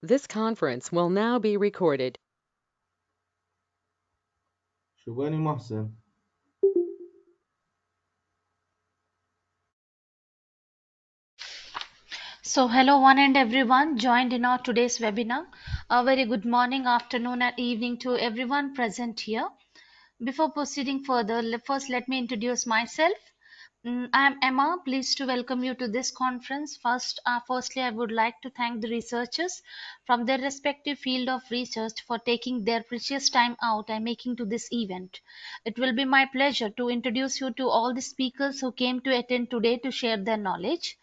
This conference will now be recorded. شو محسن. So, hello one and everyone joined in our today's webinar. A very good morning, afternoon, and evening to everyone present here. Before proceeding further, first let me introduce myself. I'm Emma. Pleased to welcome you to this conference. Firstly, I would like to thank the researchers from their respective field of research for taking their precious time out and making to this event. It will be my pleasure to introduce you to all the speakers who came to attend today to share their knowledge.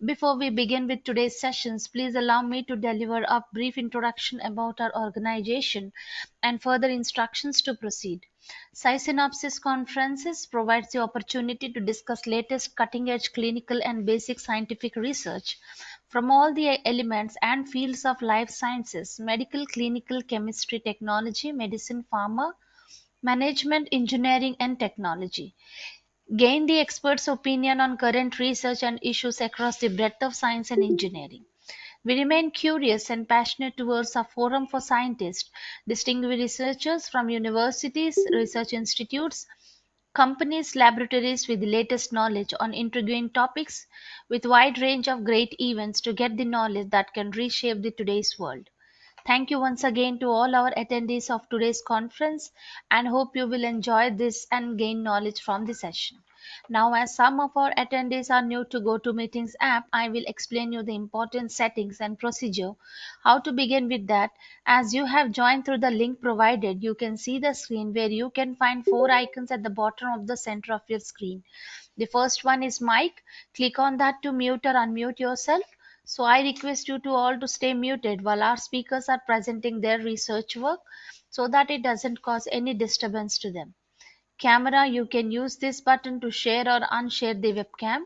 Before we begin with today's sessions, please allow me to deliver a brief introduction about our organization and further instructions to proceed. Scisynopsis conferences provides the opportunity to discuss latest cutting-edge clinical and basic scientific research from all the elements and fields of life sciences, medical, clinical, chemistry, technology, medicine, pharma, management, engineering, and technology. Gain the expert's opinion on current research and issues across the breadth of science and engineering. We remain curious and passionate towards a forum for scientists, distinguished researchers from universities, research institutes, companies, laboratories with the latest knowledge on intriguing topics with wide range of great events to get the knowledge that can reshape the today's world. Thank you once again to all our attendees of today's conference and hope you will enjoy this and gain knowledge from the session. Now, as some of our attendees are new to GoToMeetings app, I will explain you the important settings and procedure. How to begin with that. As you have joined through the link provided, you can see the screen where you can find four icons at the bottom of the center of your screen. The first one is mic. Click on that to mute or unmute yourself. So I request you to all to stay muted while our speakers are presenting their research work so that it doesn't cause any disturbance to them. Camera, you can use this button to share or unshare the webcam.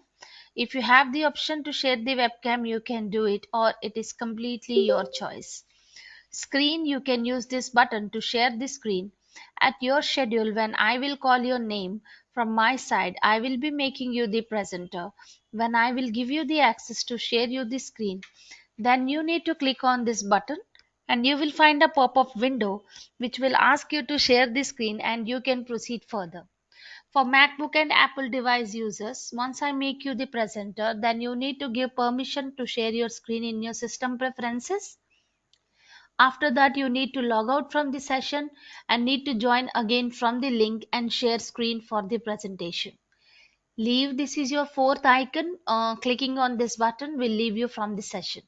If you have the option to share the webcam, you can do it or it is completely your choice. Screen, you can use this button to share the screen at your schedule. When I will call your name from my side, I will be making you the presenter. When I will give you the access to share you the screen, then you need to click on this button and you will find a pop-up window which will ask you to share the screen and you can proceed further. For MacBook and Apple device users, once I make you the presenter, then you need to give permission to share your screen in your system preferences. After that, you need to log out from the session and need to join again from the link and share screen for the presentation. Leave, this is your fourth icon. Clicking on this button will leave you from the session.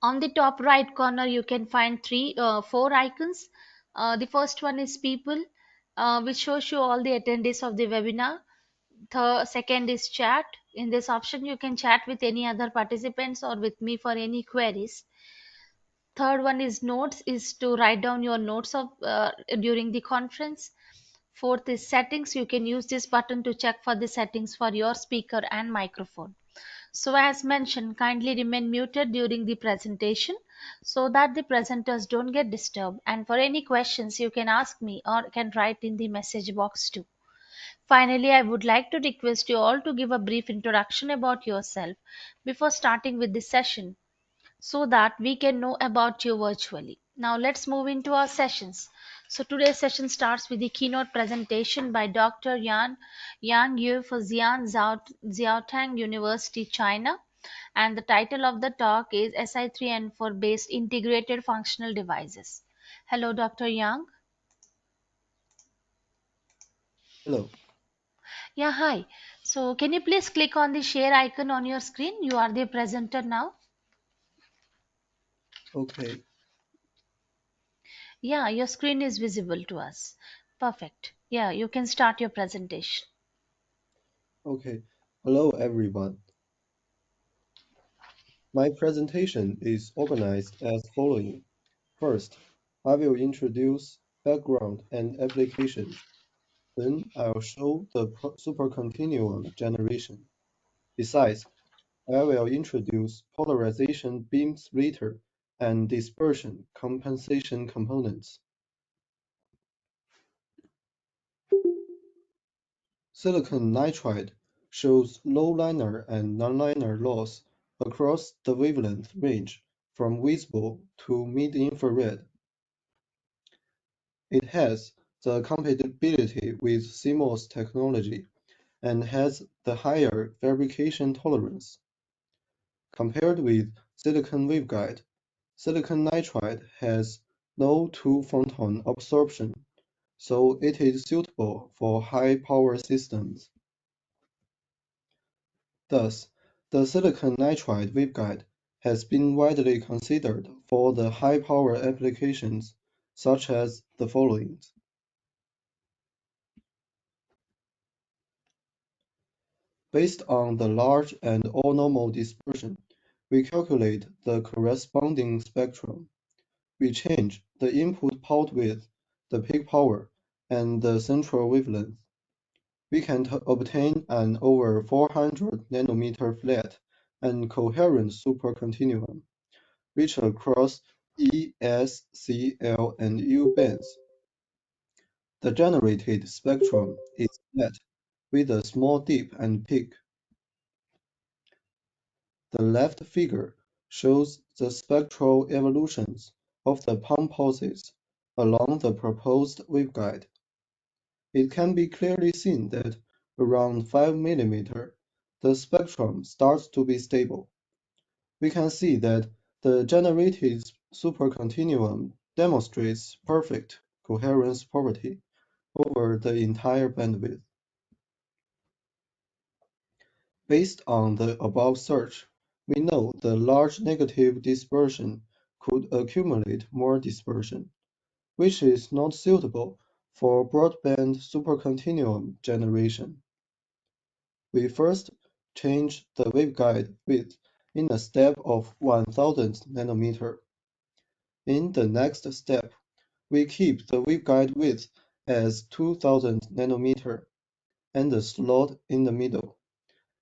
On the top right corner, you can find four icons. The first one is people, which shows you all the attendees of the webinar. The second is chat. In this option, you can chat with any other participants or with me for any queries. Third one is notes, is to write down your notes of during the conference. Fourth is settings. You can use this button to check for the settings for your speaker and microphone. So as mentioned, kindly remain muted during the presentation so that the presenters don't get disturbed. And for any questions, you can ask me or can write in the message box too. Finally, I would like to request you all to give a brief introduction about yourself before starting with the session so that we can know about you virtually. Now let's move into our sessions. So today's session starts with the keynote presentation by Dr. Yang Yu for Zhaotang University, China. And the title of the talk is Si3N4 based integrated functional devices. Hello, Dr. Yang. Hello. Yeah, hi. So can you please click on the share icon on your screen? You are the presenter now. Okay. Yeah, your screen is visible to us. Perfect. Yeah, you can start your presentation. Okay. Hello, everyone. My presentation is organized as following. First, I will introduce background and applications. Then I'll show the supercontinuum generation. Besides, I will introduce polarization beam splitter and dispersion compensation components. Silicon nitride shows low linear and nonlinear loss across the wavelength range from visible to mid-infrared. It has the compatibility with CMOS technology and has the higher fabrication tolerance. Compared with silicon waveguide, silicon nitride has no two-photon absorption, so it is suitable for high-power systems. Thus, the silicon nitride waveguide has been widely considered for the high-power applications such as the following. Based on the large and all-normal dispersion, we calculate the corresponding spectrum. We change the input pulse width, the peak power, and the central wavelength. We can obtain an over 400 nanometer flat and coherent supercontinuum, which across E, S, C, L, and U bands. The generated spectrum is flat with a small dip and peak. The left figure shows the spectral evolutions of the palm pulses along the proposed waveguide. It can be clearly seen that around 5 mm, the spectrum starts to be stable. We can see that the generated supercontinuum demonstrates perfect coherence property over the entire bandwidth. Based on the above search, we know the large negative dispersion could accumulate more dispersion, which is not suitable for broadband supercontinuum generation. We first change the waveguide width in a step of 1000 nanometer. In the next step, we keep the waveguide width as 2000 nanometer and the slot in the middle,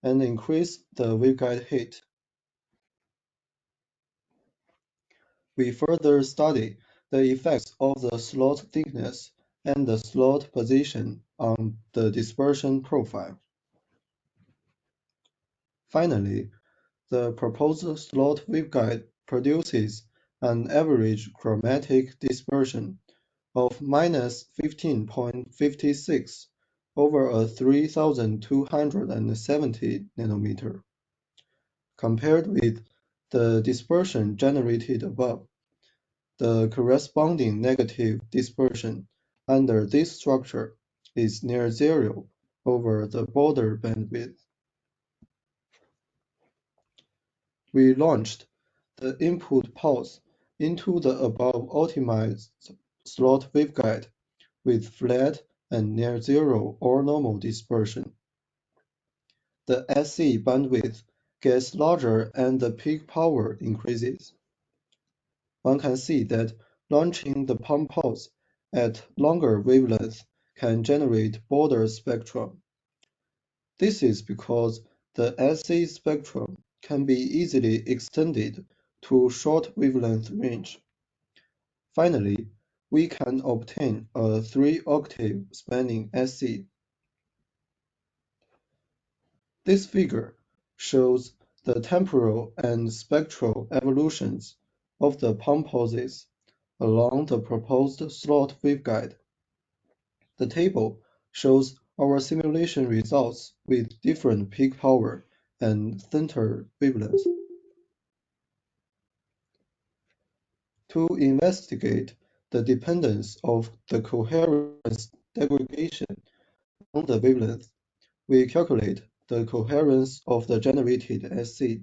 and increase the waveguide height. We further study the effects of the slot thickness and the slot position on the dispersion profile. Finally, the proposed slot waveguide produces an average chromatic dispersion of minus 15.56 over a 3270 nanometer. Compared with the dispersion generated above, the corresponding negative dispersion under this structure is near zero over the border bandwidth. We launched the input pulse into the above optimized slot waveguide with flat and near zero or normal dispersion. The SC bandwidth gets larger and the peak power increases. One can see that launching the palm pulse at longer wavelengths can generate broader spectrum. This is because the SC spectrum can be easily extended to short wavelength range. Finally, we can obtain a 3-octave spanning SC. This figure shows the temporal and spectral evolutions of the palm pulses along the proposed slot waveguide. The table shows our simulation results with different peak power and center wavelength. To investigate the dependence of the coherence degradation on the wavelength, we calculate the coherence of the generated SC.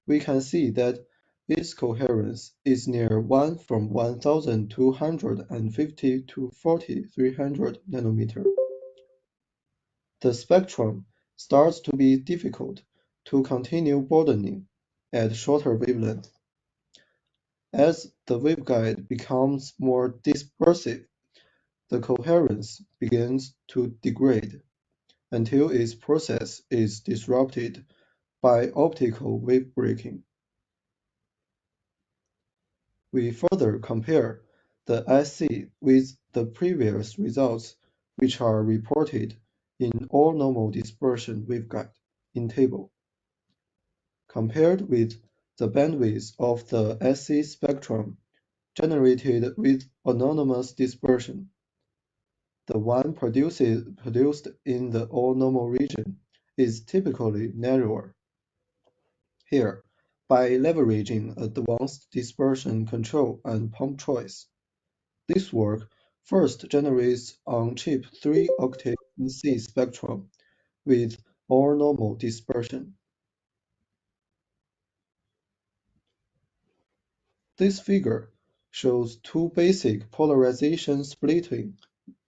We can see that its coherence is near 1 from 1250 to 4300 nanometer. The spectrum starts to be difficult to continue broadening at shorter wavelengths. As the waveguide becomes more dispersive, the coherence begins to degrade until its process is disrupted by optical wave breaking. We further compare the SC with the previous results, which are reported in all normal dispersion waveguide in table. Compared with the bandwidth of the SC spectrum generated with anonymous dispersion. The one produced in the all-normal region is typically narrower. Here, by leveraging advanced dispersion control and pump choice, this work first generates on-chip 3-octave SC spectrum with all-normal dispersion. This figure shows two basic polarization splitting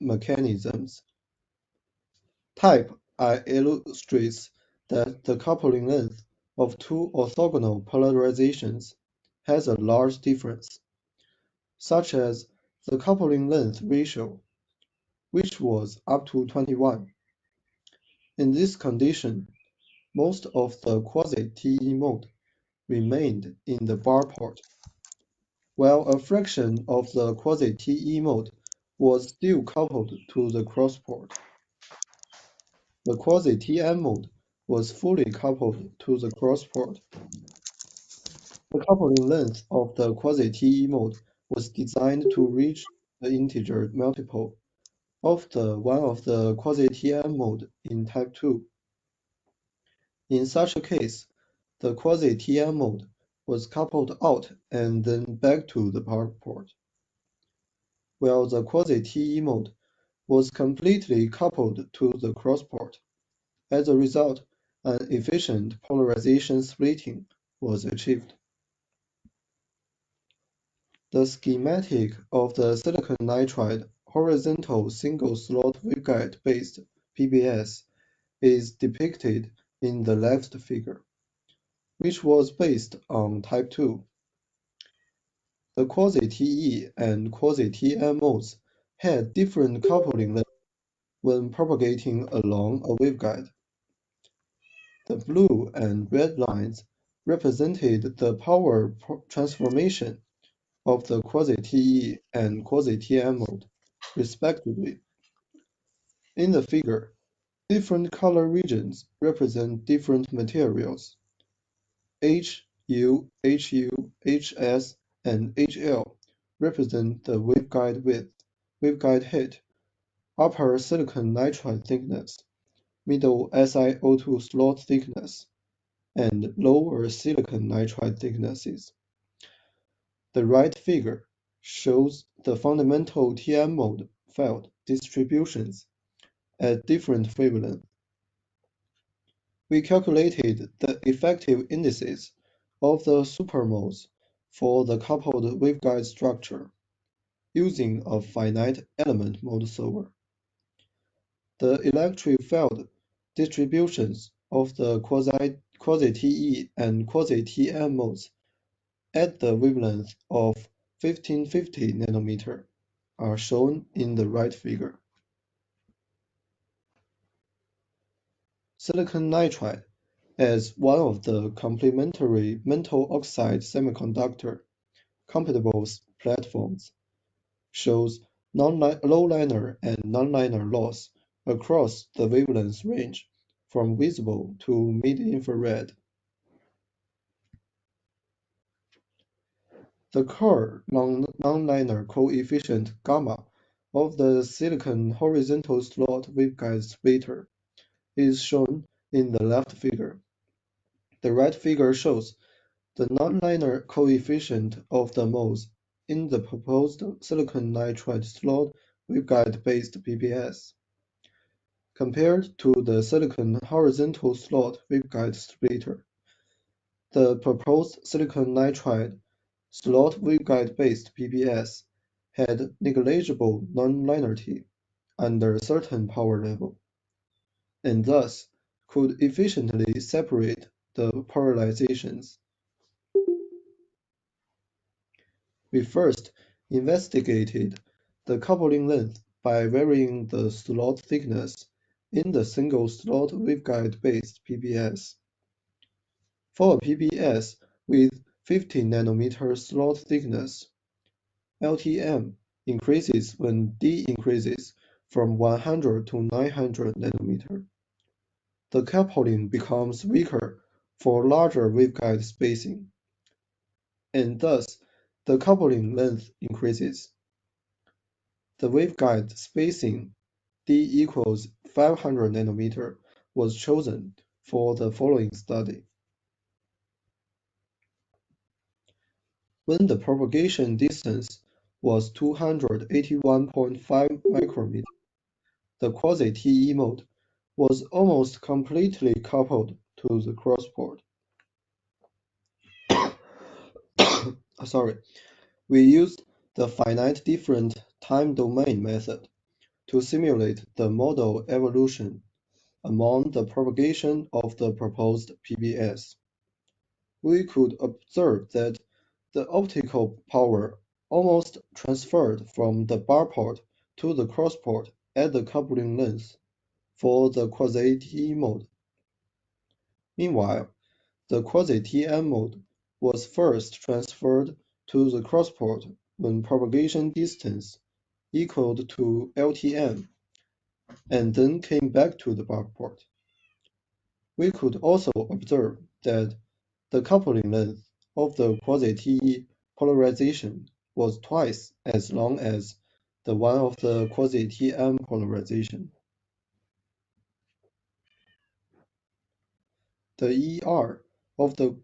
mechanisms. Type I illustrates that the coupling length of two orthogonal polarizations has a large difference, such as the coupling length ratio, which was up to 21. In this condition, most of the quasi-TE mode remained in the bar port, while a fraction of the quasi-TE mode was still coupled to the cross port. The quasi-TM mode was fully coupled to the cross port. The coupling length of the quasi-TE mode was designed to reach the integer multiple of the one of the quasi-TM mode in type 2. In such a case, the quasi-TM mode was coupled out and then back to the bar port, while the quasi-TE mode was completely coupled to the cross port. As a result, an efficient polarization splitting was achieved. The schematic of the silicon nitride horizontal single-slot waveguide-based PBS is depicted in the left figure, which was based on type 2. The quasi-TE and quasi-TM modes had different coupling lengths when propagating along a waveguide. The blue and red lines represented the power transformation of the quasi-TE and quasi-TM mode, respectively. In the figure, different color regions represent different materials. H, U, HU, HS, and HL represent the waveguide width, waveguide height, upper silicon nitride thickness, middle SiO2 slot thickness, and lower silicon nitride thicknesses. The right figure shows the fundamental TM mode field distributions at different wavelengths. We calculated the effective indices of the supermodes for the coupled waveguide structure using a finite element mode solver. The electric field distributions of the quasi-TE and quasi-TM modes at the wavelength of 1550 nanometer are shown in the right figure. Silicon nitride as one of the complementary metal oxide semiconductor compatible platforms shows low liner and non-liner loss across the wavelength range from visible to mid-infrared. The Kerr non-liner coefficient gamma of the silicon horizontal slot waveguide splitter is shown in the left figure. The right figure shows the non-linear coefficient of the modes in the proposed silicon nitride slot waveguide-based PBS, compared to the silicon horizontal slot waveguide splitter. The proposed silicon nitride slot waveguide-based PBS had negligible non-linearity under a certain power level, and thus could efficiently separate the polarizations. We first investigated the coupling length by varying the slot thickness in the single-slot waveguide-based PBS. For a PBS with 50 nanometer slot thickness, LTM increases when D increases from 100 to 900 nanometer. The coupling becomes weaker for larger waveguide spacing, and thus the coupling length increases. The waveguide spacing d equals 500 nanometer was chosen for the following study. When the propagation distance was 281.5 micrometers, the quasi-TE mode was almost completely coupled to the crossport. Sorry, we used the finite different time domain method to simulate the model evolution among the propagation of the proposed PBS. We could observe that the optical power almost transferred from the bar port to the crossport at the coupling length for the quasi-TE mode. Meanwhile, the quasi-TM mode was first transferred to the crossport when propagation distance equaled to LTM, and then came back to the bar port. We could also observe that the coupling length of the quasi-TE polarization was twice as long as the one of the quasi-TM polarization. The ER of the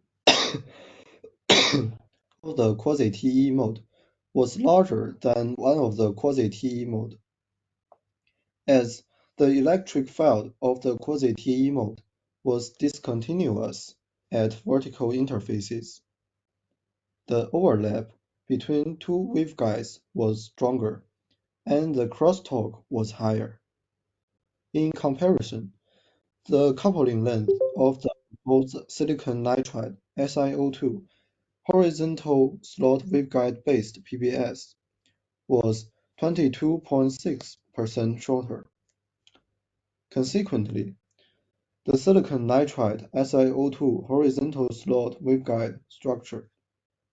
of the quasi-TE mode was larger than one of the quasi-TE mode, as the electric field of the quasi-TE mode was discontinuous at vertical interfaces. The overlap between two waveguides was stronger, and the crosstalk was higher. In comparison, the coupling length of the proposed silicon nitride SiO2 horizontal slot waveguide-based PBS was 22.6% shorter. Consequently, the silicon nitride SiO2 horizontal slot waveguide structure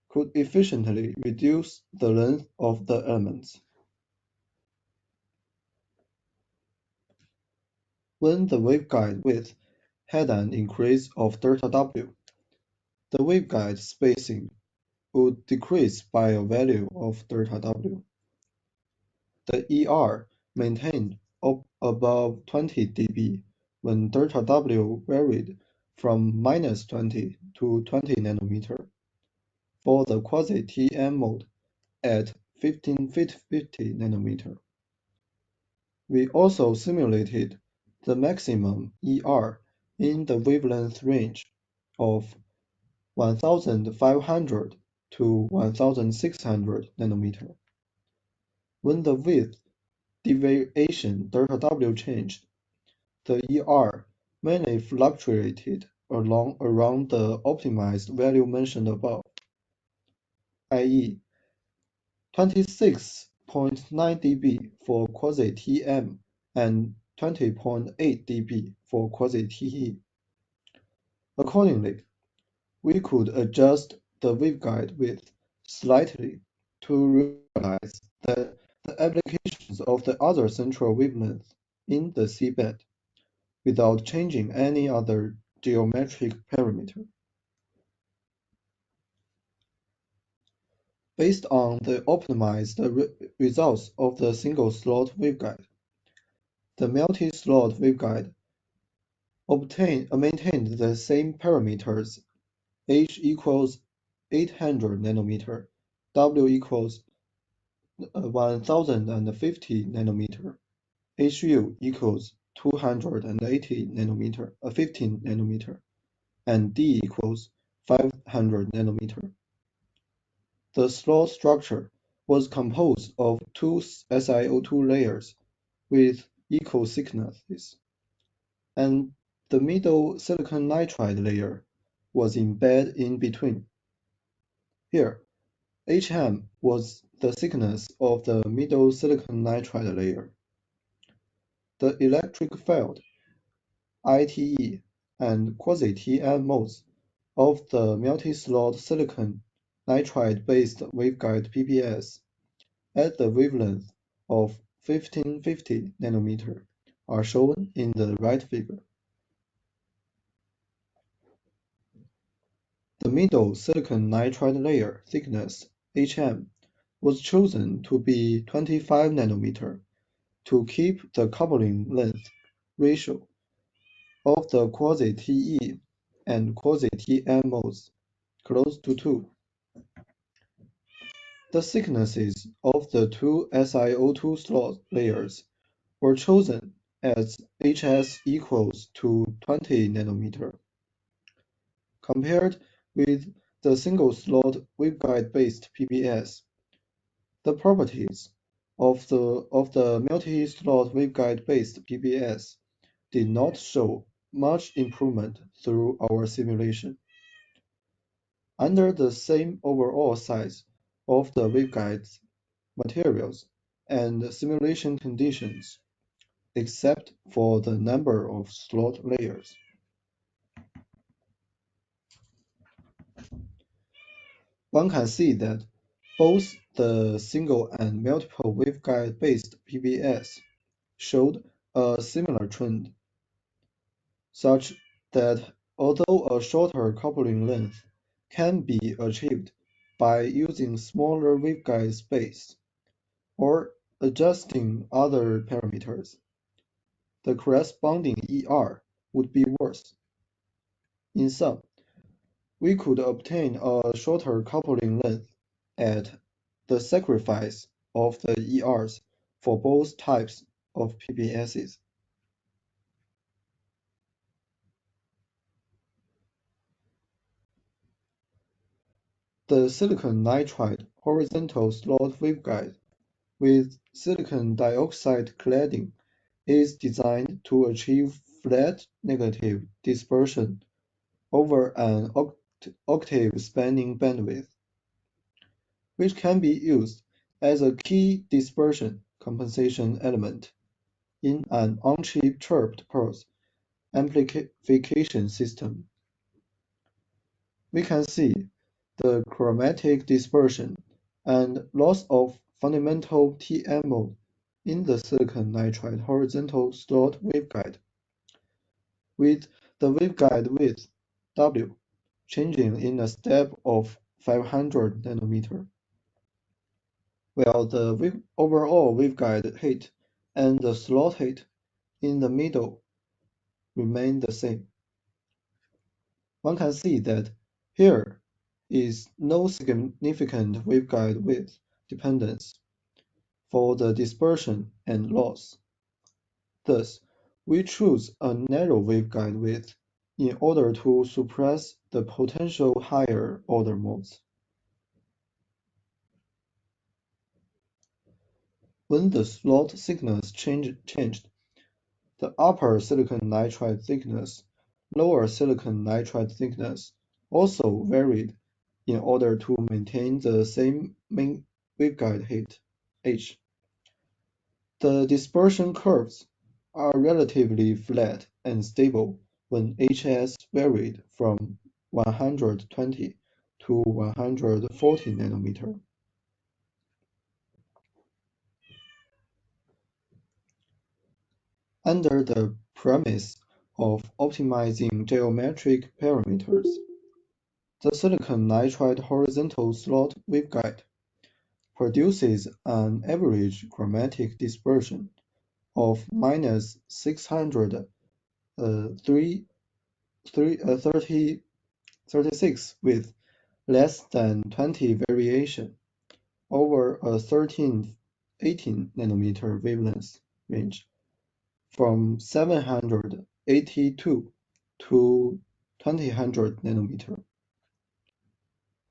could efficiently reduce the length of the elements. When the waveguide width had an increase of delta W, the waveguide spacing would decrease by a value of delta W. The ER maintained above 20 dB when delta W varied from -20 to 20 nanometer for the quasi-TM mode at 1550 nanometer. We also simulated the maximum ER in the wavelength range of 1500 to 1600 nanometer. When the width deviation delta W changed, the ER mainly fluctuated around the optimized value mentioned above, i.e., 26.9 dB for quasi-TM and 20.8 dB for quasi-TE. Accordingly, we could adjust the waveguide width slightly to realize that the applications of the other central wavelength in the seabed without changing any other geometric parameter. Based on the optimized results of the single-slot waveguide, the multi-slot waveguide maintained the same parameters: H equals 800 nanometer, W equals 1050 nanometer, HU equals 280 nanometer, 15 nanometer, and D equals 500 nanometer. The slot structure was composed of two SiO2 layers with equal thicknesses, and the middle silicon nitride layer was embedded in between. Here, Hm was the thickness of the middle silicon nitride layer. The electric field, ITE, and quasi-TM modes of the multi-slot silicon nitride-based waveguide PBS at the wavelength of 1550 nanometer are shown in the right figure. The middle silicon nitride layer thickness, HM, was chosen to be 25 nanometer to keep the coupling length ratio of the quasi-TE and quasi-TM modes close to 2. The thicknesses of the two SiO2 slot layers were chosen as HS equals to 20 nanometer. Compared with the single-slot waveguide-based PBS, the properties of the multi-slot waveguide-based PBS did not show much improvement through our simulation. Under the same overall size of the waveguides materials and simulation conditions, except for the number of slot layers. One can see that both the single and multiple waveguide-based PBS showed a similar trend, such that although a shorter coupling length can be achieved by using smaller waveguide space or adjusting other parameters, the corresponding ER would be worse. In sum, we could obtain a shorter coupling length at the sacrifice of the ERs for both types of PBSs. The silicon nitride horizontal slot waveguide with silicon dioxide cladding is designed to achieve flat negative dispersion over an octave spanning bandwidth, which can be used as a key dispersion compensation element in an on-chip chirped pulse amplification system. We can see the chromatic dispersion and loss of fundamental TM mode in the silicon nitride horizontal slot waveguide, with the waveguide width W changing in a step of 500 nanometer, while the overall waveguide height and the slot height in the middle remain the same. One can see that here is no significant waveguide width dependence for the dispersion and loss. Thus, we choose a narrow waveguide width in order to suppress the potential higher order modes. When the slot thickness changed, the upper silicon nitride thickness, lower silicon nitride thickness also varied in order to maintain the same main waveguide height, h. The dispersion curves are relatively flat and stable when HS varied from 120 to 140 nanometer. Under the premise of optimizing geometric parameters, the silicon nitride horizontal slot waveguide produces an average chromatic dispersion of minus 636 with less than 20 variation over a 13-18 nanometer wavelength range from 782 to 2000 nanometer,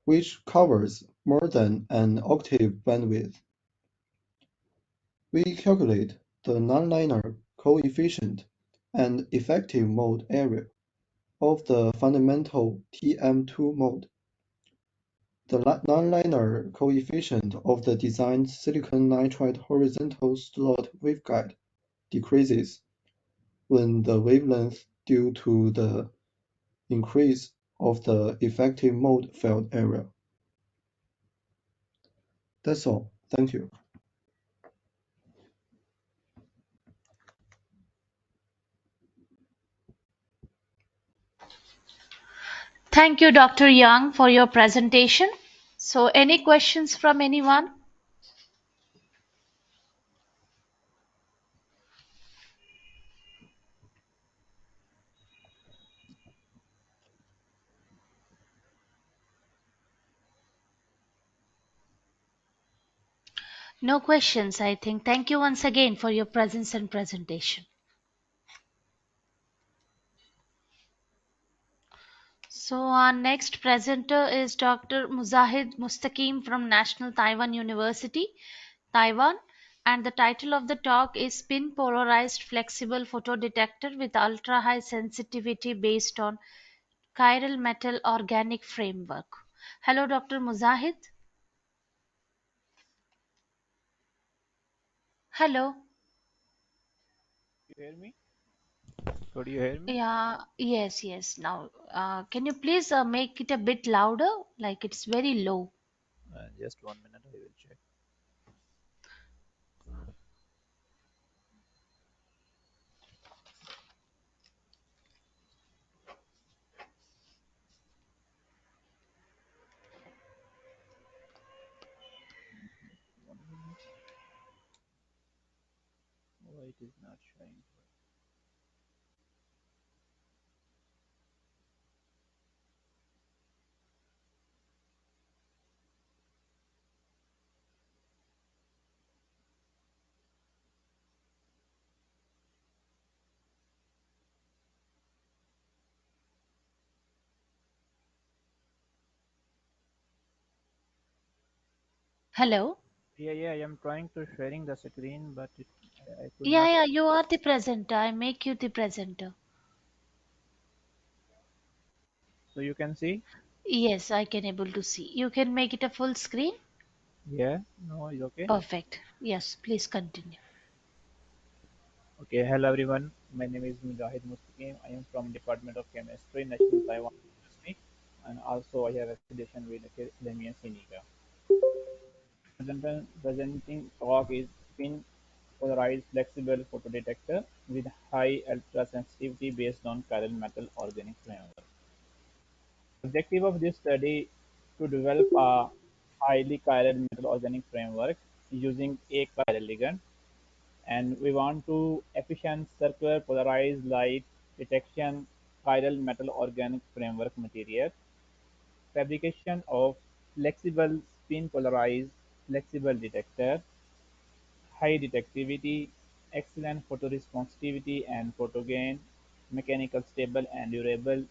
which covers more than an octave bandwidth. We calculate the nonlinear coefficient and effective mode area of the fundamental TM2 mode. The nonlinear coefficient of the designed silicon nitride horizontal slot waveguide decreases when the wavelength due to the increase of the effective mode field area. That's all. Thank you. Thank Thank you, Dr. Young, for your presentation. So, any questions from anyone? No questions, I think. Thank you once again for your presence and presentation. So, our next presenter is Dr. Muzahid Mustaqim from National Taiwan University, Taiwan. And the title of the talk is Spin Polarized Flexible Photodetector with Ultra High Sensitivity Based on Chiral Metal Organic Framework. Hello, Dr. Muzahid. Hello. You hear me? Could you hear me? Yeah, yes, yes. Now, can you please make it a bit louder? Like it's very low. Just 1 minute, I will check. One minute. Why it is not showing? Hello. Yeah, I am trying to sharing the screen, but I could Yeah, not. yeah, you are the presenter. I make you the presenter. So you can see? Yes, I can able to see. You can make it a full screen. Yeah, no, it's okay. Perfect. Yes, please continue. Okay, hello everyone. My name is Mujahid Mustaqim. I am from Department of Chemistry, National Taiwan University, and also I have affiliation with Academia Sinica. Presenting talk is spin polarized flexible photodetector with high ultra sensitivity based on chiral metal organic framework. The objective of this study to develop a highly chiral metal organic framework using a chiral ligand, and we want to efficient circular polarized light detection chiral metal organic framework material, fabrication of flexible spin polarized flexible detector, high detectivity, excellent photoresponsivity and photogain, mechanical stable and durable.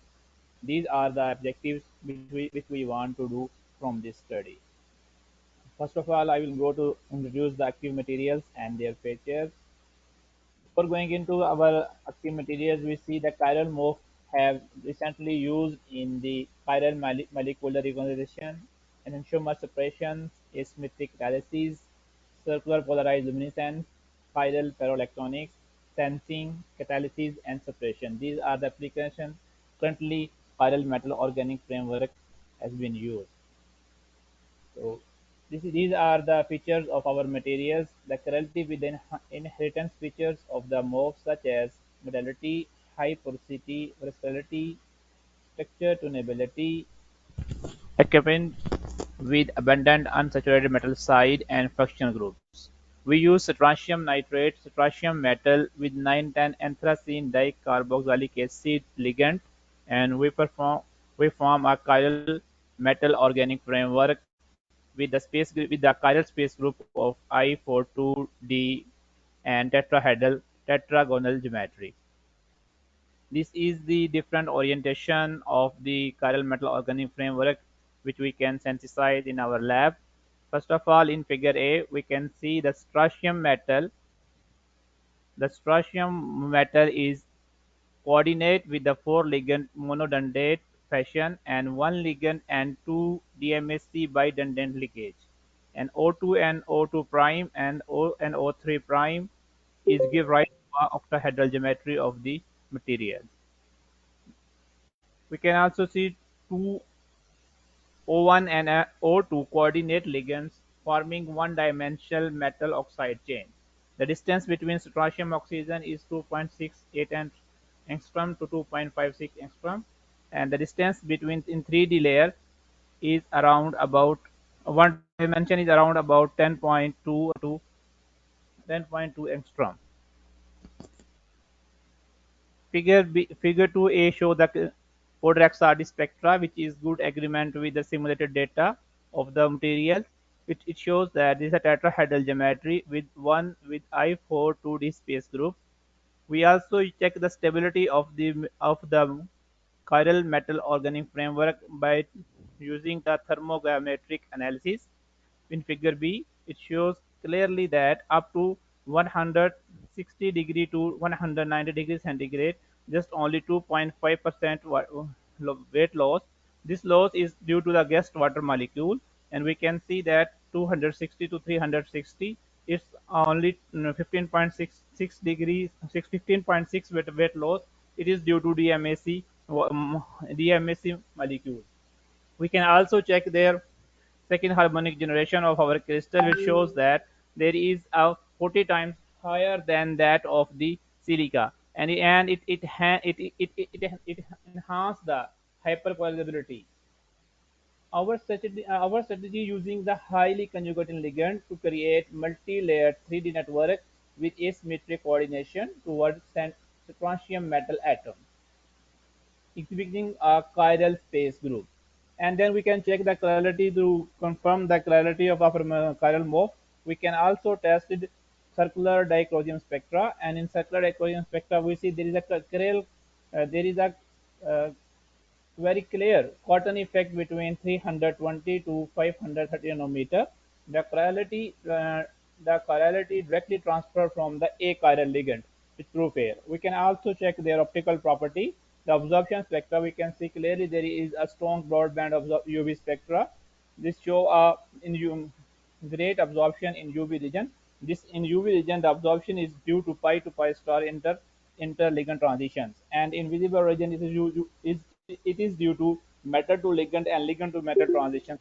These are the objectives which we want to do from this study. First of all, I will go to introduce the active materials and their features. Before going into our active materials, we see that chiral MOF have recently used in the chiral molecular reconstruction, enantiomer suppression, asymmetric catalysis, circular polarized luminescence, chiral ferroelectronics, sensing, catalysis, and suppression. These are the applications currently chiral metal organic framework has been used. So these are the features of our materials. The correlative with the inheritance features of the MOF such as modality, high porosity, versatility, structure tunability, equipment with abundant unsaturated metal side and functional groups. We use strontium nitrate, strontium metal with 910 anthracene dicarboxylic acid ligand, and we form a chiral metal organic framework with the chiral space group of I42D and tetragonal geometry. This is the different orientation of the chiral metal organic framework which we can synthesize in our lab. First of all, in figure A, we can see the strontium metal. The strontium metal is coordinate with the 4 ligand monodendate fashion and 1 ligand and 2 DMSC bidendate linkage. And O2 and O2 prime and O and O3 prime is give rise to a octahedral geometry of the material. We can also see two O1 and O2 coordinate ligands forming one-dimensional metal oxide chain. The distance between strontium oxygen is 2.68 angstrom to 2.56 angstrom. and the distance between in 3D layer is around about one dimension is around about 10.2 angstrom. Figure 2a show the Codex RD spectra, which is good agreement with the simulated data of the material. It shows that this is a tetrahedral geometry with I4 2D space group. We also check the stability of the chiral metal organic framework by using the thermogrammetric analysis. In figure B, it shows clearly that up to 160 degree to 190 degrees centigrade, just only 2.5% weight loss. This loss is due to the guest water molecule, and we can see that 260 to 360 it's only 15.66 degrees 15.6 weight loss. It is due to DMAC molecule. We can also check their second harmonic generation of our crystal, which shows that there is a 40 times higher than that of the silica, and it enhance the hypercoagulability. Our strategy using the highly conjugating ligand to create multi-layered 3D network with asymmetric coordination towards strontium metal atom exhibiting a chiral space group. And then we can check the chirality to confirm the chirality of our chiral morph. We can also test it circular dichroism spectra, and in circular dichroism spectra we see there is a very clear cotton effect between 320 to 530 nanometer. The chirality, directly transferred from the achiral ligand, which prove here. We can also check their optical property. The absorption spectra, we can see clearly there is a strong broadband of UV spectra. This show great absorption in UV region. This in UV region, the absorption is due to pi to pi star interligand transitions, and in visible region it is due to metal to ligand and ligand to metal transitions.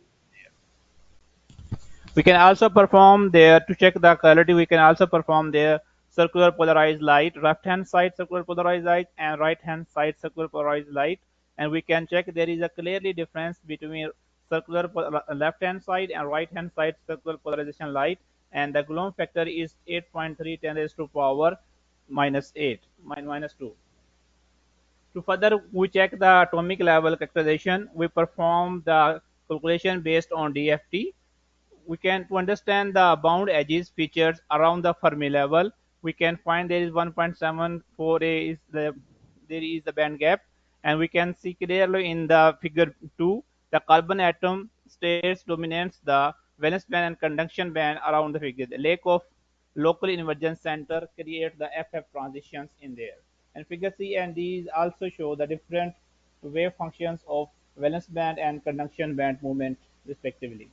We can also perform there to check the quality. We can also perform there circular polarized light, left hand side circular polarized light and right hand side circular polarized light, and we can check there is a clearly difference between left hand side and right hand side circular polarization light, and the Coulomb factor is 8.3 10 raised to power minus 8 minus 2. To further we check the atomic level characterization, we perform the calculation based on DFT. We can to understand the bound edges features around the Fermi level. We can find there is 1.74a is there is the band gap, and we can see clearly in the figure 2 the carbon atom states dominates the valence band and conduction band around the figure. The lack of local invergence center create the FF transitions in there. And figure C and D also show the different wave functions of valence band and conduction band movement respectively.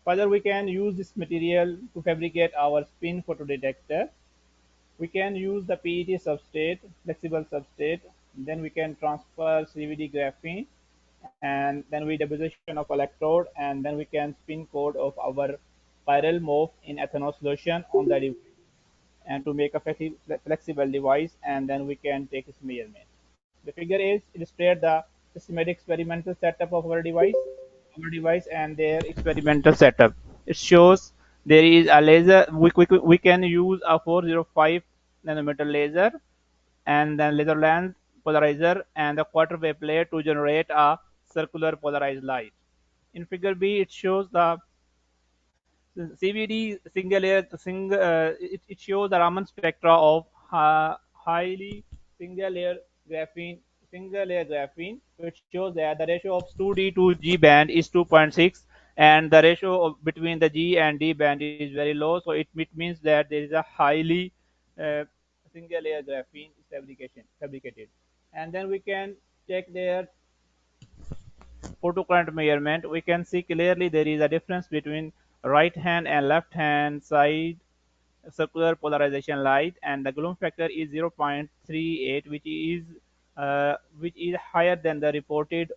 Further, we can use this material to fabricate our spin photodetector. We can use the PET substrate, flexible substrate. Then we can transfer CVD graphene, and then we deposition of electrode, and then we can spin code of our chiral morph in ethanol solution on the device, and to make a flexible device, and then we can take its measurement. The figure is illustrate the systematic experimental setup of our device and their experimental setup. It shows there is a laser. We can use a 405 nanometer laser and then laser lens polarizer and a quarter wave plate to generate a circular polarized light. In figure B, it shows the CVD single layer it shows the Raman spectra of highly single layer graphene which shows that the ratio of 2D to G band is 2.6, and the ratio between the G and D band is very low, so it means that there is a highly uh, single layer graphene is fabricated. And then we can check their photocurrent measurement. We can see clearly there is a difference between right hand and left hand side circular polarization light, and the gloom factor is 0.38, which is higher than the reported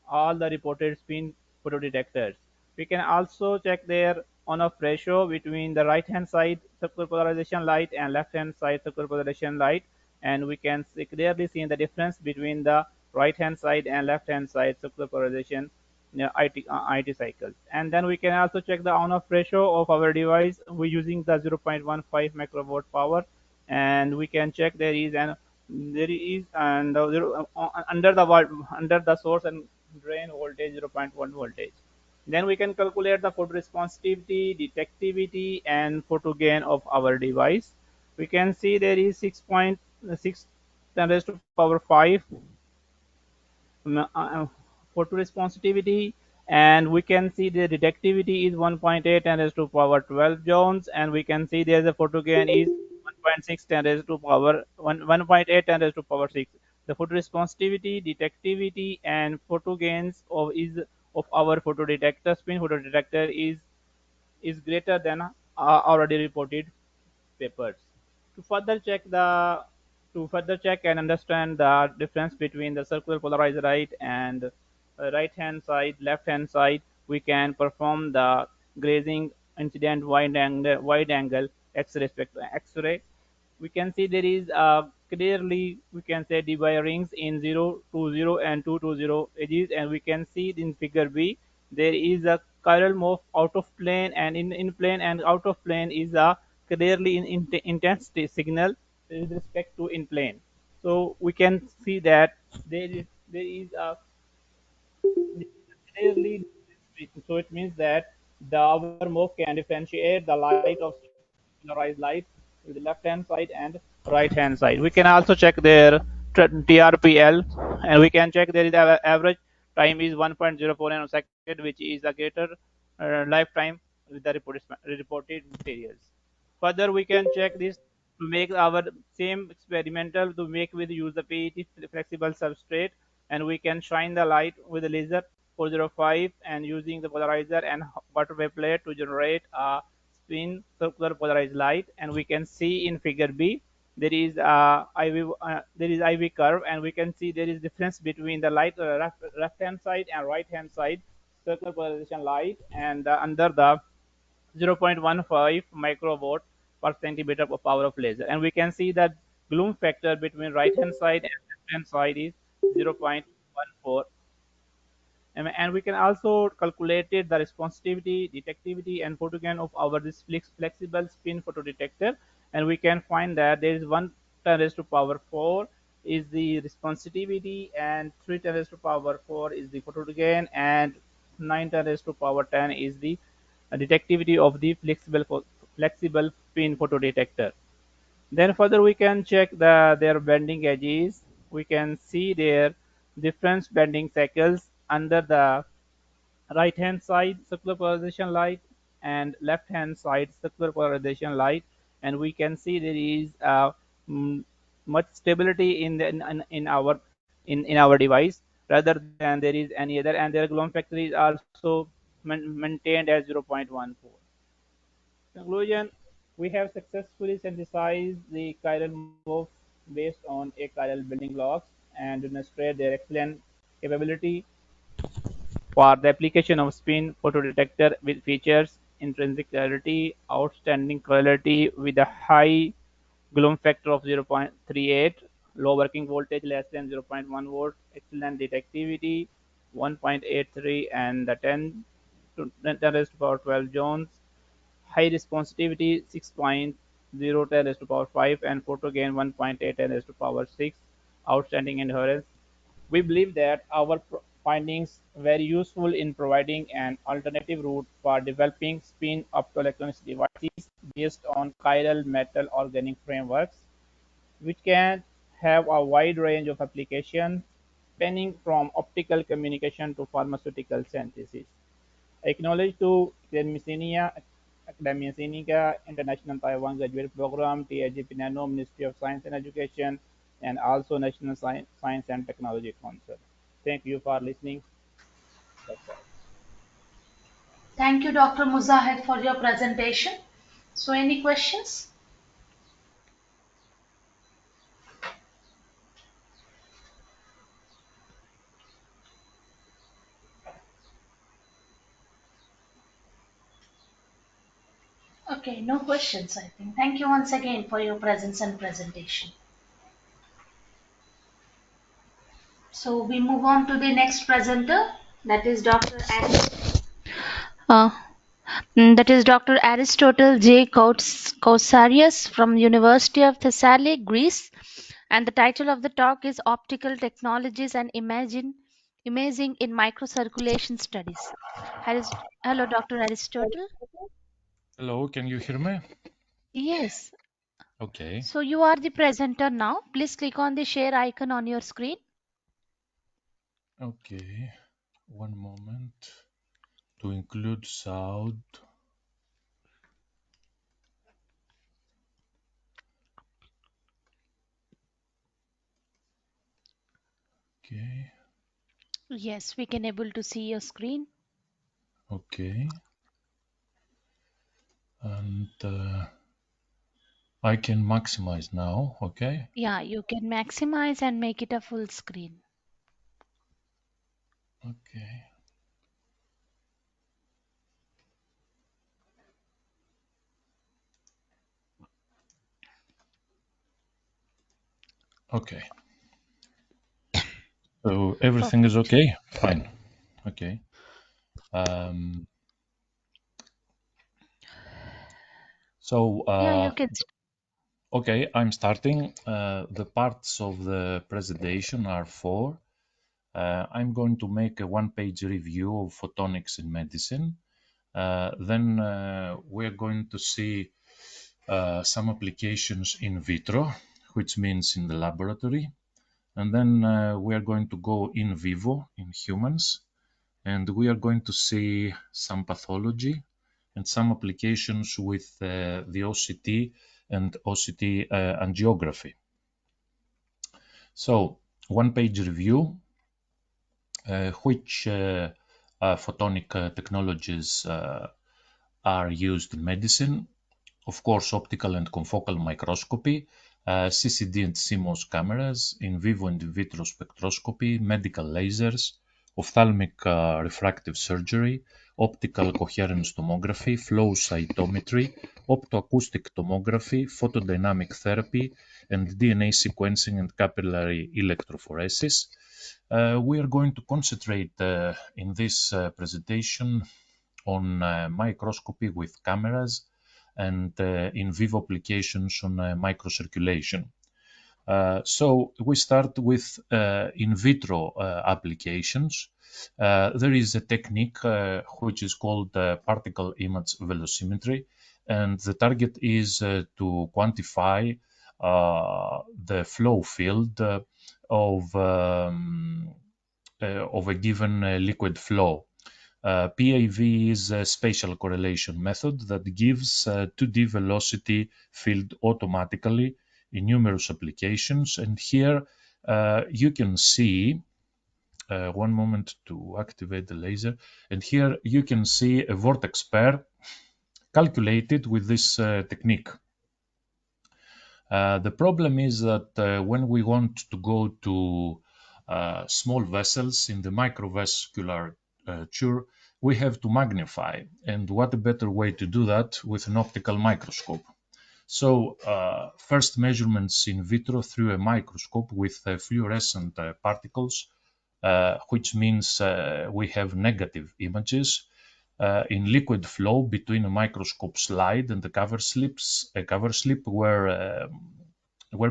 all the reported spin photodetectors. We can also check their on-off ratio between the right-hand side circular polarization light and left-hand side circular polarization light, and we can clearly see the difference between the right hand side and left hand side circular polarization IT cycles. And then we can also check the on off ratio of our device. We're using the 0.15 microwatt power, and we can check there is and under under the source and drain voltage 0.1 voltage. Then we can calculate the photoresponsivity, detectivity, and photo gain of our device. We can see there is 6.6 10 raised to power 5 photoresponsivity, and we can see the detectivity is 1.8 10 raised to power 12 joules, and we can see there's a photo gain is 1.6 10 raised to power 1.8 10 raised to power 6. The photoresponsivity, detectivity, and photo gains of our photodetector spin photodetector is greater than already reported papers. To further check the to further check and understand the difference between the circular polarized light and right hand side, left hand side, we can perform the grazing incident wide angle X-ray. We can see there is clearly we can say divide rings in 0 to 0 and 2 to 0 edges, and we can see in figure B there is a chiral move out of plane, and in plane and out of plane is a clearly intensity signal with respect to in plane. So we can see that there is a clearly so it means that the our move can differentiate the light of polarized light with the left hand side and right hand side. We can also check their TRPL, and we can check there is average time is 1.04 nanosecond, which is a greater lifetime with the reported materials. Further, we can check this to make our same experimental to make with use the PET flexible substrate, and we can shine the light with a laser 405 and using the polarizer and butterfly plate to generate a spin circular polarized light. And we can see in figure B there is IV curve, and we can see there is difference between the light left hand side and right hand side circular polarization light, and under the 0.15 microwatt per centimeter of power of laser. And we can see that gloom factor between right hand side and left hand side is 0.14. And we can also calculate the responsivity, detectivity, and photogain of our this flexible spin photodetector, and we can find that there is 1 10 raised to power 4 is the responsivity, and 3 10 raised to power 4 is the photogain, and 9 10 raised to power 10 is the detectivity of the flexible spin photodetector. Then further we can check their bending edges. We can see their different bending cycles under the right hand side circular polarization light and left hand side circular polarization light, and we can see there is mm, much stability in our device rather than there is any other, and their gloom factor is also maintained as 0.14. Conclusion: we have successfully synthesized the chiral move based on a chiral building blocks and demonstrate their excellent capability for the application of spin photodetector with features intrinsic clarity, outstanding quality with a high gloom factor of 0.38, low working voltage less than 0.1 volt, excellent detectivity 1.83, and the 10 to 10 raised to power 12 joules, high responsivity 6.0 10 raised to power 5, and photo gain 1.8 10 raised to power 6, outstanding endurance. We believe that our findings were useful in providing an alternative route for developing spin optoelectronics devices based on chiral metal organic frameworks, which can have a wide range of applications spanning from optical communication to pharmaceutical synthesis. Acknowledged to Academia Sinica, International Taiwan Graduate Program, TIGP Nano, Ministry of Science and Education, and also National Science and Technology Council. Thank you for listening. That's all. Thank you, Dr. Muzahid, for your presentation. So, any questions? Okay, no questions, I think. Thank you once again for your presence and presentation. So we move on to the next presenter, that is Dr. Uh, Dr. Aristotle J. Kousarias from University of Thessaly, Greece, and the title of the talk is Optical Technologies and Imaging in Microcirculation Studies. Hello, Dr. Aristotle. Hello, can you hear me? Yes. Okay. So you are the presenter now. Please click on the share icon on your screen. Okay. One moment to include sound. Okay. Yes, we can able to see your screen. Okay. And I can maximize now. Okay. Yeah, you can maximize and make it a full screen. Okay. Okay. So everything is Perfect. okay? Fine. Okay. So Yeah, you can. okay, I'm starting. The parts of the presentation are four. I'm going to make a one-page review of photonics in medicine. Then we're going to see some applications in vitro, which means in the laboratory. And then we are going to go in vivo in humans. And we are going to see some pathology and some applications with the OCT and OCT angiography. So, one-page review, which photonic technologies are used in medicine. Of course, optical and confocal microscopy, CCD and CMOS cameras, in vivo and in vitro spectroscopy, medical lasers, ophthalmic refractive surgery, optical coherence tomography, flow cytometry, optoacoustic tomography, photodynamic therapy, and DNA sequencing and capillary electrophoresis. We are going to concentrate in this presentation on microscopy with cameras and in vivo applications on microcirculation. So we start with in vitro applications. There is a technique which is called particle image velocimetry, and the target is to quantify the flow field of a given liquid flow. PAV is a spatial correlation method that gives 2D velocity field automatically in numerous applications. And here you can see, one moment to activate the laser, and here you can see a vortex pair calculated with this technique. The problem is that when we want to go to small vessels in the microvascular we have to magnify. And what a better way to do that with an optical microscope. So first measurements in vitro through a microscope with fluorescent particles, which means we have negative images in liquid flow between a microscope slide and the cover slip were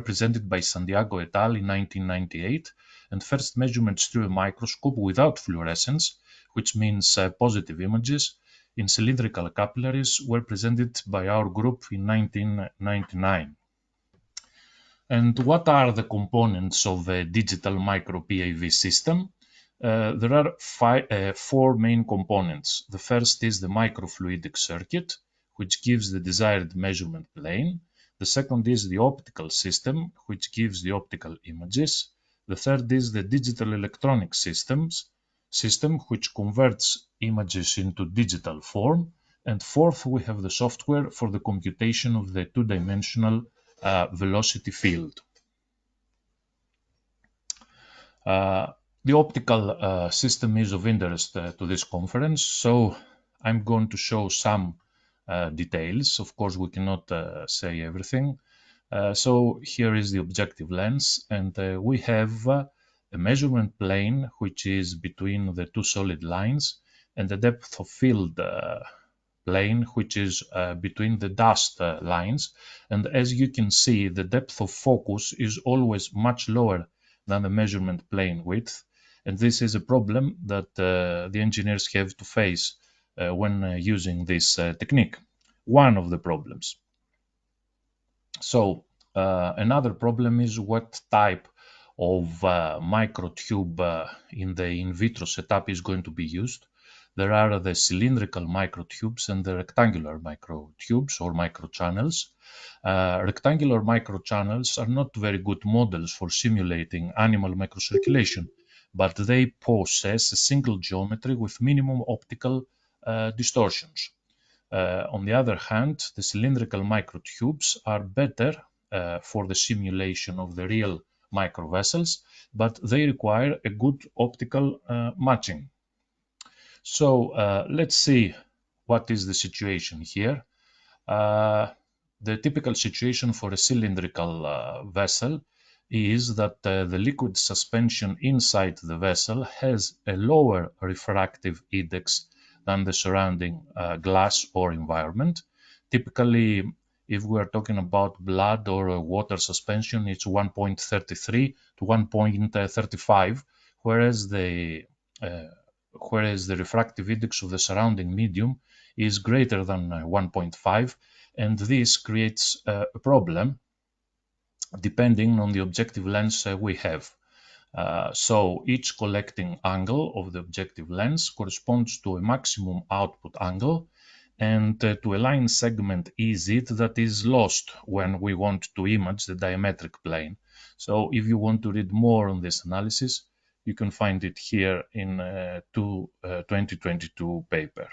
presented by Santiago et al. In 1998, and first measurements through a microscope without fluorescence, which means positive images, in cylindrical capillaries were presented by our group in 1999. And what are the components of a digital micro PAV system? There are four main components. The first is the microfluidic circuit, which gives the desired measurement plane. The second is the optical system, which gives the optical images. The third is the digital electronic system, which converts images into digital form. And fourth, we have the software for the computation of the two-dimensional velocity field. The optical system is of interest to this conference, so I'm going to show some details. Of course, we cannot say everything. So here is the objective lens, and we have a measurement plane which is between the two solid lines, and the depth of field plane which is between the dust lines. And as you can see, the depth of focus is always much lower than the measurement plane width, and this is a problem that the engineers have to face when using this technique. One of the problems. So another problem is what type of microtube in the in vitro setup is going to be used. There are the cylindrical microtubes and the rectangular microtubes or microchannels. Rectangular microchannels are not very good models for simulating animal microcirculation, but they possess a single geometry with minimum optical distortions. On the other hand, the cylindrical microtubes are better for the simulation of the real microvessels, but they require a good optical matching. So let's see what is the situation here. The typical situation for a cylindrical vessel is that the liquid suspension inside the vessel has a lower refractive index than the surrounding glass or environment. Typically, if we are talking about blood or water suspension, it's 1.33 to 1.35, whereas the refractive index of the surrounding medium is greater than 1.5, and this creates a problem depending on the objective lens we have. So each collecting angle of the objective lens corresponds to a maximum output angle and to a line segment EZ that is lost when we want to image the diametric plane. So if you want to read more on this analysis, you can find it here in 2022 paper.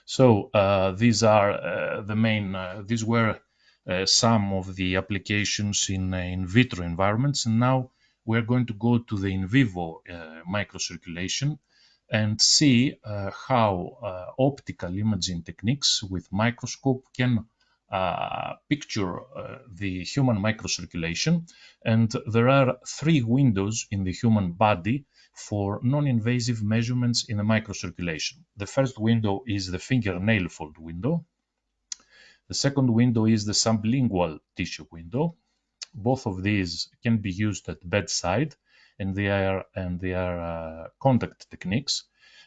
So these are the main, these were some of the applications in vitro environments. And now we're going to go to the in vivo microcirculation and see how optical imaging techniques with microscope can picture the human microcirculation. And there are three windows in the human body for non-invasive measurements in the microcirculation. The first window is the fingernail fold window. The second window is the sublingual tissue window. Both of these can be used at bedside, and they are contact techniques.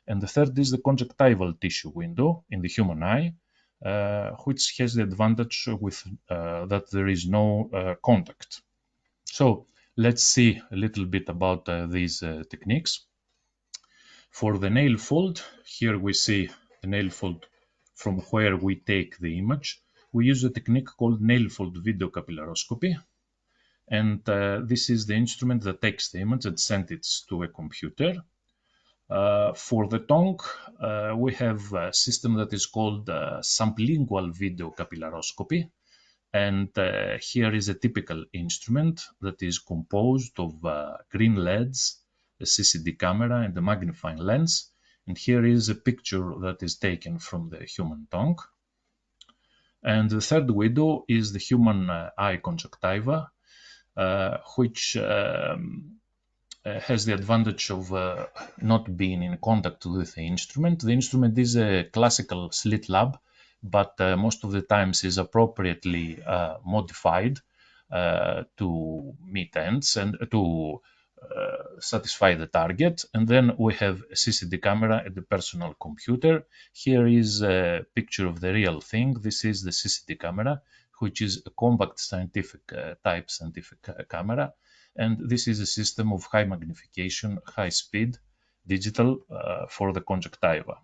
And the third is the conjunctival tissue window in the human eye, which has the advantage with that there is no contact. So let's see a little bit about these techniques. For the nail fold, here we see the nail fold from where we take the image. We use a technique called nail fold video capillaroscopy. And this is the instrument that takes the image and sends it to a computer. For the tongue, we have a system that is called sublingual video capillaroscopy. And here is a typical instrument that is composed of green LEDs, a CCD camera, and a magnifying lens. And here is a picture that is taken from the human tongue. And the third window is the human eye conjunctiva, which has the advantage of not being in contact with the instrument. The instrument is a classical slit lab, but most of the times is appropriately modified to meet ends and to satisfy the target. And then we have a CCD camera at the personal computer. Here is a picture of the real thing. This is the CCD camera, which is a compact scientific type scientific camera. And this is a system of high magnification, high speed, digital for the conjunctiva.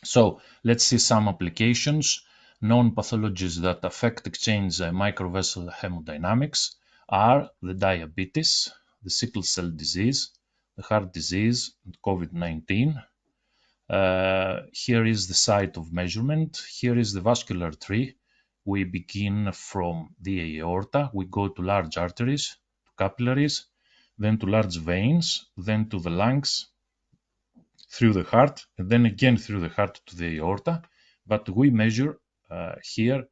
So let's see some applications. Known pathologies that affect exchange microvessel hemodynamics are the diabetes, the sickle cell disease, the heart disease, and COVID-19. Here is the site of measurement. Here is the vascular tree. We begin from the aorta. We go to large arteries, to capillaries, then to large veins, then to the lungs, through the heart, and then again through the heart to the aorta. But we measure here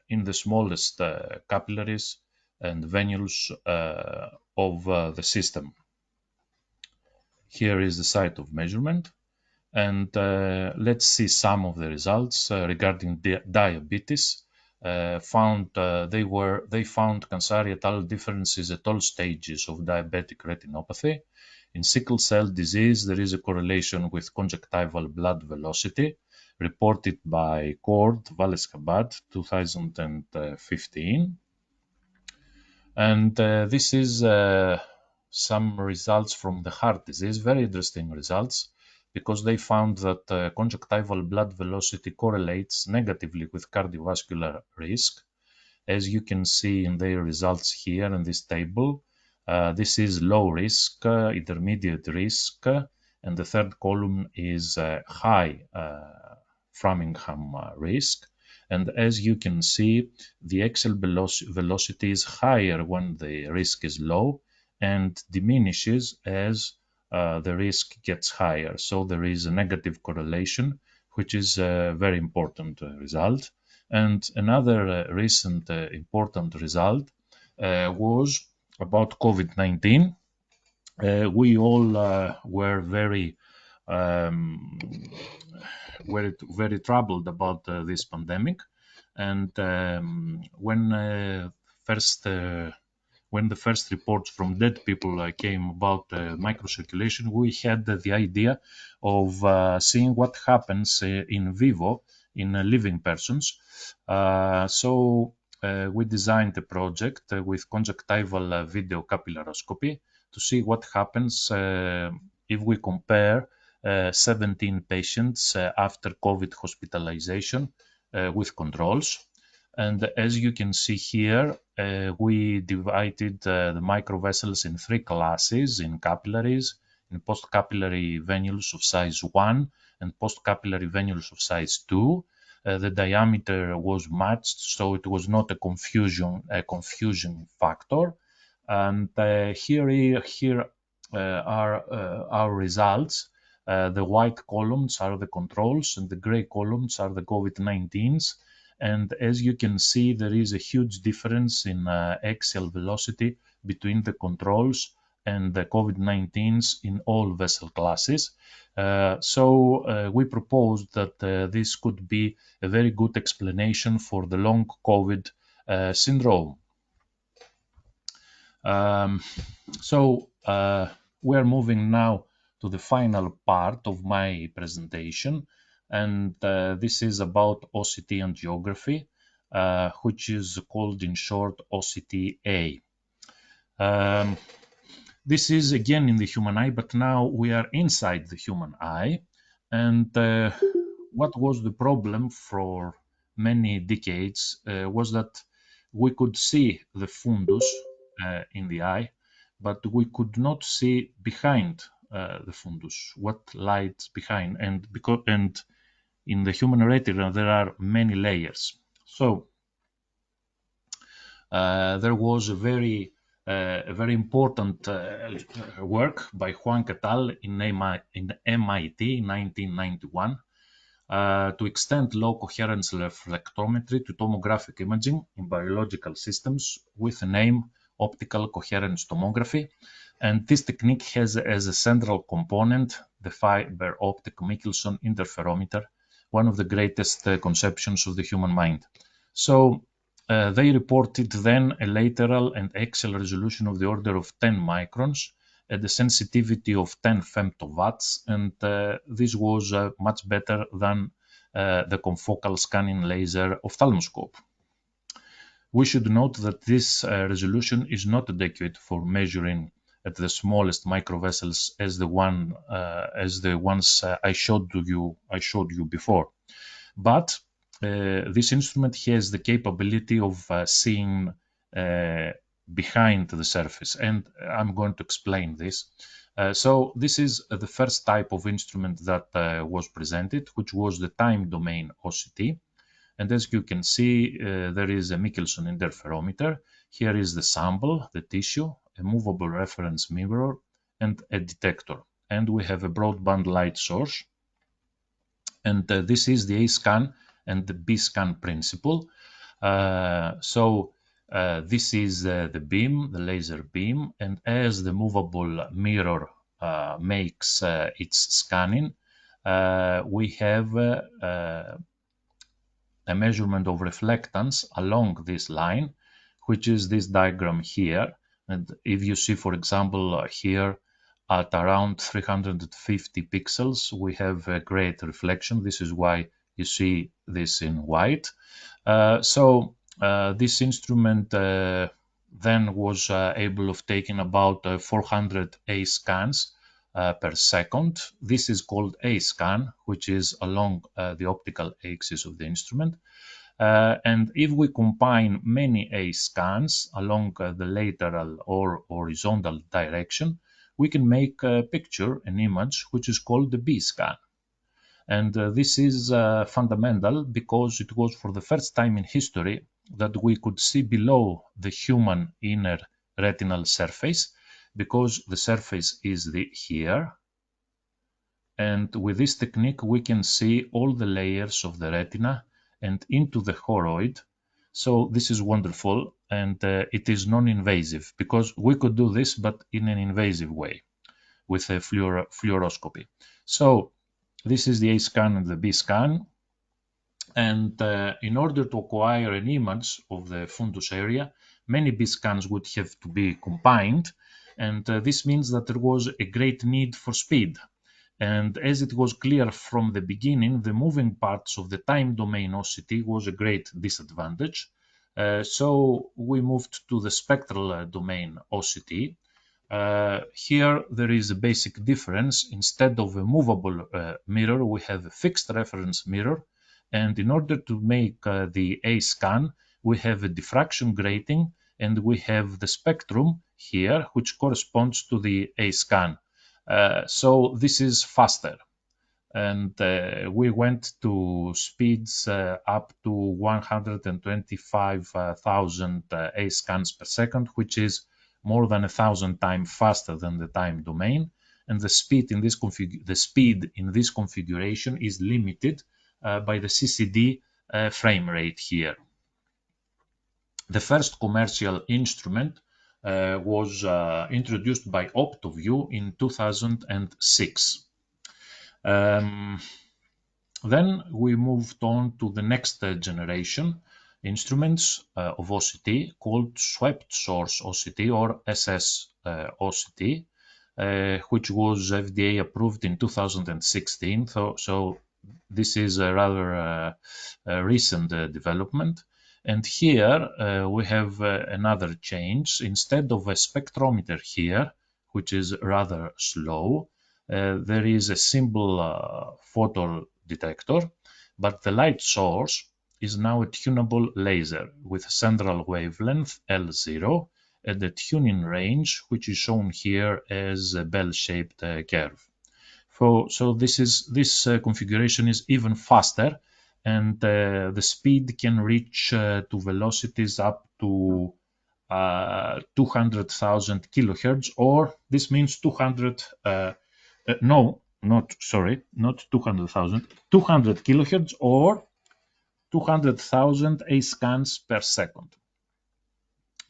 in the smallest capillaries and venules of the system. Here is the site of measurement, and let's see some of the results regarding diabetes. They found Kansari et al. Differences at all stages of diabetic retinopathy. In sickle cell disease, there is a correlation with conjunctival blood velocity, reported by Cord, Valles-Chabad, 2015. And this is some results from the heart disease, very interesting results, because they found that conjunctival blood velocity correlates negatively with cardiovascular risk. As you can see in their results here in this table, this is low risk, intermediate risk, and the third column is high Framingham risk. And as you can see, the axial velocity is higher when the risk is low and diminishes as the risk gets higher. So there is a negative correlation, which is a very important result. And another recent important result was about COVID-19. We all were very troubled about this pandemic, and when the first reports from dead people came about microcirculation, we had the idea of seeing what happens in vivo in living persons. So we designed a project with conjunctival video capillaroscopy to see what happens if we compare 17 patients after COVID hospitalization with controls. And as you can see here, we divided the microvessels in three classes: in capillaries, in postcapillary venules of size 1, and postcapillary venules of size 2. The diameter was matched, so it was not a confusion factor. And here are our results. The white columns are the controls, and the gray columns are the COVID-19s. And as you can see, there is a huge difference in axial velocity between the controls and the COVID-19s in all vessel classes. So we proposed that this could be a very good explanation for the long COVID syndrome. So we are moving now to the final part of my presentation, and this is about OCT angiography, which is called in short OCT-A. This is again in the human eye, but now we are inside the human eye. And what was the problem for many decades was that we could see the fundus in the eye, but we could not see behind the fundus what lies behind. And in the human retina there are many layers. So there was a very important work by Huang et al. In MIT in 1991 to extend low coherence reflectometry to tomographic imaging in biological systems with the name optical coherence tomography. And this technique has as a central component the fiber optic Michelson interferometer, one of the greatest conceptions of the human mind. So they reported then a lateral and axial resolution of the order of 10 microns at a sensitivity of 10 femtovats, and this was much better than the confocal scanning laser ophthalmoscope. We should note that this resolution is not adequate for measuring at the smallest microvessels as the ones I showed you before. But this instrument has the capability of seeing behind the surface, and I'm going to explain this. So this is the first type of instrument that was presented, which was the time domain OCT. And as you can see, there is a Michelson interferometer. Here is the sample, the tissue, a movable reference mirror, and a detector. And we have a broadband light source. And this is the A scan and the B scan principle. So This is the beam, the laser beam, and as the movable mirror makes its scanning, we have a measurement of reflectance along this line, which is this diagram here. And if you see, for example, here at around 350 pixels, we have a great reflection. This is why you see this in white. This instrument then was able of taking about 400 A scans per second. This is called A scan, which is along the optical axis of the instrument. And if we combine many A scans along the lateral or horizontal direction, we can make a picture, an image, which is called the B scan. And this is fundamental because it was for the first time in history that we could see below the human inner retinal surface, because the surface is here. And with this technique, we can see all the layers of the retina and into the choroid. So this is wonderful, and it is non-invasive, because we could do this, but in an invasive way with a fluoroscopy. So this is the A scan and the B scan. And in order to acquire an image of the fundus area, many B scans would have to be combined. And this means that there was a great need for speed. And as it was clear from the beginning, the moving parts of the time domain OCT was a great disadvantage. So we moved to the spectral domain OCT. Here there is a basic difference. Instead of a movable mirror, we have a fixed reference mirror. And in order to make the A scan, we have a diffraction grating, and we have the spectrum here, which corresponds to the A scan. So this is faster. And we went to speeds up to 125,000 A scans per second, which is more than 1,000 times faster than the time domain. And the speed in this configuration is limited by the CCD frame rate here. The first commercial instrument was introduced by Optoview in 2006. Then we moved on to the next generation instruments of OCT called swept source OCT, or SS OCT, which was FDA approved in 2016. So this is a rather recent development. And here we have another change. Instead of a spectrometer here, which is rather slow, there is a simple photo detector, but the light source is now a tunable laser with a central wavelength L0 and a tuning range, which is shown here as a bell-shaped curve. So this configuration is even faster, and the speed can reach to velocities up to 200,000 kilohertz, or this means 200. Not 200,000, 200 kilohertz, or 200,000 A scans per second.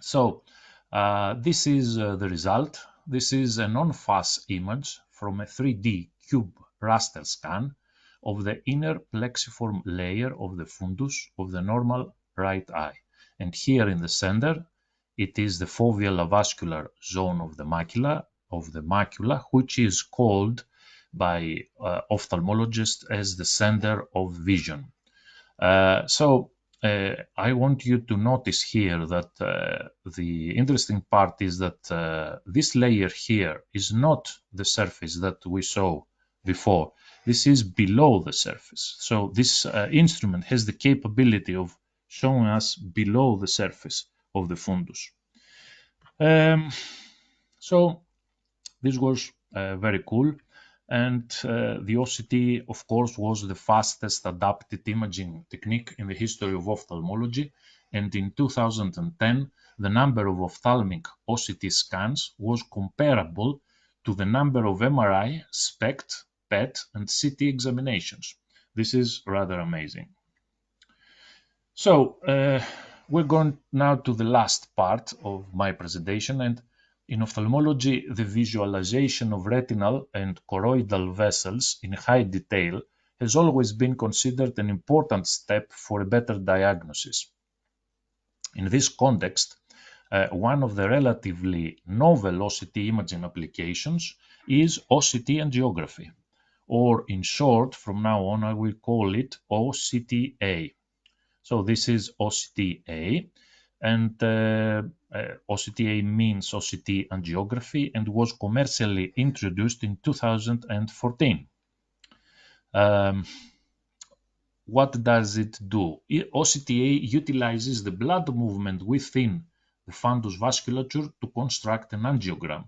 So this is the result. This is a non-FAS image from a 3D cube raster scan of the inner plexiform layer of the fundus of the normal right eye. And here in the center, it is the foveal avascular zone of the macula, which is called by ophthalmologists as the center of vision. I want you to notice here that the interesting part is that this layer here is not the surface that we saw before. This is below the surface. So this instrument has the capability of showing us below the surface of the fundus. So this was very cool. And the OCT, of course, was the fastest adapted imaging technique in the history of ophthalmology. And in 2010, the number of ophthalmic OCT scans was comparable to the number of MRI, SPECT, PET, and CT examinations. This is rather amazing. So We're going now to the last part of my presentation, and in ophthalmology, the visualization of retinal and choroidal vessels in high detail has always been considered an important step for a better diagnosis. In this context, one of the relatively novel OCT imaging applications is OCT angiography, or in short, from now on, I will call it OCTA. So this is OCTA, and OCTA means OCT angiography and was commercially introduced in 2014. What does it do? OCTA utilizes the blood movement within the fundus vasculature to construct an angiogram,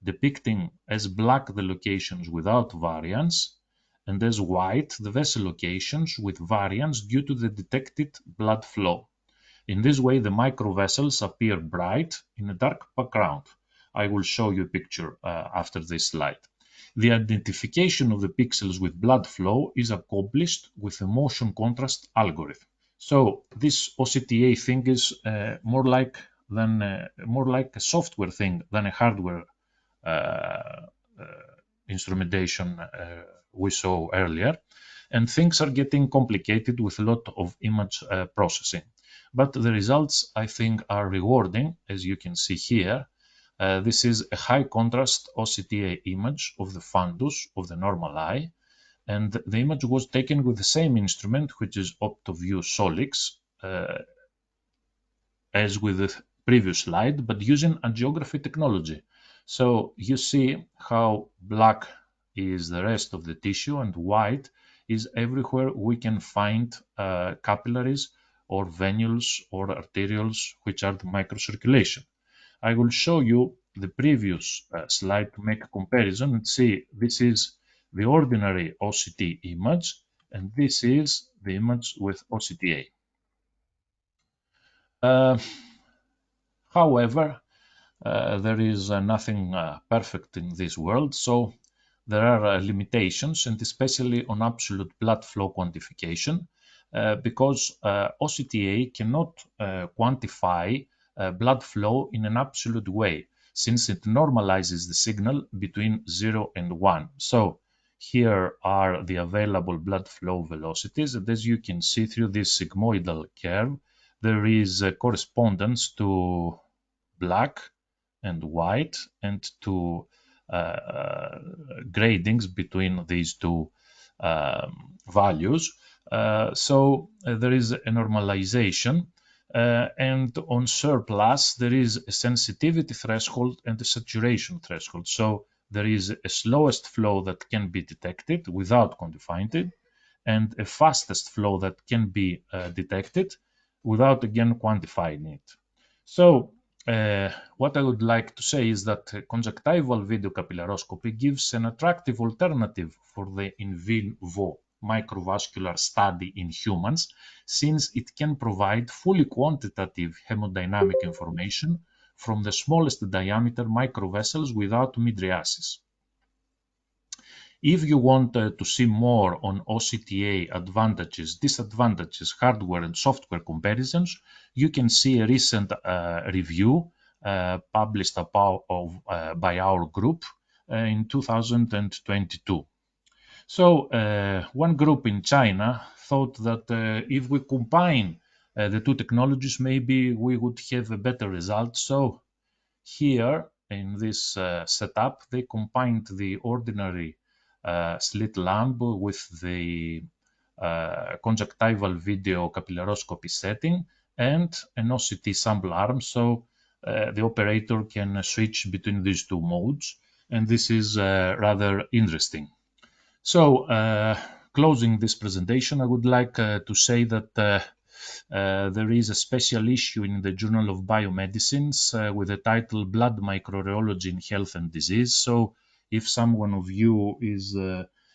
depicting as black the locations without variance and as white the vessel locations with variance due to the detected blood flow. In this way, the microvessels appear bright in a dark background. I will show you a picture after this slide. The identification of the pixels with blood flow is accomplished with a motion contrast algorithm. So this OCTA thing is more like a software thing than a hardware instrumentation we saw earlier. And things are getting complicated with a lot of image processing. But the results, I think, are rewarding, as you can see here. This is a high contrast OCTA image of the fundus of the normal eye, and the image was taken with the same instrument, which is OptoView Solix, as with the previous slide, but using angiography technology. So you see how black is the rest of the tissue and white is everywhere we can find capillaries or venules or arterioles, which are the microcirculation. I will show you the previous slide to make a comparison and see this is the ordinary OCT image and this is the image with OCTA. However, there is nothing perfect in this world, so there are limitations, and especially on absolute blood flow quantification, because OCTA cannot quantify blood flow in an absolute way, since it normalizes the signal between 0 and 1. So here are the available blood flow velocities, and as you can see through this sigmoidal curve, there is a correspondence to black and white and to gradings between these two values. So there is a normalization, and on surplus there is a sensitivity threshold and a saturation threshold. So there is a slowest flow that can be detected without quantifying it, and a fastest flow that can be detected without again quantifying it. So what I would like to say is that conjunctival video capillaroscopy gives an attractive alternative for the in vivo microvascular study in humans, since it can provide fully quantitative hemodynamic information from the smallest diameter microvessels without mydriasis. If you want to see more on OCTA advantages, disadvantages, hardware and software comparisons, you can see a recent review published by our group in 2022. So one group in China thought that if we combine the two technologies, maybe we would have a better result. So here in this setup, they combined the ordinary slit lamp with the conjunctival video capillaroscopy setting and an OCT sample arm, so the operator can switch between these two modes, and this is rather interesting. So closing this presentation, I would like to say that there is a special issue in the Journal of Biomedicines with the title Blood Microurology in Health and Disease. So if someone of you is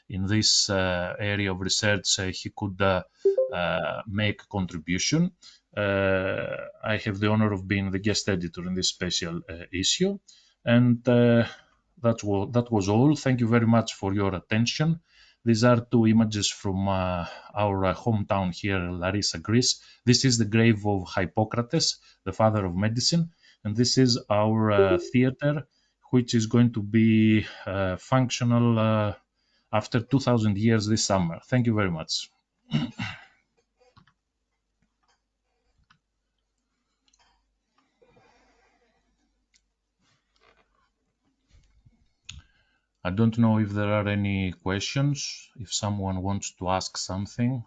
in this area of research, he could make a contribution. I have the honor of being the guest editor in this special issue. And that was all. Thank you very much for your attention. These are two images from our hometown here, Larissa, Greece. This is the grave of Hippocrates, the father of medicine, and this is our theater, which is going to be functional after 2,000 years this summer. Thank you very much. I don't know if there are any questions, if someone wants to ask something.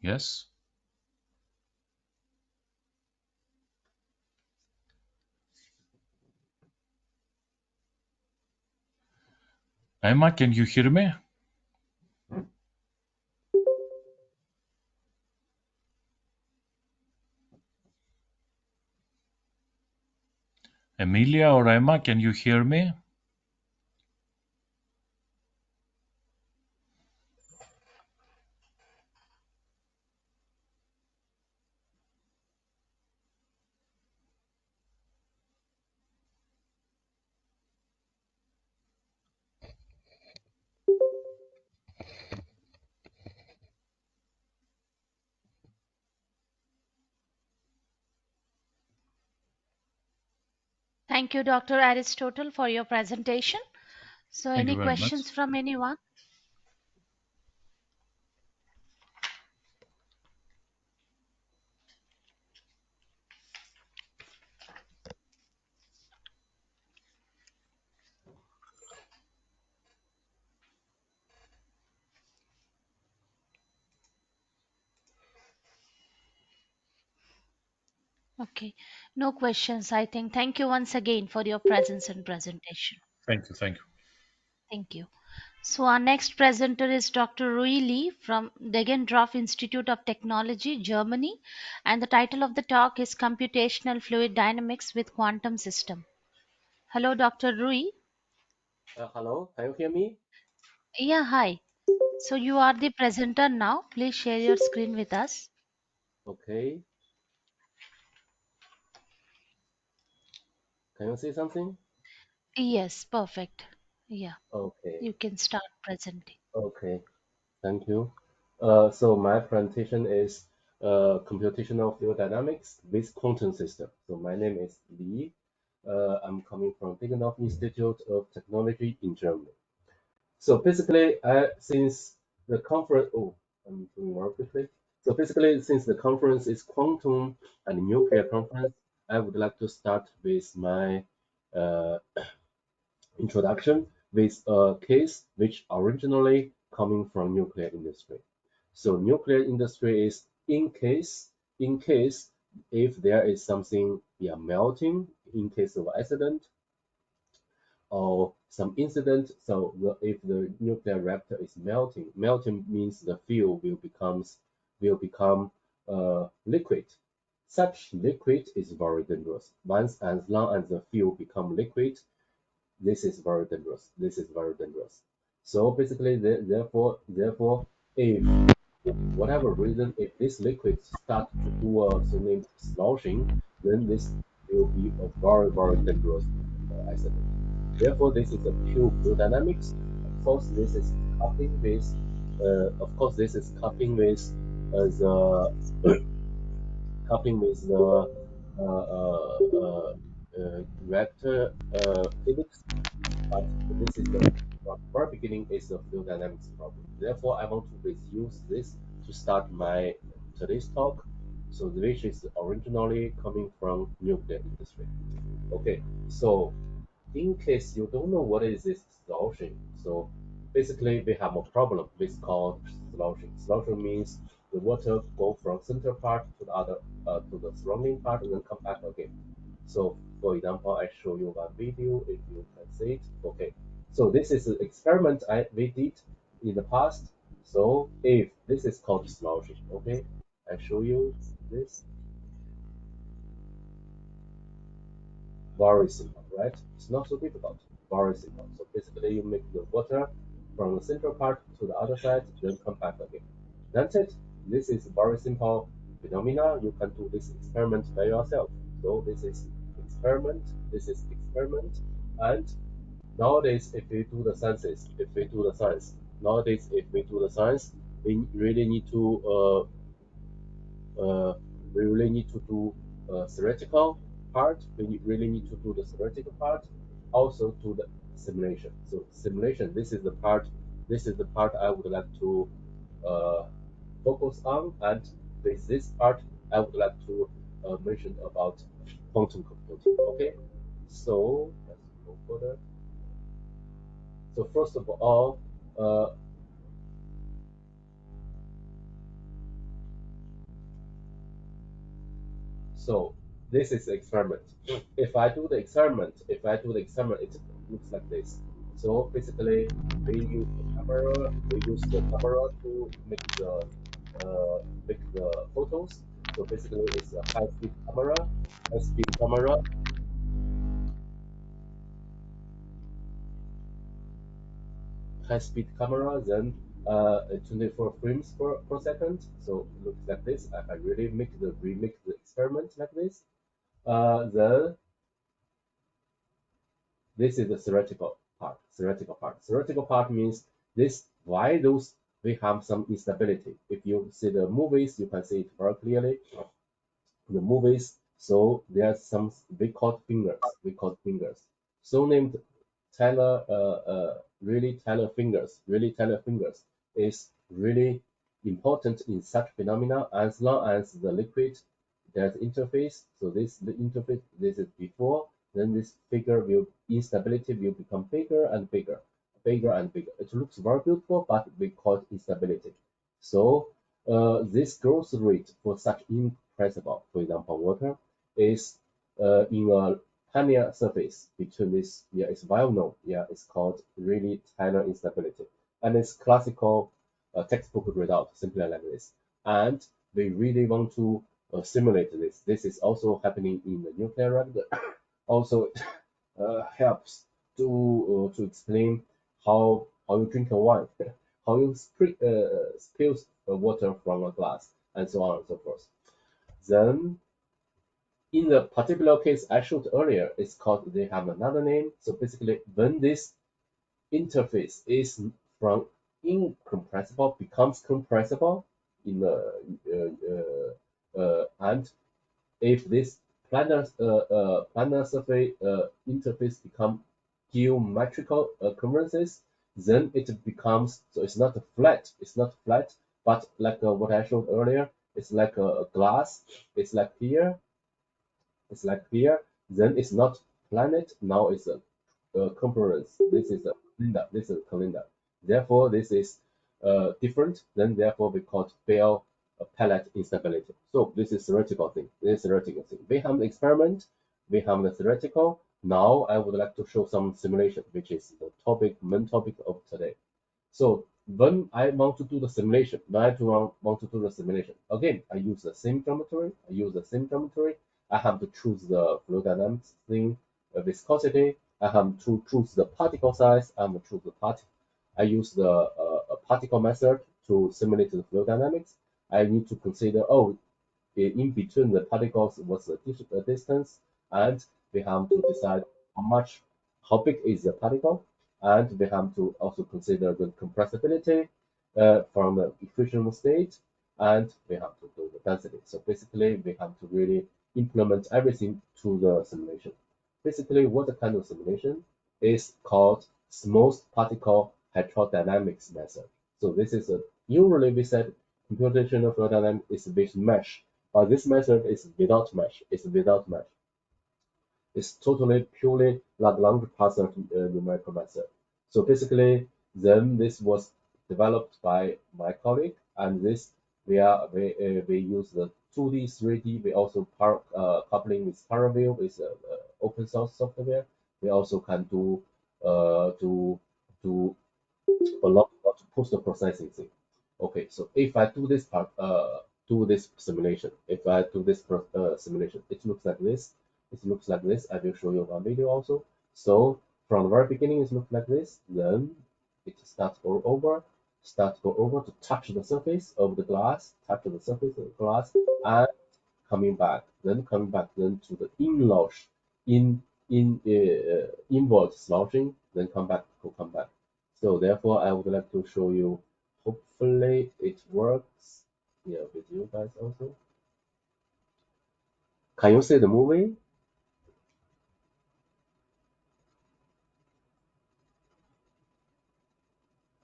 Yes? Emma, can you hear me? Emilia or Emma, can you hear me? Thank you, Dr. Aristotle, for your presentation. So, Thank you any very much. questions from anyone? Okay, no questions, I think. Thank you once again for your presence and presentation. Thank you, thank you. Thank you. So, our next presenter is Dr. Rui Lee from Degendorf Institute of Technology, Germany, and the title of the talk is Computational Fluid Dynamics with Quantum System. Hello, Dr. Rui. Hello, can you hear me? Yeah, hi. So, you are the presenter now. Please share your screen with us. Okay. Can you see something? Yes, perfect. Yeah, Okay. you can start presenting. Okay. Thank you. So my presentation is computational fluid dynamics with quantum system. So my name is Li. I'm coming from Deggendorf Institute of Technology in Germany. So basically, since the conference, oh, I'm doing more quickly. So basically, since the conference is quantum and nuclear conference, I would like to start with my uh, introduction with a case which originally coming from nuclear industry. So nuclear industry is in case if there is something melting in case of accident or some incident. So if the nuclear reactor is melting means the fuel will become liquid. Such liquid is very dangerous. Once as long as the fuel become liquid, this is very dangerous. This is very dangerous. So basically, therefore, if whatever reason, if this liquid start to do a so-named sloshing, then this will be a very, very dangerous accident. Therefore, this is a pure fluid dynamics. Of course, this is coupled with, the coupling with the reactor physics, but this is the from very beginning is the fluid dynamics problem. Therefore, I want to use this to start my today's talk. So which is originally coming from nuclear industry. Okay, so in case you don't know what is this sloshing, so basically we have a problem with called sloshing. Sloshing means the water go from center part to the other to the surrounding part and then come back again. So for example, I show you one video if you can see it. Okay, so this is an experiment we did in the past. So if this is called sloshing, okay, I show you this. Very simple, right? It's not so difficult. Very simple. So basically, you make the water from the central part to the other side, then come back again. That's it. This is very simple phenomena. You can do this experiment by yourself. So this is experiment. This is experiment. And nowadays, if we do the sciences, nowadays, if we do the science, we really need to uh, we really need to do theoretical part. We really need to do the theoretical part, also do the simulation. So simulation, this is the part. This is the part I would like to uh, focus on, and with this part, I would like to mention about quantum computing. Okay, so let's go further. So first of all, uh, so this is the experiment. If I do the experiment, it looks like this. So basically, we use the camera to uh, make the photos. So basically, it's a high-speed camera. High-speed camera high-speed camera, then 24 frames per second. So it looks like this. I can really remake the experiment like this. Then this is the theoretical part. Theoretical part means this why those we have some instability. If you see the movies, you can see it very clearly. The movies, so there's some we call fingers. So named Taylor, really Taylor fingers is really important in such phenomena as long as the liquid there's interface. So the interface this is before, then this figure will instability will become bigger and bigger, bigger and bigger. It looks very beautiful, but we call it instability. So this growth rate for such incredible, for example, water is in a linear surface between this, yeah, it's well known, yeah, it's called really Taylor instability, and it's classical textbook result, simply like this. And we really want to simulate this. This is also happening in the nuclear reactor. Also, helps to explain how you drink a wine, how you spill water from a glass, and so on and so forth. Then, in the particular case I showed earlier, it's called they have another name. So basically, when this interface is from incompressible becomes compressible in the and if this planar surface interface become geometrical convergences, then it becomes so it's not flat. It's not flat, but like what I showed earlier, it's like a glass. It's like here. It's like here. Then it's not planet. Now it's a components. This is a cylinder. This is a cylinder. Therefore, this is different. Then therefore we call it Bell palette instability. So this is theoretical thing. This is theoretical thing. We have the experiment. We have the theoretical. Now I would like to show some simulation, which is the main topic of today. So when I want to do the simulation, again, I use the same geometry. I have to choose the fluid dynamics thing, viscosity. I have to choose the particle size. I have to choose the particle. I use the particle method to simulate the fluid dynamics. I need to consider, in between the particles what's the distance, and we have to decide how big is the particle, and we have to also consider the compressibility from the equational state, and we have to do the density. So basically, we have to really implement everything to the simulation. Basically, what kind of simulation is called smooth particle heterodynamics method. So this is usually we said computational fluid dynamics is with mesh, but this method is without mesh. It's totally purely Lagrange partial numerical method. So basically, then this was developed by my colleague, and this we use the 2D, 3D. We also coupling with Paraview with open source software. We also can do a lot of post processing thing. Okay, so if I do this part, do this simulation. If I do this simulation, it looks like this. I will show you one video also. So from the very beginning, it looks like this. Then it starts go over, to touch the surface of the glass, and coming back, then to the inward slouching, then come back. So therefore, I would like to show you. Hopefully, it works. Yeah, with you guys also. Can you see the movie?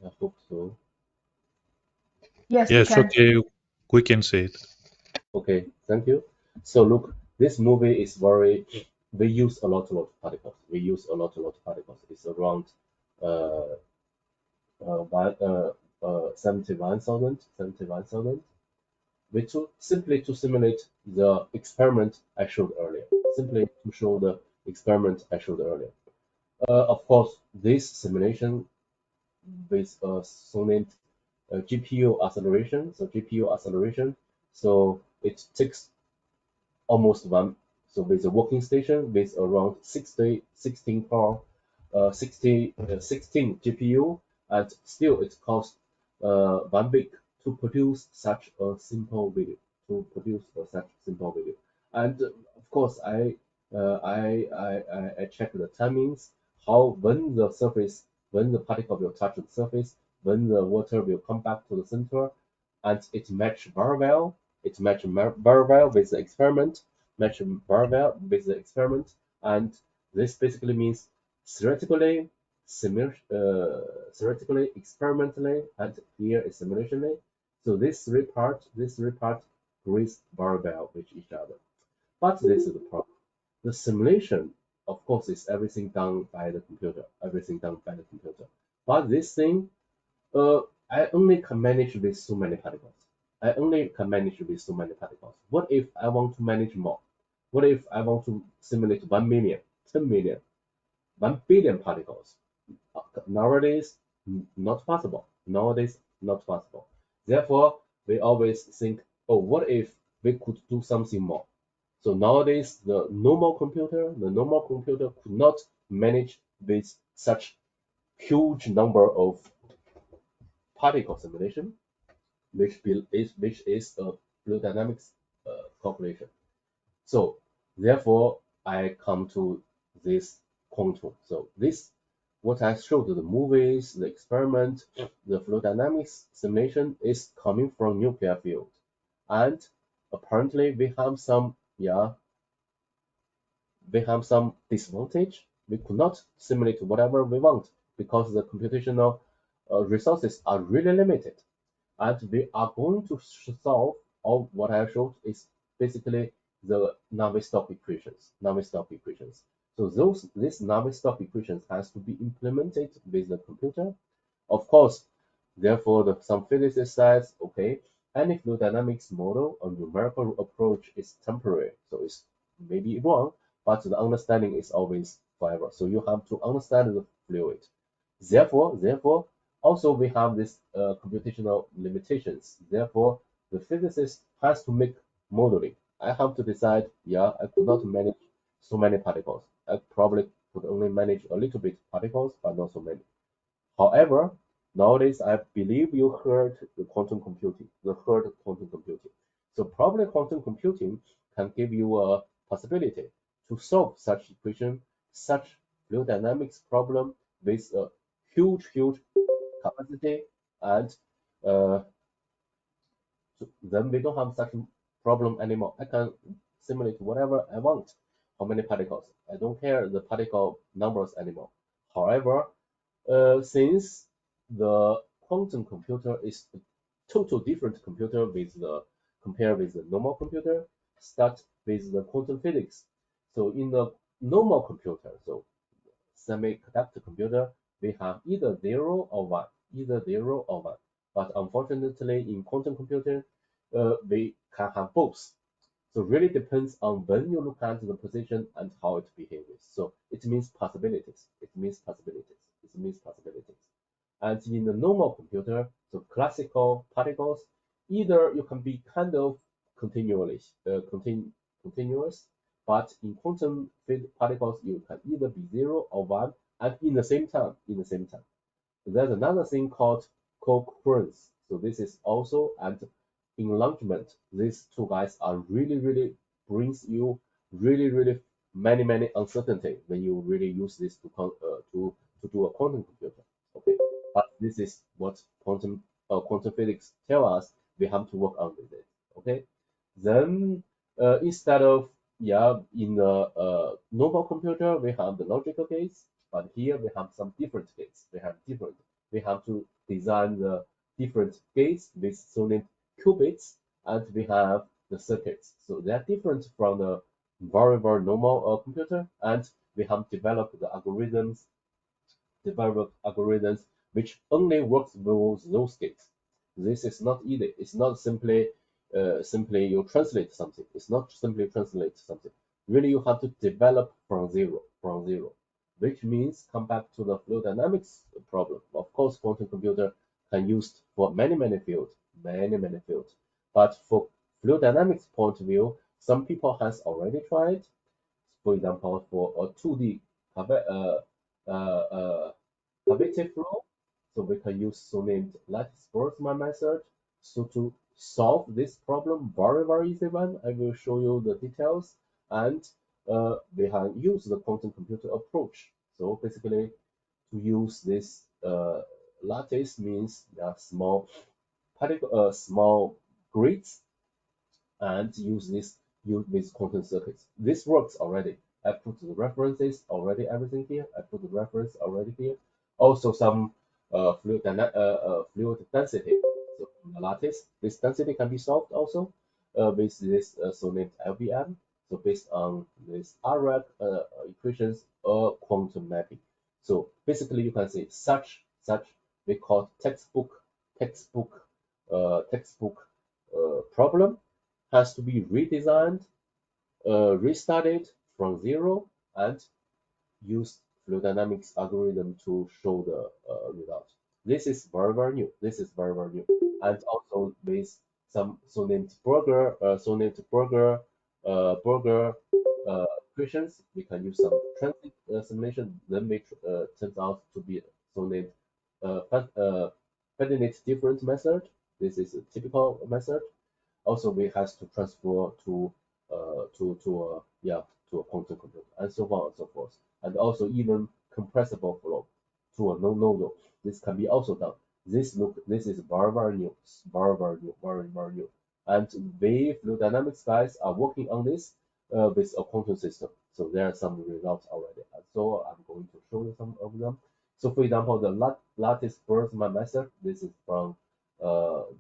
I hope so. Yes, we Yes, can. okay, we can see it. Okay, thank you. So look, this movie is very. We use a lot of particles. We use a lot of particles. It's around uh, 71,000, which simply to simulate the experiment I showed earlier. Simply to show the experiment I showed earlier. Of course, this simulation with a sonnet GPU acceleration. So GPU acceleration. So it takes almost one. So with a working station with around 16 core, 16 GPU, and still it costs 1 week to produce such a simple video. And of course, I check the timings, how when the particle will touch the surface, when the water will come back to the center, and it matched very well. It matched very well with the experiment, and this basically means theoretically, theoretically, experimentally, and here is simulationally. So these three parts agrees very well with each other. But this is the problem. The simulation, of course, is everything done by the computer. But this thing, uh, I only can manage with so many particles. What if I want to manage more? What if I want to simulate 1 million, 10 million, 1 billion particles? Nowadays, not possible. Therefore, we always think, oh, what if we could do something more? So nowadays, the normal computer could not manage with such huge number of particle simulation, which is a fluid dynamics calculation. So therefore, I come to this quantum. So this, what I showed the movies, the experiment, the fluid dynamics simulation is coming from nuclear field, and apparently we have some disadvantage. We could not simulate whatever we want because the computational resources are really limited. And we are going to solve all what I showed is basically the Navier-Stokes equations. So these Navier-Stokes equations has to be implemented with the computer. Of course, therefore, some physicist says, okay, any fluid dynamics model or numerical approach is temporary, so it's maybe wrong, but the understanding is always forever. So you have to understand the fluid. Therefore, also we have this computational limitations. Therefore, the physicist has to make modeling. I have to decide, yeah, I could not manage so many particles. I probably could only manage a little bit particles, but not so many. However, nowadays I believe you heard quantum computing. So probably quantum computing can give you a possibility to solve such equation, such fluid dynamics problem with a huge capacity, and uh, then we don't have such problem anymore. I can simulate whatever I want. How many particles? I don't care the particle numbers anymore. However, since the quantum computer is a total different computer compared with the normal computer, start with the quantum physics. So in the normal computer, so semiconductor computer, we have either 0 or 1, But unfortunately, in quantum computing, we can have both. So really depends on when you look at the position and how it behaves. So it means possibilities. And in the normal computer, so classical particles, either you can be kind of continuous, but in quantum field particles, you can either be 0 or 1 and in the same time. There's another thing called co-occurrence. So this is also an enlargement. These two guys are really brings you really many uncertainty when you really use this to do a quantum computer. Okay, but this is what quantum physics tell us we have to work on with it. Okay, then instead of in a normal computer we have the logical gates, but here we have some different gates. We have to design the different gates with so-named qubits, and we have the circuits. So they are different from the very normal computer, and we have developed algorithms which only works with those gates. This is not easy. It's not simply you translate something. It's not simply translate something. Really, you have to develop from zero, which means come back to the fluid dynamics problem. Of course, quantum computer can used for many fields. But for fluid dynamics point of view, some people has already tried. For example, for a 2D habitable flow. So we can use so-named lattice Boltzmann method. So to solve this problem, very easy one, I will show you the details. And we have used the quantum computer approach. So basically, to use this lattice means small small grids, and use with quantum circuits. This works already. I put the references already, everything here. I put the reference already here. Also some fluid density. So in the lattice, this density can be solved also with this so-named LBM. So based on this RAC equations or quantum mapping. So basically, you can see such we call textbook problem has to be redesigned, restarted from zero, and use fluid dynamics algorithm to show the result. This is very new. And also with some Burger equations, we can use some transit simulation. Then we turns out to be so-named Fedinate difference method. This is a typical method. Also, we has to transfer to a quantum computer, and so on and so forth. And also even compressible flow to a no-node. This can be also done. This is very new, very new. And we fluid dynamics guys are working on this with a quantum system. So there are some results already. And so I'm going to show you some of them. So for example, the lattice Boltzmann method. This is from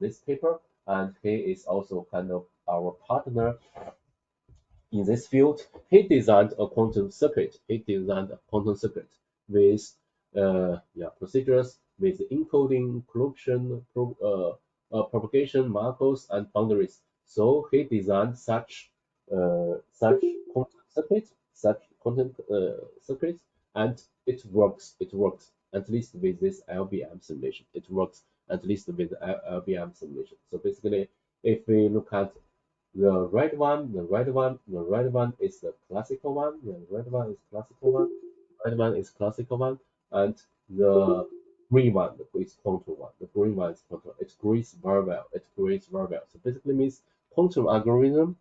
this paper, and he is also kind of our partner in this field. He designed a quantum circuit. With procedures with encoding, corruption, propagation, markers, and boundaries. So he designed such quantum circuits, and it works. At least with this LBM simulation. It works at least with LBM simulation. So basically, if we look at the red one is the classical one. And the green one is quantum one. The green one is quantum. It agrees very well. So basically means quantum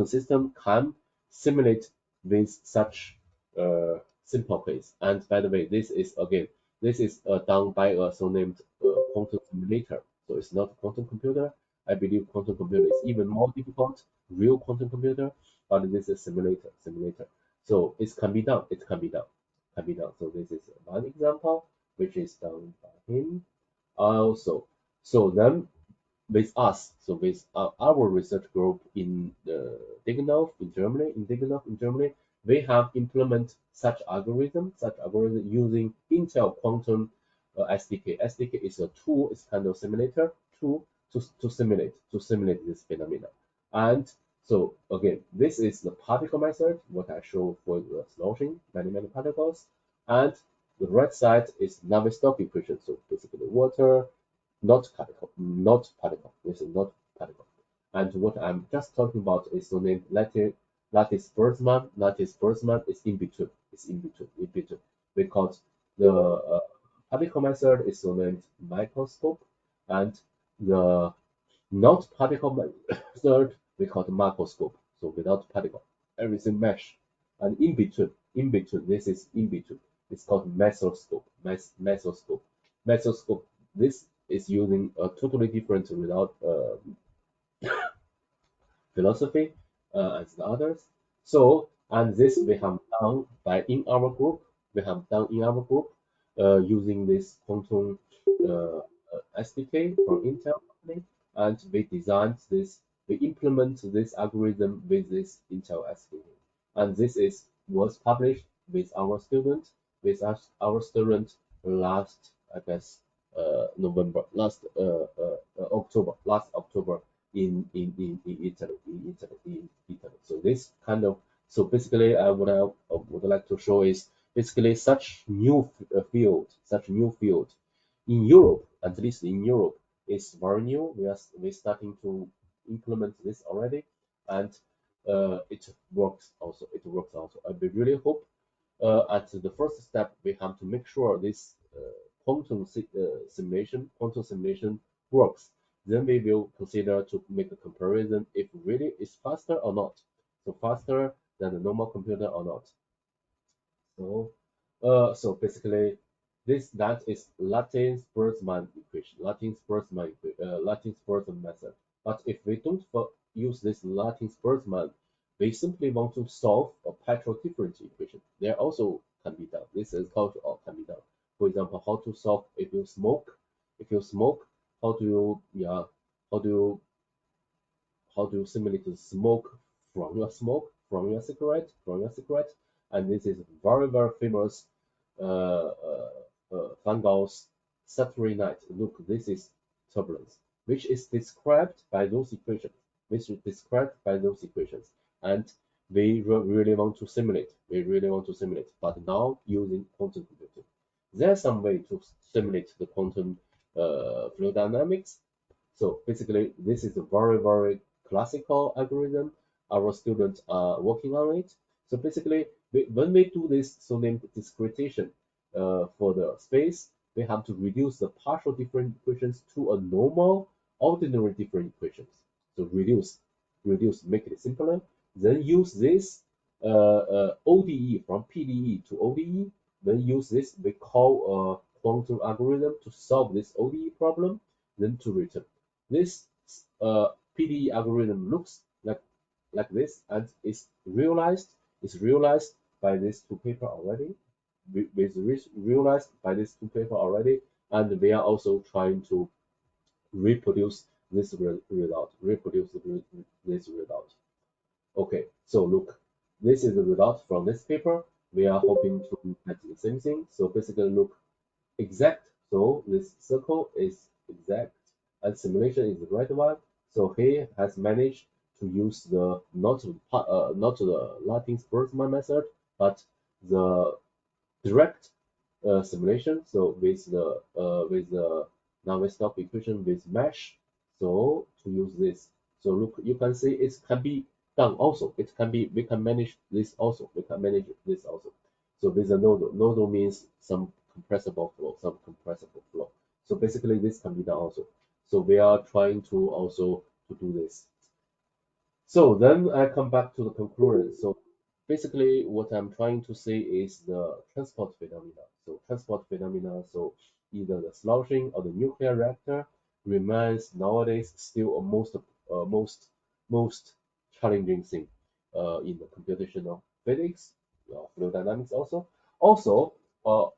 system can simulate with such simple case. And by the way, this is done by a so-named quantum simulator. So it's not a quantum computer. I believe quantum computer is even more difficult, real quantum computer, but this is simulator. So it can be done. So this is one example, which is done by him. Also, so then with us, so with our research group in Deggendorf in Germany, we have implemented such algorithm using Intel Quantum SDK. SDK is a tool, it's kind of simulator tool to simulate this phenomena. And so again, this is the particle method, what I show for the sloshing, many particles. And the right side is Navier-Stokes equation. So basically water, not particle. This is not particle. And what I'm just talking about is the name lattice Boltzmann. Lattice Boltzmann is in between. Because the particle method is the named microscope, and the not particle method we call the macroscope. So without particle, everything mesh. And in between, this is in between. It's called mesoscope. Mesoscope. This is using a totally different result philosophy as the others. So, and this we have done in our group. We have done in our group using this quantum SDK from Intel company, and we designed this. We implement this algorithm with this Intel SDK, and this is was published with our student, our student last, I guess, November, last October in Italy, So this kind of basically, what I would like to show is basically such new field in Europe, at least in Europe, is very new. We're starting to implement this already, and it works also. We really hope at the first step we have to make sure this quantum simulation works. Then we will consider to make a comparison if really it's faster or not. So faster than the normal computer or not. So, so basically, that is Lattice-Boltzmann equation, Lattice-Boltzmann method. But if we don't use this Lattice-Boltzmann, we simply want to solve a partial difference equation. There also can be done. This is how to can be done. For example, how to solve if you smoke. If you smoke, how do you how do you simulate the smoke from your cigarette, and this is very very famous Van Gogh's Starry Night. Look, this is turbulence, which is described by those equations, and we really want to simulate. But now using quantum computing. There's some way to simulate the quantum fluid dynamics. So basically, this is a very, very classical algorithm. Our students are working on it. So basically, when we do this so-named discretization for the space, we have to reduce the partial different equations to a normal ordinary different equations. So reduce, make it simpler. Then use this ODE from PDE to ODE. Then use this we call a quantum algorithm to solve this ODE problem. Then to return. This PDE algorithm looks like this, and is realized by these two paper already. Realized by these two paper already, and we are also trying to reproduce this result. This result. Okay, so look, this is the result from this paper. We are hoping to get the same thing. So basically, look, exact. So this circle is exact, and simulation is the right one. So he has managed to use the not the Lattice-Boltzmann method, but the direct simulation. So with the Navier-Stokes equation with mesh. So to use this. So look, you can see it can be done also. We can manage this also. So with a nodo means some compressible flow. So basically this can be done also. So we are trying to also to do this. So then I come back to the conclusion. So basically what I'm trying to say is the transport phenomena. So transport phenomena, so either the sloshing or the nuclear reactor remains nowadays still a most challenging thing in the computational physics, fluid dynamics also. Also, the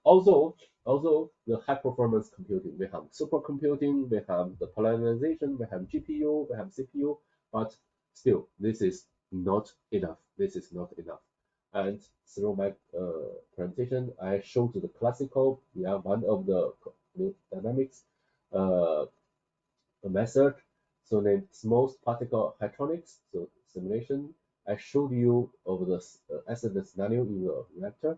high performance computing, we have supercomputing, we have the polarization, we have GPU, we have CPU, but still, this is not enough. And through my presentation, I showed the classical, one of the dynamics method, so named small particle Photonics, so simulation. I showed you over the accident scenario in the reactor.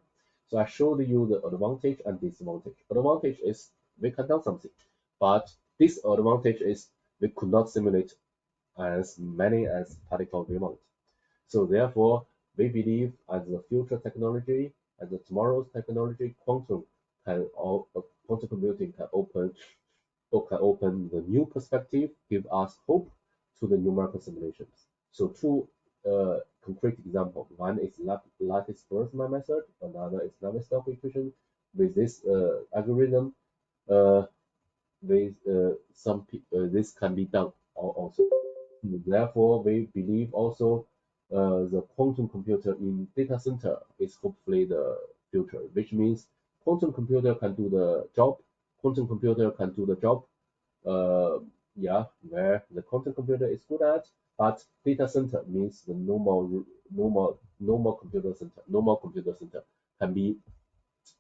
So I showed you the advantage and disadvantage. Advantage is we can do something, but disadvantage is we could not simulate as many as particle we want. So therefore, we believe as the future technology, as the tomorrow's technology, quantum computing can open the new perspective, give us hope to the numerical simulations. So to concrete example. One is lattice-Boltzmann method, another is Navier-Stokes equation. With this algorithm, uh, this can be done also. Therefore, we believe also the quantum computer in data center is hopefully the future, which means quantum computer can do the job. Quantum computer can do the job. Uh, yeah, where the quantum computer is good at, but data center means the normal computer center. Normal computer center can be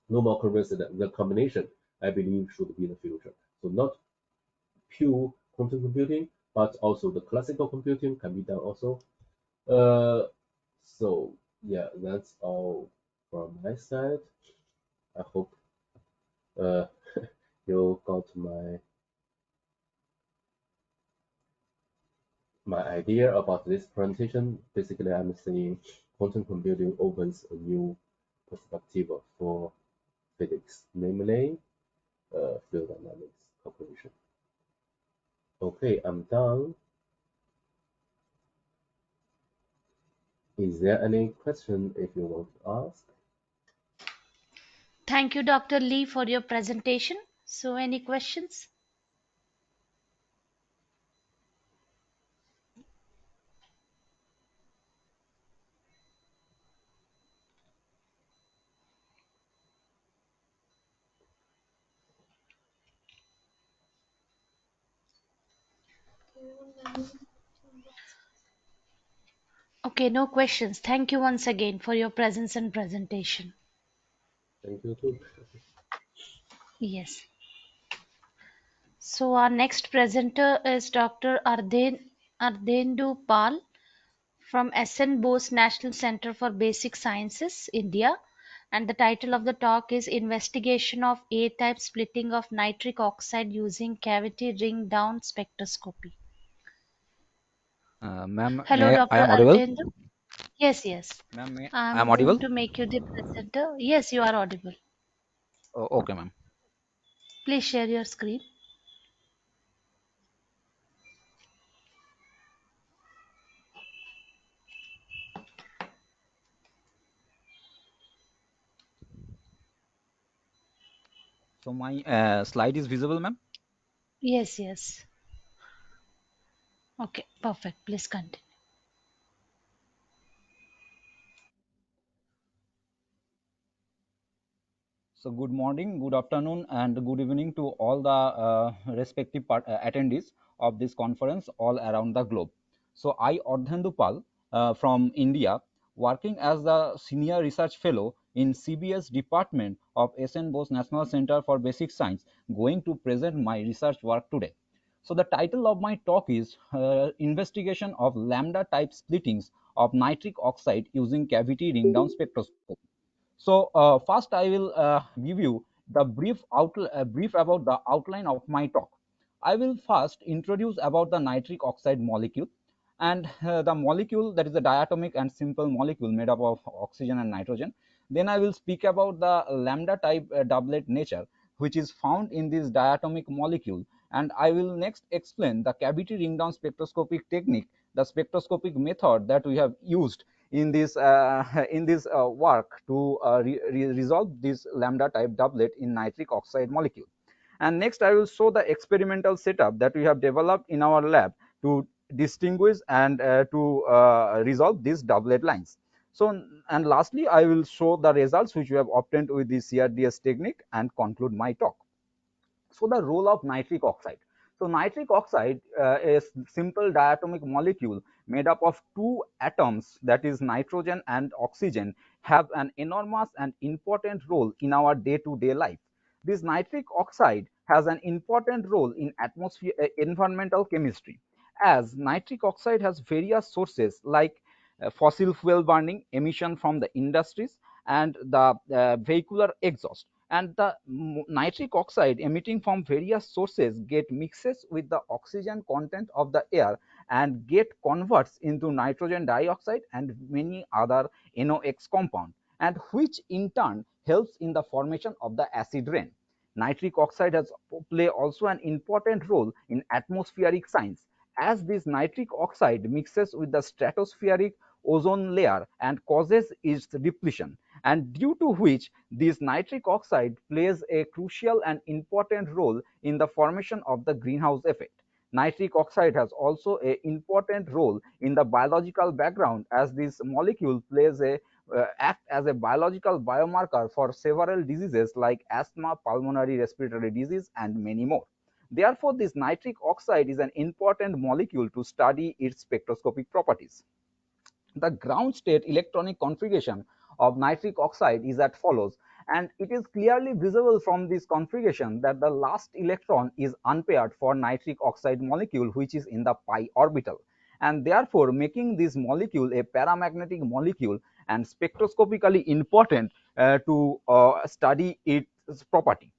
normal computer center. The combination, I believe, should be the future. So not pure quantum computing, but also the classical computing can be done also. Uh, so yeah, that's all from my side. I hope uh, you got my idea about this presentation. Basically, I'm saying quantum computing opens a new perspective for physics, namely field dynamics calculation. Okay, I'm done. Is there any question if you want to ask? Thank you, Dr. Lee, for your presentation. So, any questions? Okay, no questions. Thank you once again for your presence and presentation. Thank you too. Yes. So, our next presenter is Dr. Ardendu Pal from SN Bose National Center for Basic Sciences, India. And the title of the talk is Investigation of A-type Splitting of Nitric Oxide Using Cavity Ring Down Spectroscopy. Ma'am, Hello, may I Dr. am audible? Ardendu. Yes, yes. Ma'am, may I am I'm going audible? to make you the presenter. Yes, you are audible. Oh, okay, ma'am. Please share your screen. So my slide is visible, ma'am. Yes, yes. Okay, perfect. Please continue. So good morning, good afternoon, and good evening to all the respective attendees of this conference all around the globe. So I, Ardhendu Pal, from India, working as the Senior Research Fellow in CBS Department of SN Bose National Center for Basic Science, going to present my research work today. So the title of my talk is Investigation of Lambda Type Splittings of Nitric Oxide using Cavity Ring Down Spectroscopy. So first, I will give you the brief about the outline of my talk. I will first introduce about the nitric oxide molecule and the molecule that is a diatomic and simple molecule made up of oxygen and nitrogen. Then I will speak about the lambda type doublet nature which is found in this diatomic molecule, and I will next explain the cavity ring down spectroscopic technique, the spectroscopic method that we have used in this work to resolve this lambda type doublet in nitric oxide molecule. And next I will show the experimental setup that we have developed in our lab to distinguish and to resolve these doublet lines. So, and lastly I will show the results which we have obtained with the CRDS technique and conclude my talk. So the role of nitric oxide. So nitric oxide is simple diatomic molecule made up of two atoms, that is nitrogen and oxygen, have an enormous and important role in our day-to-day life. This nitric oxide has an important role in atmosphere environmental chemistry, as nitric oxide has various sources like fossil fuel burning, emission from the industries, and the vehicular exhaust. And the nitric oxide emitting from various sources get mixes with the oxygen content of the air and get converts into nitrogen dioxide and many other NOx compound, and which in turn helps in the formation of the acid rain. Nitric oxide has play also an important role in atmospheric science, as this nitric oxide mixes with the stratospheric ozone layer and causes its depletion, and due to which this nitric oxide plays a crucial and important role in the formation of the greenhouse effect. Nitric oxide has also an important role in the biological background, as this molecule plays a act as a biological biomarker for several diseases like asthma, pulmonary respiratory disease, and many more. Therefore, this nitric oxide is an important molecule to study its spectroscopic properties. The ground state electronic configuration of nitric oxide is as follows, and it is clearly visible from this configuration that the last electron is unpaired for nitric oxide molecule, which is in the pi orbital, and therefore making this molecule a paramagnetic molecule and spectroscopically important to study its property.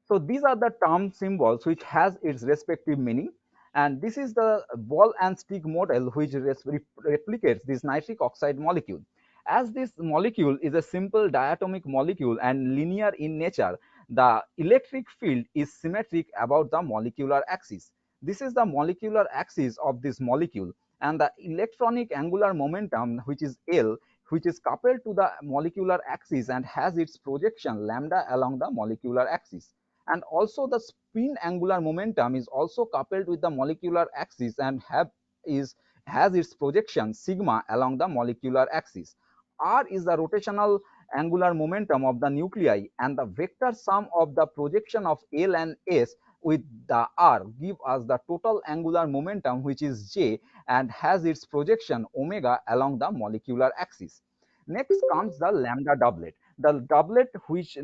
So these are the term symbols which has its respective meaning, and this is the ball and stick model which replicates this nitric oxide molecule. As this molecule is a simple diatomic molecule and linear in nature, the electric field is symmetric about the molecular axis. This is the molecular axis of this molecule, and the electronic angular momentum, which is L, which is coupled to the molecular axis and has its projection lambda along the molecular axis, and also the spin angular momentum is also coupled with the molecular axis and has its projection sigma along the molecular axis. R is the rotational angular momentum of the nuclei, and the vector sum of the projection of L and S with the R give us the total angular momentum, which is J, and has its projection omega along the molecular axis. Next comes the lambda doublet, the doublet which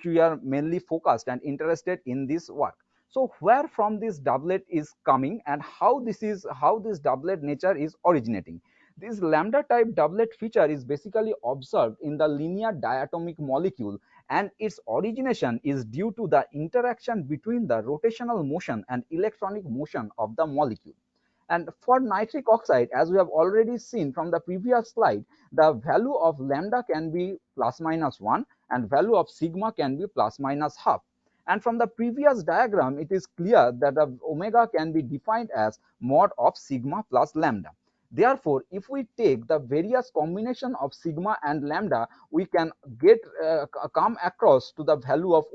we are mainly focused and interested in this work. So where from this doublet is coming and how this doublet nature is originating. This lambda type doublet feature is basically observed in the linear diatomic molecule, and its origination is due to the interaction between the rotational motion and electronic motion of the molecule. And for nitric oxide, as we have already seen from the previous slide, the value of lambda can be plus minus 1 and value of sigma can be plus minus half. And from the previous diagram, it is clear that the omega can be defined as mod of sigma plus lambda. Therefore, if we take the various combination of sigma and lambda, we can get come across to the value of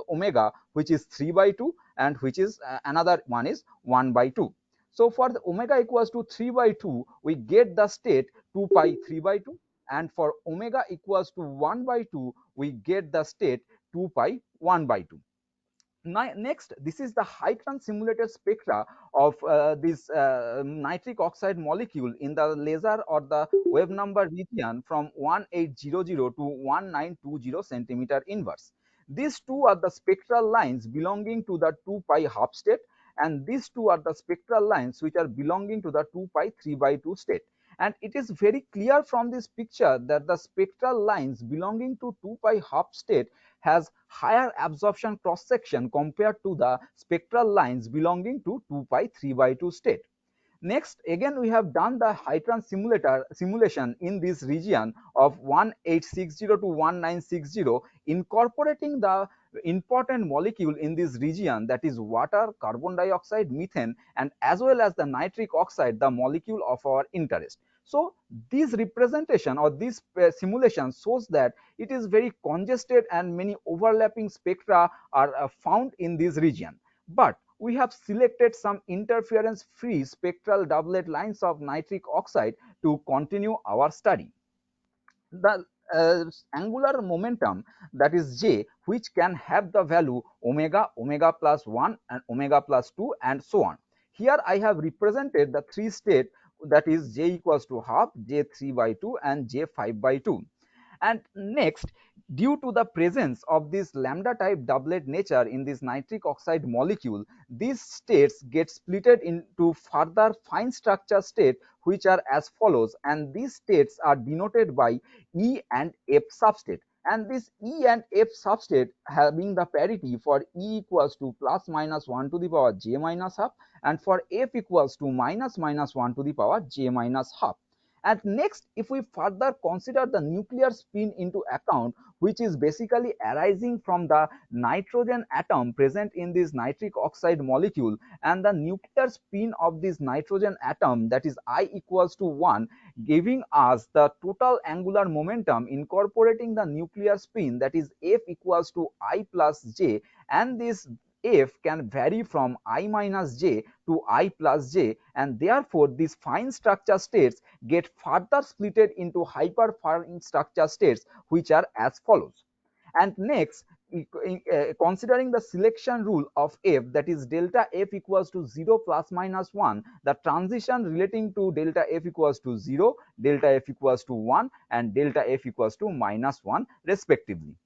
omega, which is 3 by 2, and which is another one is 1 by 2. So for the omega equals to 3 by 2, we get the state 2 pi 3 by 2, and for omega equals to 1 by 2, we get the state 2 pi 1 by 2. Next, this is the Hytron simulated spectra of this nitric oxide molecule in the laser or the wave number region from 1800 to 1920 centimeter inverse. These two are the spectral lines belonging to the 2 pi half state, and these two are the spectral lines which are belonging to the 2 pi 3 by 2 state. And it is very clear from this picture that the spectral lines belonging to 2 pi half state has higher absorption cross section compared to the spectral lines belonging to 2 pi 3 by 2 state. Next, again we have done the Hytron simulation in this region of 1860 to 1960, incorporating the important molecule in this region, that is water, carbon dioxide, methane, and as well as the nitric oxide, the molecule of our interest. So this representation or this simulation shows that it is very congested and many overlapping spectra are found in this region. But we have selected some interference free spectral doublet lines of nitric oxide to continue our study. The angular momentum, that is J, which can have the value omega, omega plus 1 and omega plus 2 and so on. Here I have represented the three state, that is J equals to half, J 3 by 2 and J 5 by 2. And next, due to the presence of this lambda type doublet nature in this nitric oxide molecule, these states get splitted into further fine structure state, which are as follows, and these states are denoted by E and F substate. And this E and F substate having the parity for E equals to plus minus 1 to the power j minus half, and for F equals to minus minus 1 to the power j minus half. And next, if we further consider the nuclear spin into account, which is basically arising from the nitrogen atom present in this nitric oxide molecule, and the nuclear spin of this nitrogen atom, that is I equals to 1, giving us the total angular momentum incorporating the nuclear spin, that is F equals to I plus j, and this F can vary from I minus j to I plus j, and therefore these fine structure states get further splitted into hyper fine structure states, which are as follows. And next, considering the selection rule of F, that is delta F equals to 0 plus minus 1, the transition relating to delta F equals to 0, delta F equals to 1, and delta F equals to minus 1 respectively.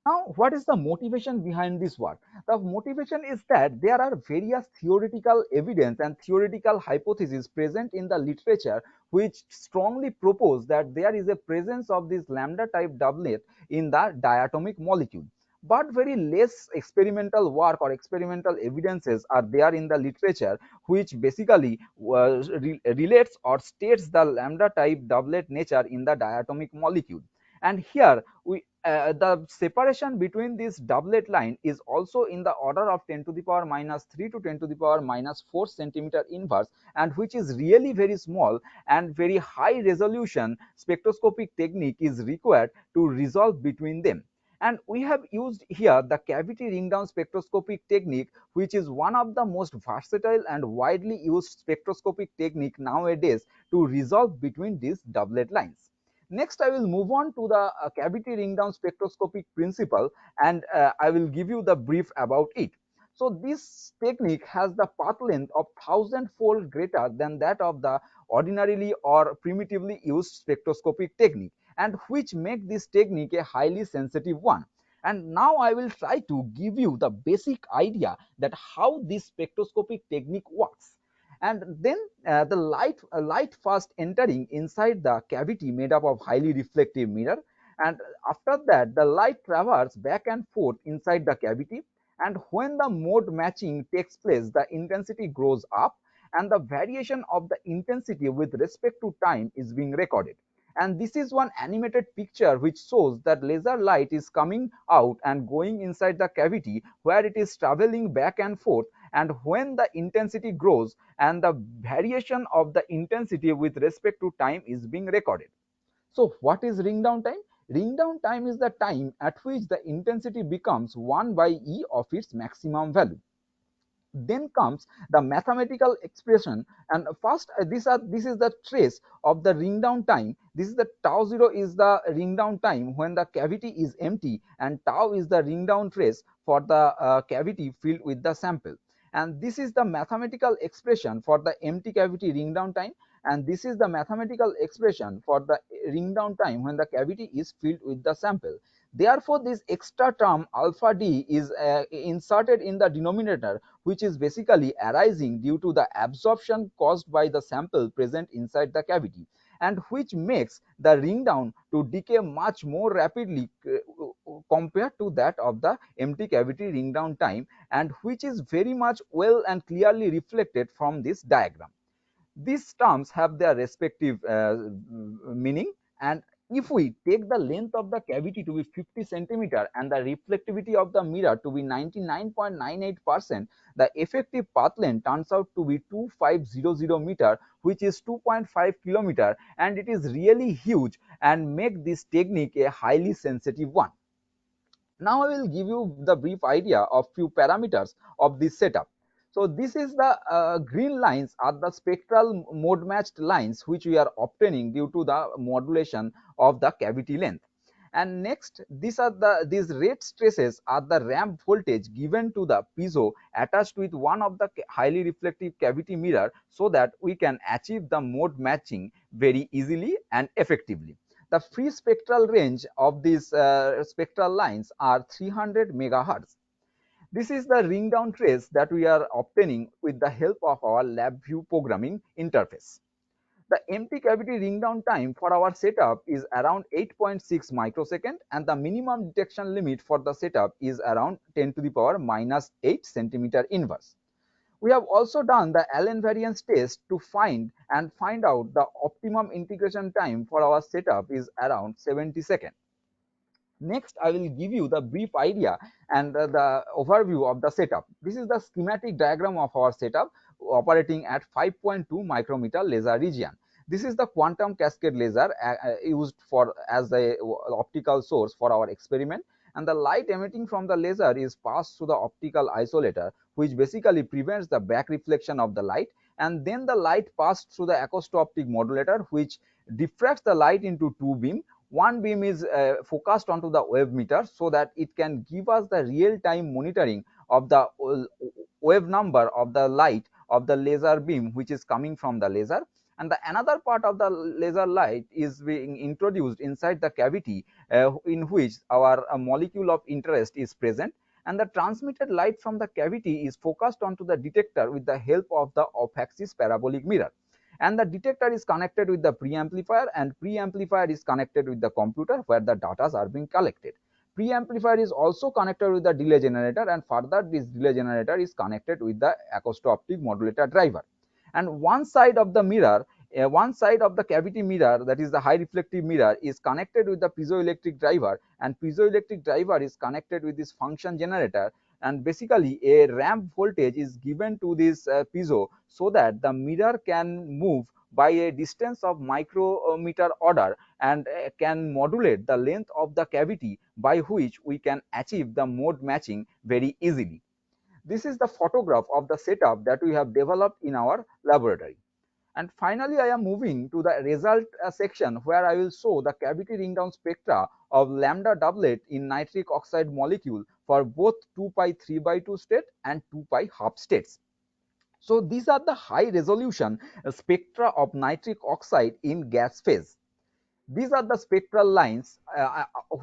Now, what is the motivation behind this work? The motivation is that there are various theoretical evidence and theoretical hypotheses present in the literature which strongly propose that there is a presence of this lambda type doublet in the diatomic molecule. But very less experimental work or experimental evidences are there in the literature which basically relates or states the lambda type doublet nature in the diatomic molecule. And here the separation between this doublet line is also in the order of 10 to the power minus 3 to 10 to the power minus 4 centimeter inverse, and which is really very small, and very high resolution spectroscopic technique is required to resolve between them. And we have used here the cavity ring down spectroscopic technique, which is one of the most versatile and widely used spectroscopic technique nowadays to resolve between these doublet lines. Next, I will move on to the cavity ring down spectroscopic principle, and I will give you the brief about it. So this technique has the path length of 1000-fold greater than that of the ordinarily or primitively used spectroscopic technique, and which make this technique a highly sensitive one. And now I will try to give you the basic idea that how this spectroscopic technique works. And then the light first entering inside the cavity made up of highly reflective mirror, and after that the light travels back and forth inside the cavity, and when the mode matching takes place, the intensity grows up, and the variation of the intensity with respect to time is being recorded. And this is one animated picture which shows that laser light is coming out and going inside the cavity, where it is traveling back and forth, and when the intensity grows, and the variation of the intensity with respect to time is being recorded. So what is ring down time? Ring down time is the time at which the intensity becomes 1 by E of its maximum value. Then comes the mathematical expression, and first this is the trace of the ring down time. This is the tau 0 is the ring down time when the cavity is empty, and tau is the ring down trace for the cavity filled with the sample. And this is the mathematical expression for the empty cavity ring down time, and this is the mathematical expression for the ring down time when the cavity is filled with the sample. Therefore, this extra term alpha d is inserted in the denominator, which is basically arising due to the absorption caused by the sample present inside the cavity, and which makes the ring down to decay much more rapidly compared to that of the empty cavity ring down time, and which is very much well and clearly reflected from this diagram. These terms have their respective meaning, and if we take the length of the cavity to be 50 centimeter and the reflectivity of the mirror to be 99.98%, the effective path length turns out to be 2500 meter, which is 2.5 kilometer, and it is really huge and make this technique a highly sensitive one. Now I will give you the brief idea of few parameters of this setup. So this is the green lines are the spectral mode matched lines which we are obtaining due to the modulation of the cavity length. And next, these red stresses are the ramp voltage given to the piezo attached with one of the highly reflective cavity mirror, so that we can achieve the mode matching very easily and effectively. The free spectral range of these spectral lines are 300 megahertz. This is the ring down trace that we are obtaining with the help of our LabVIEW programming interface. The empty cavity ring down time for our setup is around 8.6 microsecond, and the minimum detection limit for the setup is around 10 to the power minus 8 centimeter inverse. We have also done the Allen variance test to find out the optimum integration time for our setup is around 70 seconds. Next, I will give you the brief idea and the overview of the setup. This is the schematic diagram of our setup operating at 5.2 micrometer laser region. This is the quantum cascade laser used for as a optical source for our experiment, and the light emitting from the laser is passed through the optical isolator, which basically prevents the back reflection of the light, and then the light passed through the acousto-optic modulator, which diffracts the light into two beams. One beam is focused onto the wave meter so that it can give us the real-time monitoring of the wave number of the light of the laser beam which is coming from the laser, and the another part of the laser light is being introduced inside the cavity in which our molecule of interest is present, and the transmitted light from the cavity is focused onto the detector with the help of the off-axis parabolic mirror, and the detector is connected with the preamplifier, and preamplifier is connected with the computer where the data are being collected. Preamplifier is also connected with the delay generator, and further this delay generator is connected with the acousto-optic modulator driver. And one side of the mirror, one side of the cavity mirror, that is the high reflective mirror, is connected with the piezoelectric driver, and piezoelectric driver is connected with this function generator, and basically a ramp voltage is given to this piezo so that the mirror can move by a distance of micrometer order and can modulate the length of the cavity, by which we can achieve the mode matching very easily. This is the photograph of the setup that we have developed in our laboratory. And finally, I am moving to the result section where I will show the cavity ring down spectra of lambda doublet in nitric oxide molecule for both 2 pi 3 by 2 state and 2 pi half states. So these are the high resolution spectra of nitric oxide in gas phase. These are the spectral lines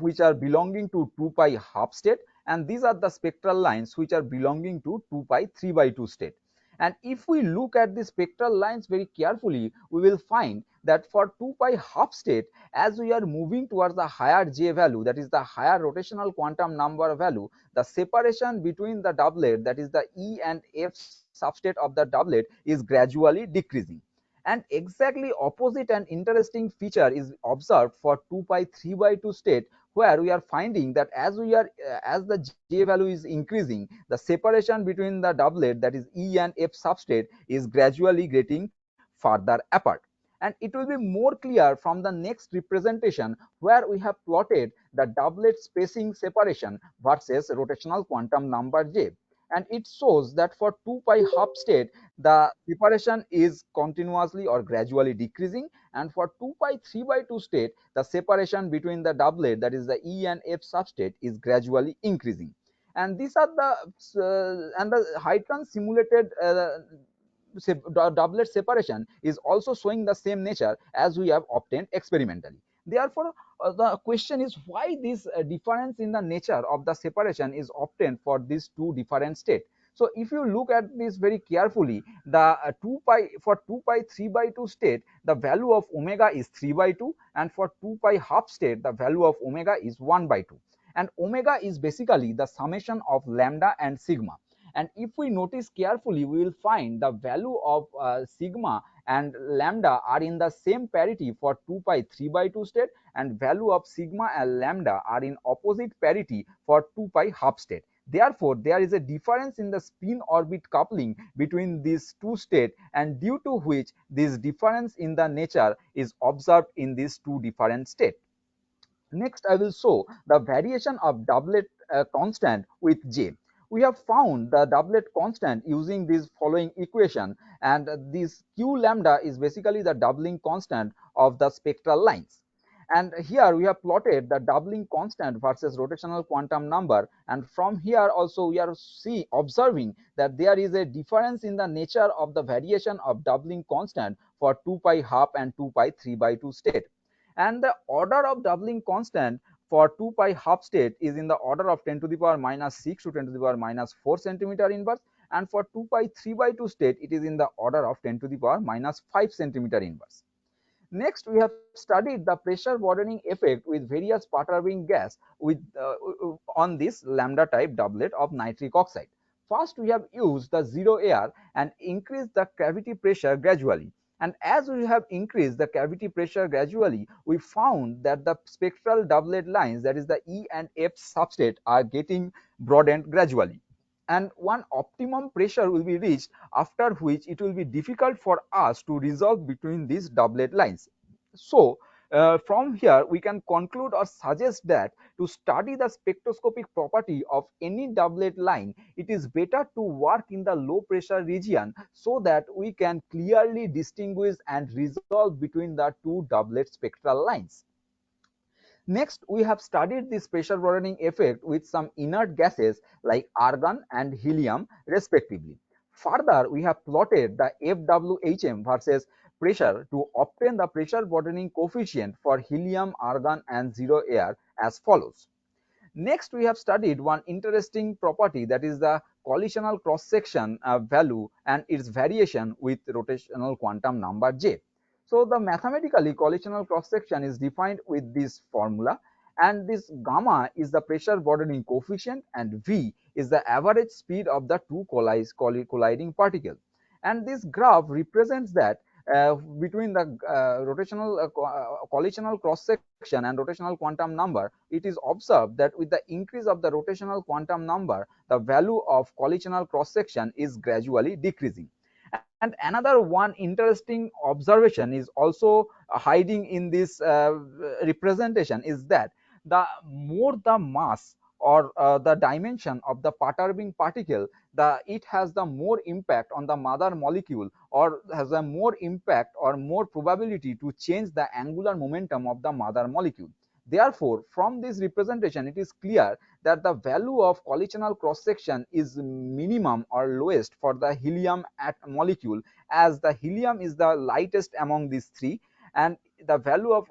which are belonging to 2 pi half state, and these are the spectral lines which are belonging to 2 pi 3 by 2 state. And if we look at the spectral lines very carefully, we will find that for 2 pi half state, as we are moving towards the higher J value, that is the higher rotational quantum number value, the separation between the doublet, that is the E and F substate of the doublet, is gradually decreasing. And exactly opposite and interesting feature is observed for 2 pi 3 by 2 state, where we are finding that as the J value is increasing, the separation between the doublet, that is E and F substate, is gradually getting further apart. And it will be more clear from the next representation, where we have plotted the doublet spacing separation versus rotational quantum number J. And it shows that for 2 pi half state, the separation is continuously or gradually decreasing, and for 2 pi 3 by 2 state, the separation between the doublet, that is the E and F substate, is gradually increasing. And these are the and the Hytron simulated doublet separation is also showing the same nature as we have obtained experimentally. Therefore, the question is why this difference in the nature of the separation is obtained for these two different states. So if you look at this very carefully, the 2 pi for 2 pi 3 by 2 state, the value of omega is 3 by 2, and for 2 pi half state, the value of omega is 1 by 2. And omega is basically the summation of lambda and sigma. And if we notice carefully, we will find the value of sigma and lambda are in the same parity for 2 pi 3 by 2 state, and value of sigma and lambda are in opposite parity for 2 pi half state. Therefore, there is a difference in the spin orbit coupling between these two states, and due to which this difference in the nature is observed in these two different states. Next, I will show the variation of doublet constant with J. We have found the doublet constant using this following equation, and this Q lambda is basically the doubling constant of the spectral lines. And here we have plotted the doubling constant versus rotational quantum number, and from here also we are observing that there is a difference in the nature of the variation of doubling constant for 2 pi half and 2 pi 3 by 2 state. And the order of doubling constant for 2 pi half state is in the order of 10 to the power minus 6 to 10 to the power minus 4 centimeter inverse, and for 2 pi 3 by 2 state, it is in the order of 10 to the power minus 5 centimeter inverse. Next, we have studied the pressure broadening effect with various perturbing gas with on this lambda type doublet of nitric oxide. first we have used the zero air and increased the cavity pressure gradually. And as we have increased the cavity pressure gradually, we found that the spectral doublet lines, that is the E and F substrate, are getting broadened gradually. And one optimum pressure will be reached, after which it will be difficult for us to resolve between these doublet lines. So from here we can conclude or suggest that to study the spectroscopic property of any doublet line, it is better to work in the low pressure region, so that we can clearly distinguish and resolve between the two doublet spectral lines. Next, we have studied this pressure broadening effect with some inert gases like argon and helium respectively. Further, we have plotted the FWHM versus pressure to obtain the pressure broadening coefficient for helium, argon and zero air as follows. Next, we have studied one interesting property, that is the collisional cross section value and its variation with rotational quantum number J. So the mathematically collisional cross section is defined with this formula, and this gamma is the pressure broadening coefficient and V is the average speed of the two colliding particles. And this graph represents that between the collisional cross section and rotational quantum number, it is observed that with the increase of the rotational quantum number, the value of collisional cross section is gradually decreasing. And another one interesting observation is also hiding in this representation, is that the more the mass or the dimension of the perturbing particle, it has the more impact on the mother molecule, or has a more impact or more probability to change the angular momentum of the mother molecule. Therefore, from this representation, it is clear that the value of collisional cross section is minimum or lowest for the helium molecule, as the helium is the lightest among these three, and the value of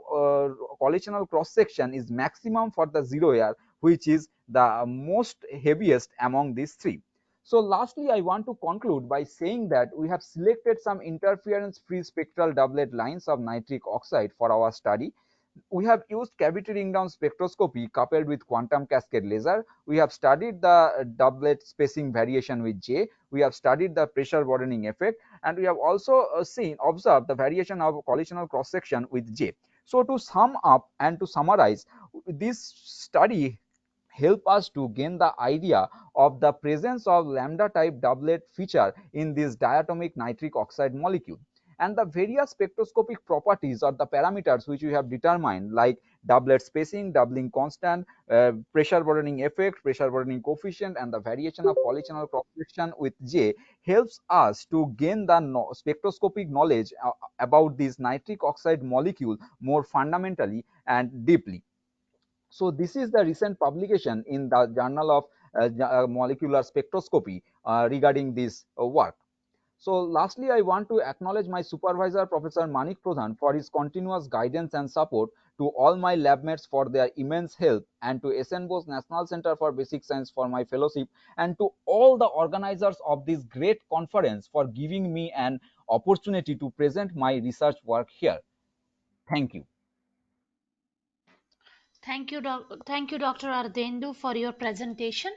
collisional cross section is maximum for the zero air, which is the most heaviest among these three. So lastly, I want to conclude by saying that we have selected some interference free spectral doublet lines of nitric oxide for our study. We have used cavity ring down spectroscopy coupled with quantum cascade laser. We have studied the doublet spacing variation with J. We have studied the pressure broadening effect, and we have also observed the variation of collisional cross section with J. So to sum up and to summarize, this study help us to gain the idea of the presence of lambda type doublet feature in this diatomic nitric oxide molecule, and the various spectroscopic properties or the parameters which we have determined, like doublet spacing, doubling constant, pressure broadening effect, pressure broadening coefficient, and the variation of collisional cross section with J, helps us to gain the spectroscopic knowledge about this nitric oxide molecule more fundamentally and deeply. So this is the recent publication in the Journal of Molecular Spectroscopy regarding this work. So lastly, I want to acknowledge my supervisor, Professor Manik Pradhan, for his continuous guidance and support, to all my lab mates for their immense help, and to SN Bose National Center for Basic Science for my fellowship, and to all the organizers of this great conference for giving me an opportunity to present my research work here. Thank you. Thank you, Dr. Ardendu, for your presentation.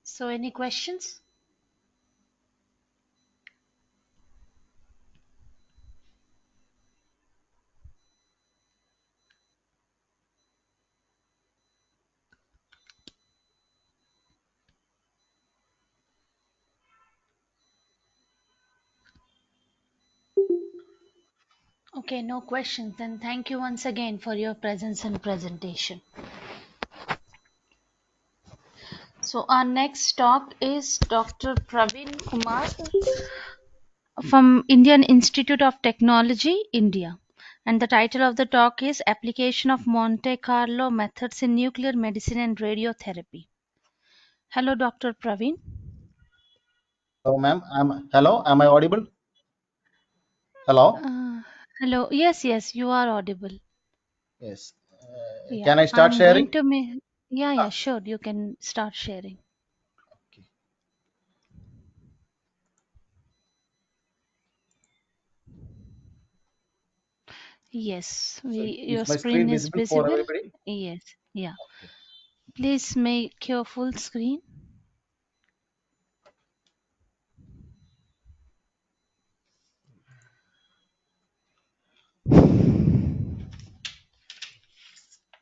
So, any questions? Okay, no questions. Then thank you once again for your presence and presentation. So our next talk is Dr. Praveen Kumar from Indian Institute of Technology, India. And the title of the talk is Application of Monte Carlo Methods in Nuclear Medicine and Radiotherapy. Hello, Dr. Praveen. Hello, ma'am. Hello. Am I audible? Hello. Hello. Yes, you are audible. Yes. Yeah, Can I start I'm going sharing? to make. Yeah, Ah, sure. You can start sharing. okay. Yes, So your is my screen screen is visible for visible. everybody? Yes, yeah. Okay. Please make your full screen.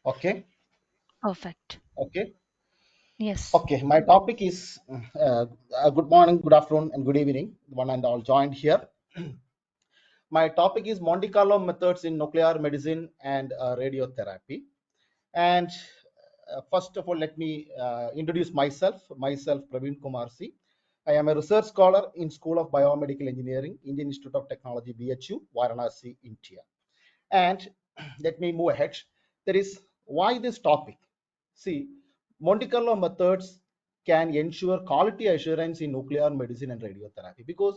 Okay. Perfect. Okay. Yes. Okay. My topic is good morning, good afternoon, and good evening, one and all joined here. My topic is Monte Carlo methods in nuclear medicine and radiotherapy. And first of all, let me introduce myself. Myself, Praveen Kumar C. I am a research scholar in School of Biomedical Engineering, Indian Institute of Technology, BHU, Varanasi, India. And let me move ahead. There is why this topic. See, Monte Carlo methods can ensure quality assurance in nuclear medicine and radiotherapy because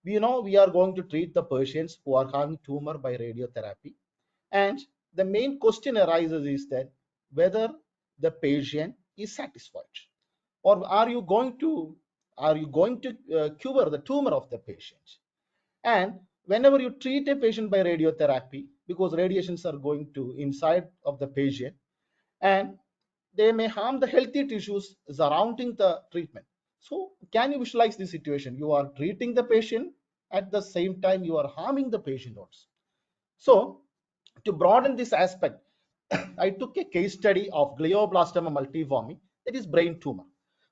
we know we are going to treat the patients who are having tumor by radiotherapy, and the main question arises is that whether the patient is satisfied, or are you going to cure the tumor of the patient. And whenever you treat a patient by radiotherapy, because radiations are going to inside of the patient, and they may harm the healthy tissues surrounding the treatment. So can you visualize this situation? You are treating the patient, at the same time you are harming the patient also. So to broaden this aspect, I took a case study of glioblastoma multiforme, that is brain tumor.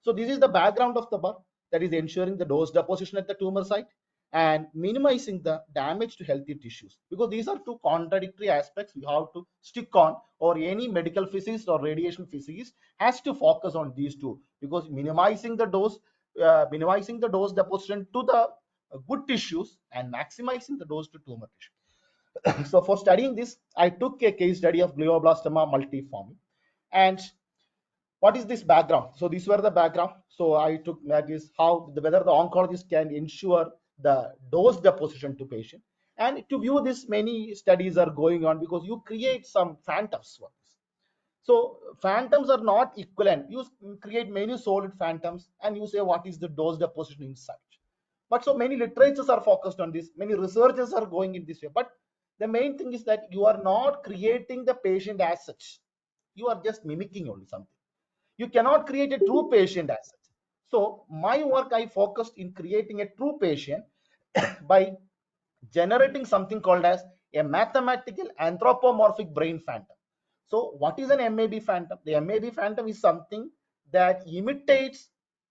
So this is the background of the birth, that is ensuring the dose deposition at the tumor site and minimizing the damage to healthy tissues, because these are two contradictory aspects we have to stick on, or any medical physics or radiation physics has to focus on these two, because minimizing the dose deposition to the good tissues and maximizing the dose to tumor tissue. So for studying this, I took a case study of glioblastoma multiforme. And what is this background? So these were the background. So I took that is how whether the oncologist can ensure the dose deposition to patient. And to view this, many studies are going on, because you create some phantoms for this. So phantoms are not equivalent. You create many solid phantoms and you say what is the dose deposition inside. But so many literatures are focused on this. Many researchers are going in this way. But the main thing is that you are not creating the patient as such. You are just mimicking only something. You cannot create a true patient as such. So my work, I focused in creating a true patient by generating something called as a mathematical anthropomorphic brain phantom. So what is an MAB phantom? The MAB phantom is something that imitates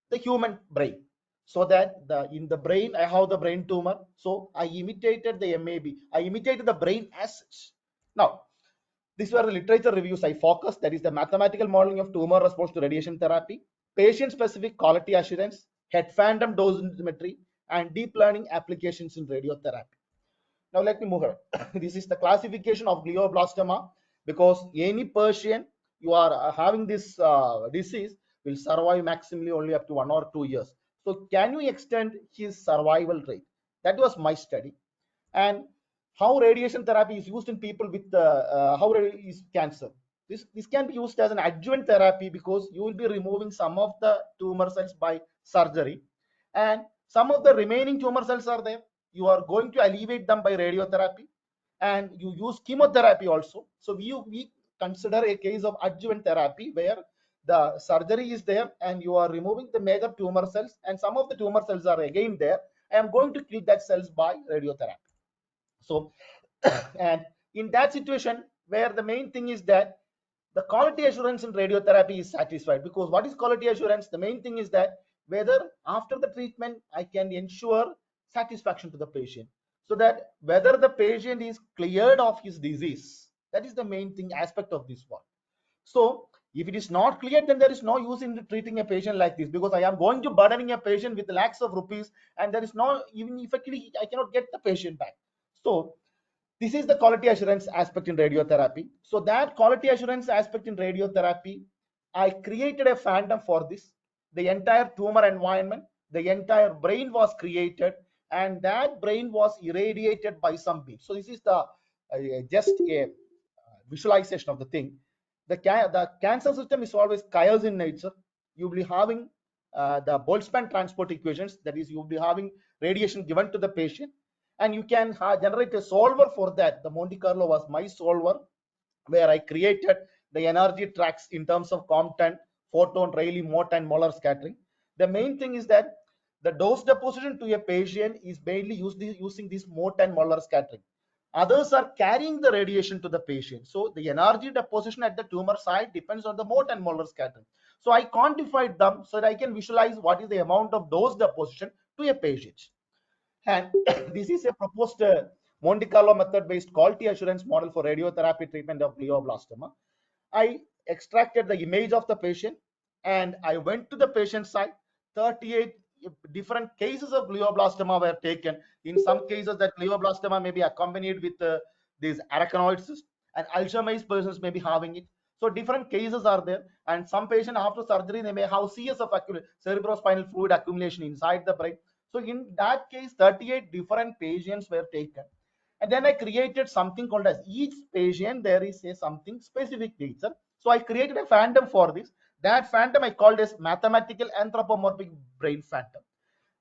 the human brain. So that in the brain, I have the brain tumor. So I imitated the MAB. I imitated the brain as such. Now, these were the literature reviews I focused. That is the mathematical modeling of tumor response to radiation therapy, patient-specific quality assurance, head phantom dosimetry, and deep learning applications in radiotherapy. Now let me move on. This is the classification of glioblastoma, because any patient you are having this disease will survive maximally only up to 1 or 2 years. So can you extend his survival rate? That was my study. And how radiation therapy is used in people with how is cancer. This can be used as an adjuvant therapy, because you will be removing some of the tumor cells by surgery, and some of the remaining tumor cells are there. You are going to alleviate them by radiotherapy, and you use chemotherapy also. So we consider a case of adjuvant therapy, where the surgery is there and you are removing the major tumor cells, and some of the tumor cells are again there. I am going to kill that cells by radiotherapy. So and in that situation, where the main thing is that the quality assurance in radiotherapy is satisfied, because what is quality assurance? The main thing is that whether after the treatment I can ensure satisfaction to the patient, so that whether the patient is cleared of his disease, that is the main thing aspect of this one. So if it is not cleared, then there is no use in treating a patient like this, because I am going to burdening a patient with lakhs of rupees, and there is no, even effectively I cannot get the patient back. So this is the quality assurance aspect in radiotherapy. So that quality assurance aspect in radiotherapy, I created a phantom for this. The entire tumor environment, the entire brain was created, and that brain was irradiated by some beam. So this is the just a visualization of the thing. The cancer system is always chaos in nature. You'll be having the Boltzmann transport equations, that is, you'll be having radiation given to the patient, and you can generate a solver for that. The Monte Carlo was my solver, where I created the energy tracks in terms of Compton, photon, Rayleigh, Mott, and molar scattering. The main thing is that the dose deposition to a patient is mainly using this Mott and molar scattering. Others are carrying the radiation to the patient. So the energy deposition at the tumor site depends on the mode and molar scattering. So I quantified them so that I can visualize what is the amount of dose deposition to a patient. And this is a proposed Monte Carlo method based quality assurance model for radiotherapy treatment of glioblastoma. I extracted the image of the patient and I went to the patient site. 38 different cases of glioblastoma were taken. In some cases, that glioblastoma may be accompanied with these arachnoid cysts, and Alzheimer's persons may be having it. So different cases are there, and some patient after surgery they may have CS of cerebrospinal fluid accumulation inside the brain. So in that case, 38 different patients were taken. And then I created something called as each patient there is a something specific feature. So I created a phantom for this. That phantom I called as mathematical anthropomorphic brain phantom.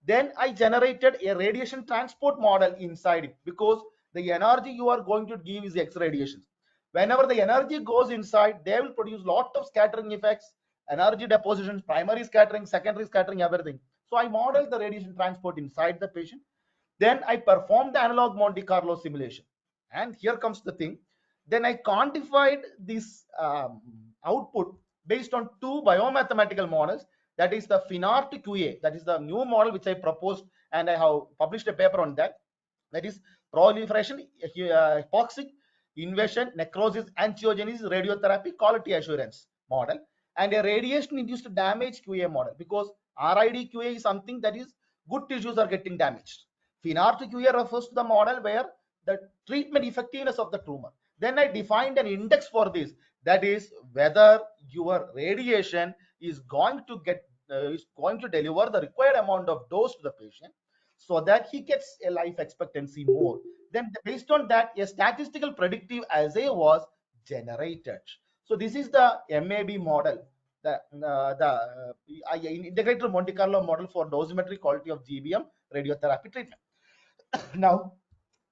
Then I generated a radiation transport model inside it, because the energy you are going to give is X radiation. Whenever the energy goes inside, they will produce lot of scattering effects, energy depositions, primary scattering, secondary scattering, everything. So I modeled the radiation transport inside the patient. Then I performed the analog Monte Carlo simulation. And here comes the thing. Then I quantified this output based on two biomathematical models. That is the FINART QA. That is the new model which I proposed, and I have published a paper on that. That is proliferation, hypoxic, invasion, necrosis, angiogenesis, radiotherapy, quality assurance model, and a radiation induced damage QA model, because RID QA is something that is good tissues are getting damaged. FINART QA refers to the model where the treatment effectiveness of the tumor. Then I defined an index for this, that is whether your radiation is going to deliver the required amount of dose to the patient so that he gets a life expectancy more. Then based on that, a statistical predictive assay was generated. So this is the MAB model, the integrated Monte Carlo model for dosimetry quality of GBM radiotherapy treatment. Now,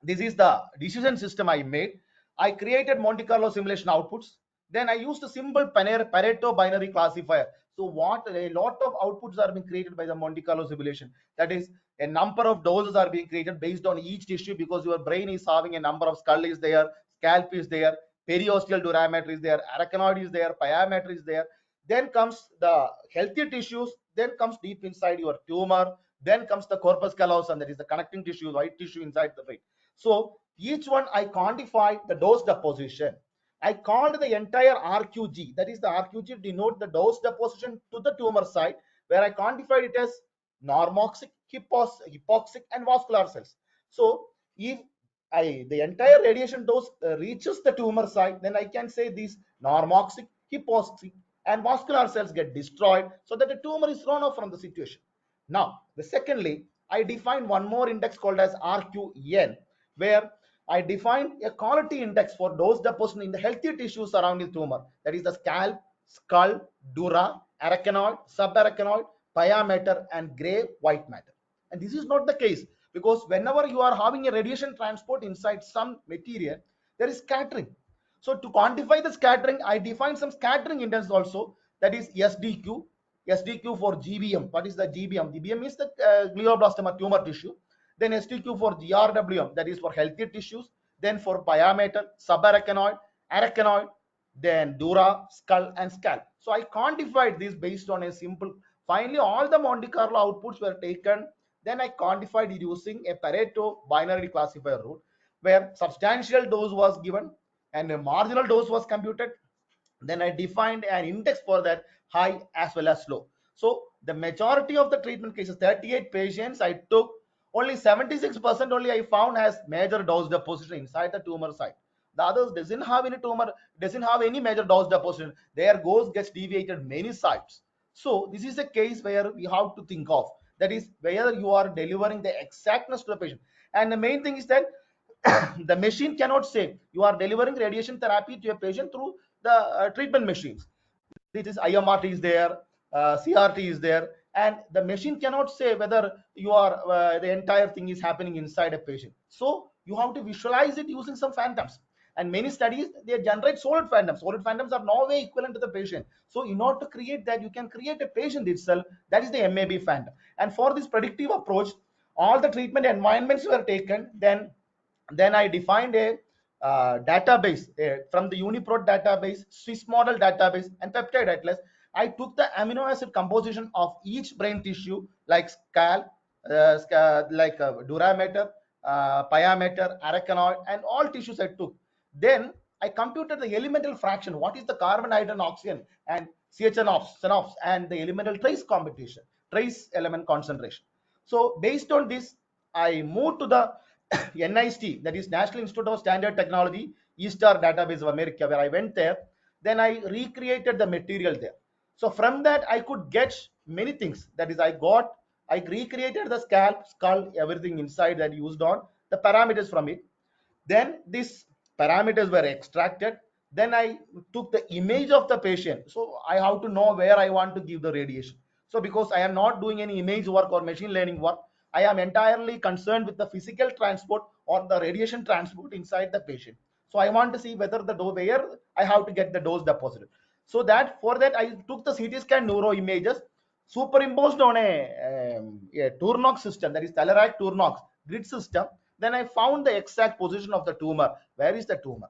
this is the decision system I made. I created Monte Carlo simulation outputs. Then I used a simple Pareto binary classifier. So what a lot of outputs are being created by the Monte Carlo simulation. That is, a number of doses are being created based on each tissue, because your brain is having a number of skull is there, scalp is there, periosteal durameter is there, arachnoid is there, pyometer is there. Then comes the healthy tissues. Then comes deep inside your tumor. Then comes the corpus callosum, that is the connecting tissue, white tissue inside the brain. So each one I quantified the dose deposition. I called the entire RQG, that is the RQG denote the dose deposition to the tumor site, where I quantified it as normoxic, hypoxic, and vascular cells. So if the entire radiation dose reaches the tumor site, then I can say these normoxic, hypoxic, and vascular cells get destroyed, so that the tumor is thrown off from the situation. Now, secondly, I defined one more index called as RQN, where I defined a quality index for dose deposition in the healthy tissues surrounding the tumor. That is the scalp, skull, dura, arachnoid, subarachnoid, pyometer, and gray white matter. And this is not the case, because whenever you are having a radiation transport inside some material, there is scattering. So to quantify the scattering, I defined some scattering index also, that is SDQ. SDQ for GBM. What is the GBM? GBM is the glioblastoma tumor tissue. Then SDQ for GRWM, that is for healthy tissues. Then for pyometer, subarachnoid, arachnoid, then dura, skull, and scalp. So I quantified this based on a simple. Finally, all the Monte Carlo outputs were taken. Then I quantified it using a Pareto binary classifier rule, where substantial dose was given and a marginal dose was computed. Then I defined an index for that, high as well as low. So the majority of the treatment cases, 38 patients I took, only 76% only I found has major dose deposition inside the tumor site. The others doesn't have any tumor, doesn't have any major dose deposition. Their goals gets deviated many sites. So this is a case where we have to think of, that is where you are delivering the exactness to the patient. And the main thing is that the machine cannot say you are delivering radiation therapy to a patient through the treatment machines. This is IMRT is there, CRT is there, and the machine cannot say whether you are the entire thing is happening inside a patient. So you have to visualize it using some phantoms. And many studies they generate solid phantoms. Solid phantoms are no way equivalent to the patient. So in order to create that, you can create a patient itself. That is the MAB phantom. And for this predictive approach, all the treatment environments were taken. Then Then I defined a database from the UniProt database, Swiss model database, and peptide atlas. I took the amino acid composition of each brain tissue like dura mater, pia mater, arachnoid, and all tissues I took. Then I computed the elemental fraction. What is the carbon, hydrogen, oxygen, and Scisynopsis, and the elemental trace element concentration. So based on this, I moved to the NIST, that is National Institute of Standard Technology, ESTAR database of America, where I went there. Then I recreated the material there. So from that, I could get many things. That is, I recreated the scalp, skull, everything inside that used on the parameters from it. Then these parameters were extracted. Then I took the image of the patient. So I have to know where I want to give the radiation. So because I am not doing any image work or machine learning work, I am entirely concerned with the physical transport or the radiation transport inside the patient. So I want to see whether where I have to get the dose deposited. So that for that I took the CT scan neuro images superimposed on a Turnox system, that is Tellerac Turnox grid system. Then I found the exact position of the tumor. Where is the tumor?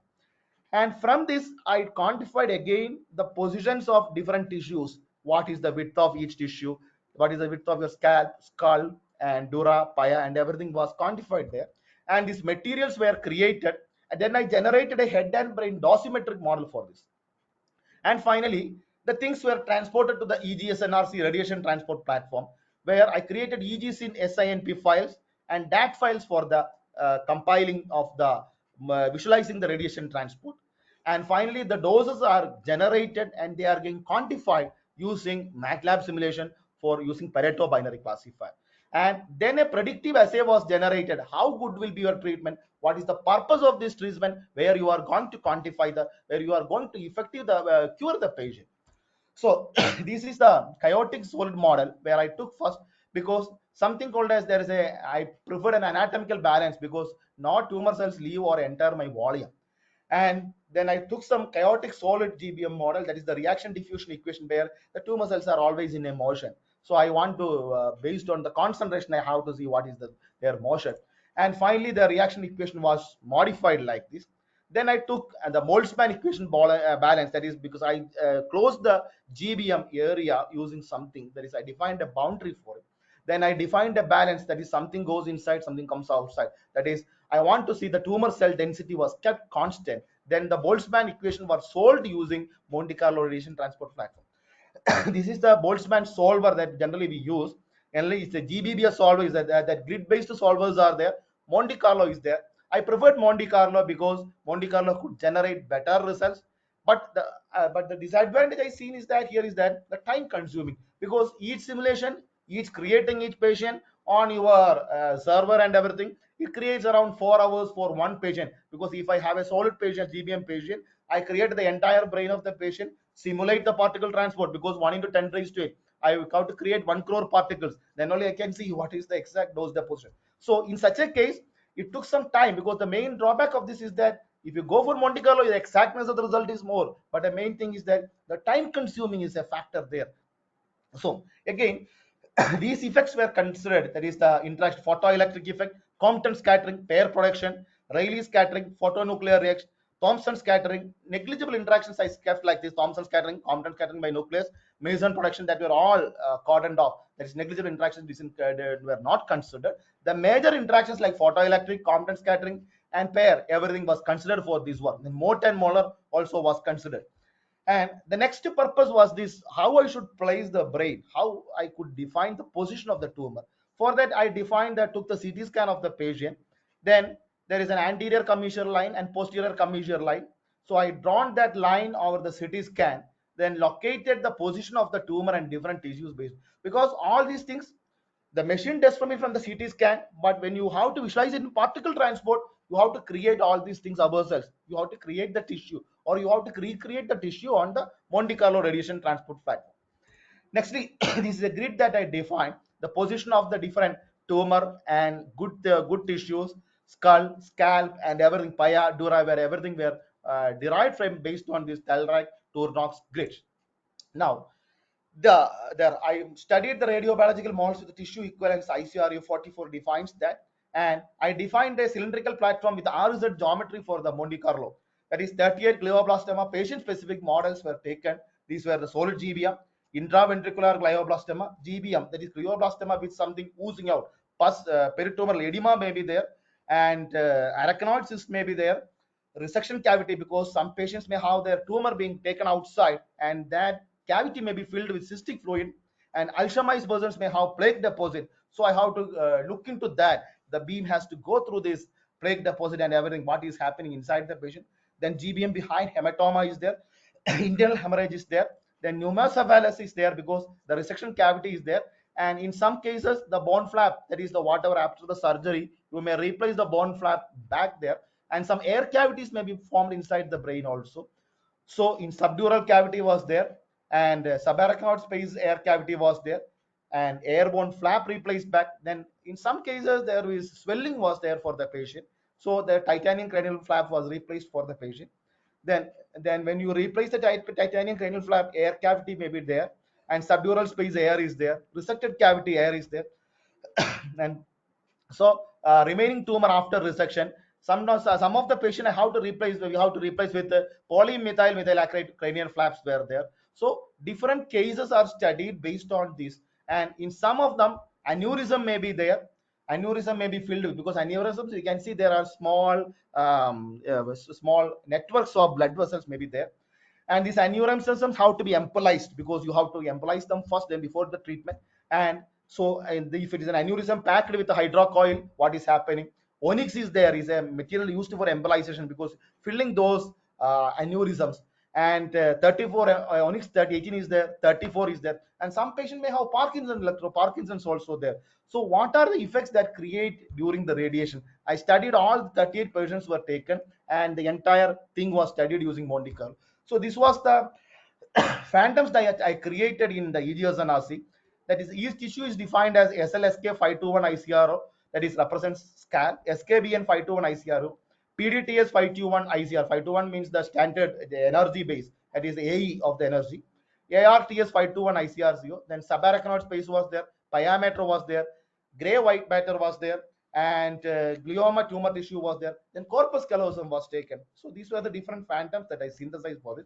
And from this, I quantified again the positions of different tissues. What is the width of each tissue? What is the width of your scalp, skull, and dura, pia, and everything was quantified there. And these materials were created. And then I generated a head and brain dosimetric model for this. And finally, the things were transported to the EGSNRC radiation transport platform, where I created EGSIN SINP files and DAT files for the compiling of the visualizing the radiation transport. And finally, the doses are generated and they are being quantified using MATLAB simulation for using Pareto binary classifier. And then a predictive assay was generated. How good will be your treatment? What is the purpose of this treatment? Where you are going to quantify where you are going to effective cure the patient. So this is the chaotic solid model where I took first, because something called as I preferred an anatomical balance, because not tumor cells leave or enter my volume. And then I took some chaotic solid GBM model, that is the reaction diffusion equation, where the tumor cells are always in a motion. So I want to, based on the concentration, I have to see what is their motion. And finally, the reaction equation was modified like this. Then I took the Boltzmann equation balance, that is because I closed the GBM area using something, that is I defined a boundary for it. Then I defined a balance, that is something goes inside, something comes outside. That is, I want to see the tumor cell density was kept constant. Then the Boltzmann equation was solved using Monte Carlo radiation transport platform. This is the Boltzmann solver that generally we use. Generally, it's a GBBS solver. Is that grid-based solvers are there. Monte Carlo is there. I preferred Monte Carlo because Monte Carlo could generate better results. But the disadvantage I seen is that here is that the time consuming, because each simulation, each creating each patient on your server and everything, it creates around 4 hours for one patient. Because if I have a solid patient, GBM patient, I create the entire brain of the patient, simulate the particle transport, because 1 into 10 raised to 8, I have to create 1 crore particles. Then only I can see what is the exact dose deposition. So in such a case, it took some time, because the main drawback of this is that if you go for Monte Carlo, the exactness of the result is more. But the main thing is that the time consuming is a factor there. So again, these effects were considered, that is the interaction, photoelectric effect, Compton scattering, pair production, Rayleigh scattering, photonuclear reaction, Thomson scattering, negligible interactions I kept like this: Thomson scattering, Compton scattering by nucleus, Mason production, that were all cordoned off. That is, negligible interactions were not considered. The major interactions like photoelectric, Compton scattering, and pair, everything was considered for this work. Then Mort and Molar also was considered. And the next purpose was this: how I should place the brain, how I could define the position of the tumor. For that, I defined that, took the CT scan of the patient. Then there is an anterior commissure line and posterior commissure line. So I drawn that line over the CT scan, then located the position of the tumor and different tissues based, because all these things the machine does from it from the CT scan. But when you have to visualize it in particle transport, you have to create all these things ourselves. You have to create the tissue, or you have to recreate the tissue on the Monte Carlo radiation transport platform. Nextly, this is a grid that I defined the position of the different tumor and good tissues, skull, scalp, and everything, pia, dura, where everything were derived from based on this Tellerac Turnox grid. Now, I studied the radiobiological models with the tissue equivalence. ICRU 44 defines that, and I defined a cylindrical platform with RZ geometry for the Monte Carlo. That is 38 glioblastoma patient-specific models were taken. These were the solid GBM, intraventricular glioblastoma, GBM, that is glioblastoma with something oozing out. Pus, peritoneal edema may be there, and arachnoid cyst may be there. Resection cavity, because some patients may have their tumor being taken outside, and that cavity may be filled with cystic fluid, and Alzheimer's persons may have plaque deposit. So I have to look into that. The beam has to go through this plaque deposit and everything, what is happening inside the patient. Then GBM behind hematoma is there, internal hemorrhage is there, then pneumocephalus is there because the resection cavity is there. And in some cases the bone flap, that is the whatever after the surgery, you may replace the bone flap back there, and some air cavities may be formed inside the brain also. So in subdural cavity was there, and subarachnoid space air cavity was there, and airborne flap replaced back. Then in some cases there is swelling was there for the patient, so the titanium cranial flap was replaced for the patient. Then when you replace the titanium cranial flap, air cavity may be there, and subdural space air is there, resected cavity air is there. And so remaining tumor after resection, some of the patient I have to replace, we have to replace with polymethyl methylacrylate cranial flaps were there. So different cases are studied based on this, and in some of them aneurysm may be there. Aneurysm may be filled with, because aneurysms you can see there are small networks of blood vessels may be there, and these aneurysms have to be embolized, because you have to embolize them first, then before the treatment. And so if it is an aneurysm packed with a hydrocoil, what is happening? Onyx is there, is a material used for embolization, because filling those aneurysms. And 34 onyx 18 is there, 34 is there, and some patient may have Parkinson's also there. So what are the effects that create during the radiation? I studied all 38 patients were taken, and the entire thing was studied using Monte Carlo. So this was the phantoms that I created in the EGSNRC. That is, each tissue is defined as SLSK 521 ICRO, that is represents scan, SKBN 521 ICRO, PDTS 521 ICR. 521 means the standard, the energy base, that is AE of the energy. ARTS 521 ICRCO. Then subarachnoid space was there, diameter was there, gray white matter was there, and glioma tumor tissue was there. Then corpus callosum was taken. So these were the different phantoms that I synthesized for this.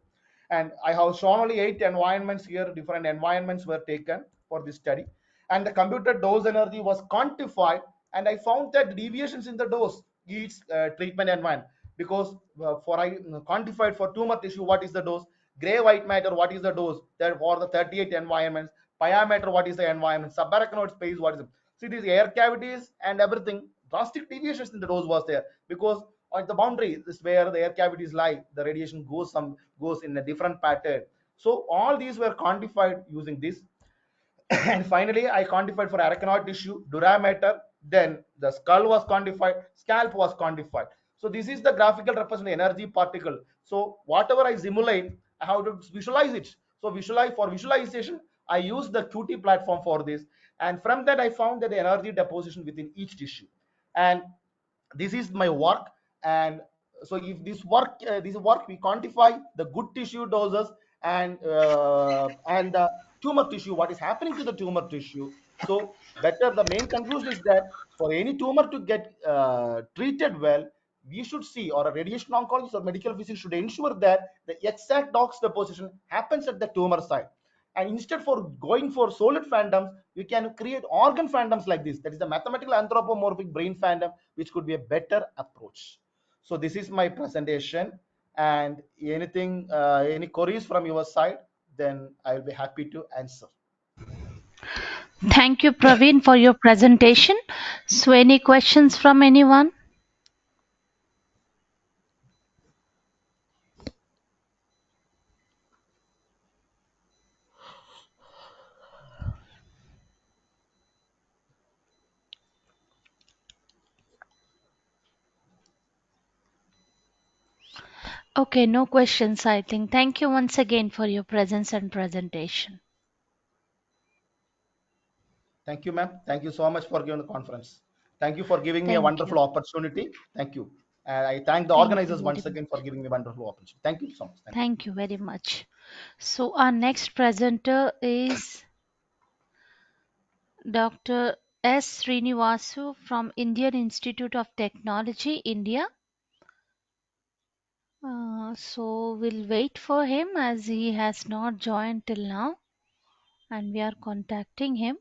And I have shown only 8 environments here. Different environments were taken for this study, and the computed dose energy was quantified, and I found that deviations in the dose each treatment environment, because for I quantified for tumor tissue what is the dose, gray white matter what is the dose, that for the 38 environments, diameter what is the environment, subarachnoid space what is it. See these air cavities and everything, drastic deviations in the dose was there, because at the boundary is where the air cavities lie, the radiation goes in a different pattern. So all these were quantified using this. And finally I quantified for arachnoid tissue, durameter, then the skull was quantified, scalp was quantified. So this is the graphical representation energy particle. So whatever I simulate, I have to visualize it. So visualization I use the qt platform for this, and from that I found that the energy deposition within each tissue. And this is my work. And so if this work we quantify the good tissue doses, and the tumor tissue, what is happening to the tumor tissue. So better, the main conclusion is that for any tumor to get treated well, we should see, or a radiation oncologist or medical physician should ensure that the exact dox deposition happens at the tumor site. And instead for going for solid phantoms, you can create organ phantoms like this, that is the mathematical anthropomorphic brain phantom, which could be a better approach. So this is my presentation, and anything any queries from your side, then I will be happy to answer. Thank you, Praveen, for your presentation. So, any questions from anyone? Okay, no questions, I think. Thank you once again for your presence and presentation. Thank you, ma'am. Thank you so much for giving the conference. Thank you for giving me a Thank you. wonderful opportunity. Thank you. And I thank the Thank you organizers very once again for much. giving me a wonderful opportunity. Thank you so much. Thank you. Thank you very much. So, our next presenter is Dr. S. Srinivasu from Indian Institute of Technology, India. So we'll wait for him as he has not joined till now and we are contacting him.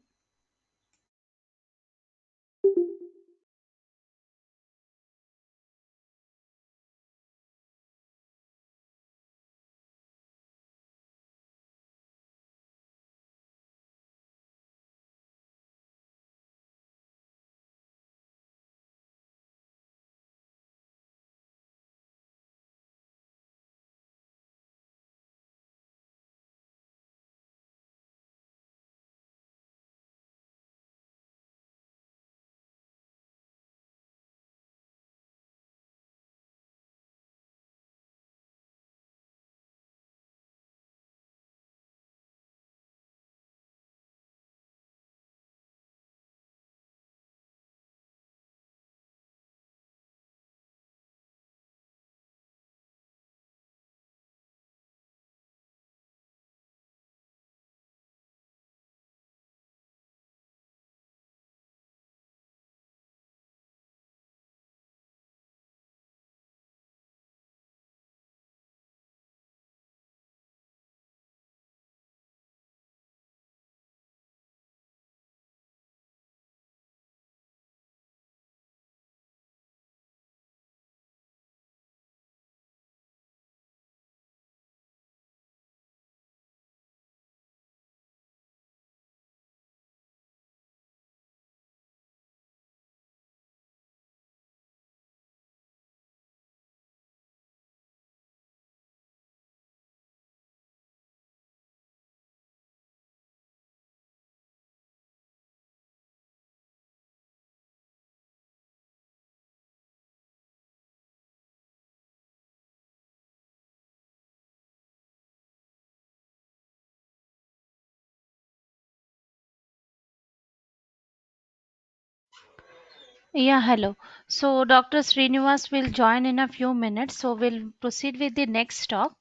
Yeah, hello. So Dr. Srinivas will join in a few minutes. So we'll proceed with the next talk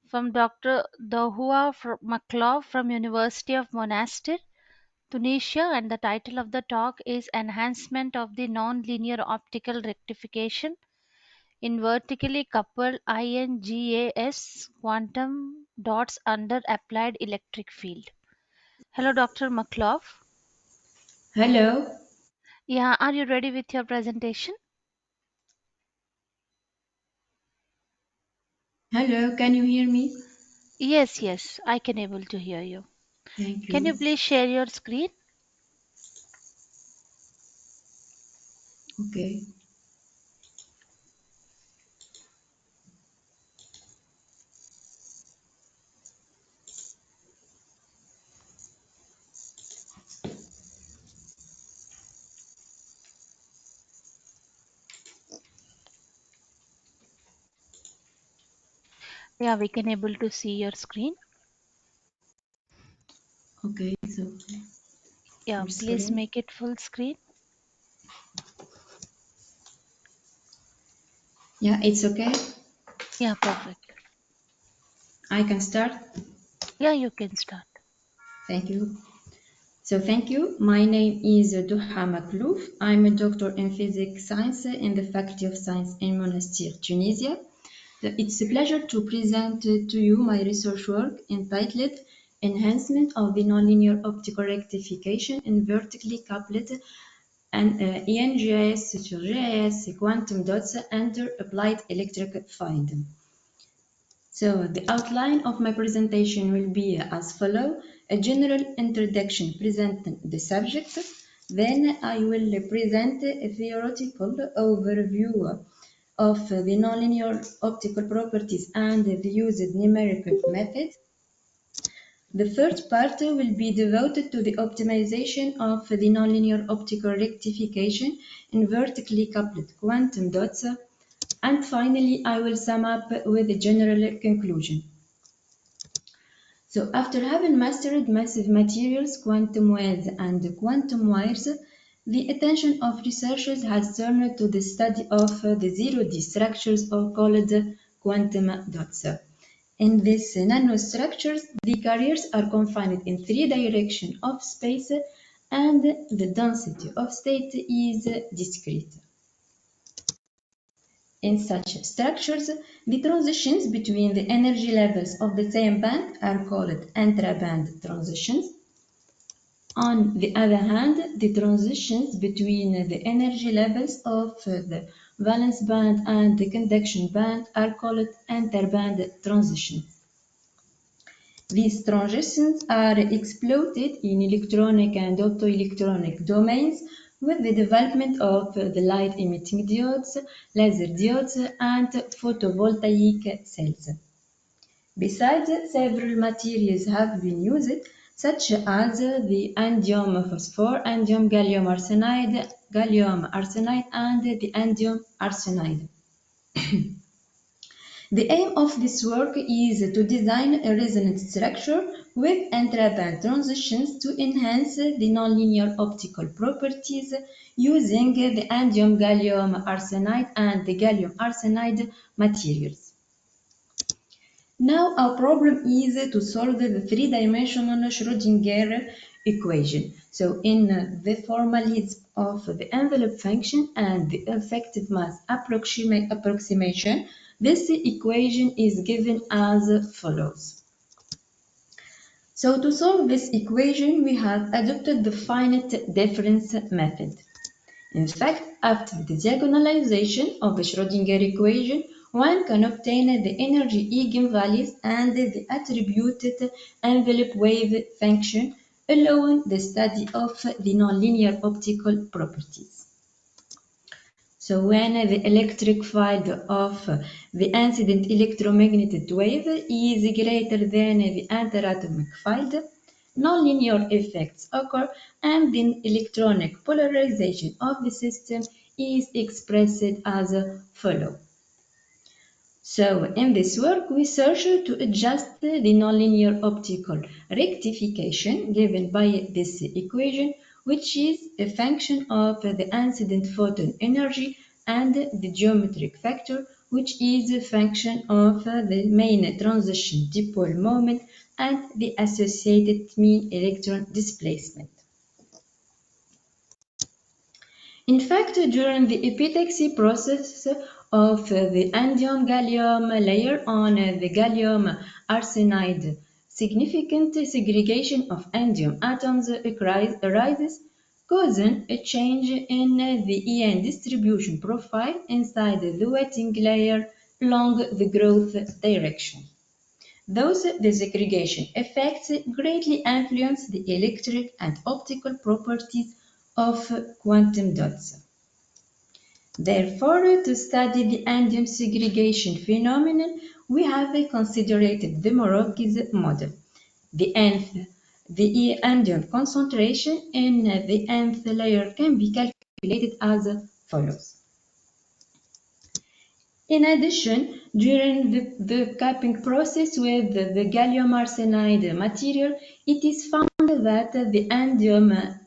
from Dr. Dahua Maklov from University of Monastir, Tunisia, and the title of the talk is Enhancement of the Nonlinear Optical Rectification in Vertically Coupled INGAS Quantum Dots under Applied Electric Field. Hello, Dr. Maklov. Hello. Yeah, are you ready with your presentation? Hello, can you hear me? Yes, yes, I can able to hear you. Thank Can you you. please share your screen? Okay. Yeah, we can able to see your screen. Okay, so Yeah, full please screen. make it full screen. Yeah, it's okay. Yeah, perfect. I can start. Yeah, you can start. Thank you. So thank you. My name is Duha Maklouf. I'm a doctor in physics science in the Faculty of Science in Monastir, Tunisia. So it's a pleasure to present to you my research work entitled Enhancement of the Nonlinear Optical Rectification in Vertically Coupled and ENGIS sur GIS quantum dots under applied electric field. So the outline of my presentation will be as follows: a general introduction presenting the subject. Then I will present a theoretical overview of the nonlinear optical properties and the used numerical method. The third part will be devoted to the optimization of the nonlinear optical rectification in vertically coupled quantum dots. And finally, I will sum up with a general conclusion. So after having mastered massive materials, quantum wells, and quantum wires, the attention of researchers has turned to the study of the zero-D structures or called quantum dots. In these nanostructures, the carriers are confined in three directions of space and the density of state is discrete. In such structures, the transitions between the energy levels of the same band are called intra-band transitions. On the other hand, the transitions between the energy levels of the valence band and the conduction band are called interband transitions. These transitions are exploited in electronic and optoelectronic domains with the development of the light-emitting diodes, laser diodes, and photovoltaic cells. Besides, several materials have been used, such as the indium phosphor, indium gallium arsenide, and the indium arsenide. The aim of this work is to design a resonant structure with intra-band transitions to enhance the nonlinear optical properties using the indium gallium arsenide and the gallium arsenide materials. Now our problem is to solve the three-dimensional Schrödinger equation. So in the formalism of the envelope function and the effective mass approximation, this equation is given as follows. So to solve this equation, we have adopted the finite difference method. In fact, after the diagonalization of the Schrödinger equation, one can obtain the energy eigenvalues and the attributed envelope wave function, allowing the study of the nonlinear optical properties. So when the electric field of the incident electromagnetic wave is greater than the interatomic field, nonlinear effects occur and the electronic polarization of the system is expressed as follows. So in this work, we search to adjust the nonlinear optical rectification given by this equation, which is a function of the incident photon energy and the geometric factor, which is a function of the main transition dipole moment and the associated mean electron displacement. In fact, during the epitaxy process of the indium gallium layer on the gallium arsenide, significant segregation of indium atoms arises, causing a change in the EN distribution profile inside the wetting layer along the growth direction. Those desegregation effects greatly influence the electric and optical properties of quantum dots. Therefore, to study the indium segregation phenomenon, we have considered the Moroz's model. The indium concentration in the nth layer can be calculated as follows. In addition, during the capping process with the gallium arsenide material, it is found that the indium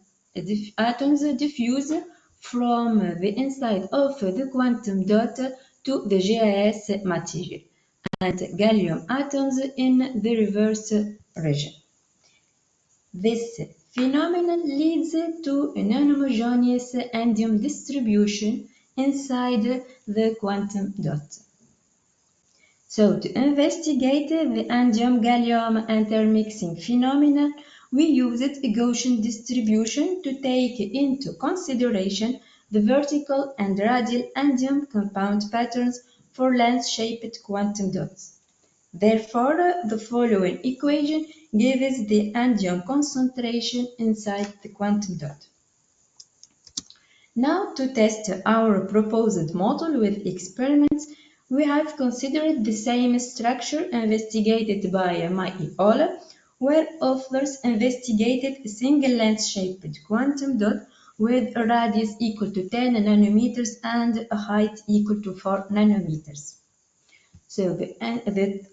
atoms diffuse from the inside of the quantum dot to the GIS material, and gallium atoms in the reverse region. This phenomenon leads to an inhomogeneous indium distribution inside the quantum dot. So to investigate the indium-gallium intermixing phenomenon, we used a Gaussian distribution to take into consideration the vertical and radial indium compound patterns for lens-shaped quantum dots. Therefore, the following equation gives the indium concentration inside the quantum dot. Now, to test our proposed model with experiments, we have considered the same structure investigated by Maiola, where authors investigated a single lens-shaped quantum dot with a radius equal to 10 nanometers and a height equal to 4 nanometers. So the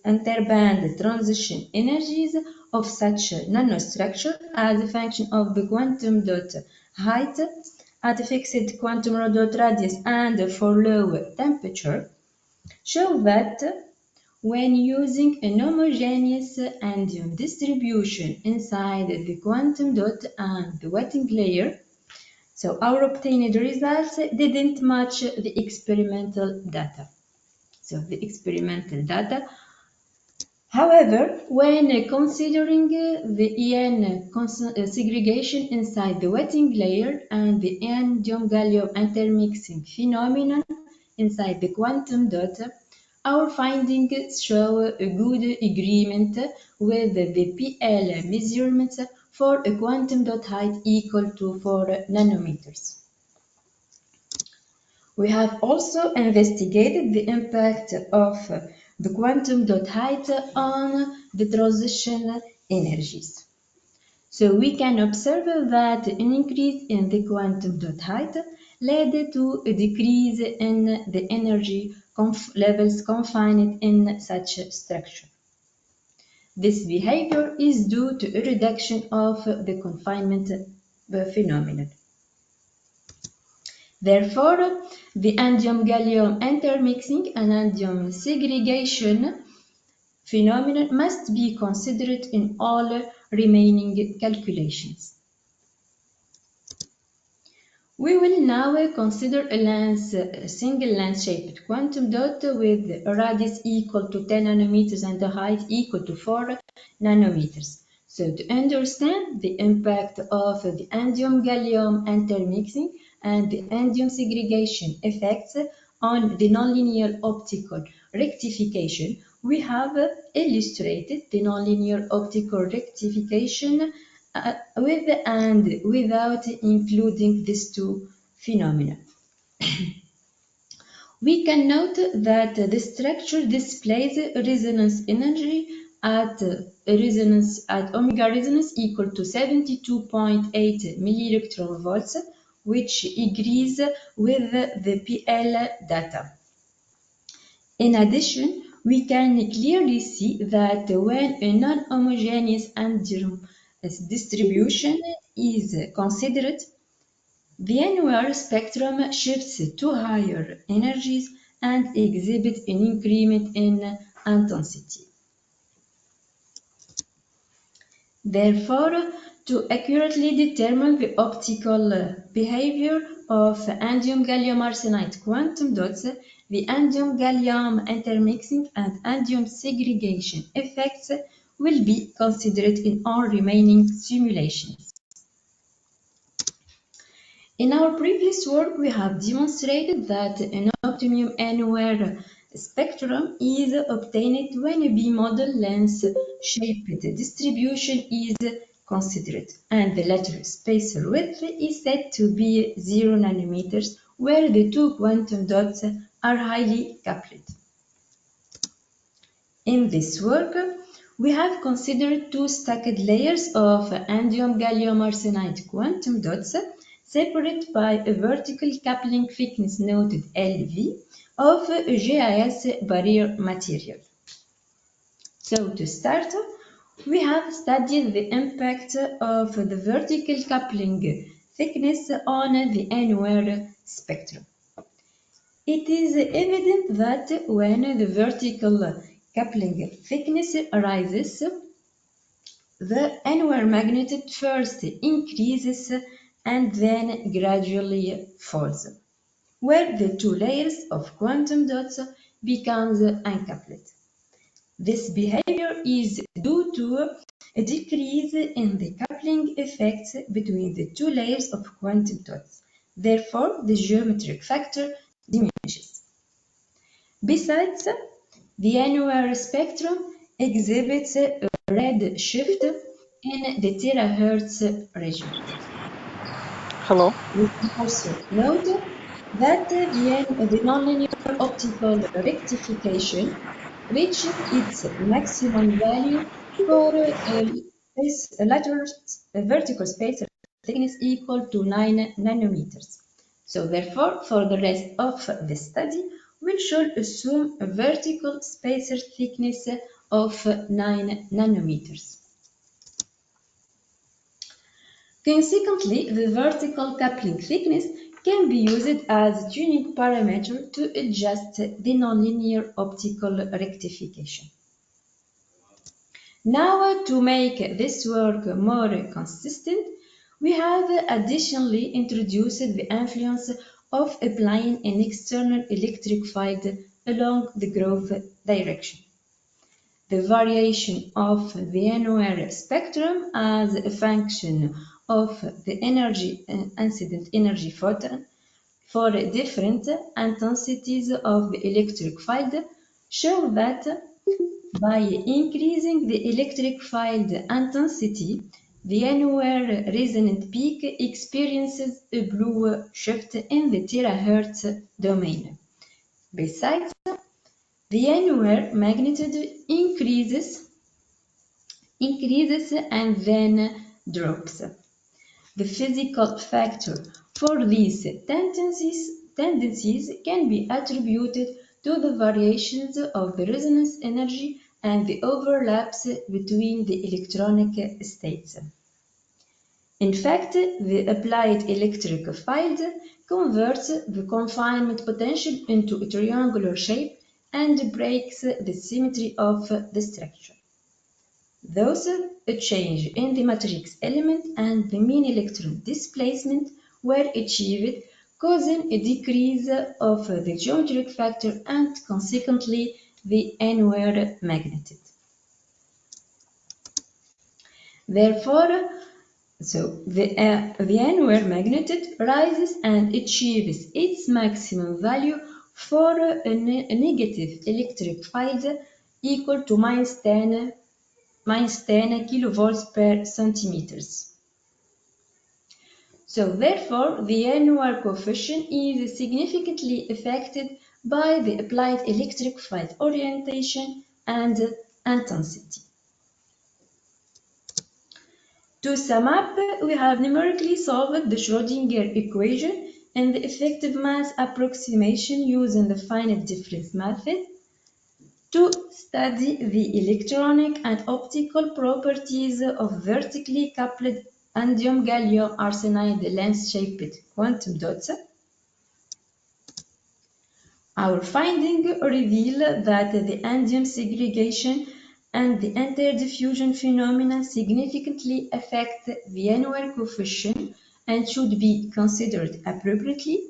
interband transition energies of such a nanostructure as a function of the quantum dot height at a fixed quantum dot radius and for low temperature show that when using an homogeneous endium distribution inside the quantum dot and the wetting layer. So our obtained results didn't match the experimental data. So the experimental data. However, when considering the EN segregation inside the wetting layer and the endium-gallium intermixing phenomenon inside the quantum dot, our findings show a good agreement with the PL measurements for a quantum dot height equal to 4 nanometers. We have also investigated the impact of the quantum dot height on the transition energies. So we can observe that an increase in the quantum dot height led to a decrease in the energy levels confined in such a structure. This behavior is due to a reduction of the confinement phenomenon. Therefore, the endium-gallium intermixing and endium segregation phenomenon must be considered in all remaining calculations. We will now consider a single lens-shaped quantum dot with a radius equal to 10 nanometers and a height equal to 4 nanometers. So to understand the impact of the endium-gallium intermixing and the endium segregation effects on the nonlinear optical rectification, we have illustrated the nonlinear optical rectification with and without including these two phenomena. We can note that the structure displays resonance energy at omega resonance equal to 72.8 millielectron volts, which agrees with the PL data. In addition, we can clearly see that when a non-homogeneous endium distribution is considered, the annular spectrum shifts to higher energies and exhibits an increment in intensity. Therefore, to accurately determine the optical behavior of endium-gallium arsenide quantum dots, the endium-gallium intermixing and endium segregation effects will be considered in all remaining simulations. In our previous work, we have demonstrated that an optimum annular spectrum is obtained when a bimodal lens-shaped distribution is considered, and the lateral spacer width is said to be 0 nanometers, where the two quantum dots are highly coupled. In this work, we have considered two stacked layers of endium-gallium arsenide quantum dots separate by a vertical coupling thickness noted LV of a GIS barrier material. So to start, we have studied the impact of the vertical coupling thickness on the annular spectrum. It is evident that when the vertical coupling thickness rises, the annular magnitude first increases and then gradually falls, where the two layers of quantum dots becomes uncoupled. This behavior is due to a decrease in the coupling effects between the two layers of quantum dots. Therefore, the geometric factor diminishes. Besides, the annular spectrum exhibits a red shift in the terahertz region. Hello. We can also note that the nonlinear optical rectification reaches its maximum value for a vertical spacer thickness equal to 9 nanometers. So therefore, for the rest of the study, we should assume a vertical spacer thickness of 9 nanometers. Consequently, the vertical coupling thickness can be used as a tuning parameter to adjust the nonlinear optical rectification. Now, to make this work more consistent, we have additionally introduced the influence of applying an external electric field along the growth direction. The variation of the NOR spectrum as a function of the energy incident energy photon for different intensities of the electric field show that by increasing the electric field intensity, the annual resonant peak experiences a blue shift in the terahertz domain. Besides, the annual magnitude increases and then drops. The physical factor for these tendencies can be attributed to the variations of the resonance energy and the overlaps between the electronic states. In fact, the applied electric field converts the confinement potential into a triangular shape and breaks the symmetry of the structure. Thus, a change in the matrix element and the mean electron displacement were achieved, causing a decrease of the geometric factor and consequently the annual magnitude. Therefore, the annual magnitude rises and achieves its maximum value for a negative electric field equal to minus 10 kilovolts per centimeters. So therefore, the annual coefficient is significantly affected by the applied electric field orientation and intensity. To sum up, we have numerically solved the Schrödinger equation and the effective mass approximation using the finite difference method to study the electronic and optical properties of vertically coupled indium-gallium arsenide lens-shaped quantum dots. Our findings reveal that the indium segregation and the interdiffusion phenomena significantly affect the annual coefficient and should be considered appropriately.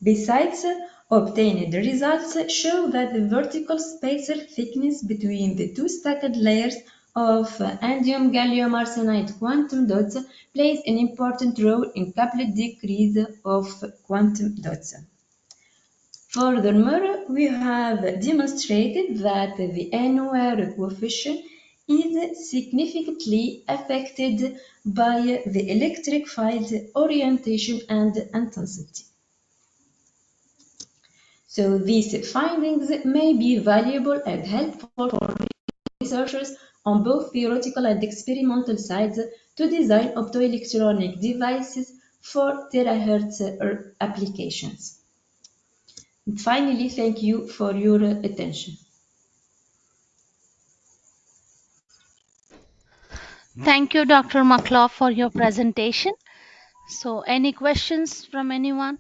Besides, obtained results show that the vertical spatial thickness between the two stacked layers of indium-gallium arsenide quantum dots plays an important role in coupled decrease of quantum dots. Furthermore, we have demonstrated that the annual coefficient is significantly affected by the electric field orientation and intensity. So these findings may be valuable and helpful for researchers on both theoretical and experimental sides to design optoelectronic devices for terahertz applications. And finally, thank you for your attention. Thank you, Dr. McClough, for your presentation. So, any questions from anyone?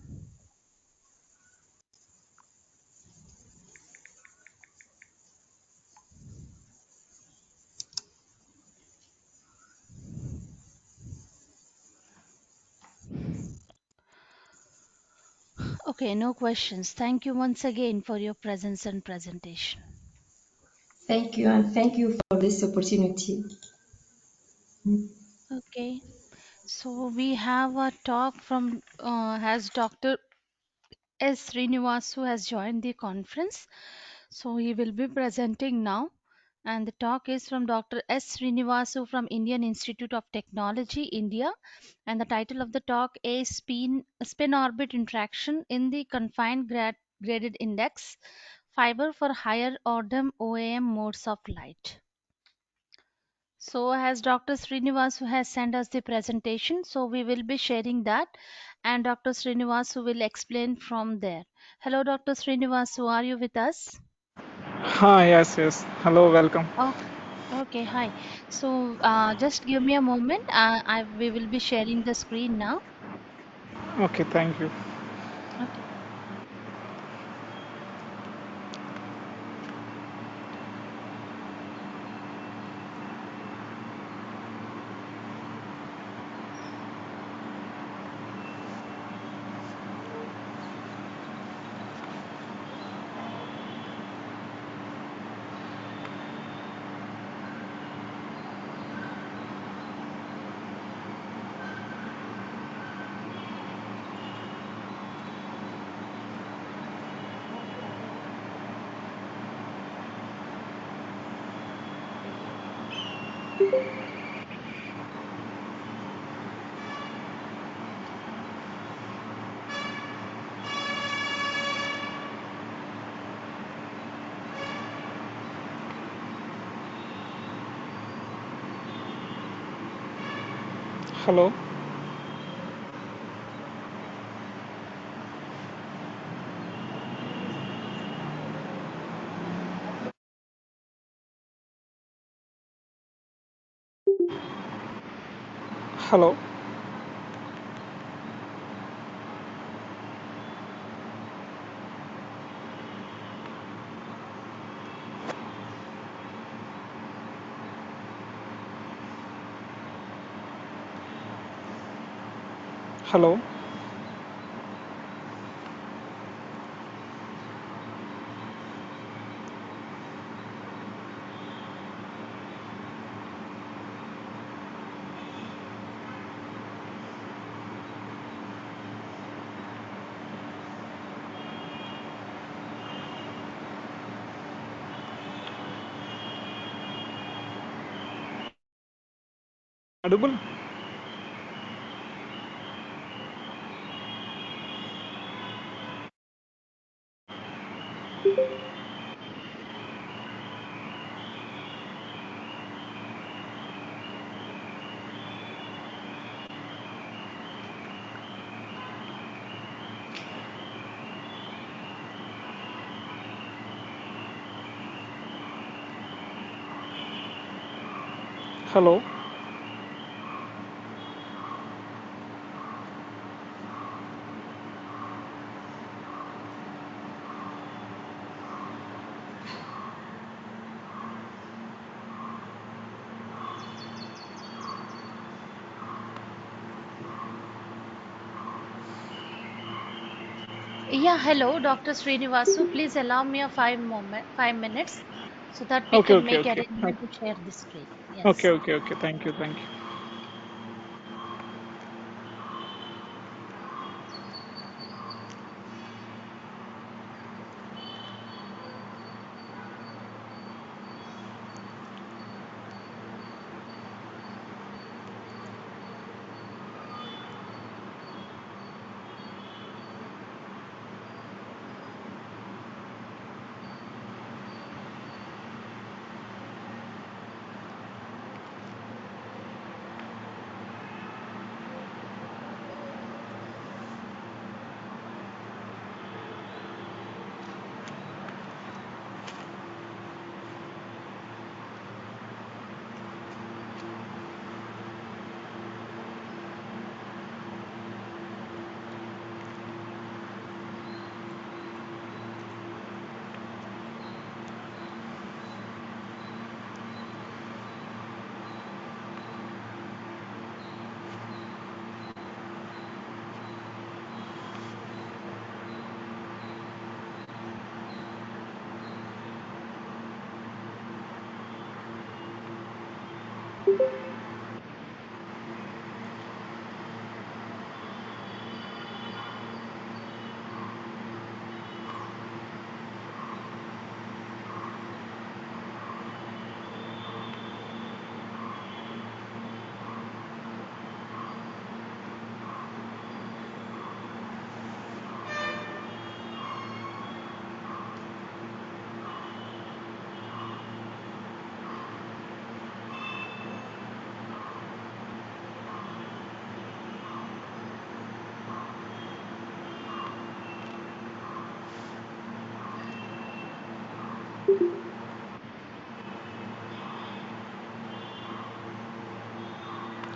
Okay, no questions. Thank you once again for your presence and presentation. Thank you, and thank you for this opportunity. Okay, so we have a talk from has Dr. S. Srinivasu has joined the conference. So he will be presenting now. And the talk is from Dr. S. Srinivasu from Indian Institute of Technology, India. And the title of the talk is Spin Orbit Interaction in the Confined Graded Index Fiber for Higher Order OAM Modes of Light. So as Dr. Srinivasu has sent us the presentation, so we will be sharing that and Dr. Srinivasu will explain from there. Hello, Dr. Srinivasu, are you with us? Hi, yes. Hello, welcome. Oh, okay, hi. So just give me a moment. We will be sharing the screen now. Okay, thank you. Okay. Hello. Hello. Hello. Audible? Hello. Yeah, hello, Dr. Srinivasu. Please allow me a 5 minutes so that we Okay, can okay, make okay. arrangement to share the screen. Okay, Yes. okay, okay. Thank you, thank you.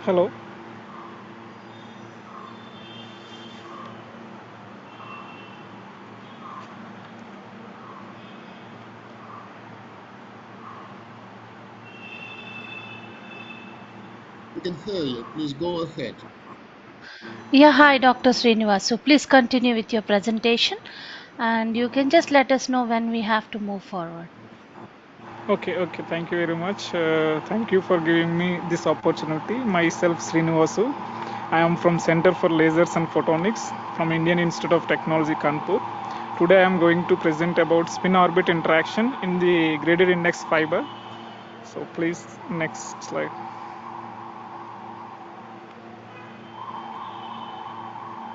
Hello. We can hear you. Please go ahead. Yeah, hi, Dr. Srinivasu. Please continue with your presentation and you can just let us know when we have to move forward. Okay, thank you very much. Thank you for giving me this opportunity. Myself, Srinivasu. I am from Center for Lasers and Photonics from Indian Institute of Technology, Kanpur. Today I am going to present about spin-orbit interaction in the graded index fiber. So please, next slide.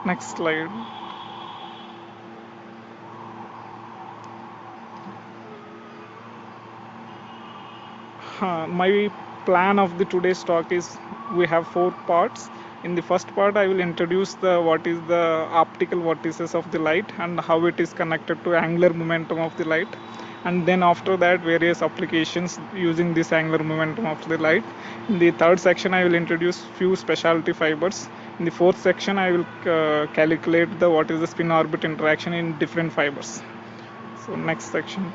Next slide. My plan of the today's talk is we have 4 parts. In the first part, I will introduce the what is the optical vortices of the light and how it is connected to angular momentum of the light. And then after that, various applications using this angular momentum of the light. In the third section, I will introduce few specialty fibers. In the fourth section, I will calculate the what is the spin orbit interaction in different fibers. So next section.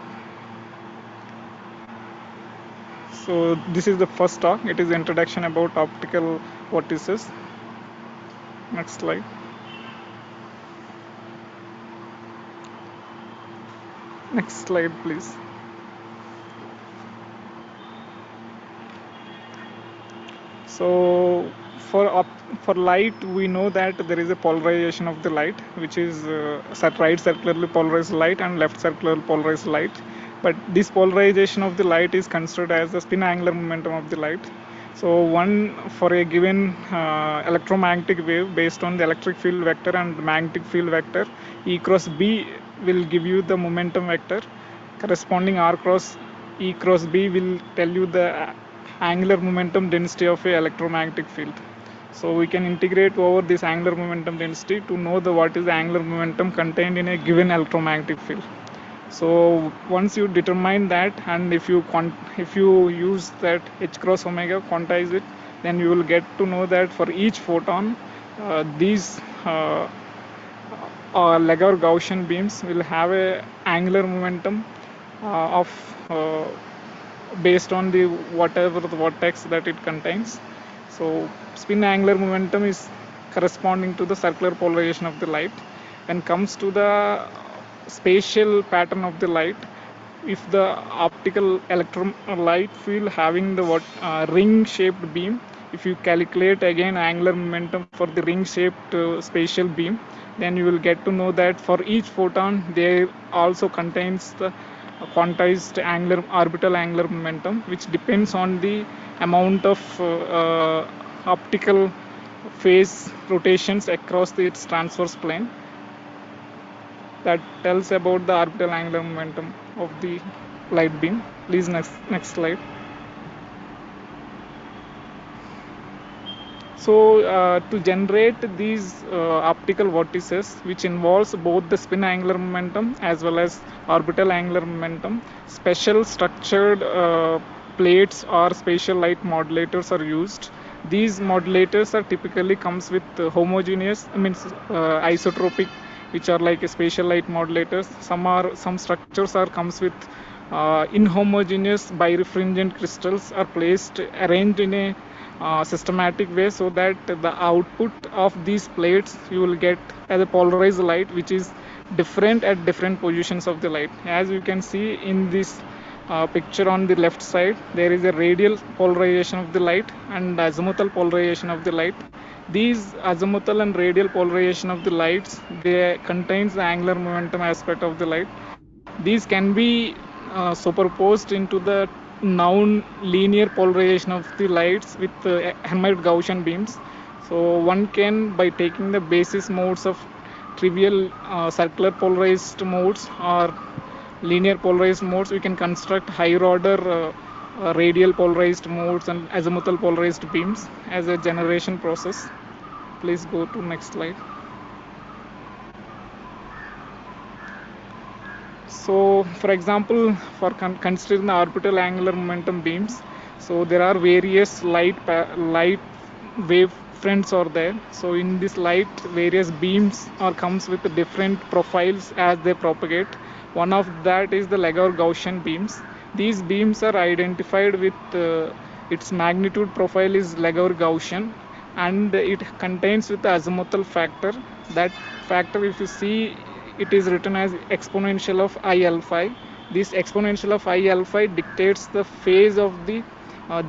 So this is the first talk. It is introduction about optical vortices. Next slide. Next slide, please. So for light, we know that there is a polarization of the light, which is right circularly polarized light and left circularly polarized light. But this polarization of the light is considered as the spin angular momentum of the light. So one for a given electromagnetic wave based on the electric field vector and magnetic field vector, E cross B will give you the momentum vector. Corresponding R cross E cross B will tell you the angular momentum density of a electromagnetic field. So we can integrate over this angular momentum density to know the what is the angular momentum contained in a given electromagnetic field. So once you determine that, and if you use that H cross omega, quantize it, then you will get to know that for each photon, these Laguerre Gaussian beams will have a angular momentum of based on the whatever the vortex that it contains. So spin angular momentum is corresponding to the circular polarization of the light. When comes to the spatial pattern of the light, if the optical electron light field having the ring shaped beam, if you calculate again angular momentum for the ring shaped spatial beam, then you will get to know that for each photon there also contains the quantized orbital angular momentum, which depends on the amount of optical phase rotations across its transverse plane. That tells about the orbital angular momentum of the light beam. Please next slide. So to generate these optical vortices, which involves both the spin angular momentum as well as orbital angular momentum, special structured plates or spatial light modulators are used. These modulators are typically comes with homogeneous, isotropic, which are like a spatial light modulators. Some structures are comes with inhomogeneous birefringent crystals are placed arranged in a systematic way, so that the output of these plates you will get as a polarized light, which is different at different positions of the light. As you can see in this picture on the left side, there is a radial polarization of the light and azimuthal polarization of the light. These azimuthal and radial polarization of the lights, they contains the angular momentum aspect of the light. These can be superposed into the known linear polarization of the lights with Hermite Gaussian beams. So one can, by taking the basis modes of trivial circular polarized modes or linear polarized modes, we can construct higher order radial polarized modes and azimuthal polarized beams as a generation process. Please go to next slide. So for example, for considering the orbital angular momentum beams, so there are various light wave fronts are there. So in this light, various beams are comes with different profiles as they propagate. One of that is the Laguerre Gaussian beams. These beams are identified with Its magnitude profile is Legor Gaussian, and it contains with the azimuthal factor. That factor, if you see, it is written as exponential of I alpha. This exponential of I alpha dictates the phase of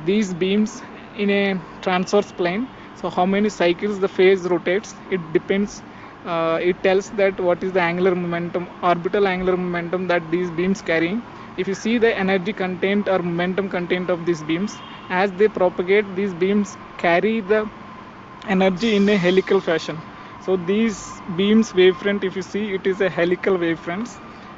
these beams in a transverse plane. So how many cycles the phase rotates, it depends. It tells that what is the angular momentum, orbital angular momentum that these beams carrying. If you see the energy content or momentum content of these beams, as they propagate, these beams carry the energy in a helical fashion. So these beams wavefront, if you see, it is a helical wavefronts.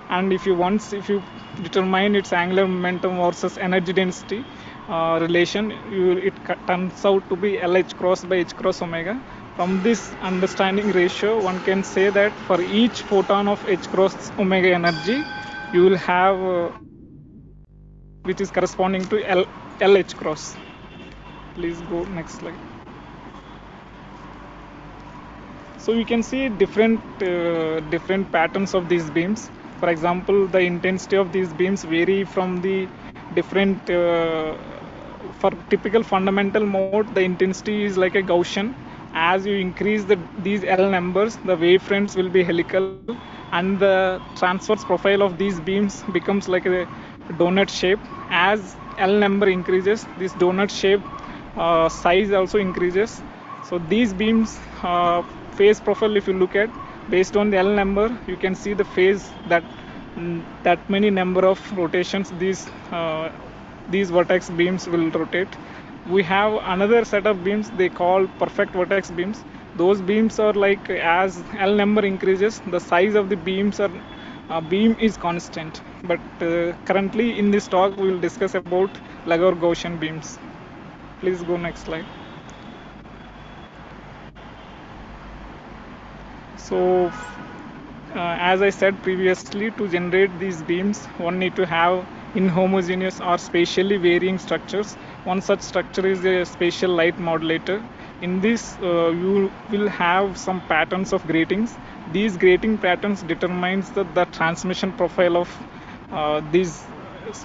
And if you determine its angular momentum versus energy density relation, it turns out to be LH cross by H cross omega. From this understanding ratio, one can say that for each photon of H cross omega energy, you will have which is corresponding to LH cross. Please go next slide. So you can see different patterns of these beams. For example, the intensity of these beams vary from the different. For typical fundamental mode, the intensity is like a Gaussian. As you increase these L numbers, the wavefronts will be helical, and the transverse profile of these beams becomes like a donut shape. As L number increases, this donut shape size also increases. So these beams phase profile, if you look at based on the L number, you can see the phase that many number of rotations these vertex beams will rotate. We have another set of beams they call perfect vertex beams. Those beams are like as L number increases, the size of the beams are beam is constant. But currently in this talk we will discuss about Lagrange Gaussian beams. Please go next slide. So as I said previously, to generate these beams, one need to have inhomogeneous or spatially varying structures. One such structure is a spatial light modulator. In this, you will have some patterns of gratings. These grating patterns determines the transmission profile of these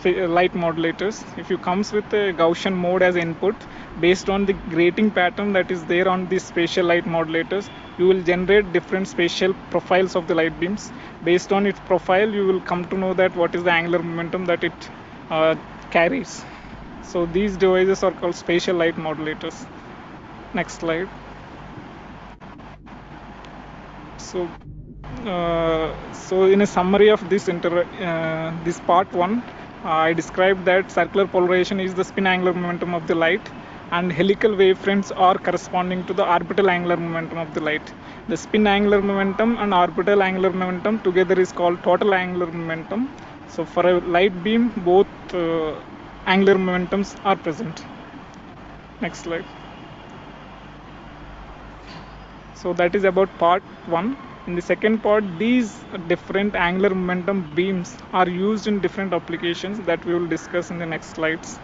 light modulators. If you comes with a Gaussian mode as input, based on the grating pattern that is there on these spatial light modulators, you will generate different spatial profiles of the light beams. Based on its profile, you will come to know that what is the angular momentum that it carries. So these devices are called spatial light modulators. Next slide. So in a summary of this this part 1, I described that circular polarization is the spin angular momentum of the light, and helical wavefronts are corresponding to the orbital angular momentum of the light. The spin angular momentum and orbital angular momentum together is called total angular momentum. So for a light beam, both angular momentums are present. Next slide. So that is about part 1. In the second part, these different angular momentum beams are used in different applications that we will discuss in the next slides.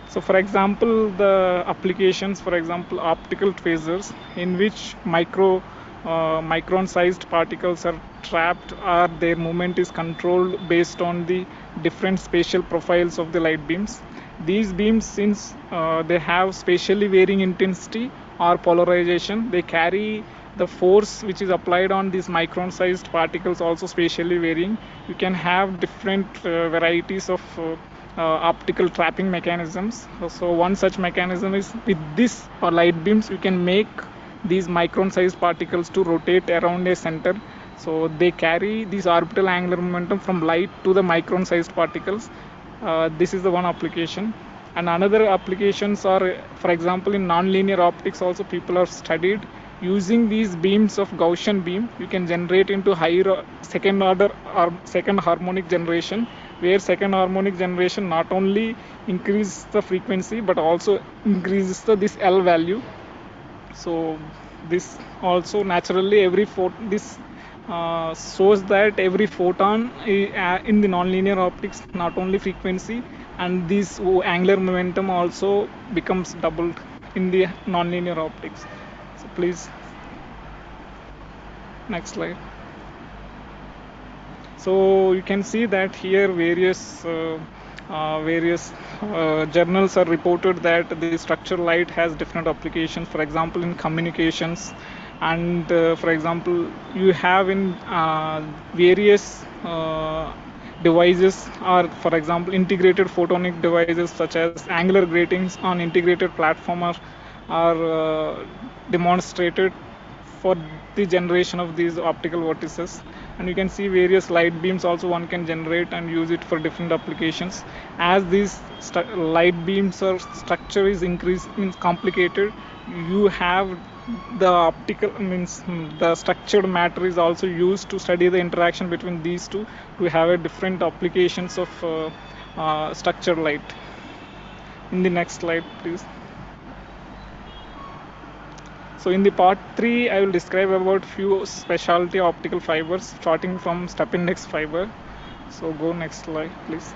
So for example, the applications, for example, optical phasers, in which micron-sized particles are trapped, or their movement is controlled based on the different spatial profiles of the light beams. These beams, since they have spatially varying intensity or polarization, they carry the force which is applied on these micron-sized particles also spatially varying. You can have different varieties of optical trapping mechanisms. So one such mechanism is with this light beams, you can make these micron-sized particles to rotate around a center. So they carry this orbital angular momentum from light to the micron-sized particles. This is the one application. And another applications are, for example, in nonlinear optics also people are studied using these beams of Gaussian beam. You can generate into higher second order or second harmonic generation, where second harmonic generation not only increases the frequency but also increases this L value. So this also naturally this shows that every photon in the nonlinear optics, not only frequency, and this angular momentum also becomes doubled in the nonlinear optics. So please, next slide. So you can see that here various journals are reported that the structured light has different applications. For example, in communications, and for example, you have in various devices, or for example, integrated photonic devices such as angular gratings on integrated platform are demonstrated for the generation of these optical vortices. And you can see various light beams also one can generate and use it for different applications. As these light beams or structure is increased, means complicated, you have the optical, means the structured matter is also used to study the interaction between these two to have a different applications of structured light. In the next slide, please. So in the part 3, I will describe about few specialty optical fibers starting from step index fiber. So go next slide, please.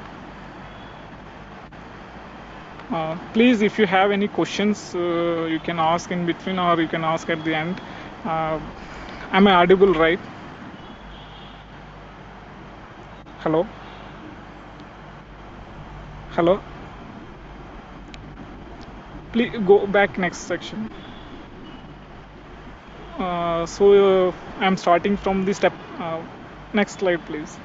Please, if you have any questions, you can ask in between or you can ask at the end. Am I audible, right? Hello? Hello? Please go back next section. I'm starting from the step. Next slide, please.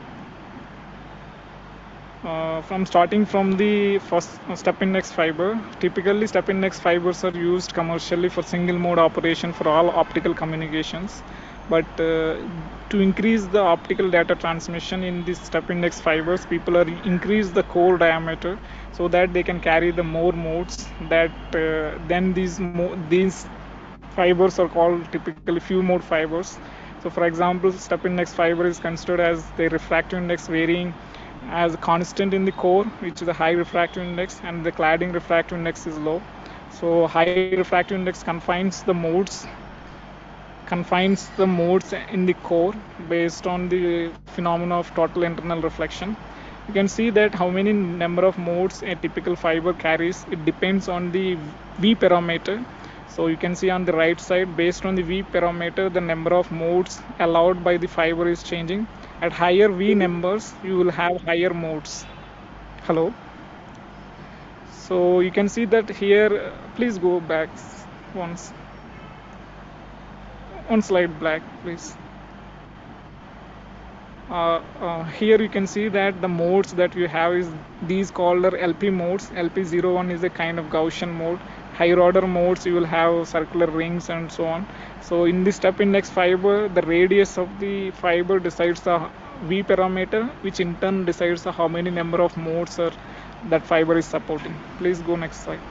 From starting from the first step index fiber. Typically, step index fibers are used commercially for single mode operation for all optical communications. But to increase the optical data transmission in these step index fibers, people are increase the core diameter so that they can carry the more modes. That then these fibers are called typically few mode fibers. So for example, step index fiber is considered as the refractive index varying as a constant in the core, which is a high refractive index, and the cladding refractive index is low. So high refractive index confines the modes in the core based on the phenomena of total internal reflection. You can see that how many number of modes a typical fiber carries, it depends on the V parameter. So you can see on the right side, based on the V parameter, the number of modes allowed by the fiber is changing. At higher V numbers, you will have higher modes. Hello? So you can see that here, please go back once. One slide back, please. Here you can see that the modes that you have is these called LP modes. LP01 is a kind of Gaussian mode. Higher order modes you will have circular rings and so on. So in the step index fiber, the radius of the fiber decides the V parameter, which in turn decides how many number of modes that fiber is supporting. Please go next slide.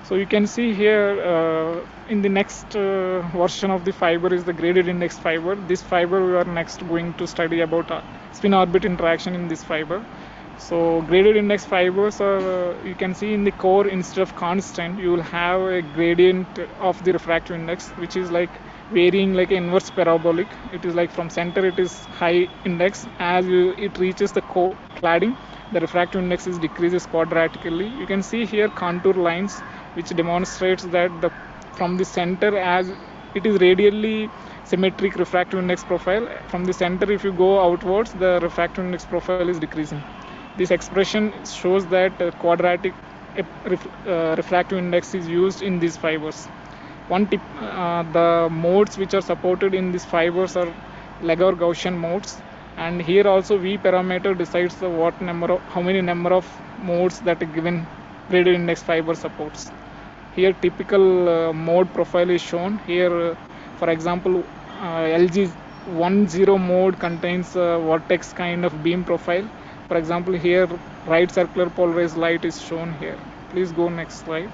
So you can see here in the next version of the fiber is the graded index fiber. This fiber we are next going to study about spin orbit interaction in this fiber. So graded index fibers are, you can see in the core, instead of constant, you will have a gradient of the refractive index, which is like varying like inverse parabolic. It is like from center it is high index. As it reaches the core cladding, the refractive index is decreases quadratically. You can see here contour lines which demonstrates that from the center, as it is radially symmetric refractive index profile, from the center if you go outwards, the refractive index profile is decreasing. This expression shows that quadratic refractive index is used in these fibers. One tip, the modes which are supported in these fibers are Legor Gaussian modes, and here also V parameter decides how many number of modes that a given graded index fiber supports. Here typical mode profile is shown. Here for example, LG10 mode contains a vortex kind of beam profile. For example, here right circular polarized light is shown here. Please go next slide.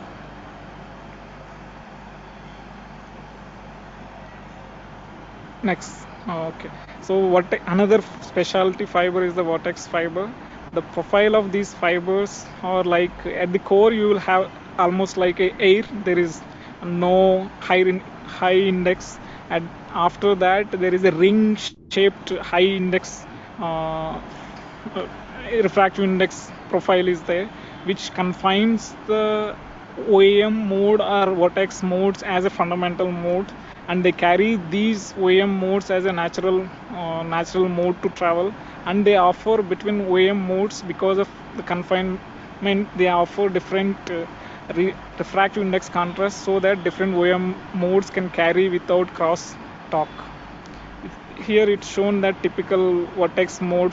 Next. Okay. So another specialty fiber is the vortex fiber. The profile of these fibers are like at the core you will have almost like a air. There is no high index, and after that there is a ring shaped high index refractive index profile is there, which confines the OAM mode or vortex modes as a fundamental mode. and they carry these OEM modes as a natural mode to travel, and they offer between OEM modes, because of the confinement, they offer different refractive index contrast, so that different OEM modes can carry without cross talk. Here it's shown that typical vortex mode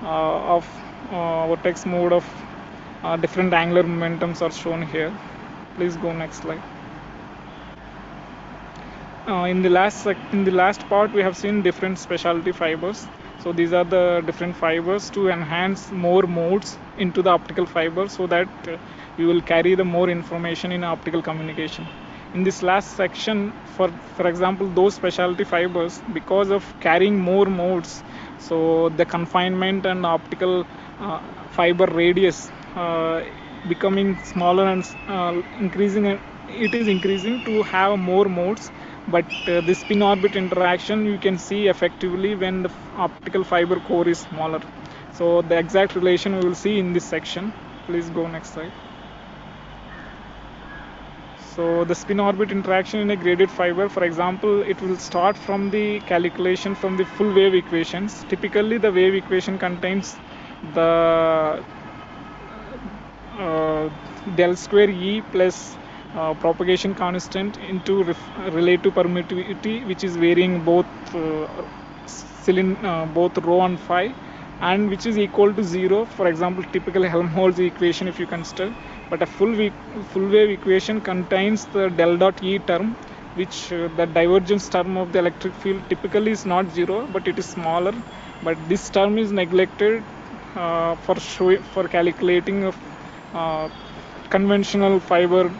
of different angular momentums are shown here. Please go next slide. In the last part, we have seen different specialty fibers. So these are the different fibers to enhance more modes into the optical fiber, so that you will carry the more information in optical communication. In this last section, for example, those specialty fibers, because of carrying more modes, so the confinement and optical fiber radius becoming smaller and increasing. It is increasing to have more modes, but the spin orbit interaction you can see effectively when the optical fiber core is smaller. So the exact relation we will see in this section. Please go next slide. So the spin orbit interaction in a graded fiber, for example, it will start from the calculation from the full wave equations. Typically the wave equation contains the del square E plus propagation constant into relative permittivity, which is varying both both rho and phi, and which is equal to 0. For example, typical Helmholtz equation if you consider. But a full wave equation contains the del dot E term, which the divergence term of the electric field typically is not 0, but it is smaller. But this term is neglected for calculating conventional fiber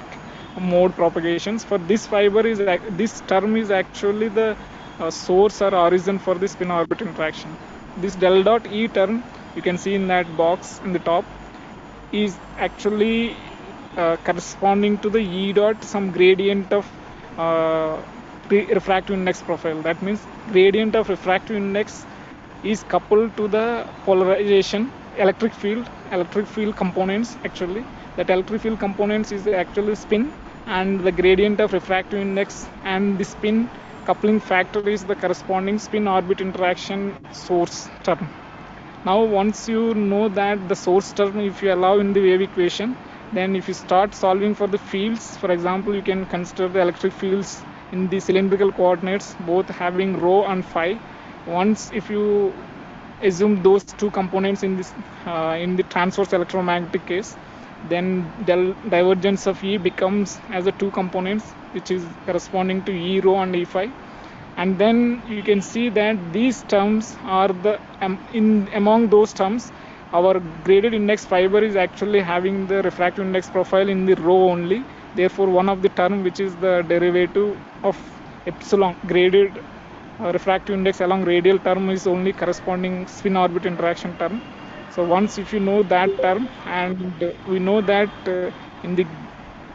mode propagations. For this this term is actually the source or origin for the spin orbit interaction. This del dot E term, you can see in that box in the top, is actually corresponding to the E dot some gradient of refractive index profile. That means gradient of refractive index is coupled to the polarization electric field components. Actually, that electric field components is actually spin, and the gradient of refractive index and the spin coupling factor is the corresponding spin orbit interaction source term. Now once you know that the source term, if you allow in the wave equation, then if you start solving for the fields, for example, you can consider the electric fields in the cylindrical coordinates, both having rho and phi. Once if you assume those two components in this in the transverse electromagnetic case, then divergence of E becomes as the two components, which is corresponding to E rho and E phi. And then you can see that these terms are the among those terms, our graded index fiber is actually having the refractive index profile in the rho only. Therefore, one of the term, which is the derivative of epsilon graded refractive index along radial term, is only corresponding spin orbit interaction term. So once if you know that term, and we know that in the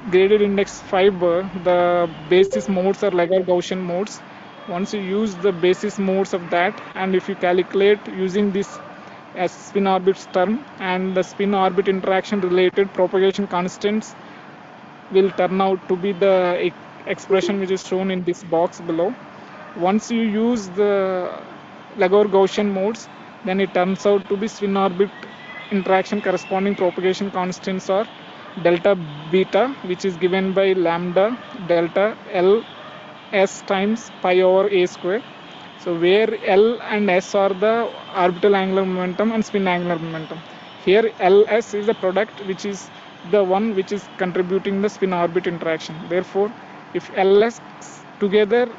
graded index fiber, the basis modes are Laguerre Gaussian modes. Once you use the basis modes of that, and if you calculate using this as spin orbit term, and the spin orbit interaction related propagation constants will turn out to be the expression which is shown in this box below. Once you use the Laguerre Gaussian modes, then it turns out to be spin orbit interaction corresponding propagation constants are delta beta, which is given by lambda delta L S times pi over a square. So where L and S are the orbital angular momentum and spin angular momentum. Here LS is the product, which is the one which is contributing the spin orbit interaction. Therefore, if LS together,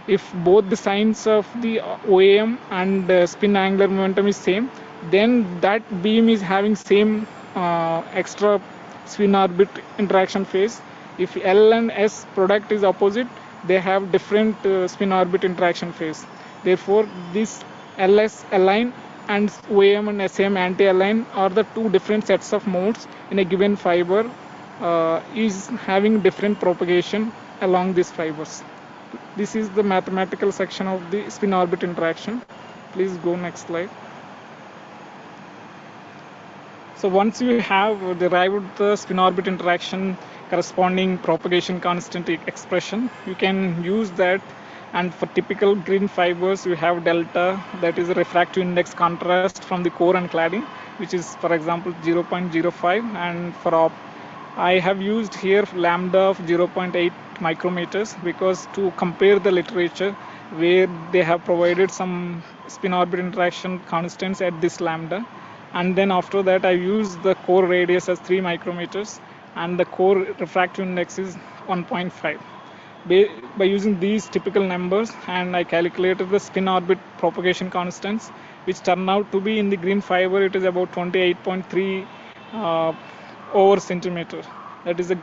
if both the signs of the OAM and spin angular momentum is same, then that beam is having same extra spin orbit interaction phase. If L and S product is opposite, they have different spin orbit interaction phase. Therefore, this LS align and OAM and SM anti-align are the two different sets of modes in a given fiber is having different propagation along these fibers. This is the mathematical section of the spin orbit interaction. Please go next slide. So once you have derived the spin orbit interaction corresponding propagation constant expression. You can use that, and for typical green fibers you have delta, that is a refractive index contrast from the core and cladding, which is for example 0.05, and for I have used here lambda of 0.8 micrometers because to compare the literature where they have provided some spin orbit interaction constants at this lambda, and then after that I use the core radius as 3 micrometers and the core refractive index is 1.5. By using these typical numbers, and I calculated the spin orbit propagation constants, which turn out to be in the green fiber it is about 28.3 over centimeter. That is a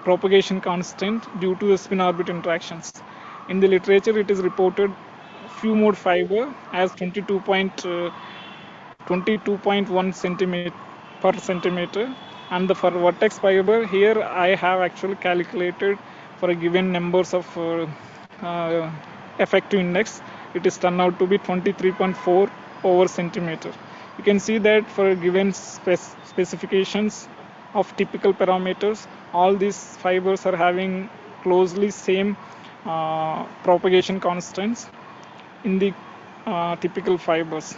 propagation constant due to the spin orbit interactions. In the literature it is reported few mode fiber as 22.1 centimeter per centimeter, and the for vertex fiber here I have actually calculated for a given numbers of effective index, it is turned out to be 23.4 over centimeter. You can see that for given specifications of typical parameters, all these fibers are having closely same propagation constants in the typical fibers.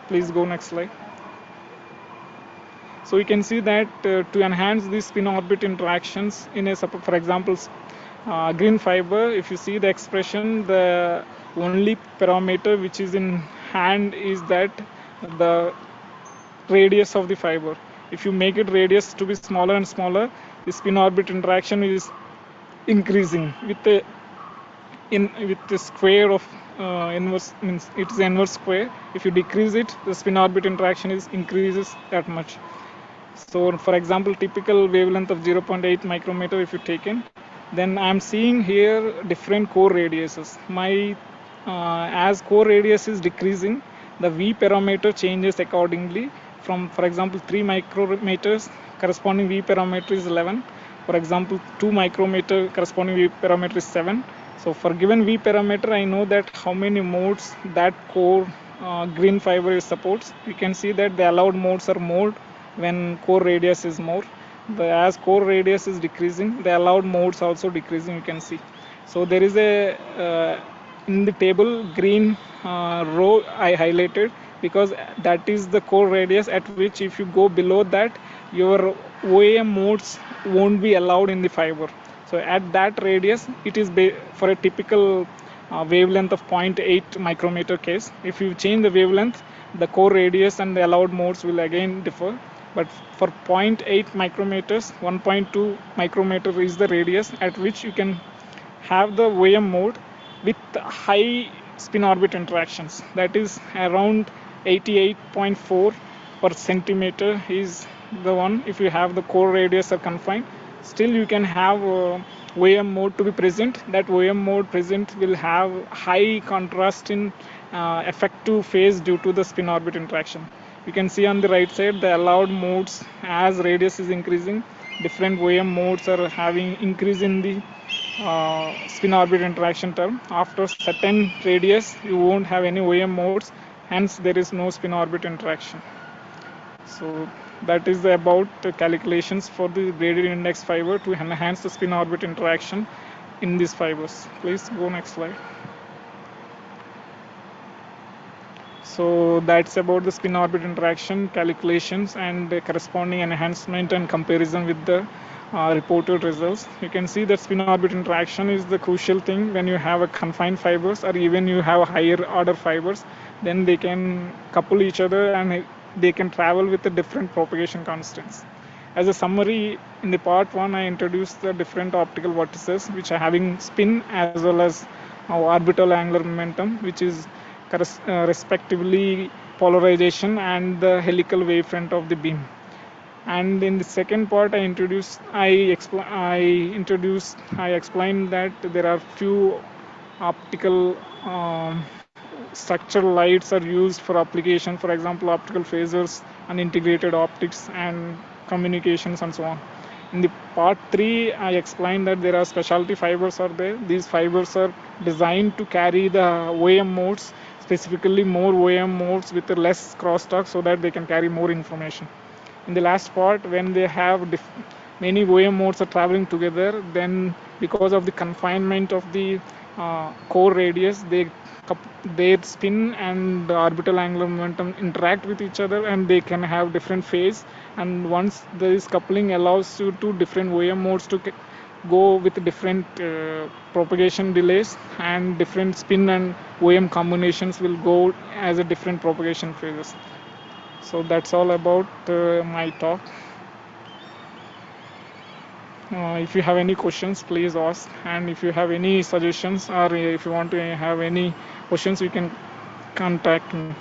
Please go next slide. So you can see that to enhance the spin orbit interactions in a, for example, green fiber, if you see the expression, the only parameter which is in hand is that the radius of the fiber. If you make it radius to be smaller and smaller, the spin orbit interaction is increasing with the square of inverse, means it is inverse square. If you decrease it, the spin orbit interaction is increases that much. So for example, typical wavelength of 0.8 micrometer if you taken, then I'm seeing here different core radiuses. My as core radius is decreasing, the V parameter changes accordingly. From, for example, 3 micrometers, corresponding V parameter is 11. For example, 2 micrometer, corresponding V parameter is 7. So for given V parameter, I know that how many modes that core green fiber supports. You can see that the allowed modes are more when core radius is more. As core radius is decreasing, the allowed modes also decreasing, you can see. So there is a in the table green row I highlighted because that is the core radius at which if you go below that, your OAM modes won't be allowed in the fiber. So at that radius, it is for a typical wavelength of 0.8 micrometer case. If you change the wavelength, the core radius and the allowed modes will again differ. But for 0.8 micrometers, 1.2 micrometer is the radius at which you can have the OAM mode with high spin orbit interactions. That is around 88.4 per centimeter is the one. If you have the core radius are confined, still you can have OAM mode to be present. That OAM mode present will have high contrast in effective phase due to the spin orbit interaction. You can see on the right side the allowed modes as radius is increasing, different OAM modes are having increase in the spin orbit interaction term. After certain radius you won't have any OAM modes, hence there is no spin orbit interaction. So that is about the calculations for the gradient index fiber to enhance the spin orbit interaction in these fibers. Please go next slide. So that's about the spin orbit interaction calculations and the corresponding enhancement and comparison with the reported results. You can see that spin orbit interaction is the crucial thing when you have a confined fibers or even you have higher order fibers, then they can couple each other and they can travel with the different propagation constants. As a summary, in the part 1 I introduced the different optical vortices which are having spin as well as orbital angular momentum, which is respectively polarization and the helical wavefront of the beam. And in the second part I explained that there are few optical structural lights are used for application, for example optical phasers and integrated optics and communications and so on. In the part 3 I explained that there are specialty fibers are there. These fibers are designed to carry the OAM modes, specifically more OAM modes with less crosstalk so that they can carry more information. In the last part, when they have many OM modes are traveling together, then because of the confinement of the core radius, their spin and the orbital angular momentum interact with each other, and they can have different phase. And once this coupling allows you to different OM modes to go with different propagation delays, and different spin and OM combinations will go as a different propagation phases. So that's all about my talk. If you have any questions, please ask, and if you have any suggestions, or if you want to have any questions, you can contact me.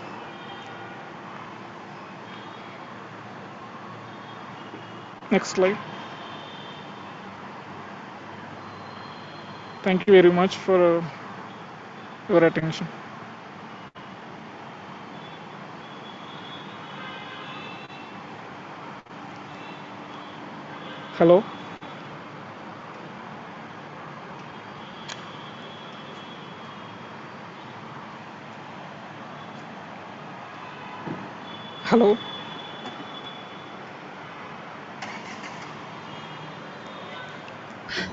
Next slide. Thank you very much for your attention. Hello. Hello.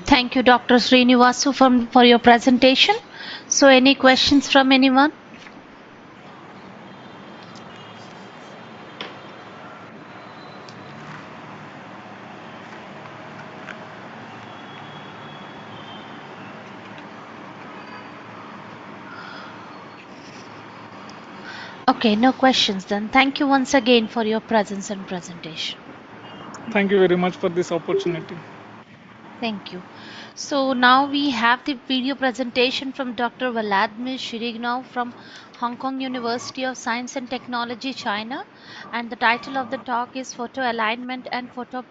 Thank you, Dr. Srinivasu, for your presentation. So, any questions from anyone? Okay, no questions then. Thank you once again for your presence and presentation. Thank you very much for this opportunity. Thank you. So now we have the video presentation from Dr. Vladimir Shirignov from Hong Kong University of Science and Technology, China. And the title of the talk is Photo Alignment and Photo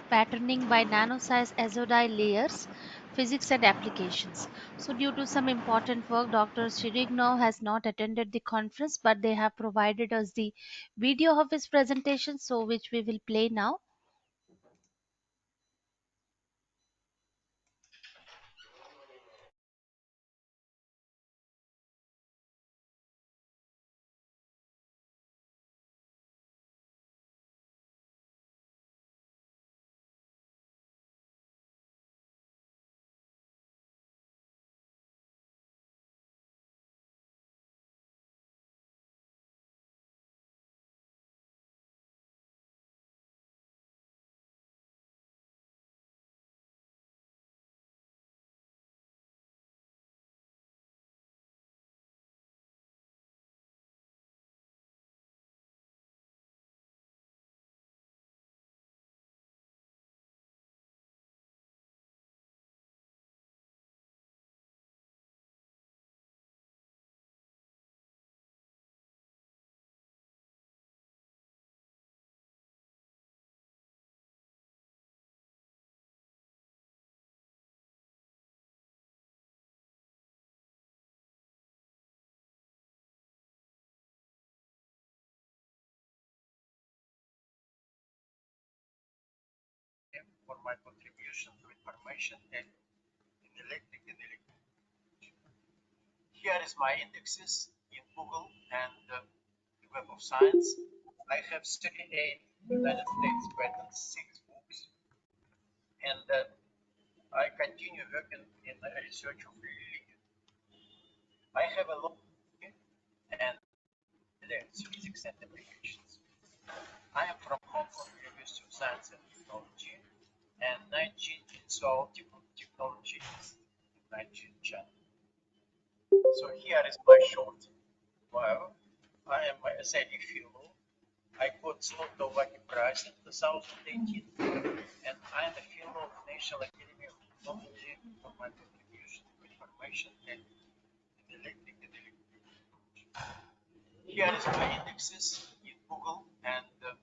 Patterning by Nano-Size Azodide Layers, Physics and Applications. So due to some important work, Dr. Shirignov has not attended the conference, but they have provided us the video of his presentation, so which we will play now. For my contribution to information tech in electric and electric. Here is my indexes in Google and the Web of Science. I have 38 United States patents, 6 books, and I continue working in the research of religion. I have a lot and physics and applications. I am from Hong Kong University of Science and Technology, and 19 Seoul Technology is 19 China. So here is my short bio. I am a scientific fellow. I got Zlotovaki Prize in 2018, and I am a fellow of National Academy of Technology for my contribution to information and electric and electric. Here is my indexes in Google and the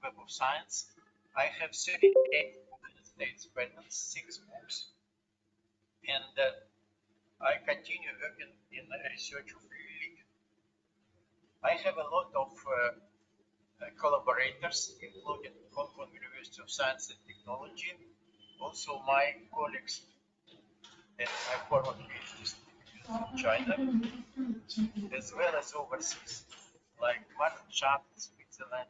Web of Science. I have 38 United States patents, 6 books, and I continue working in the research of religion. I have a lot of collaborators, including Hong Kong University of Science and Technology, also my colleagues and my former PhD students in China, as well as overseas, like Martin Schacht, Switzerland.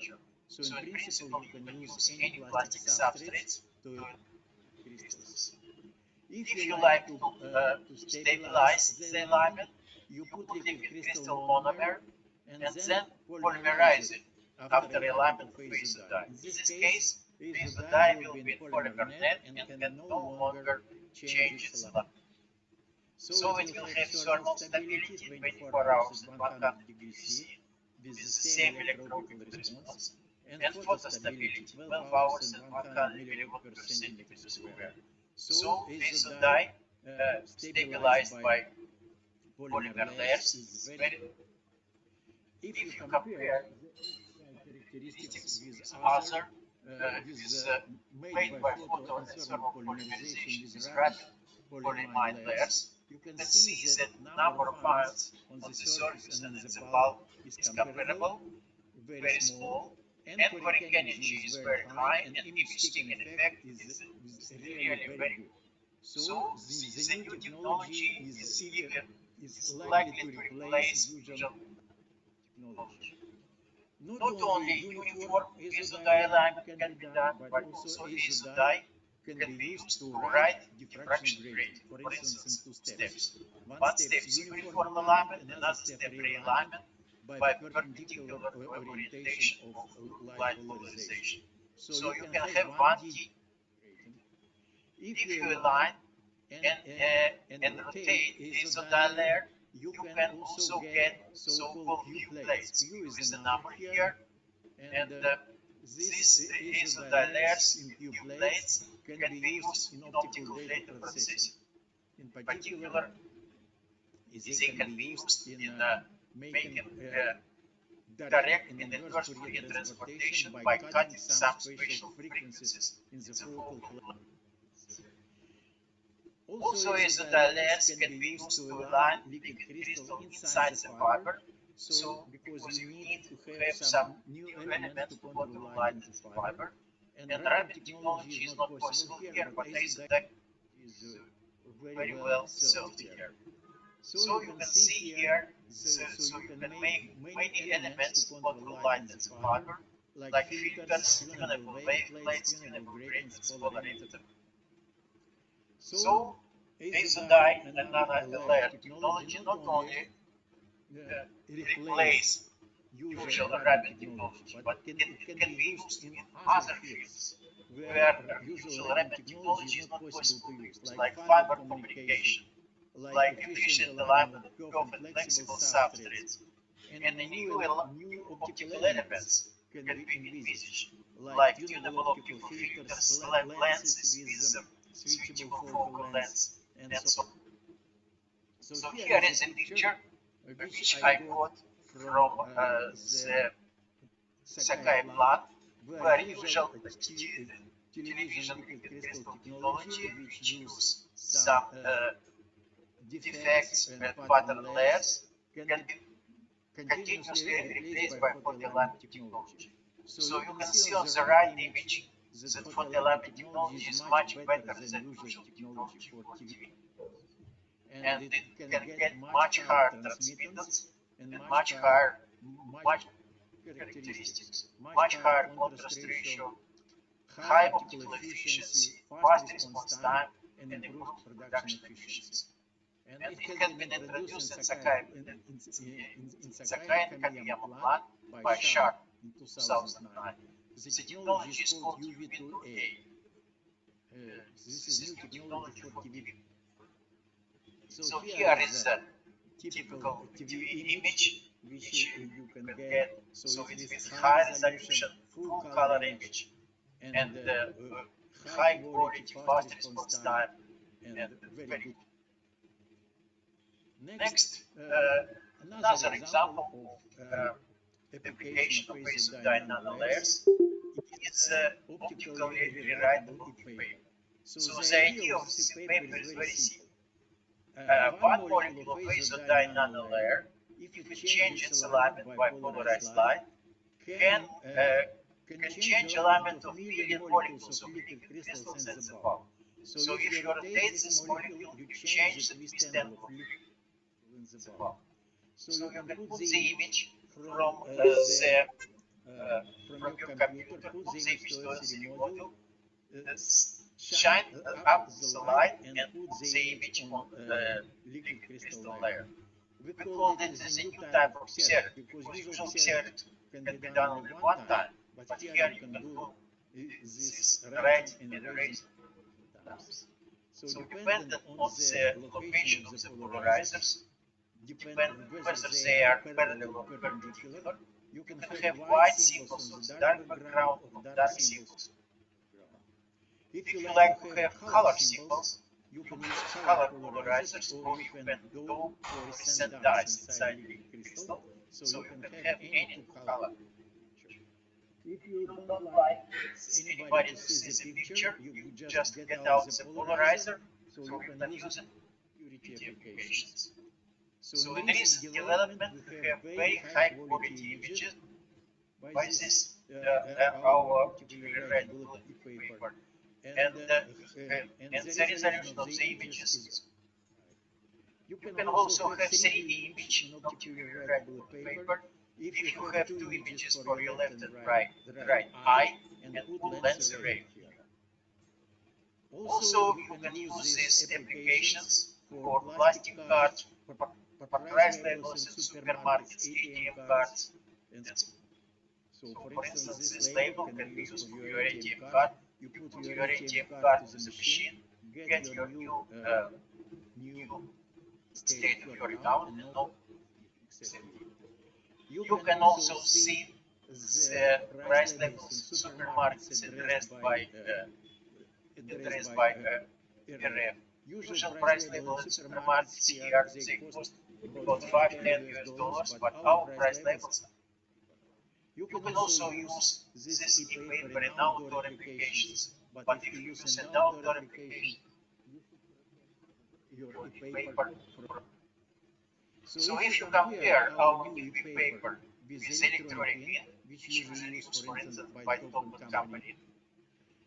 So in principle, you can use any plastic substrates to crystals. If you like to stabilize the element, you put liquid crystal monomer and then polymerize it after alignment of ISO die. In this case, ISO die will be in polymer net and can no longer change its alignment. So it will have thermal stability 24 hours at 100 degrees C with the same electrochemical response, and photostability 12 hours and 100 milliwatt per centimeter square. So ISO die stabilized by polymer layers is very. If you compare the X-ray characteristics with other made by photo and thermal polymerization with rapid polyamide layers, you can see that number of ions on the surface and in the bulk is comparable, very small, and quark energy is very high, and image sticking effect is really very good. So the new technology is likely to replace usual technology. Not only uniform azo dye alignment can be done, but also azo dye can be used to write diffraction gradient, for instance, in two steps. One step is uniform alignment, another step realignment by perpendicular orientation of light polarization. So you can have 1D gradient. If you align and rotate azo dye layer, you can also get so-called Q plates. Q is the number here, and these azo dye layers in Q plates can be used in optical data processing. In particular, they can be used in making direct and inverse Fourier transportation by cutting some spatial frequencies in the focal plane. Also, azo dye layers can be used to align liquid crystal inside the fiber. So, because you need to have some new elements to control light in the fiber, and rapid technology is not possible here, but azo dye is very well served here. So you can see here, so you can make many elements to control light in the fiber, like filters, tunable wave plates, tunable gradients, polar emitter. So azo dye and another layer technology not only replace usual rapid technology, but it can be used in other fields where usual rapid technology is not possible to use, like fiber communication, like efficient alignment of curved and flexible substrates, and new optical elements can be envisaged, like tunable optical filters, lenses with switchable focal length, and so on. So here is a picture which I got from the Sakai plant, where usual television liquid crystal technology, which use some defects and pattern layers, can be continuously replaced by photoalignment technology. So you can see on the right image that photoalignment technology is much better than usual technology for TV. And it can get much higher transmittance and much higher characteristics, much higher contrast ratio, high optical efficiency, fast response time, and improved production efficiency. And it has been introduced in Sakai and Kamiyama plant by Sharp in 2009. The technology is called UV2A. This is new technology for TV. So here is a typical TV image which you can get. So it's with high resolution, full color image, and high quality, fast response time, and very good. Next, another example of application of azo dye nanolayers is optically rewritable e-paper. So the idea of this paper is very simple. One molecule of azo dye nanolayer, if it changes its alignment by polarized light, can change alignment of million molecules of liquid crystals in the bulk. So if you rotate this molecule, you change the twist angle of liquid in the bulk. So you can put the image from your computer, put the image to LCD module, shine up the light, and put the image on liquid crystal layer. We call it as a new type of pixel, because usual pixel can be done only one time, but here you can do this writing and erasing times. So dependent on the location of the polarizers, depending whether they are parallel or perpendicular, you can have white symbols on the dark background or dark symbols on the background. If you like to have color symbols, you can use color polarizers, or you can go fluorescent dyes inside liquid crystal, so you can have any two color picture. If you don't like anybody to see the picture, you just get out the polarizer, so you can use it in purity applications. So in recent development, we have very high quality images by this our optically readable paper, and the resolution of the images is high. You can also have 3D image in optically readable paper if you have two images for your left and right eye and put lens array here. Also, you can use these applications for plastic cards, price labels in supermarkets, ATM cards, and so on. So for instance, this label can be used for your ATM card. You put your ATM card to the machine, get your new state of your account, and no fee, except fee. You can also see the price labels in supermarkets addressed by RF. Usual price label in supermarkets here, they cost about 5-10 US dollars, but our price labels are cheaper. You can also use this e-paper in outdoor applications, but if you use an outdoor application, you should protect your e-paper from rain. So if you compare our new e-paper with electronic ink, which usually used, for instance, by the top company,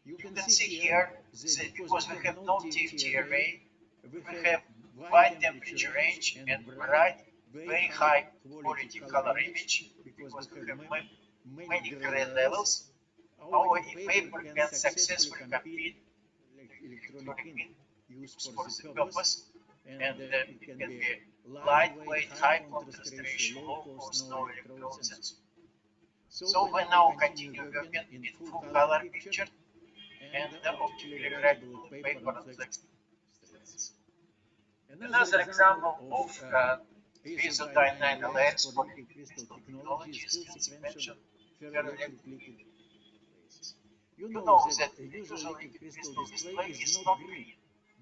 you can see here that because we have no TFT array, we have wide temperature range and bright, very high quality color image because we have many gray levels. Our paper can successfully compete with electronic ink used for the purpose, and it can be lightweight, high contrast ratio, low cost, no electrodes, and so on. So we now continue working in full color picture and optically readable paper on flexible substrates. Another example of isodynamic layers for liquid crystal technology is field sequential ferroelectric liquid displays. You know that a usual liquid crystal display is not green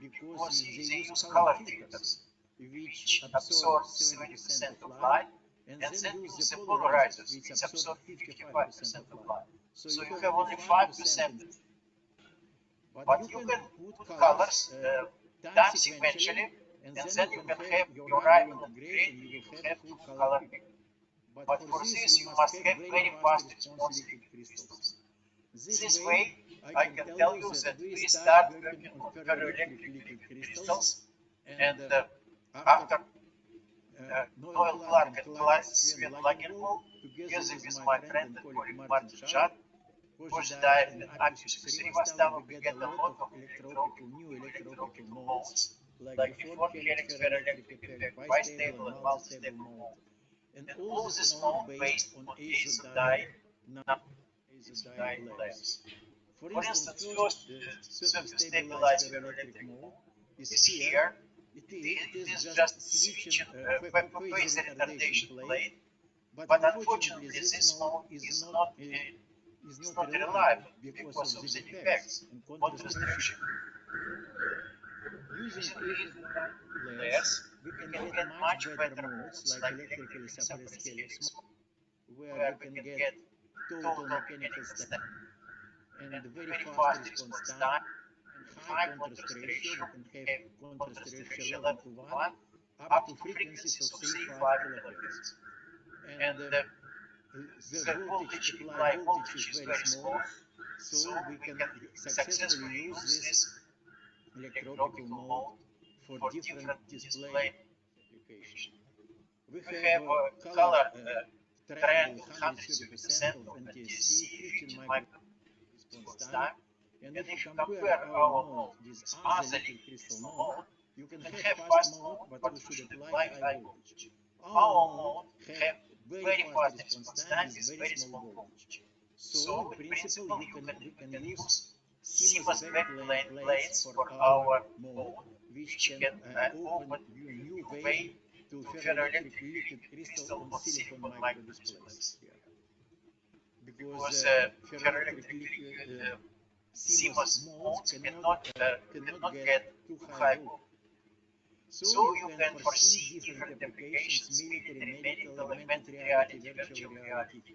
because they use color filters which absorb 70% of light and then use the polarizers which absorb 55% of light. So you have only 5% in display. But you can put colors time sequentially, and then you can have your eye will not degrade and you will have full color picture. But for this you must have very fast response liquid crystals. This way I can tell you that we start working on ferroelectric liquid crystals, and after Noel Clark and Sven Lagerwolf, together with my friend and colleague Martin Schad, Pozhdaev and Apis Srivastava, we get a lot of new electro-optical modes, like before helix ferroelectric effect, bistable and multistable mode. And all this mode based on azodie layers. For instance, first surface stabilized ferroelectric mode is here. It is just switching phase retardation plate, but unfortunately this mode is not reliable because of the defects in contrast ratio. Using azodie layers, we can get much better modes like electrically suppressed helix mode, where we can get total mechanical stability and very fast response time and high contrast ratio. We can have contrast ratio 11 to 1 up to frequencies of 3.5 kilohertz. And the voltage, applied voltage is very small, so we can successfully use this electro-optical mode for different display application. We have a color triangle 130% of NTSC, 15 microseconds response time. And if you compare our mode with other liquid crystal mode, you can have fast mode, but we should apply high voltage. Our mode have very fast response time with very small voltage. So in principle, we can use CMOS backplane plates for our mode, which can open a new way to ferroelectric liquid crystal on silicon microdisplays here. Because ferroelectric CMOS modes cannot get too high voltage. So you can foresee different applications: military, medical, augmented reality, virtual reality,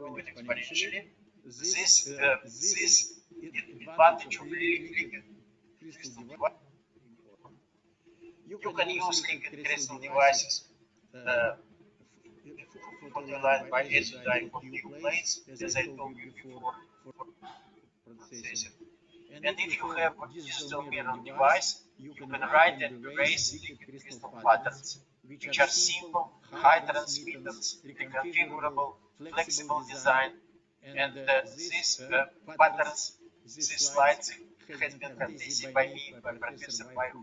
growing exponentially. This advantage of really liquid crystal device is very important. You can use liquid crystal devices uh, photolined by exodyne contigu plates, as I told you before, for processing. And if you have a digital mirror device, you can write and erase liquid crystal patterns, which are simple, high transmittance, reconfigurable, flexible design, and these patterns, these slides has been harnessed by me, by Professor Bayhu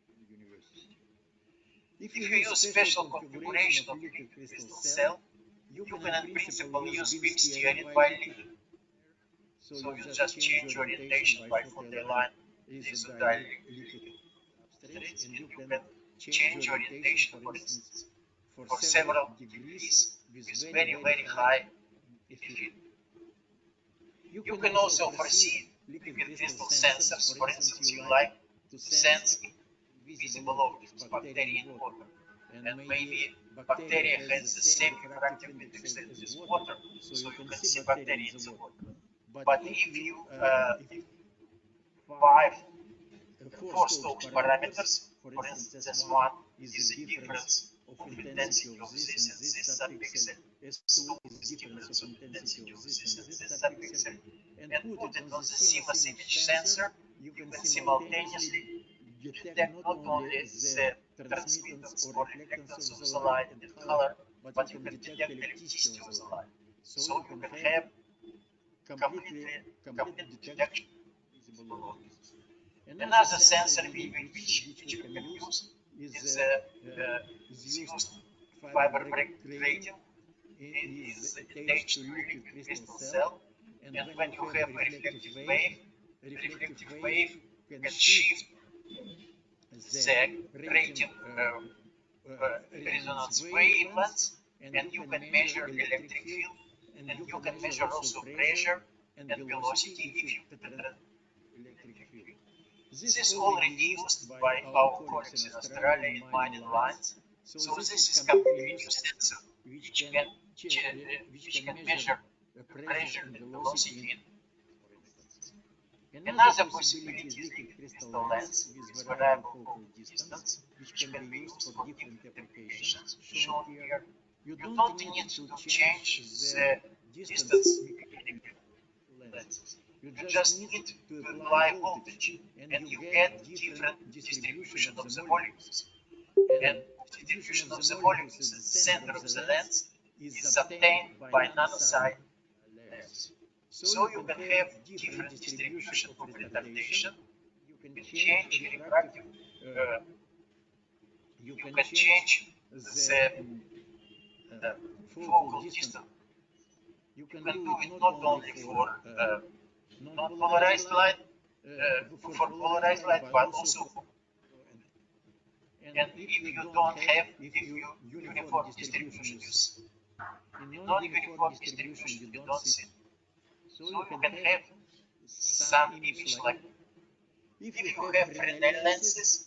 in the university. If you use special configuration of liquid crystal cell, you can in principle use beam steering by liquid. So you just change orientation by photo line leaves of dielectric substrates, and you can change orientation, for instance, for several degrees with very, very high efficiency. You can also foresee liquid crystal sensors. For instance, you like to sense invisible objects, bacteria in water. And maybe bacteria has the same diffractive index as water, so you can see bacteria in the water. But if five four Stokes parameters, for instance, this one is the difference of intensity of this and this subpixel, S2 is difference of intensity of this and this subpixel, and put it on the CMOS image sensor, you can simultaneously detect not only the transmittance or reflectance of the light and color, but you can detect electricity of the light. So you can have complete detection of visible objects. Another sensor which we can use is used fiber break grating, is attached to liquid crystal cell, and when you have a reflective wave can shift the grating resonance wavelengths, and you can measure electric field, and you can measure also pressure and velocity if you penetrate electric field. This is already used by our colleagues in Australia in mining lines. So this is completely new sensor which can measure pressure and velocity in, for instance. Another possibility is liquid crystal lens with variable focal distance, which can be used for different applications shown here. You don't need to change the distance mechanically lenses. You just need to apply voltage, and you get different distribution of the molecules. And distribution of the molecules at the center of the lens is obtained by nanoside layers. So you can have different distribution of retardation. You can change refractive. You can change the focal distance. You can do it not only for non-polarized light, but also for. And if you don't have uniform distribution, in non-uniform distribution you don't see. So you can have some image like if you have Fresnel lenses,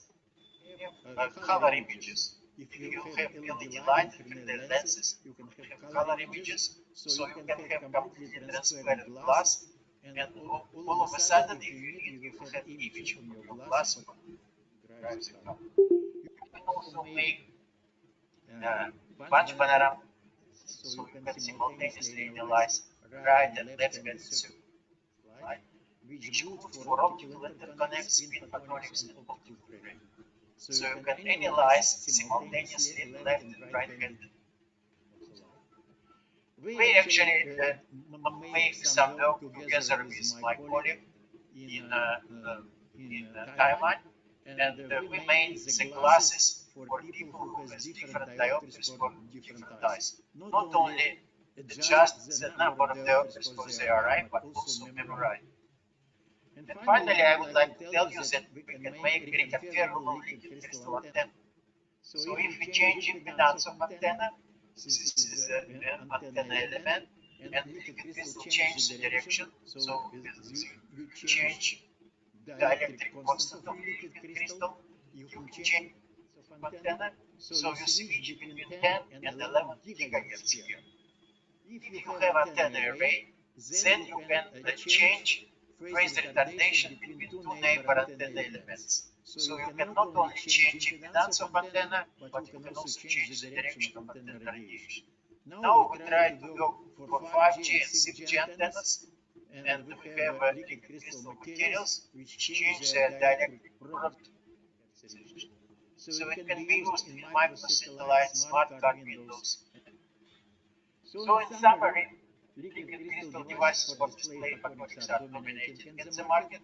have color images. If you have LED light and Fresnel lenses, you can have color images. So you can have completely transparent glass, and all of a sudden, if you need, you will have image on your glass what drives the color. You can also make bunch panorama, so you can simultaneously analyze right and left-handed circuit light, which good for optical interconnects, spin photonics, and optical framing. So you can analyze simultaneously left and right-handed of the light. We actually make some work together with my colleague in Taiwan, and we made the glasses for people who have different diopters for different eyes. Not only adjust the number of diopters for their eye, but also memorize. And finally, I would like to tell you that we can make reconfigurable liquid crystal antenna. So if we change impedance of antenna, this is an antenna element, and liquid crystal changes the direction. So you change dielectric constant of liquid crystal, you can change of antenna, so you switch between 10 and 11 gigahertz here. If you have antenna array, then you can change phase retardation between two neighbor antenna elements. So you can not only change impedance of antenna, but you can also change the direction of antenna radiation. Now we try to go for 5G and 6G antennas, and we have liquid crystal materials which change their dielectric property. So it can be used in microsatellite smart card windows. So in summary, liquid crystal devices for display photonics are dominating in the market.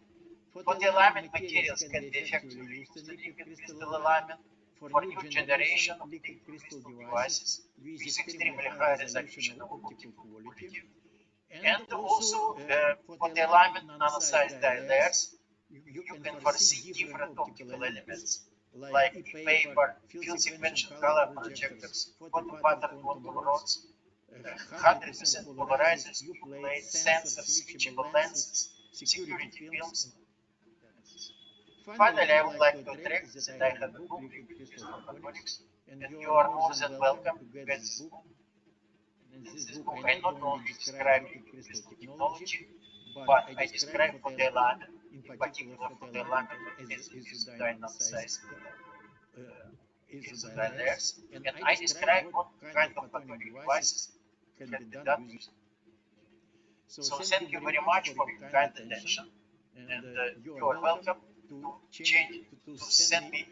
Photoalignment materials can be effectively used in liquid crystal alignment for new generation of liquid crystal devices with extremely high resolution and optical quality. And also for the alignment nanosized layers, you can foresee different optical elements like e-paper, field sequential color projectors, photo pattern quantum rods, 100% polarizers, U-plate sensors, switchable lenses, security films, and devices. Finally, I would like to attract that I have a book reviews on photonics, and you are more than welcome to get this book. In this book, I not only describe liquid crystal technology, but I describe photoalignment, in particular photoalignment of isocyanalyzed layers, and I describe what kind of photonic devices can be done using. So thank you very much for your kind attention, and you are welcome to send me.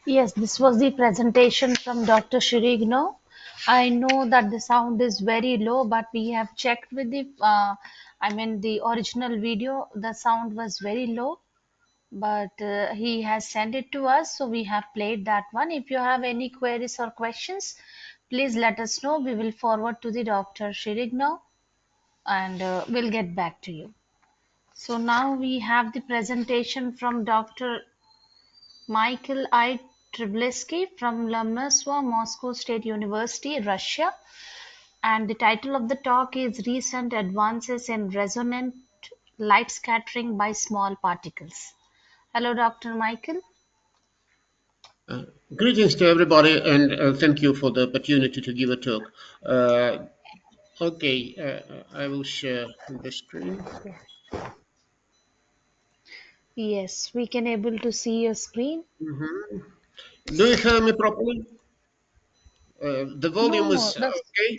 Yes, this was the presentation from Dr. Shirigno. I know that the sound is very low, but we have checked with the original video, the sound was very low, but he has sent it to us, so we have played that one. If you have any queries or questions, please let us know. We will forward to the Dr. Shirigno and we'll get back to you. So now we have the presentation from Dr. Michael I. Tribleski from Lomonosov Moscow State University, Russia, and the title of the talk is Recent Advances in Resonant Light Scattering by Small Particles. Hello, Dr. Michael. Greetings to everybody, and thank you for the opportunity to give a talk. I will share the screen. Yes, we can able to see your screen. Do you hear me properly? The volume No, is that's okay?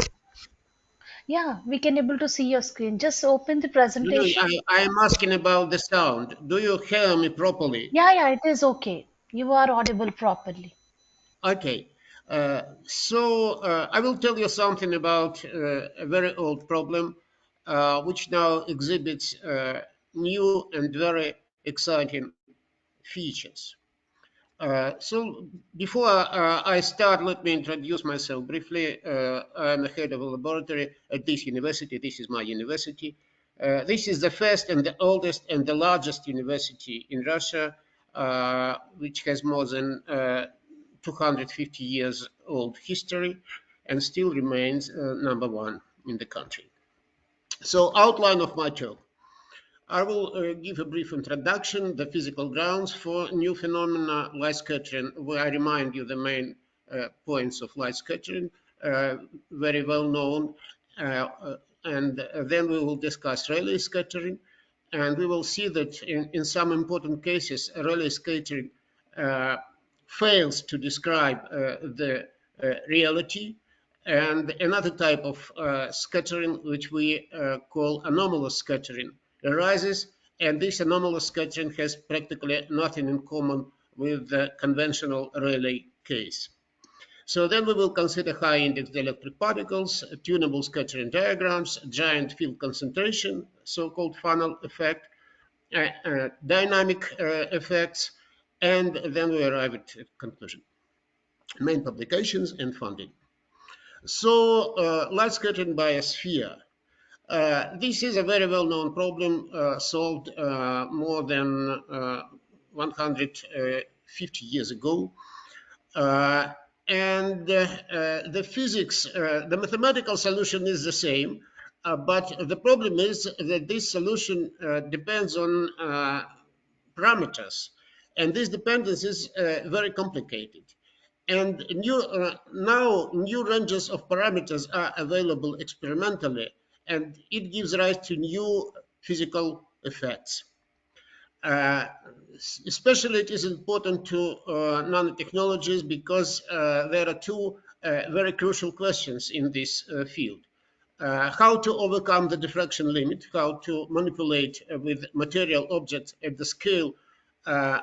yeah, we can able to see your screen. Just open the No, presentation. I am asking about the sound. Do you hear me properly? Yeah, it is okay. You are audible properly. Okay. I will tell you something about a very old problem, which now exhibits new and very exciting features. So before I start, let me introduce myself briefly. I'm the head of a laboratory at this university. This is my university. This is the first and the oldest and the largest university in Russia, which has more than 250 years old history and still remains number one in the country. So outline of my talk. I will give a brief introduction, the physical grounds for new phenomena, light scattering, where I remind you the main points of light scattering, very well known. And then we will discuss Rayleigh scattering, and we will see that in some important cases, Rayleigh scattering uh, fails to describe the reality, and another type of scattering, which we call anomalous scattering, arises, and this anomalous scattering has practically nothing in common with the conventional Rayleigh case. So then we will consider high index dielectric particles, tunable scattering diagrams, giant field concentration, so-called funnel effect, dynamic effects, and then we arrive at conclusion. Main publications and funding. So light scattering by a sphere. This is a very well-known problem solved more than 150 years ago. The physics, the mathematical solution is the same, but the problem is that this solution depends on parameters, and this dependence is very complicated. And now new ranges of parameters are available experimentally, and it gives rise to new physical effects. Especially it is important to nanotechnologies because there are two very crucial questions in this field. How to overcome the diffraction limit, how to manipulate with material objects at the scale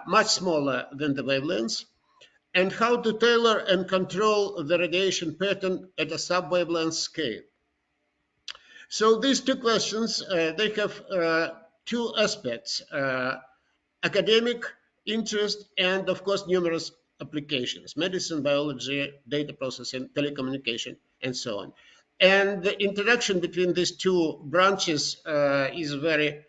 much smaller than the wavelengths, and how to tailor and control the radiation pattern at a sub-wavelength scale. So these two questions, they have two aspects, academic interest and of course numerous applications, medicine, biology, data processing, telecommunication, and so on. And the interaction between these two branches is very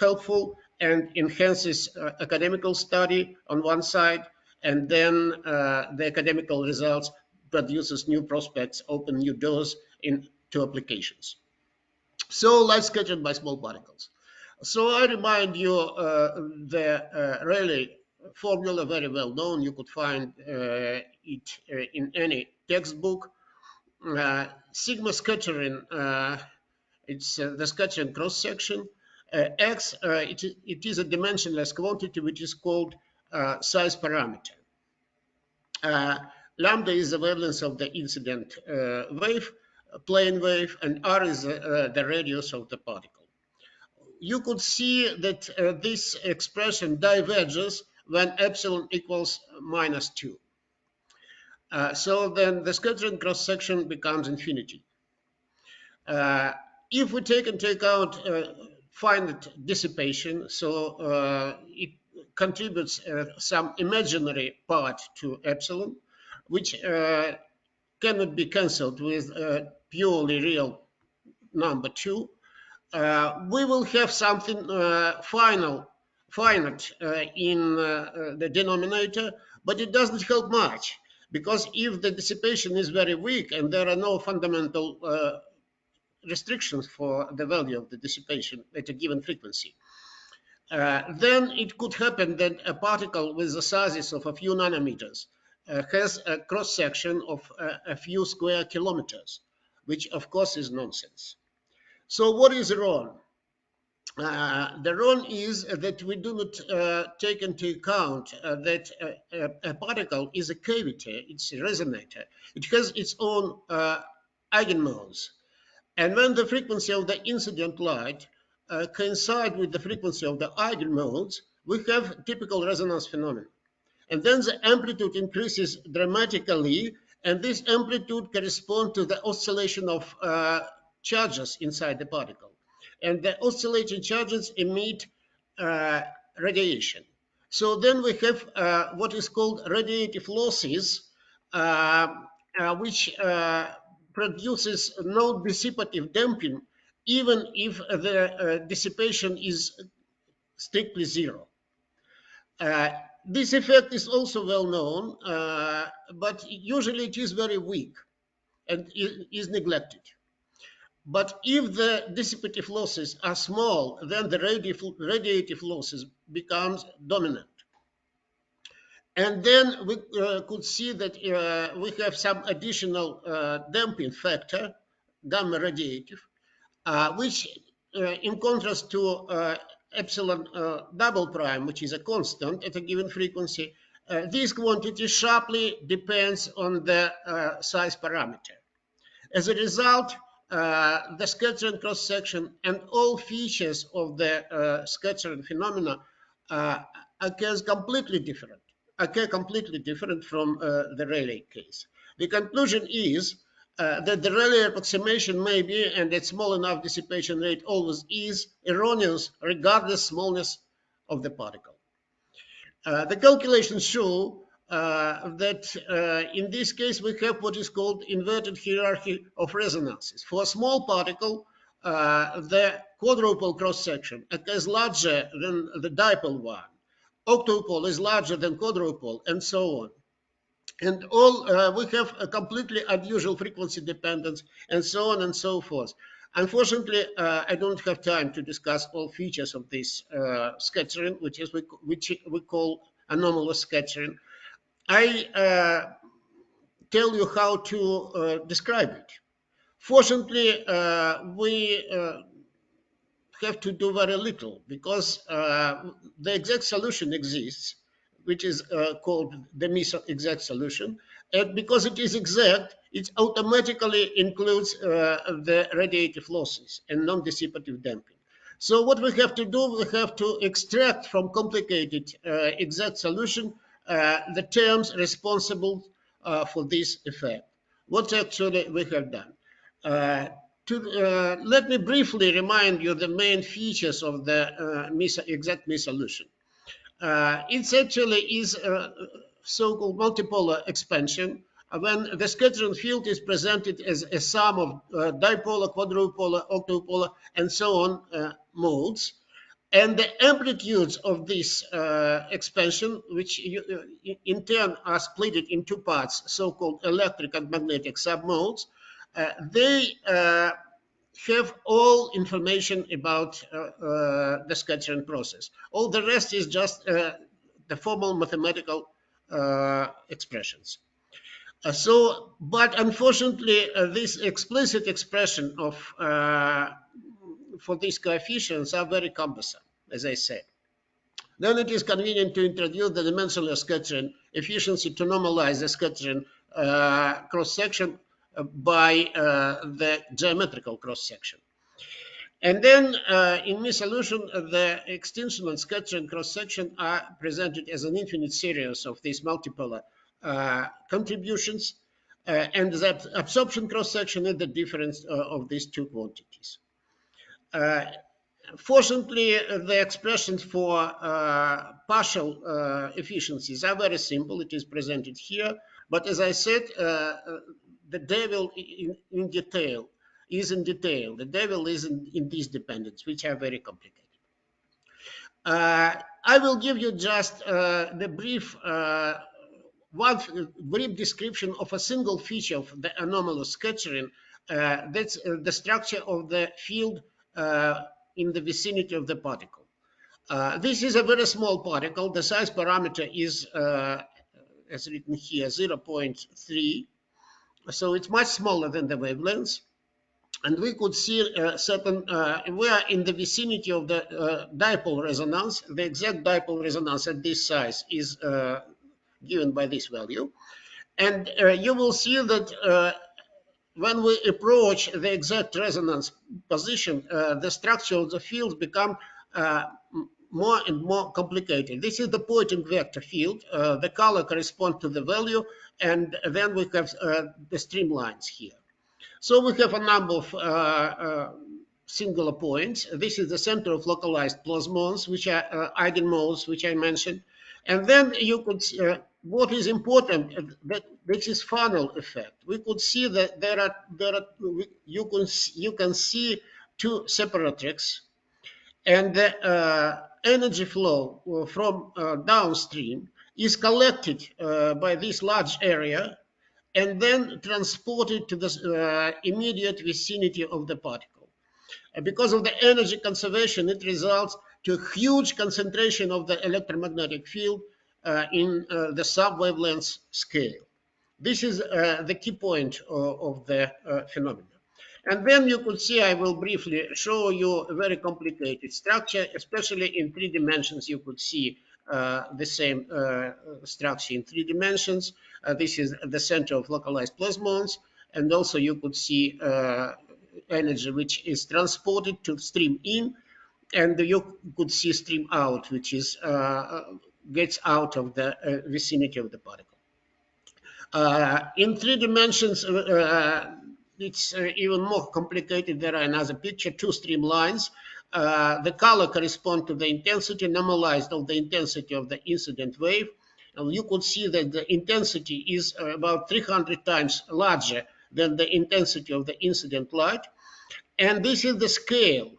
helpful and enhances academical study on one side, and then the academical results produces new prospects, open new doors into applications. So light scattered by small particles. So I remind you the Rayleigh formula, very well known. You could find it in any textbook. Sigma scattering, it's the scattering cross section. X, it is a dimensionless quantity which is called size parameter. Lambda is the wavelength of the incident wave, plane wave, and R is the radius of the particle. You could see that this expression diverges when epsilon equals -2. So then the scattering cross section becomes infinity. If we take into account finite dissipation, so it contributes some imaginary part to epsilon, which cannot be cancelled with purely real number 2. We will have something finite in the denominator, but it doesn't help much, because if the dissipation is very weak and there are no fundamental restrictions for the value of the dissipation at a given frequency, then it could happen that a particle with the sizes of a few nanometers has a cross-section of a few square kilometers, which of course is nonsense. So what is wrong? The wrong is that we do not take into account that a particle is a cavity, it's a resonator. It has its own eigenmodes. And when the frequency of the incident light coincides with the frequency of the eigenmodes, we have typical resonance phenomenon. And then the amplitude increases dramatically, and this amplitude corresponds to the oscillation of charges inside the particle. And the oscillating charges emit radiation. So then we have what is called radiative losses, which produces no dissipative damping, even if the dissipation is strictly zero. This effect is also well known, but usually it is very weak and is neglected. But if the dissipative losses are small, then the radiative losses becomes dominant. And then we could see that we have some additional damping factor, gamma radiative, which in contrast to epsilon double prime, which is a constant at a given frequency, this quantity sharply depends on the size parameter. As a result, the scattering cross-section and all features of the scattering phenomena occur completely different from the Rayleigh case. The conclusion is that the Rayleigh approximation may be, and its small enough dissipation rate always is, erroneous regardless smallness of the particle. The calculations show that in this case we have what is called inverted hierarchy of resonances. For a small particle, the quadrupole cross-section is larger than the dipole one. Octupole is larger than quadrupole, and so on. And all we have a completely unusual frequency dependence, and so on and so forth. Unfortunately, I don't have time to discuss all features of this scattering, which we call anomalous scattering. I tell you how to describe it. Fortunately, we have to do very little because the exact solution exists, which is called the exact solution. And because it is exact, it automatically includes the radiative losses and non-dissipative damping. So what we have to do, we have to extract from complicated exact solution the terms responsible for this effect. What actually we have done. Let me briefly remind you the main features of the exact Mie solution. It actually is a so-called multipolar expansion when the scattering field is presented as a sum of dipolar, quadrupolar, octupolar, and so on modes. And the amplitudes of this expansion, which in turn are split in two parts, so-called electric and magnetic submodes, they have all information about the scattering process. All the rest is just the formal mathematical expressions. But unfortunately, this explicit expression of for these coefficients are very cumbersome, as I said. Then it is convenient to introduce the dimensionless scattering efficiency to normalize the scattering cross-section by the geometrical cross-section. And then in Mie solution, the extinction and scattering cross-section are presented as an infinite series of these multipolar contributions, and the absorption cross-section is the difference of these two quantities. Fortunately, the expressions for partial efficiencies are very simple. It is presented here. But as I said, the devil in detail is in detail. The devil is in these dependents, which are very complicated. I will give you just the brief description of a single feature of the anomalous scattering. That's the structure of the field in the vicinity of the particle. This is a very small particle. The size parameter is, as written here, 0.3. So it's much smaller than the wavelengths. And we could see we are in the vicinity of the dipole resonance. The exact dipole resonance at this size is given by this value. And you will see that when we approach the exact resonance position, the structure of the field become more and more complicated. This is the Poynting vector field. The color corresponds to the value, and then we have the streamlines here. So we have a number of singular points. This is the center of localized plasmons, which are eigenmodes, which I mentioned. And then you could see, what is important, that this is funnel effect. We could see that you can see two separatrix, and the energy flow from downstream is collected by this large area and then transported to the immediate vicinity of the particle. And because of the energy conservation, it results to a huge concentration of the electromagnetic field in the sub-wavelength scale. This is the key point of the phenomenon. And then you could see, I will briefly show you a very complicated structure, especially in 3 dimensions. You could see the same structure in 3 dimensions. This is the center of localized plasmons. And also you could see energy which is transported to stream in. And you could see stream out, which is gets out of the vicinity of the particle. In 3 dimensions, it's even more complicated. There are another picture, 2 streamlines. The color corresponds to the intensity normalized of the intensity of the incident wave. And you could see that the intensity is about 300 times larger than the intensity of the incident light. And this is the scale.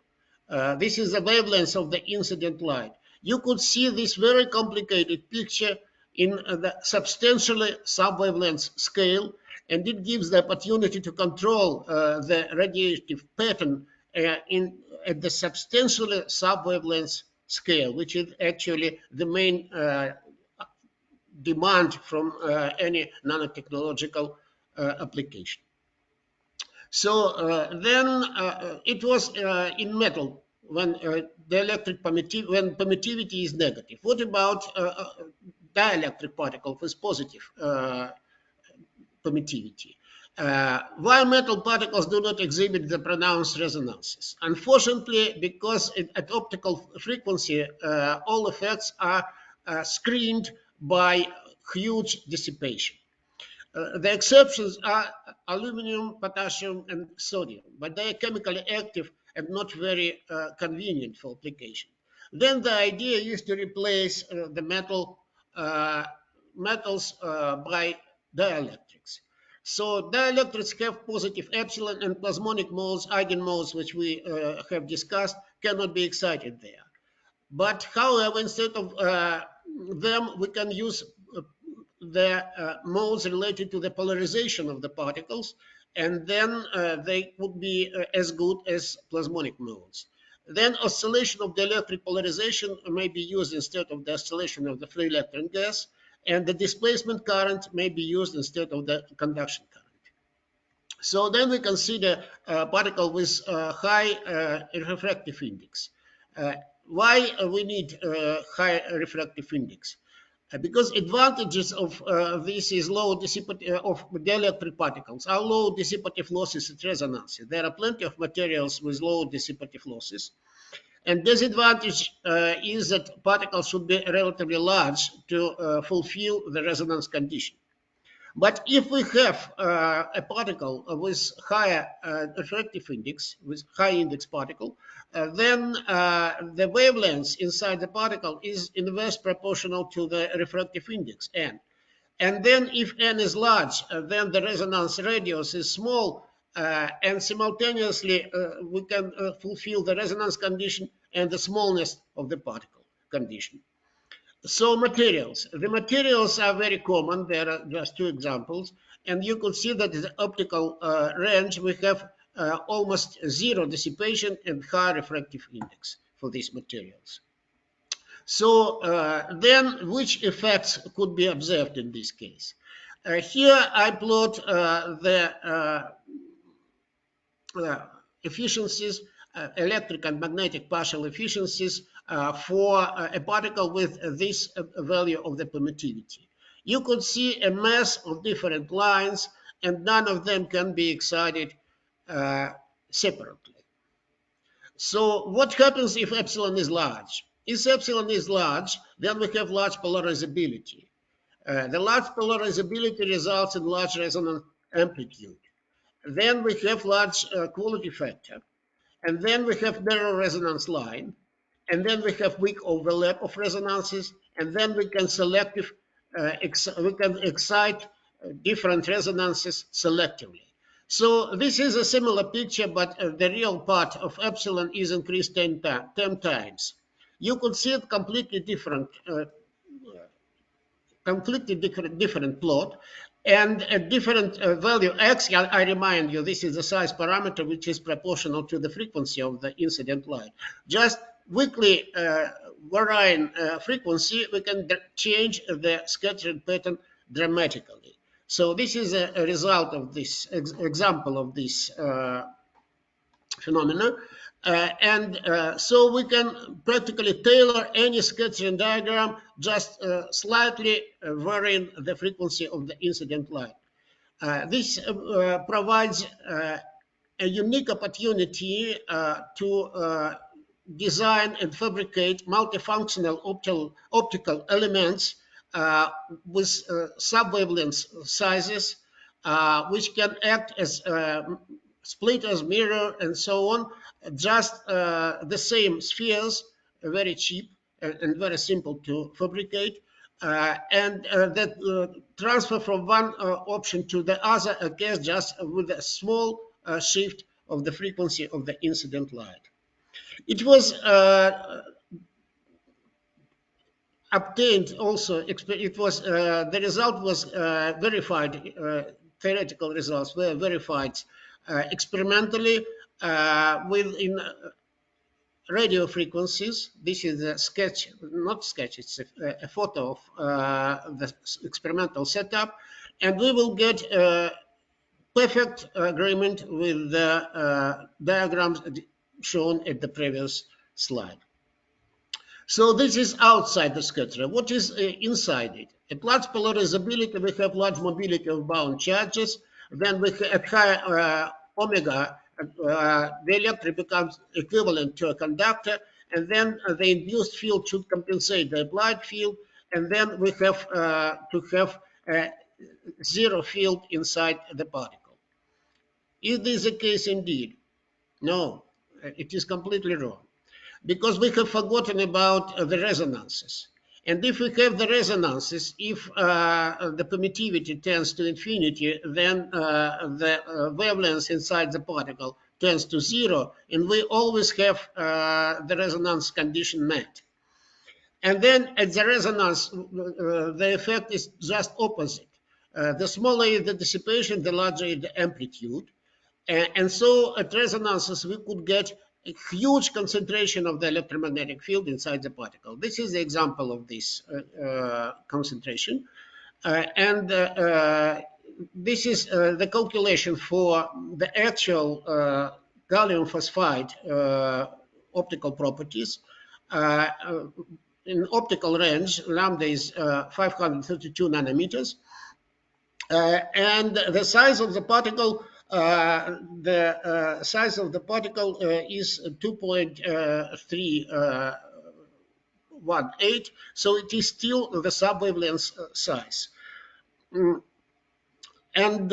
This is the wavelength of the incident light. You could see this very complicated picture in the substantially sub-wavelength scale, and it gives the opportunity to control the radiative pattern at the substantially sub-wavelength scale, which is actually the main demand from any nanotechnological application. So then it was in metal when the electric permittivity is negative. What about dielectric particle with positive permittivity? Why metal particles do not exhibit the pronounced resonances? Unfortunately, because at optical frequency, all effects are screened by huge dissipation. The exceptions are aluminum, potassium, and sodium, but they are chemically active and not very convenient for application. Then the idea is to replace the metals by dielectrics. So dielectrics have positive epsilon, and plasmonic modes, eigenmodes, which we have discussed, cannot be excited there. But however, instead of them, we can use the modes related to the polarization of the particles, and then they would be as good as plasmonic modes. Then oscillation of the electric polarization may be used instead of the oscillation of the free electron gas, and the displacement current may be used instead of the conduction current. So then we consider a particle with high refractive index. Why we need high refractive index? Because advantages of this is low dissipative of dielectric particles are low dissipative losses at resonance. There are plenty of materials with low dissipative losses. And disadvantage is that particles should be relatively large to fulfill the resonance condition. But if we have a particle with higher refractive index, with high index particle, then the wavelength inside the particle is inverse proportional to the refractive index n. And then if n is large, then the resonance radius is small, and simultaneously we can fulfill the resonance condition and the smallness of the particle condition. So materials. The materials are very common. There are just two examples. And you could see that in the optical range, we have almost zero dissipation and high refractive index for these materials. So then which effects could be observed in this case? Here I plot the efficiencies, electric and magnetic partial efficiencies for a particle with this value of the permittivity. You could see a mass of different lines, and none of them can be excited separately. So what happens if epsilon is large? If epsilon is large, then we have large polarizability. The large polarizability results in large resonance amplitude. Then we have large quality factor, and then we have narrow resonance line, and then we have weak overlap of resonances, and then we can excite different resonances selectively. So this is a similar picture, but the real part of epsilon is increased 10 times. You could see it completely different different plot, and a different value x. I remind you, this is the size parameter which is proportional to the frequency of the incident light. Just weakly varying frequency, we can change the scattering pattern dramatically. So this is a result of this example of this phenomena. So we can practically tailor any scattering diagram, just slightly varying the frequency of the incident light. This provides a unique opportunity to design and fabricate multifunctional optical elements with sub-wavelength sizes, which can act as splitters, mirror, and so on. Just the same spheres, very cheap and very simple to fabricate. And that transfer from one option to the other occurs just with a small shift of the frequency of the incident light. It was obtained also, it was the result was verified, theoretical results were verified experimentally within radio frequencies. This is a sketch, not sketch, it's a photo of the experimental setup, and we will get perfect agreement with the diagrams shown at the previous slide. So this is outside the scattering. What is inside it? At large polarizability, we have large mobility of bound charges. Then we at high omega, the electric becomes equivalent to a conductor, and then the induced field should compensate the applied field, and then we have to have a zero field inside the particle. Is this the case indeed? No, it is completely wrong, because we have forgotten about the resonances. And if we have the resonances, if the permittivity tends to infinity, then the wavelength inside the particle tends to zero, and we always have the resonance condition met. And then at the resonance, the effect is just opposite. The smaller is the dissipation, the larger is the amplitude. And so at resonances, we could get a huge concentration of the electromagnetic field inside the particle. This is the example of this concentration. This is the calculation for the actual gallium phosphide optical properties. In optical range, lambda is 532 nanometers. And the size of the particle, is 2.318, so it is still the subwavelength size. And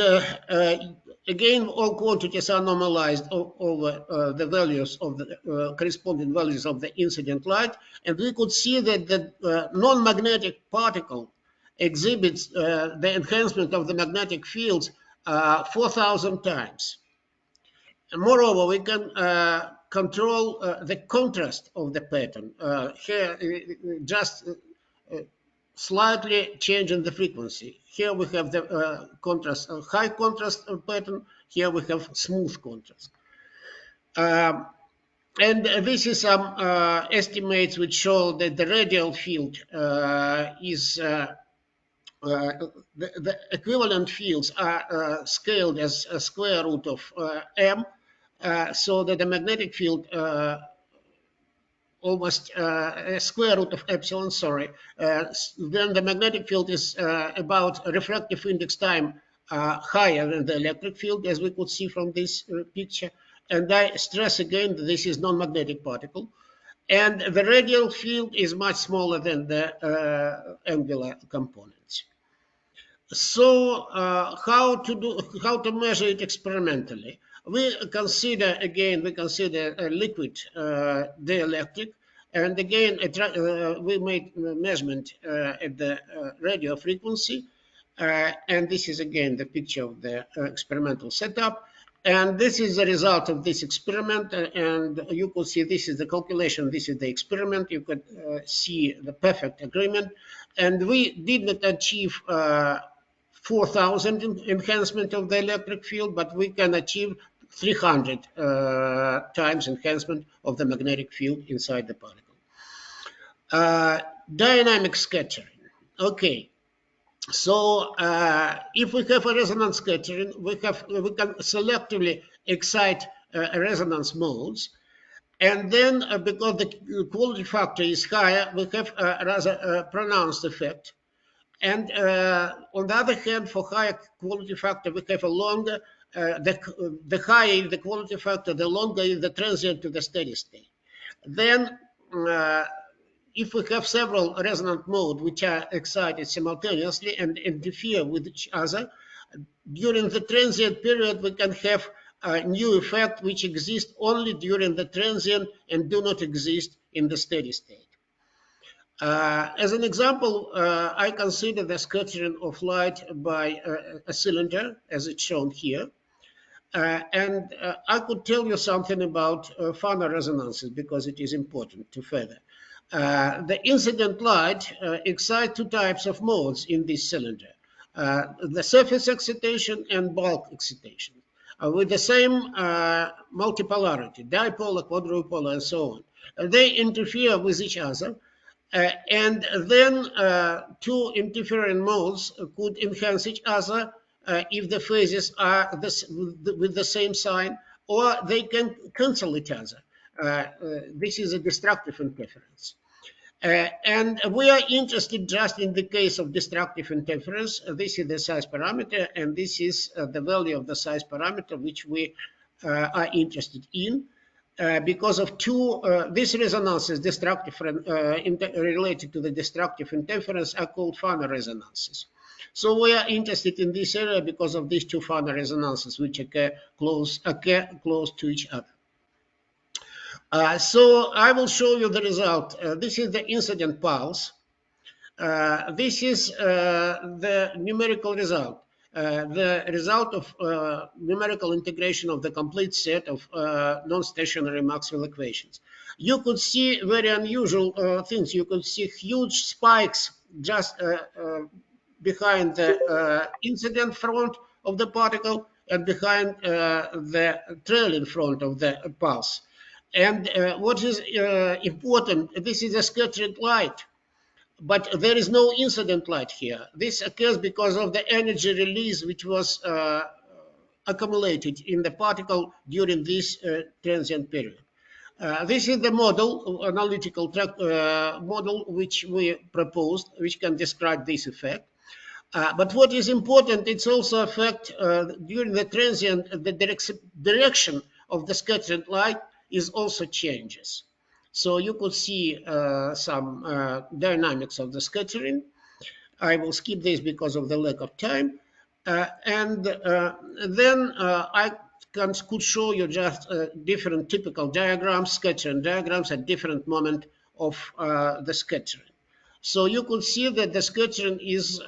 again, all quantities are normalized over the values of the corresponding values of the incident light, and we could see that the non-magnetic particle exhibits the enhancement of the magnetic fields 4,000 times. And moreover, we can control the contrast of the pattern. Here, just slightly changing the frequency. Here we have the contrast, high contrast pattern. Here we have smooth contrast. And this is some estimates which show that the radial field is the equivalent fields are scaled as a square root of m, so that the magnetic field almost a square root of epsilon, sorry. Then the magnetic field is about a refractive index time higher than the electric field, as we could see from this picture. And I stress again that this is non-magnetic particle. And the radial field is much smaller than the angular components. So how to measure it experimentally? We consider a liquid dielectric, and again we made measurement at the radio frequency, and this is again the picture of the experimental setup. And this is the result of this experiment, and you could see this is the calculation, this is the experiment. You could see the perfect agreement, and we did not achieve 4,000 enhancement of the electric field, but we can achieve 300 times enhancement of the magnetic field inside the particle. Dynamic scattering. Okay. So if we have a resonance scattering, we can selectively excite resonance modes, and then because the quality factor is higher, we have a rather pronounced effect. And on the other hand, for higher quality factor, we have a longer, the higher the quality factor, the longer is the transient to the steady state. Then if we have several resonant modes which are excited simultaneously and interfere with each other, during the transient period, we can have a new effect which exists only during the transient and do not exist in the steady state. As an example, I consider the scattering of light by a cylinder, as it's shown here. I could tell you something about Fano resonances because it is important to further. The incident light excites two types of modes in this cylinder, the surface excitation and bulk excitation, with the same multipolarity, dipolar, quadrupolar, and so on. They interfere with each other, and then two interfering modes could enhance each other if the phases are with the same sign, or they can cancel each other. This is a destructive interference. And we are interested just in the case of destructive interference. This is the size parameter, and this is the value of the size parameter which we are interested in. Because of these resonances, destructive related to the destructive interference, are called Fano resonances. So we are interested in this area because of these two Fano resonances, which occur close to each other. So I will show you the result. This is the incident pulse. This is the numerical result. The result of numerical integration of the complete set of non-stationary Maxwell equations. You could see very unusual things. You could see huge spikes just behind the incident front of the particle and behind the trailing front of the pulse. And what is important, this is a scattered light, but there is no incident light here. This occurs because of the energy release which was accumulated in the particle during this transient period. This is the model, analytical model which we proposed, which can describe this effect. But what is important, it's also effect during the transient, the direction of the scattered light is also changes. So you could see some dynamics of the scattering. I will skip this because of the lack of time. And then I could show you just different typical diagrams, scattering diagrams at different moment of the scattering. So you could see that the scattering is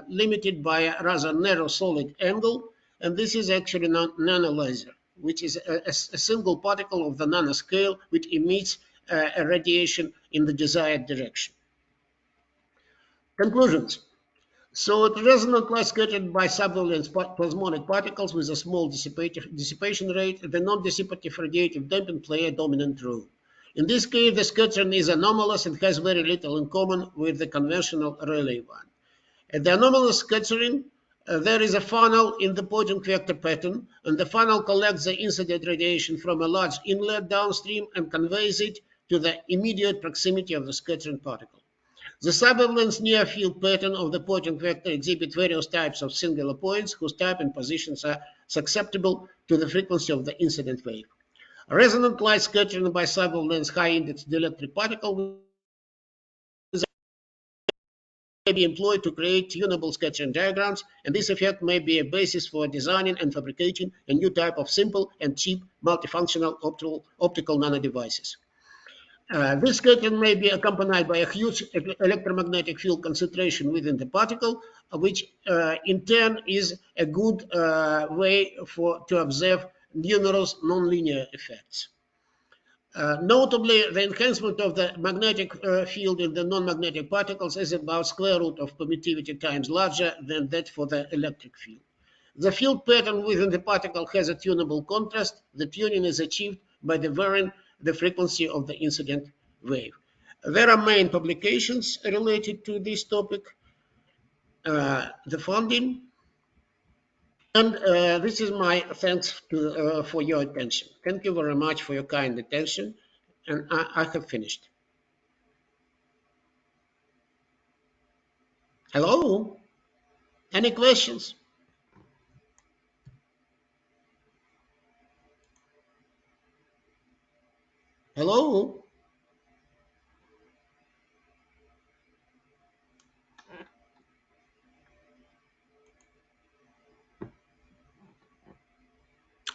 limited by a rather narrow solid angle, and this is actually nanolaser, which is a single particle of the nanoscale which emits a radiation in the desired direction. Conclusions. So it resonant light scattered by subvalence plasmonic particles with a small dissipation rate. The non-dissipative radiative damping play a dominant role. In this case, the scattering is anomalous and has very little in common with the conventional Rayleigh one. At the anomalous scattering, there is a funnel in the Poynting vector pattern, and the funnel collects the incident radiation from a large inlet downstream and conveys it to the immediate proximity of the scattering particle. The subvalence near-field pattern of the Poynting vector exhibits various types of singular points whose type and positions are susceptible to the frequency of the incident wave. Resonant light scattering by subvalence high-index dielectric particle may be employed to create tunable scattering diagrams, and this effect may be a basis for designing and fabricating a new type of simple and cheap multifunctional optical nanodevices. This scattering may be accompanied by a huge electromagnetic field concentration within the particle, which in turn is a good way to observe numerous nonlinear effects. Notably, the enhancement of the magnetic field in the non-magnetic particles is about square root of permittivity times larger than that for the electric field. The field pattern within the particle has a tunable contrast. The tuning is achieved by varying the frequency of the incident wave. There are main publications related to this topic, the funding, and this is my thanks for your attention. Thank you very much for your kind attention, and I have finished. Hello? Any questions? Hello?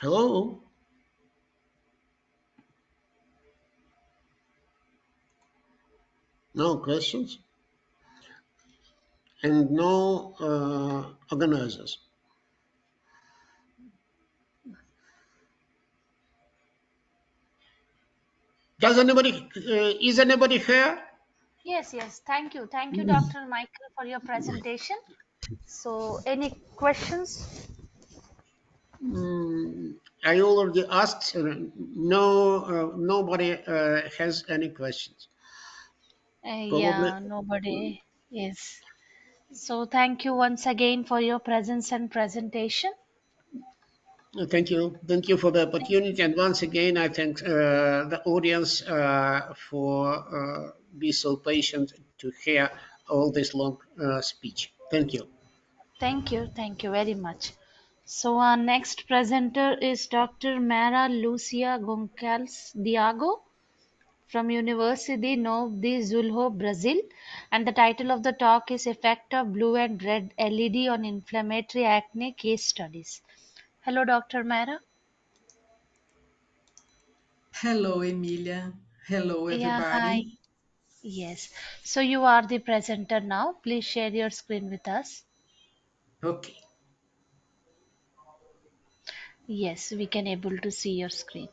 Hello? No questions? And no organizers? Does anybody, is anybody here? Yes, yes. Thank you. Thank you, Dr. Michael, for your presentation. So, any questions? I already asked. No, nobody has any questions. Probably. Yeah, nobody is. So, thank you once again for your presence and presentation. Thank you. Thank you for the opportunity. And once again, I thank the audience for being so patient to hear all this long speech. Thank you. Thank you. Thank you very much. So, our next presenter is Dr. Mara Lucia Goncalves Diago from University Nova de Zulho, Brazil, and the title of the talk is Effect of Blue and Red LED on Inflammatory Acne Case Studies. Hello, Dr. Mara. Hello, Emilia. Hello, Yeah, hi. everybody. Yes. So you are the presenter now. Please share your screen with us. Okay. Yes, we can able to see your screen.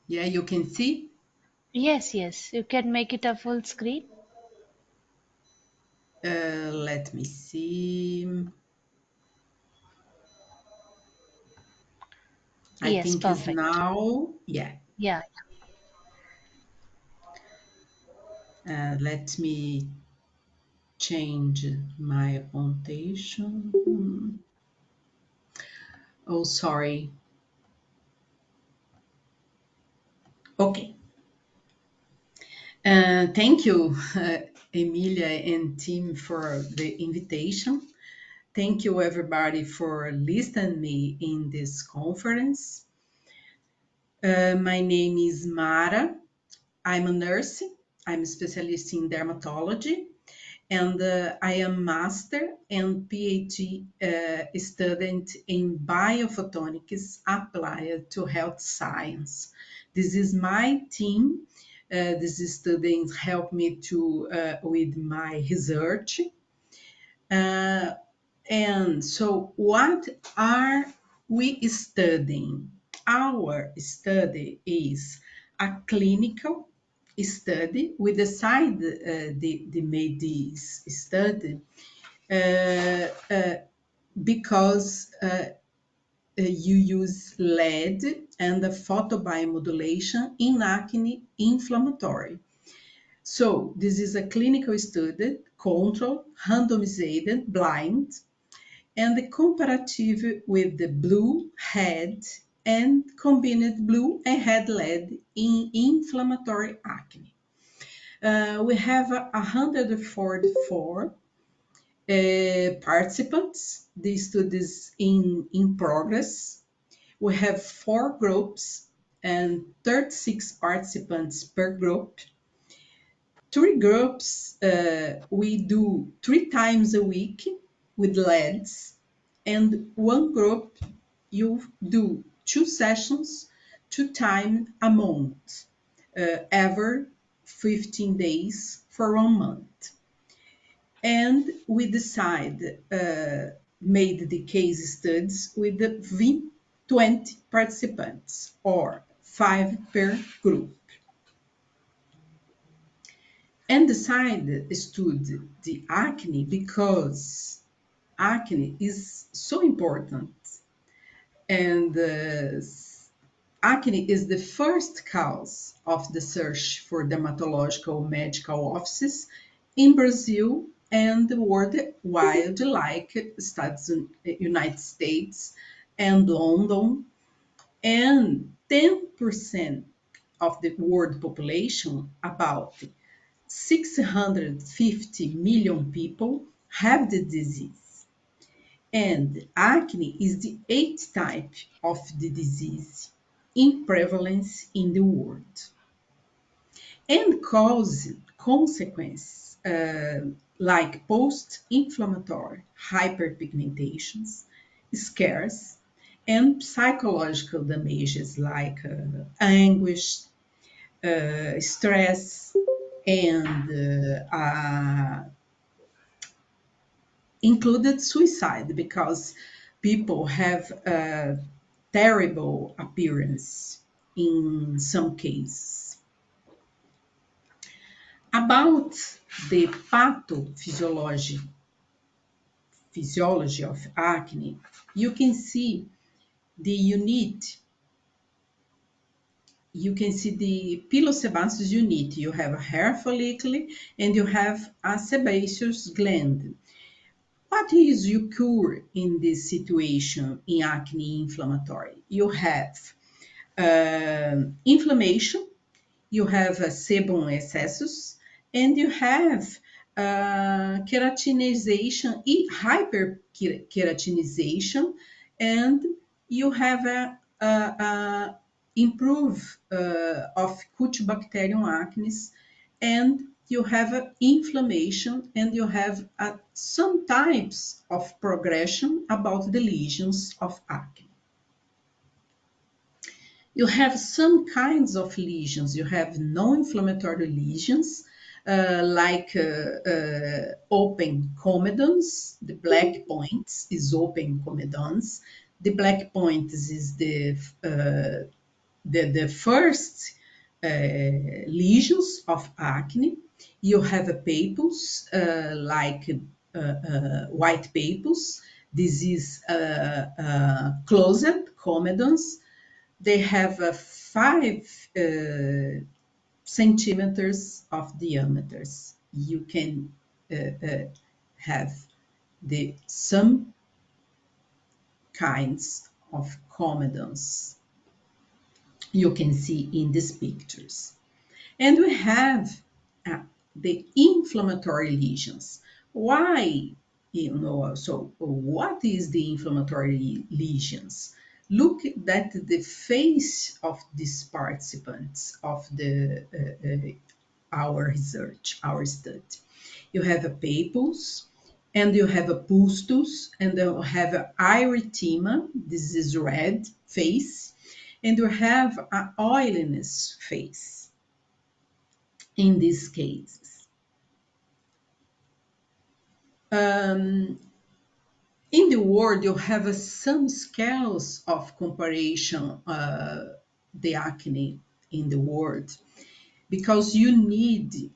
Yeah, you can see. Yes, yes. You can make it a full screen. Let me see. I Yes, think is perfect. now. Yeah. Yeah. Let me change my orientation. Oh, sorry. Okay. Thank you, Emilia and team, for the invitation. Thank you, everybody, for listening me in this conference. My name is Mara. I'm a nurse. I'm a specialist in dermatology, and I am master and PhD student in biophotonics applied to health science. This is my team. These students help me to with my research. Uh, and so, what are we studying? Our study is a clinical study. We decided the made this study uh, uh, because you use LED and the photobiomodulation in acne inflammatory. So this is a clinical study, controlled, randomized, blind, and the comparative with the blue head and combined blue and red LED in inflammatory acne. We have 144 participants. The study is in progress. We have 4 groups and 36 participants per group. 3 groups, we do 3 times a week with LEDs, and 1 group, you do 2 sessions, 2 times a month, every 15 days for 1 month. And we made the case studies with the 20 participants, or 5 per group, and decided to study the acne because acne is so important, and acne is the first cause of the search for dermatological medical offices in Brazil and worldwide, like United States and London, and 10% of the world population, about 650 million people, have the disease. And acne is the eighth type of the disease in prevalence in the world. And cause consequences like post-inflammatory hyperpigmentations, scares, and psychological damages like anguish, stress, and included suicide, because people have a terrible appearance in some cases. About the pathophysiology of acne, you can see the unit. You can see the pilosebaceous unit. You have a hair follicle and you have a sebaceous gland. What is occur in this situation in acne inflammatory? You have inflammation, you have sebum excessus, and you have keratinization, hyperkeratinization, and you have a improve of Cutibacterium acnes, and you have inflammation, and you have some types of progression about the lesions of acne. You have some kinds of lesions. You have non-inflammatory lesions, open comedones. The black points is open comedones. The black points is the first lesions of acne. You have papules, white papules. This is closed comedones. They have 5 centimeters of diameters. You can have some kinds of comedones you can see in these pictures. And we have the inflammatory lesions. Why? So what is the inflammatory lesions? Look at the face of these participants of our research, our study. You have a papules, and you have a pustule, and you have a erythema. This is red face, and you have an oiliness face in these cases. In the world, you have some scales of comparison the acne in the world, because you need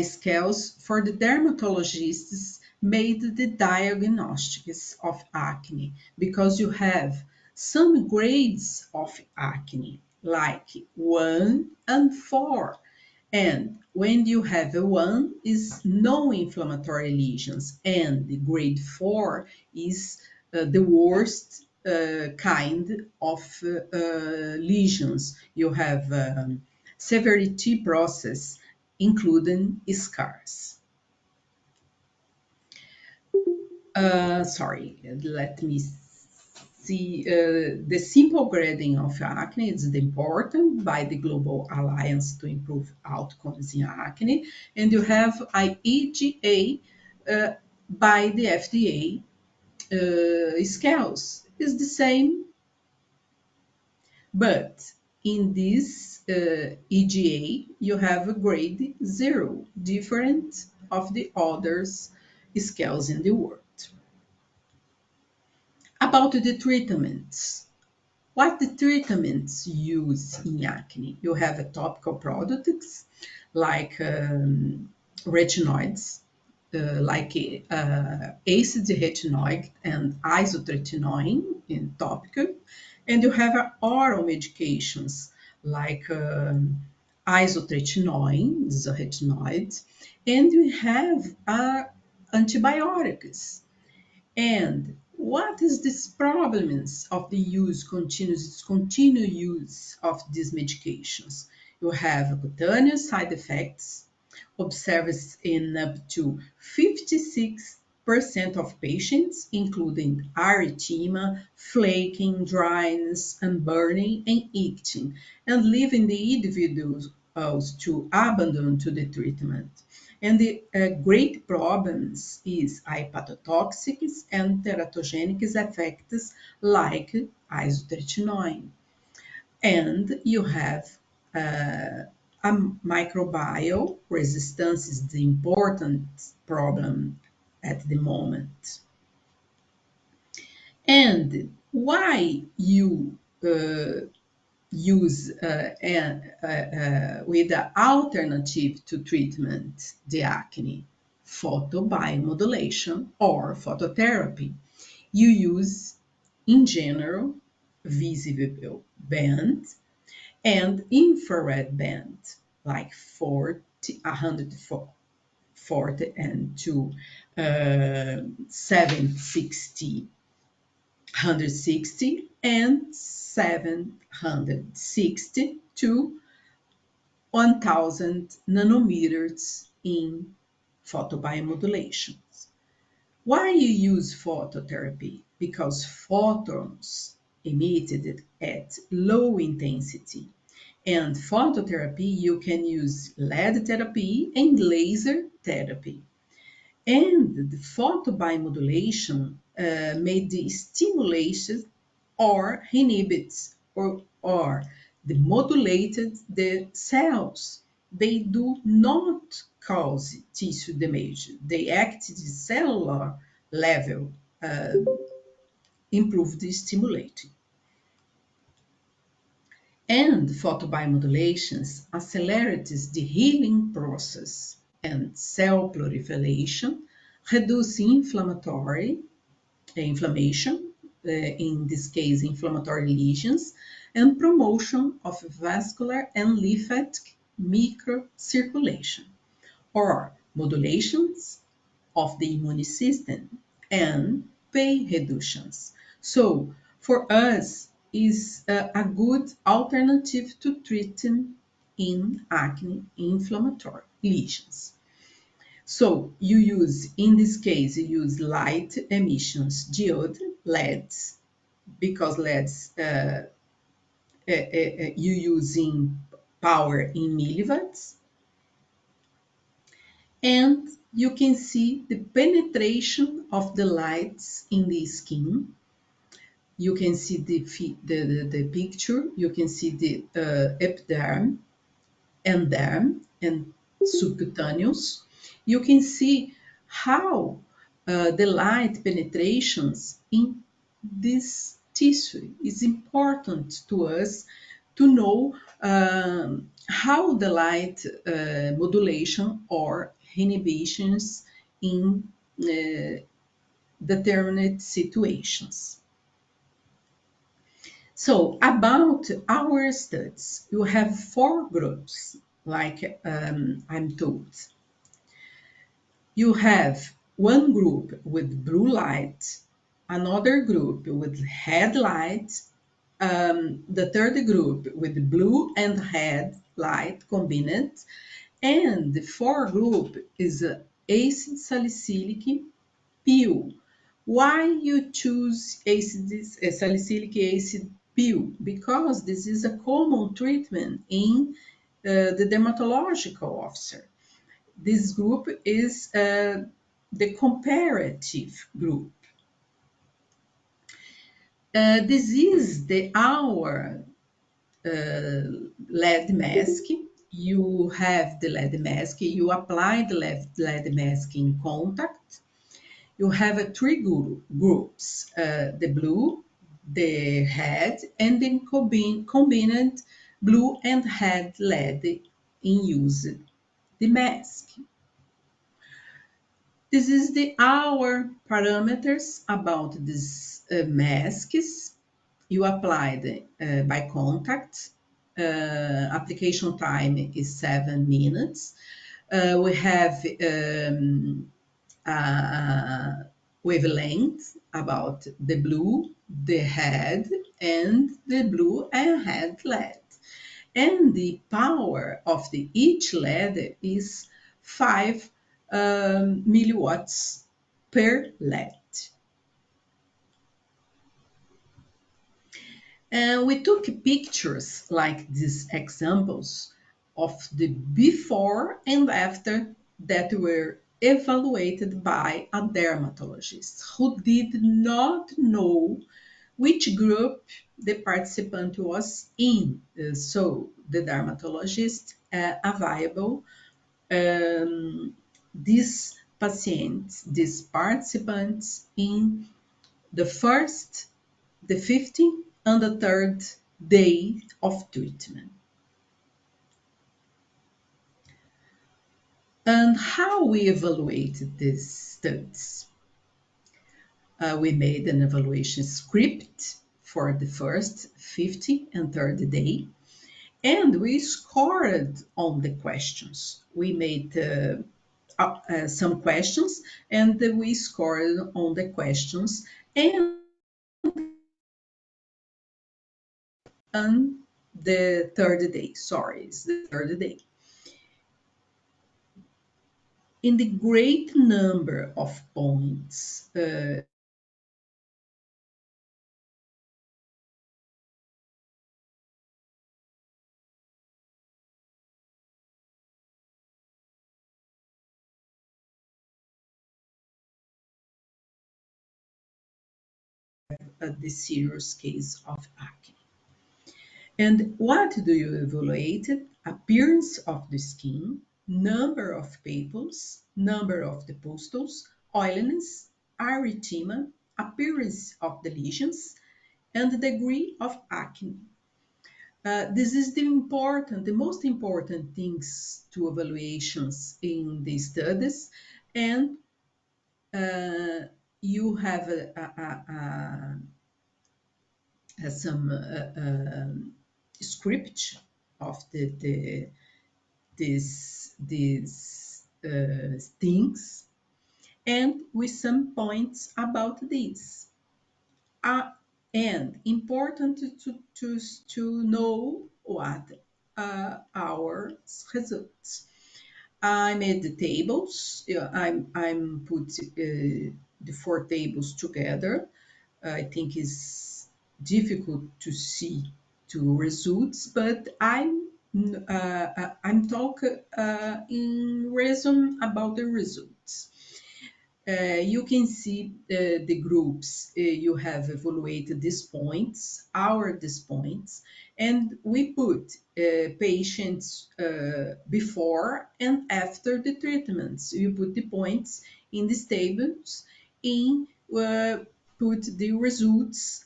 scales for the dermatologists made the diagnostics of acne, because you have some grades of acne like 1 and 4. And when you have a 1 is no inflammatory lesions, and the grade 4 is the worst kind of lesions. You have severity process, including scars. Let me see. The simple grading of acne is important by the Global Alliance to Improve Outcomes in Acne, and you have IEGA by the FDA scales. Is the same, but in this EGA, you have a grade 0, different of the others scales in the world. About the treatments. What the treatments use in acne? You have topical products like retinoids, like acid retinoid and isotretinoin in topical, and you have oral medications like isotretinoin, is a retinoid, and you have antibiotics. And what is this problems of the continued use of these medications? You have cutaneous side effects observed in up to 56% of patients, including erythema, flaking, dryness, and burning, and itching, and leaving the individuals to abandon to the treatment. And the great problems is hepatotoxics and teratogenic effects like isotretinoin. And you have a microbial resistance is the important problem at the moment. And Why you use with the alternative to treatment the acne? Photobiomodulation or phototherapy. You use, in general, visible band and infrared band, like 40, 140 and to 760, 160 and 760 to 1000 nanometers in photobiomodulation. Why you use phototherapy? Because photons emitted at low intensity. And phototherapy, you can use LED therapy and laser therapy. And the photobiomodulation may stimulate or inhibits or demodulated the cells. They do not cause tissue damage. They act at the cellular level, uh, improve the stimulating. And photobiomodulations accelerates the healing process and cell proliferation, reduce inflammation, in this case inflammatory lesions, and promotion of vascular and lymphatic microcirculation, or modulations of the immune system and pain reductions. So for us is a good alternative to treating in acne inflammatory lesions. So you use, in this case, you use light emissions diode LEDs, because LEDs you using power in milliwatts, and you can see the penetration of the lights in the skin. You can see the picture. You can see the epiderm, enderm, and subcutaneous. You can see how the light penetrations in this tissue is important to us to know how the light modulation or inhibitions in determined situations. So about our studies, you have 4 groups, like I'm told. You have one group with blue light, another group with red light, the third group with blue and red light combined, and the fourth group is acid salicylic pill. Why you choose salicylic acid pill? Because this is a common treatment in the dermatological officer. This group is the comparative group. This is our LED mask. You have the LED mask, you apply the LED mask in contact. You have 3 groups, the blue, the red, and then combined blue and red LED in use the mask. This is our parameters about these masks. You applied by contact. Application time is 7 minutes. We have wavelength about the blue, the red, and the blue and red LED. And the power of each LED is 5 milliwatts per LED. And we took pictures like these examples of the before and after that were evaluated by a dermatologist who did not know which group the participant was in. So the dermatologist available these patients, these participants in the first the 15th and the third day of treatment. And how we evaluated these studies? We made an evaluation script for the first 50 and 30 day, and we scored on the questions. We made some questions, and we scored on the questions and on the third day. Sorry, it's the third day. In the great number of points, the serious case of acne. And what do you evaluate? Appearance of the skin, number of papules, number of the pustules, oiliness, erythema, appearance of the lesions, and the degree of acne. This is the most important things to evaluations in the studies, and you have some script of these things, and with some points about this. And important to know what our results. I made the tables. Yeah, I'm put the four tables together. I think it's difficult to see two results, but I'm talk in reason about the results. You can see the groups you have evaluated these points, these points, and we put patients before and after the treatments. You put the points in these tables in put the results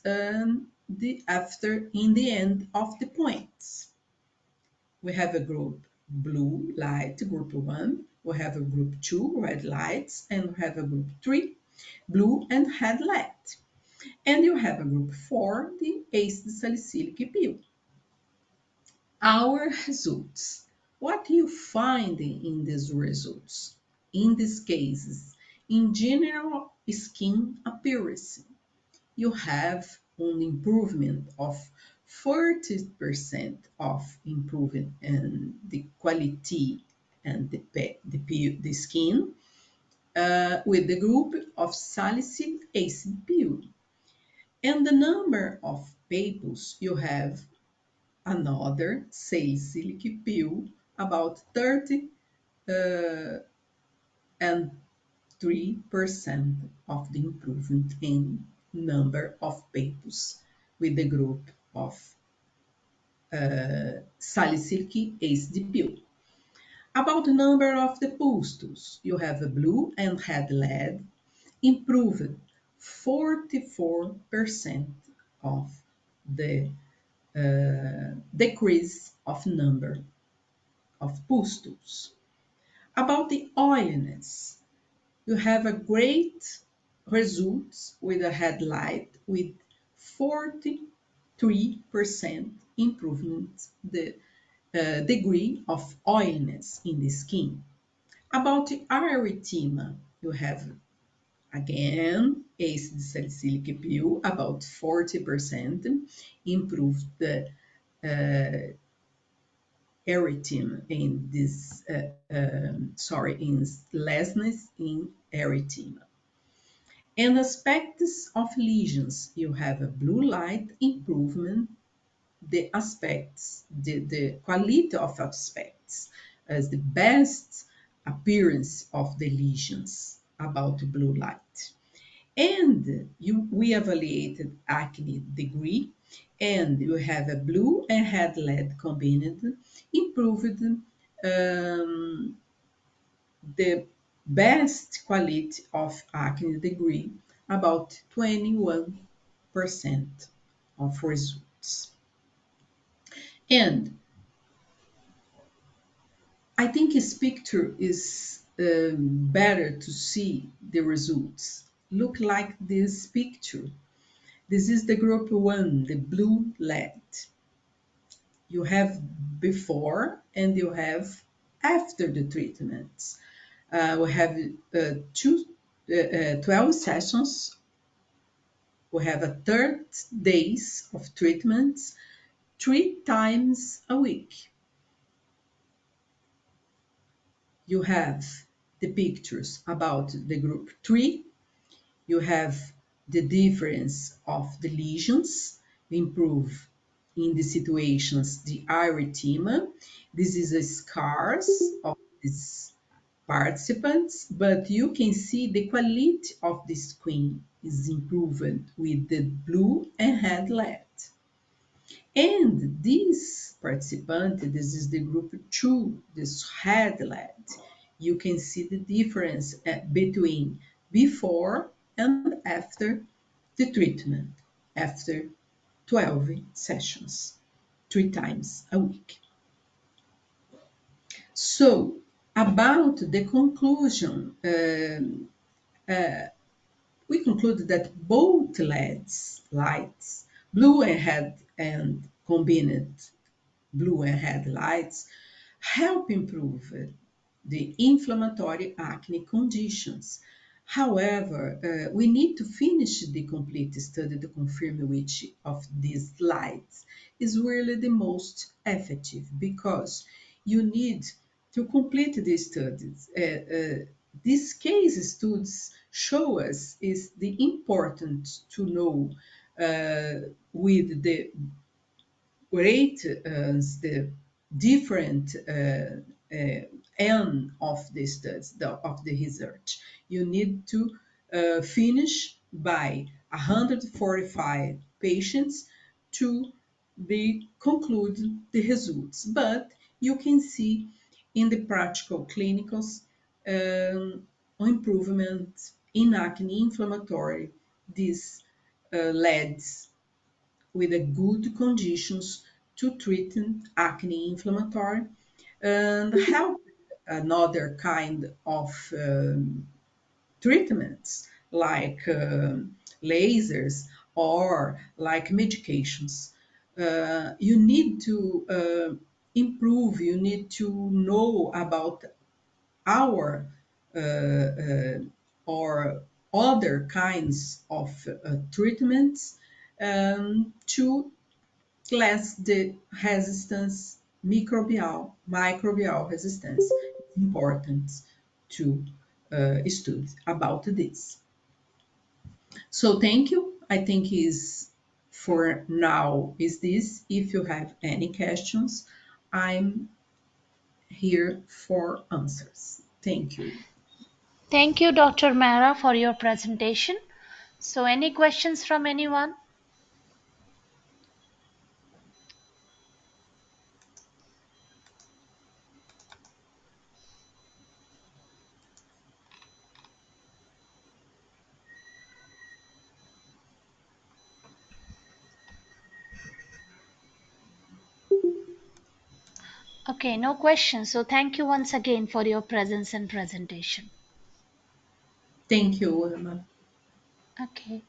the after in the end of the points. We have a group blue light, group 1. We have a group 2, red lights, and we have a group 3, blue and red light. And you have a group 4, the acid salicylic pill. Our results. What you find in these results? In these cases, in general skin appearance, you have an improvement of 40% of improvement in the quality and the skin with the group of salicylic acid pill. And the number of papules, you have another salicylic pill, about 30 and 3% of the improvement in number of papules with the group of salicylic acid pill. About the number of the pustules, you have a blue and red lead improved 44% of the decrease of number of pustules. About the oiliness, you have a great results with a headlight with 43% improvement the degree of oiliness in the skin. About the erythema, you have again acid salicylic pill about 40% improved the erythema in this in lessness in erythema. And aspects of lesions, you have a blue light improvement, the aspects, the quality of aspects as the best appearance of the lesions about the blue light. And we evaluated acne degree, and you have a blue and red lead combined, improved the best quality of acne degree, about 21%. of results. And I think this picture is better to see the results. Look like this picture. This is the group 1, the blue lead. You have before and you have after the treatments. We have 12 sessions. We have a 30 days of treatments, 3 times a week. You have the pictures about the group 3. You have the difference of the lesions, improve in the situations the erythema. This is a scars of these participants, but you can see the quality of the skin is improved with the blue and red light. And this participant, this is the group 2, this red light. You can see the difference between before and after the treatment, after 12 sessions, 3 times a week. So, about the conclusion, we conclude that both LEDs, lights, blue and red and combined blue and red lights, help improve the inflammatory acne conditions. However, we need to finish the complete study to confirm which of these lights is really the most effective, because you need to complete the studies. These case studies show us is the important to know with the great the different end of the studies of the research. You need to finish by 145 patients to be conclude the results. But you can see in the practical clinicals improvement in acne inflammatory. This leads with a good conditions to treat acne inflammatory and help another kind of treatments like lasers or like medications. You need to improve, you need to know about our or other kinds of treatments to class the resistance, microbial resistance. It's important to study about this. So thank you. I think is for now is this. If you have any questions, I'm here for answers. Thank you. Thank you, Dr. Mara, for your presentation. So, any questions from anyone? Okay, no questions. So, thank you once again for your presence and presentation. Thank you, Emma. Okay,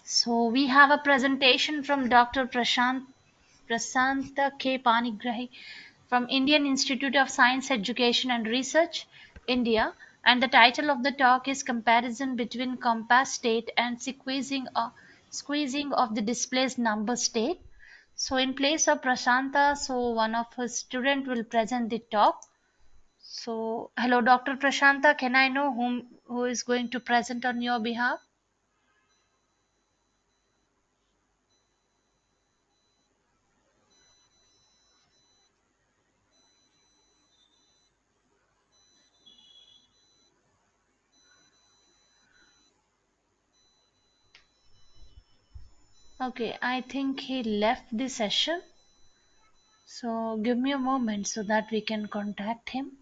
so we have a presentation from Dr. Prasanta K. Panigrahi from Indian Institute of Science Education and Research, India, and the title of the talk is Comparison between Compass State and Squeezing of the Displaced Number State. So in place of Prashanta, so one of his student will present the talk. So hello, Dr. Prashanta, can I know who is going to present on your behalf? Okay, I think he left the session. So give me a moment so that we can contact him.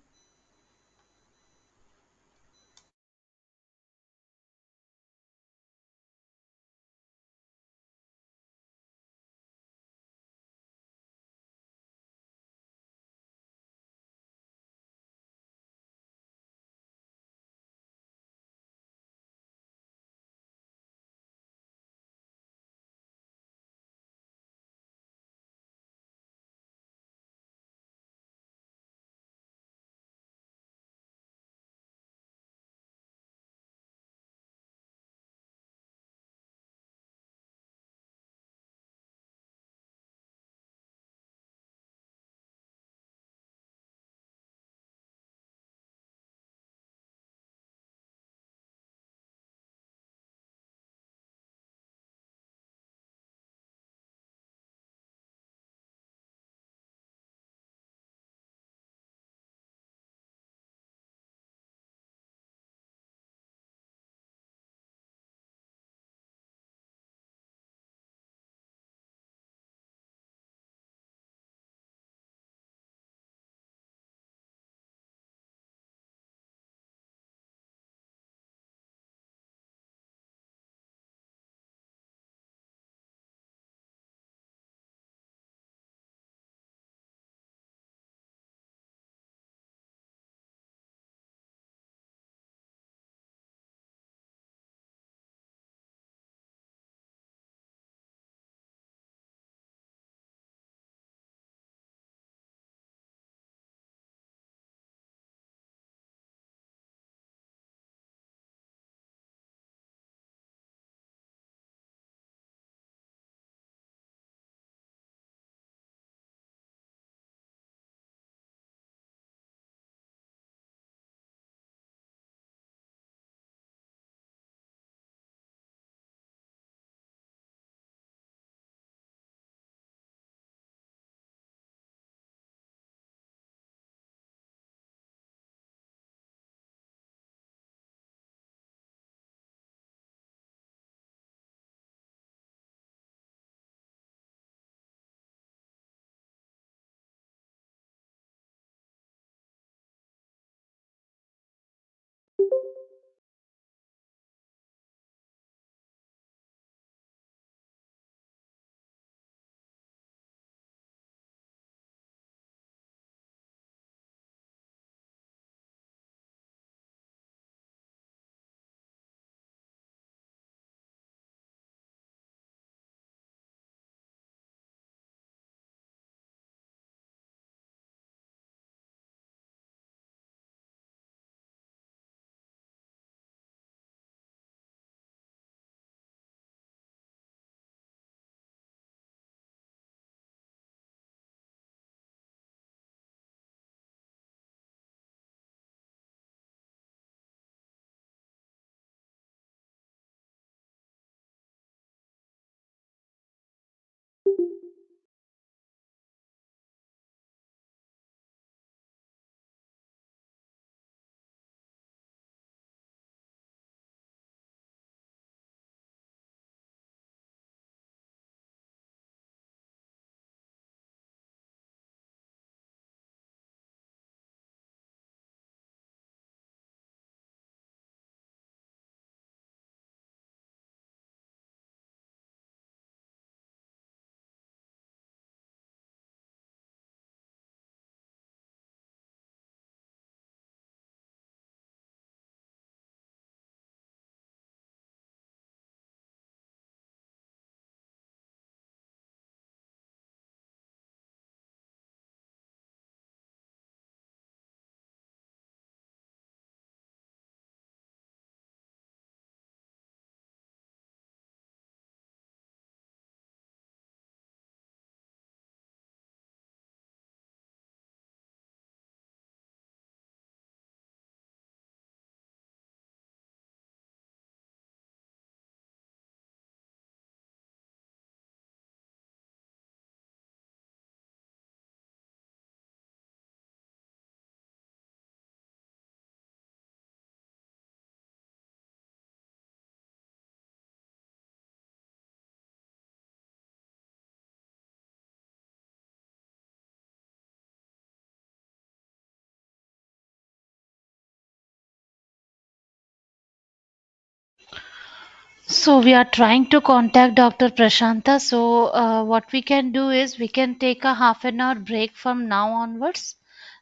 So we are trying to contact Dr. Prashanta. So what we can do is we can take a half an hour break from now onwards,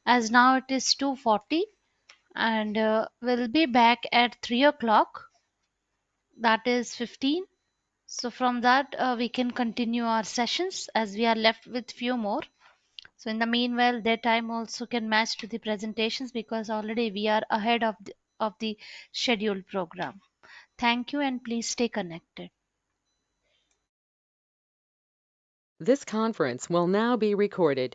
as now it is 2:40, and we'll be back at 3 o'clock. That is 15. So from that we can continue our sessions as we are left with few more. So in the meanwhile, their time also can match to the presentations because already we are ahead of the scheduled program. Thank you and please stay connected. This conference will now be recorded.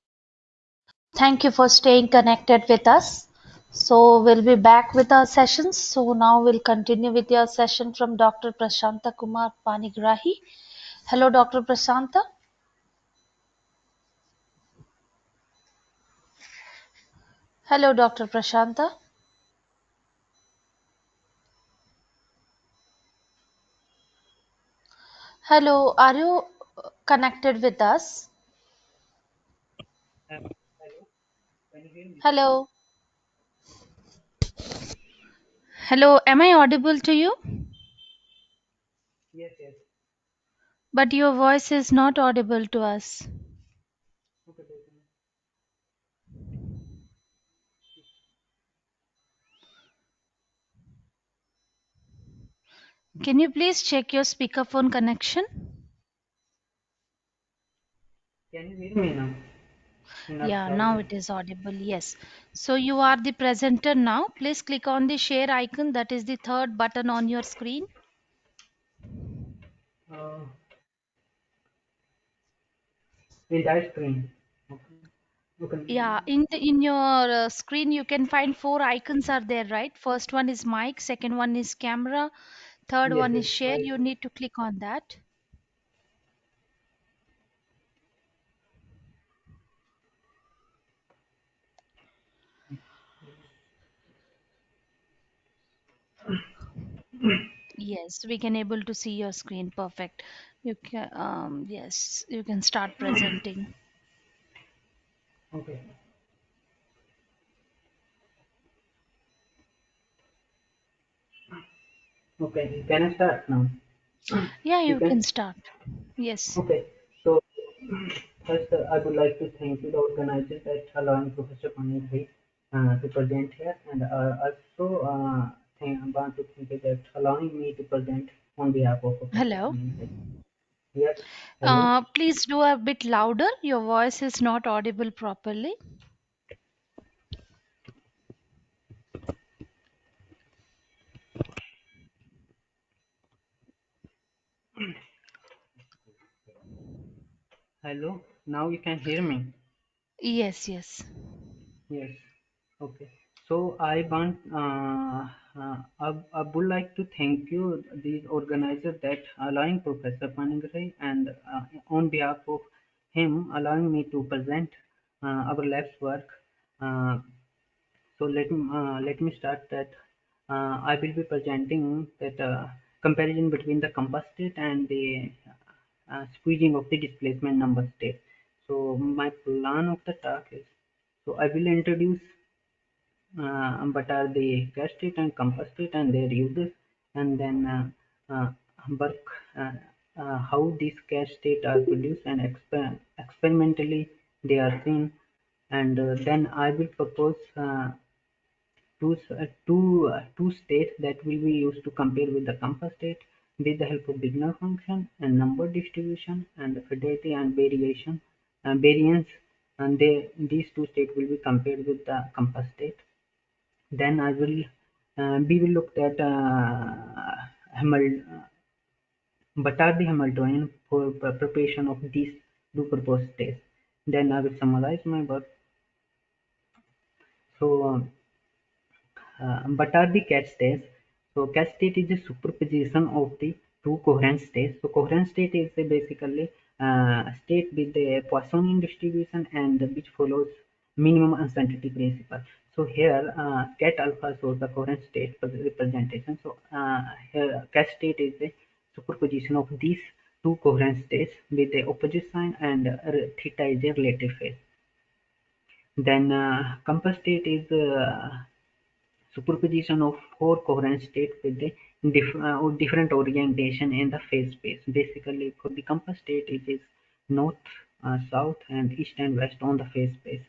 Thank you for staying connected with us. So we'll be back with our sessions. So now we'll continue with your session from Dr. Prashanta Kumar Panigrahi. Hello, Dr. Prashanta. Hello, Dr. Prashanta. Hello, are you connected with us? Hello, can you hear me? Hello. Hello, am I audible to you? Yes, yes. But your voice is not audible to us. Okay, Can you please check your speakerphone connection? can you hear me now? Enough Yeah, now loudly. it is audible. Yes. So you are the presenter now. Please click on the share icon. That is the third button on your screen. Uh, in that screen. Okay. Okay. Yeah, in your screen you can find four icons are there, right? First one is mic, second one is camera, third Yes, one yes. is share. You need to click on that. Yes, we can able to see your screen. Perfect. You can yes, you can start presenting. Okay. Okay. Can I start now? Yeah, You you can. can start. Yes. Okay. So first, I would like to thank you, the organizers, that allowing Professor Panit to present here, and also want to thank you that allowing me to present on behalf of Professor Hello. Panit. Yes. Hello. Please do a bit louder. Your voice is not audible properly. Hello. Now you can hear me. Yes, yes. Yes. Okay. So I would like to thank you, these organizers, that allowing Professor Panigrai and on behalf of him allowing me to present our lab's work. Uh, so let me start that. I will be presenting that comparison between the compass state and the squeezing of the displacement number state. So my plan of the talk is, so I will introduce but are the gas state and compass state and their uses, and then work how these gas state are produced and experimentally they are seen, and then I will propose two states that will be used to compare with the compass state with the help of Wigner function and number distribution and fidelity and variance, and these two states will be compared with the compass state. Then we will look at Bhattacharya Hamiltonian for preparation of these two proposed tests. Then I will summarize my work. So, what are the cat states? So, cat state is a superposition of the two coherent states. So, coherent state is basically state with the Poissonian distribution and which follows minimum uncertainty principle. So, here cat alpha shows the coherent state representation. So, here cat state is the superposition of these two coherent states with the opposite sign, and theta is a relative phase. Then compass state is superposition of four coherent states with the different orientation in the phase space. Basically, for the compass state, it is north, south, and east and west on the phase space.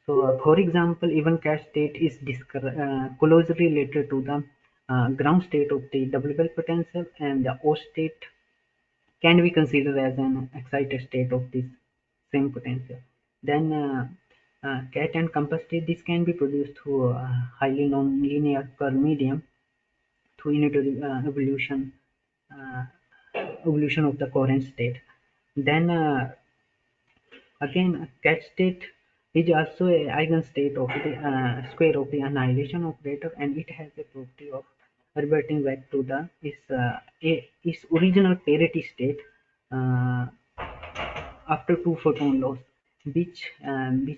So, for example, even cat state is closely related to the ground state of the double Bell potential, and the O state can be considered as an excited state of this same potential. Then cat and compass state, this can be produced through a highly nonlinear curve medium through unitary uh, evolution of the coherent state. Then again, cat state is also a eigenstate of the square of the annihilation operator, and it has the property of reverting back to the its original parity state uh, after two photon loss, which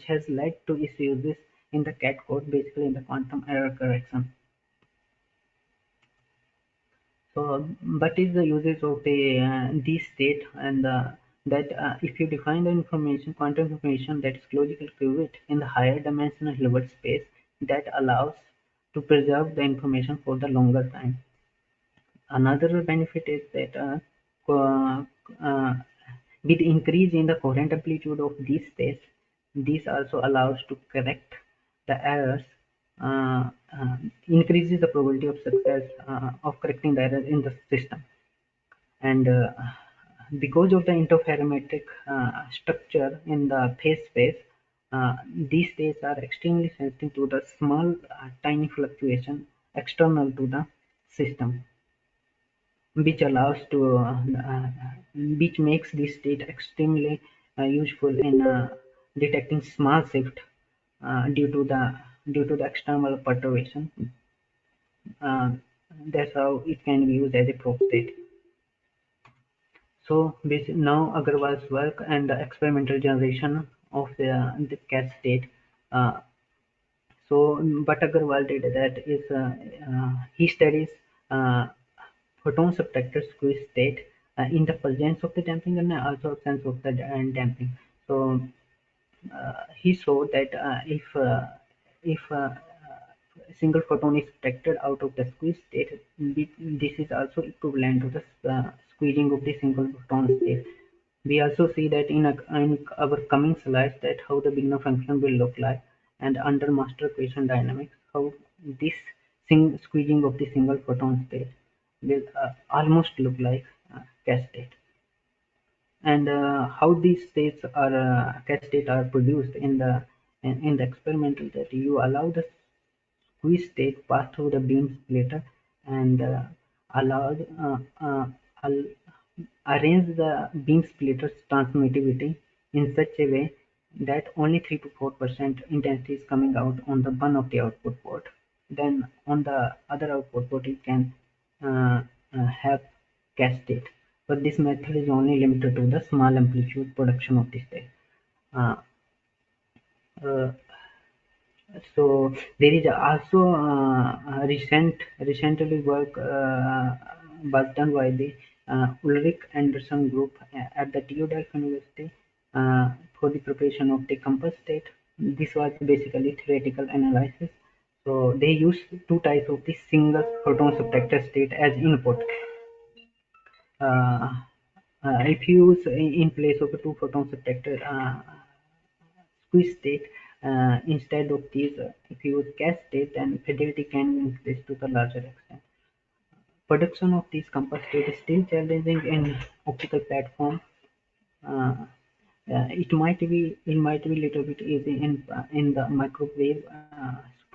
has led to its uses in the cat code, basically in the quantum error correction. So, what is the uses of the this state, and that if you define the information, quantum information that is logically qubit in the higher dimensional Hilbert space, that allows to preserve the information for the longer time. Another benefit is that co- uh, with increase in the coherent amplitude of these states, this also allows to correct the errors, uh, uh, increases the probability of success of correcting the errors in the system. And because of the interferometric structure in the phase space, these states are extremely sensitive to the small, tiny fluctuation external to the system, which allows to which makes this state extremely useful in detecting small shift due to the external perturbation. uh, that's how it can be used as a probe state. So now Agarwal's work and the experimental generation of the cat state. uh, so what Agarwal did that is he studies uh, photon subtractor squeeze state in the presence of the damping and also absence of the damping. So he showed that if a single photon is subtracted out of the squeeze state, this is also equivalent to the squeezing of the single photon state. We also see that in our coming slides that how the Wigner function will look like, and under master equation dynamics how this squeezing of the single photon state will almost look like cat state, and how these states are cat state are produced in the experimental, that you allow the squeeze state pass through the beam splitter and allow uh, al- arrange the beam splitter's transmittivity in such a way that only 3 to 4% intensity is coming out on the one of the output port. Then on the other output port you can uh, have cascade. But this method is only limited to the small amplitude production of the state. Uh, uh, so there is also recently work was done by the Ulrich Anderson group at the TU Delft University for the preparation of the compass state. This was basically theoretical analysis. So they used two types of the single photon subtractor state as input. Uh, if you use in place of a two photon subtractor squeeze state, instead of these, if you use gas state, then fidelity can increase to the larger extent. Production of these compass state is still challenging in optical platform. Uh, it might be little bit easy in the microwave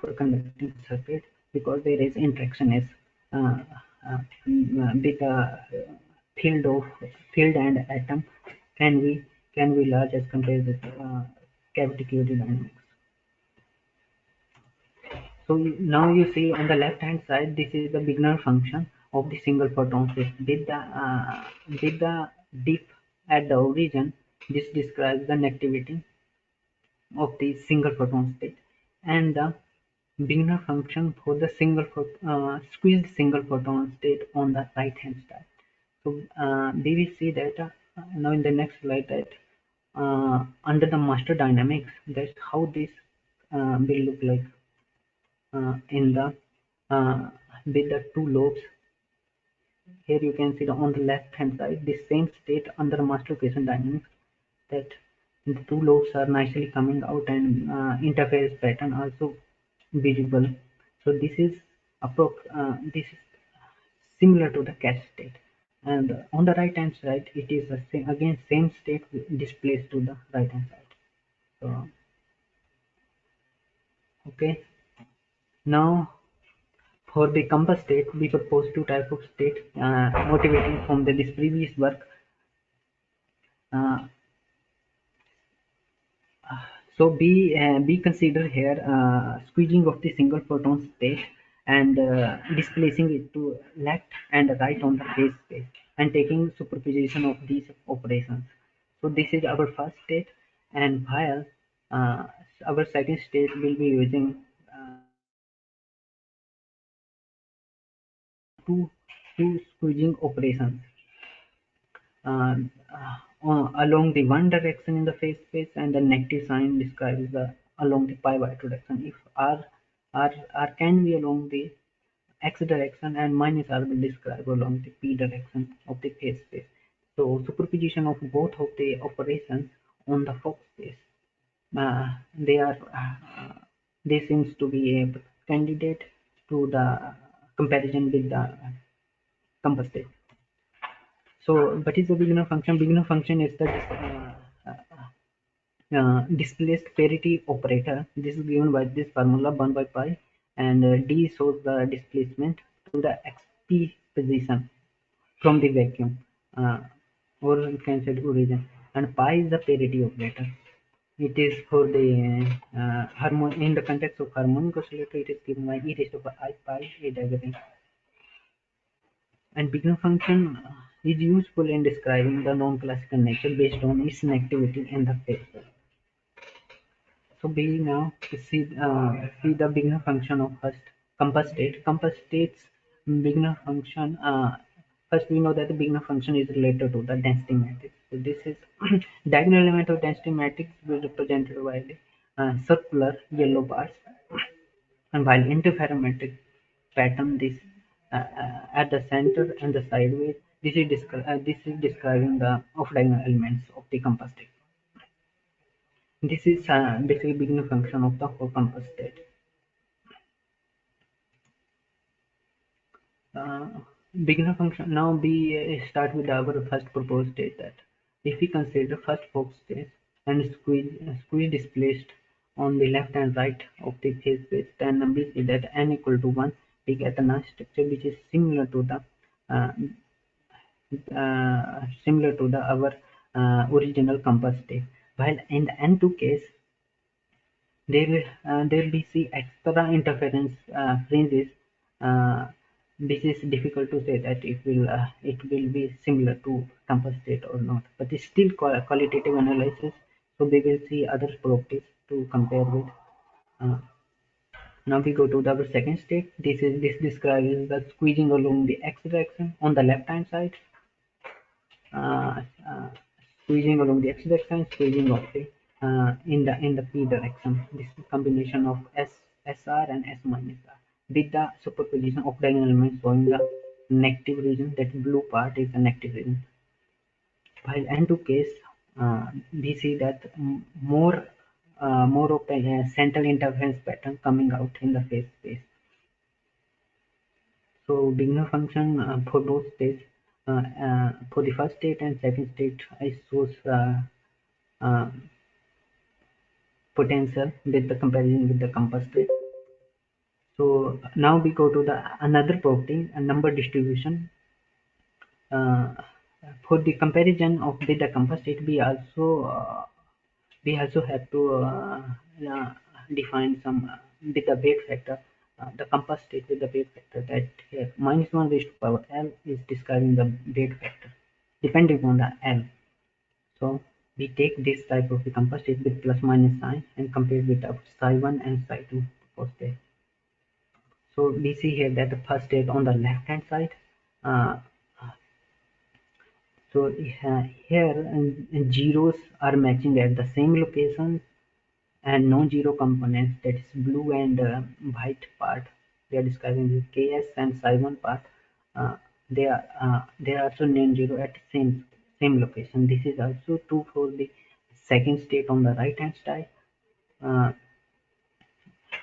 superconducting circuit, because there is interaction is uh, with the field of field and atom can be large as compared with cavity QD dynamics. So now you see on the left hand side, this is the Wigner function of the single photon state with the dip at the origin. This describes the negativity of the single photon state, and the Wigner function for the squeezed single photon state on the right hand side. So we will see that now in the next slide that under the master dynamics, that's how this will look like. in the with the two lobes. Here you can see on the left hand side the same state under master equation dynamics, that the two lobes are nicely coming out and interface pattern also visible. So this is this is similar to the catch state, and on the right hand side it is the same, again same state displaced to the right hand side. So okay, now for the compass state we propose two type of state motivating from this previous work. uh, So be consider here squeezing of the single photon state and displacing it to left and right on the phase space and taking superposition of these operations. So this is our first state, and while uh, our second state will be using two squeezing operations uh, along the one direction in the phase space, and the negative sign describes the along the pi by 2 direction. If r can be along the x direction, and minus r will describe along the p direction of the phase space. So superposition of both of the operations on the Fock space, they are they seems to be a candidate to the comparison with the compass state. So, what is the beginner function? Beginner function is the displaced parity operator. This is given by this formula 1 by pi, and d shows the displacement to the xp position from the vacuum, or you can say origin, and pi is the parity operator. It is for the in the context of harmonic oscillator. It is given by e raised to I pi a diagram. And beginner function is useful in describing the non-classical nature based on its activity in the phase. So we now see the beginner function of first compass state. Compass state's beginner function. First, we know that the beginner function is related to the density matrix. So this is diagonal element of density matrix will represented by the circular yellow bars, and while interferometric pattern this at the center and the sideways, this is describing the off diagonal elements of the compass state. This is basically beginning function of the whole compass state. Uh, Beginner function. Now we start with our first proposed state, that if we consider first Fock state and squeeze displaced on the left and right of the phase space, then we see that n equal to 1, we get a nice structure which is similar to the uh, our original compass state. While in the n2 case, there will be see extra interference fringes. Uh, this is difficult to say that it will be similar to compass state or not, but it's still qualitative analysis. So we will see other properties to compare with. Uh, Now we go to the second state. This describes the squeezing along the x direction on the left hand side. Uh, uh, Squeezing along the x direction, squeezing of the in the p direction. This is combination of SR and S minus R with the superposition of diagonal elements showing the negative region. That blue part is the negative region. While N2 case, we see that more of the central interference pattern coming out in the phase space. So beginner function for both states, for the first state and second state, I shows uh, potential with the comparison with the compass state. So now we go to the another property, a number distribution. Uh, for the comparison of with the compass state, we also have to uh, define some with the weight factor. The compass state with the weight factor, that minus 1 raised to power L is describing the weight factor depending on the L. So we take this type of the compass state with plus minus sign and compare with our psi 1 and psi 2 for state. So we see here that the first state on the left hand side. Uh, so here zeros are matching at the same location, and non-zero components, that is blue and white part, they are describing the ks and psi1 part. uh, they are also non-zero at same location. This is also true for the second state on the right hand side. uh,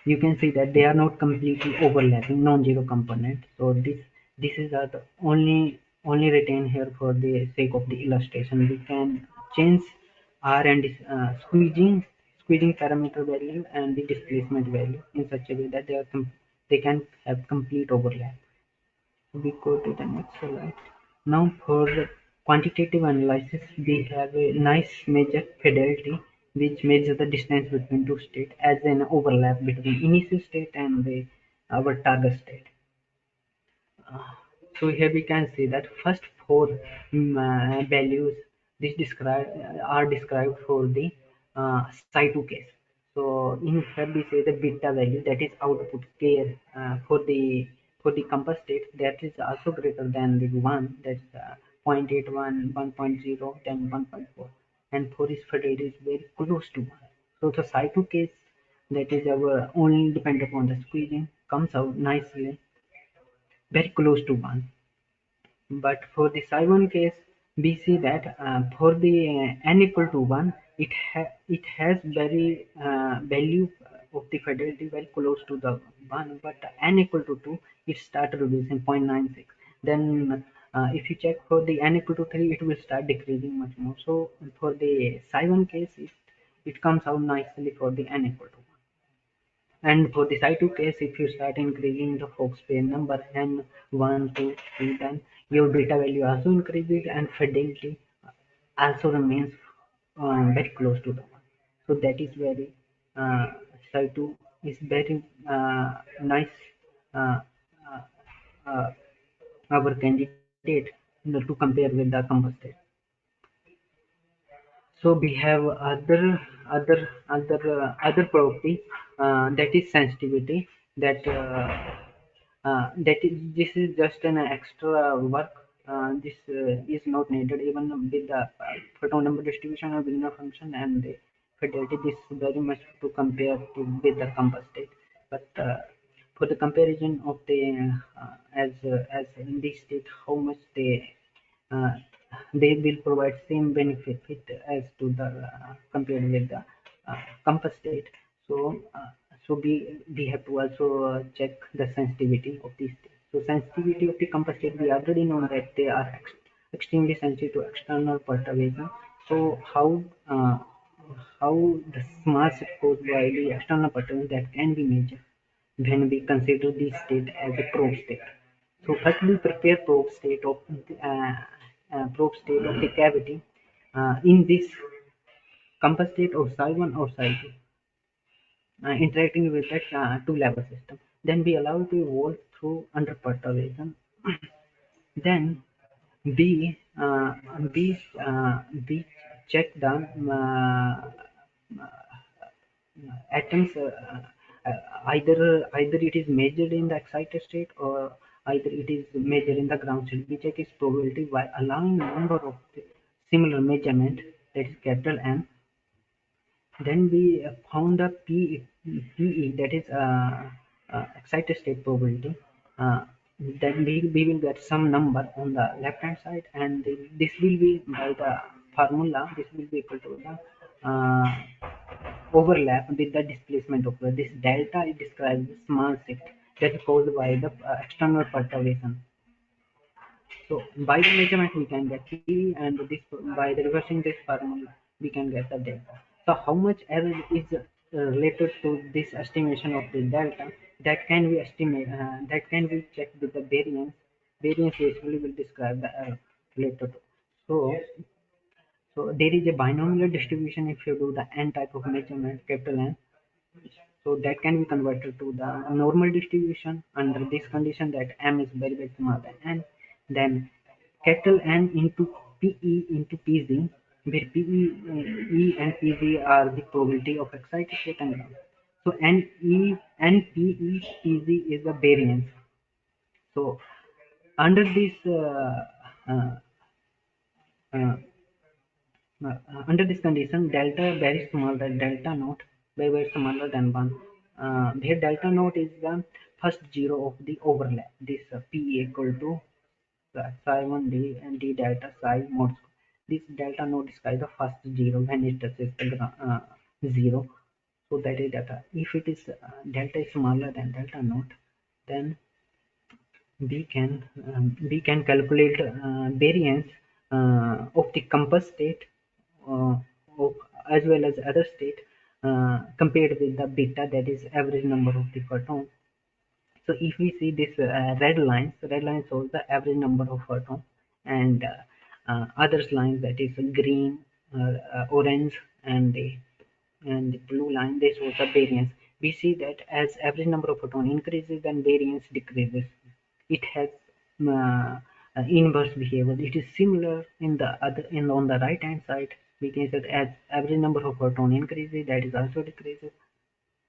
you can see that they are not completely overlapping non-zero component. So this is the only retained here for the sake of the illustration. We can change r and squeezing parameter value and the displacement value in such a way that they can have complete overlap. We go to the next slide. Now for the quantitative analysis, we have a nice measure fidelity which measures the distance between two states as an overlap between initial state and our target state. Uh, so here we can see that first four values this describe are described for the Sci2 case. So in here we say the beta value, that is output k for the compass state, that is also greater than the one, that's 0.81, 1.0, then 1.4, and for its fidelity is very close to one. So the Sci2 case, that is our only depend upon the squeezing, comes out nicely very close to 1. But for the psi1 case, we see that for the n equal to 1, it has very value of the fidelity very close to the 1, but n equal to 2, it start reducing 0.96. Then if you check for the n equal to 3, it will start decreasing much more. So for the psi1 case, it comes out nicely for the n equal to 1. And for the Sci2 case, if you start increasing the Fox pair number n 1, 2, 3, then your beta value also increases and fidelity also remains very close to the one. So that is very Sci2 is very nice uh, uh, uh, our candidate, to compare with the compass state. So we have other property, that is sensitivity, that is, this is just an extra work. This is not needed even with the photon number distribution or Wigner function and the fidelity. This is very much to compare to with the compass state, but for the comparison of the as in this state, how much uh, they will provide same benefit as to the compared with the compass state. So we have to also check the sensitivity of these states. So sensitivity of the compass state, we already know that they are extremely sensitive to external perturbation. So uh, how the small shift caused by the external perturbation that can be measured when we consider this state as a probe state. So first we prepare probe state of the cavity in this compass state or psi1 or psi2, interacting with that two level system. Then we allow it to evolve through under perturbation. Then we uh, we we check the atoms, either it is measured in the excited state or either it is measured in the ground state. We check its probability by allowing a number of similar measurement, that is capital N. Then we found a PE, that is excited state probability. Then we will get some number on the left hand side, and this will be by the formula. This will be equal to the overlap with the displacement of this delta is described as small shift that is caused by the external perturbation. So by the measurement we can get P, and this by the reversing this formula we can get the delta. So how much error is related to this estimation of the delta, that can be estimate, that can be checked with the variance. Variance basically will describe the error related to. So there is a binomial distribution if you do the n type of measurement, capital N. So that can be converted to the normal distribution under this condition that m is very very small than n. Then capital N into PE into PZ, where PE, E and PZ are the probability of excited state and ground. So NPE is the variance. So under this uh, uh, under this condition, delta very small, that delta naught by where smaller than 1, where delta naught is the first zero of the overlap. This P equal to psi 1 d and d delta psi mod square. This delta naught describes the first zero when it touches the zero. So that is delta. If it is delta is smaller than delta naught, then we can calculate variance of the compass state uh, of, as well as other state compared with the beta, that is average number of the photon. So if we see this red line shows the average number of photon, and others lines, that is green, orange, and the blue line, they show the variance. We see that as average number of photon increases, then variance decreases. It has inverse behavior. It is similar in the other, in on the right hand side. We can say that as average number of photon increases, that is also decreases.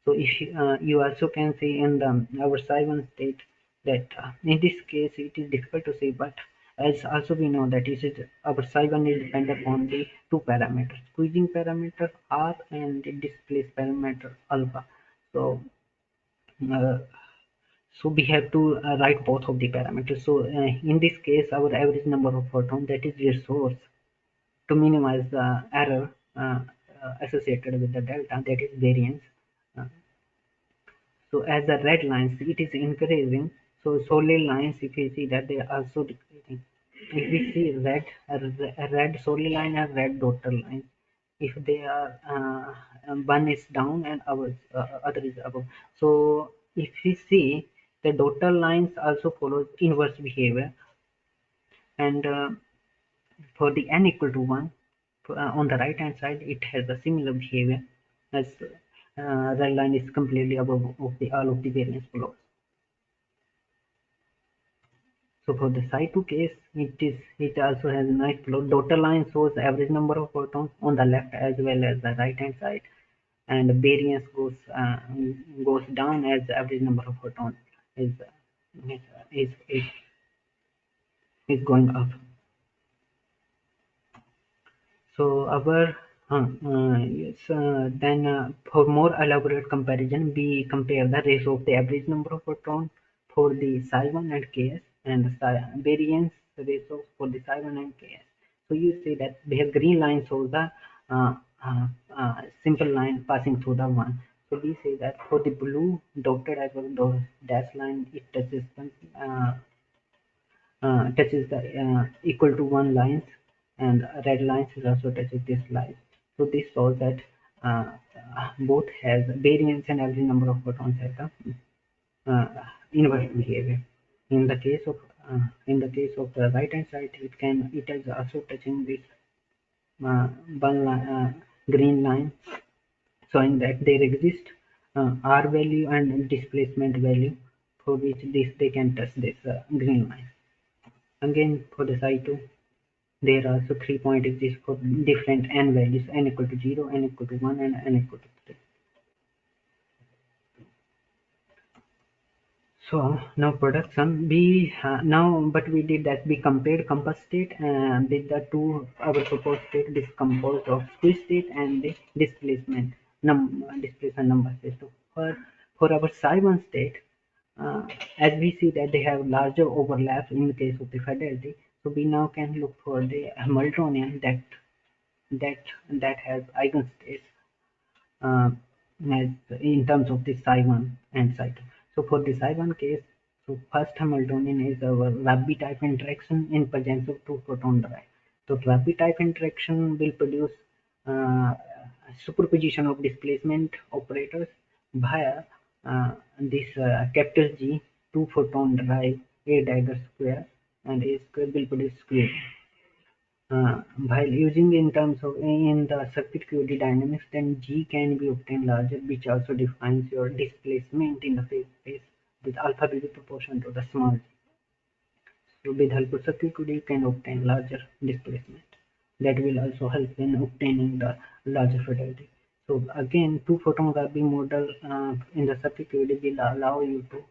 So if you also can see in the our psi1 state that in this case it is difficult to say, but as also we know that it is our psi1 is dependent upon the two parameters, squeezing parameter r and the displace parameter alpha. So uh, so we have to write both of the parameters. So in this case our average number of photon, that is your source, to minimize the error associated with the delta, that is variance. uh, So as the red lines, it is increasing. So solid lines, if you see that they are also decreasing. If we see a red solid line and red dotted line, if they are one is down and our other is above. So if we see the dotted lines also follows inverse behavior, and for the n equal to 1, on the right hand side it has a similar behavior, as red line is completely above of the all of the variance below. So for the psi2 case, it also has a nice plot. Dotted line shows average number of photons on the left as well as the right hand side, and the variance goes down as the average number of photons is is is, is going up. So our yes, then for more elaborate comparison, we compare the ratio of the average number of photon for the psi1 and ks, and the variance ratio for the psi1 and ks. So you see that we have green line shows the uh, simple line passing through the one. So we say that for the blue dotted as well the dash line, it touches the equal to one lines, and red lines is also touches this line. So this shows that both has variance and average number of photons have the inverse behavior. In the case of the right hand side, it is also touching this one green line, showing that there exist R value and displacement value for which they can touch this green line. Again, for the psi2, there are also 3 point exist for different n values, n equal to 0, n equal to 1, and n equal to 3. So now production, but we did that, we compared compass state and with the two our proposed state, this composed of squeeze state and the displacement number state. So for our psi1 state, as we see that they have larger overlaps in the case of the fidelity, so we now can look for the Hamiltonian that has eigenstates uh, as in terms of the psi1 and psi2. So for the psi1 case, so first Hamiltonian is our Rabi type interaction in presence of two proton drive. So Rabi type interaction will produce uh, superposition of displacement operators via this capital G two photon drive A dagger square, and A square will produce square. While using in terms of in the circuit QD dynamics, then G can be obtained larger, which also defines your displacement in the phase space with alpha will be proportional to the small g. So with help of circuit QD, you can obtain larger displacement. That will also help in obtaining the larger fidelity. So again, two photon Rabi model in the circuit QD will allow you to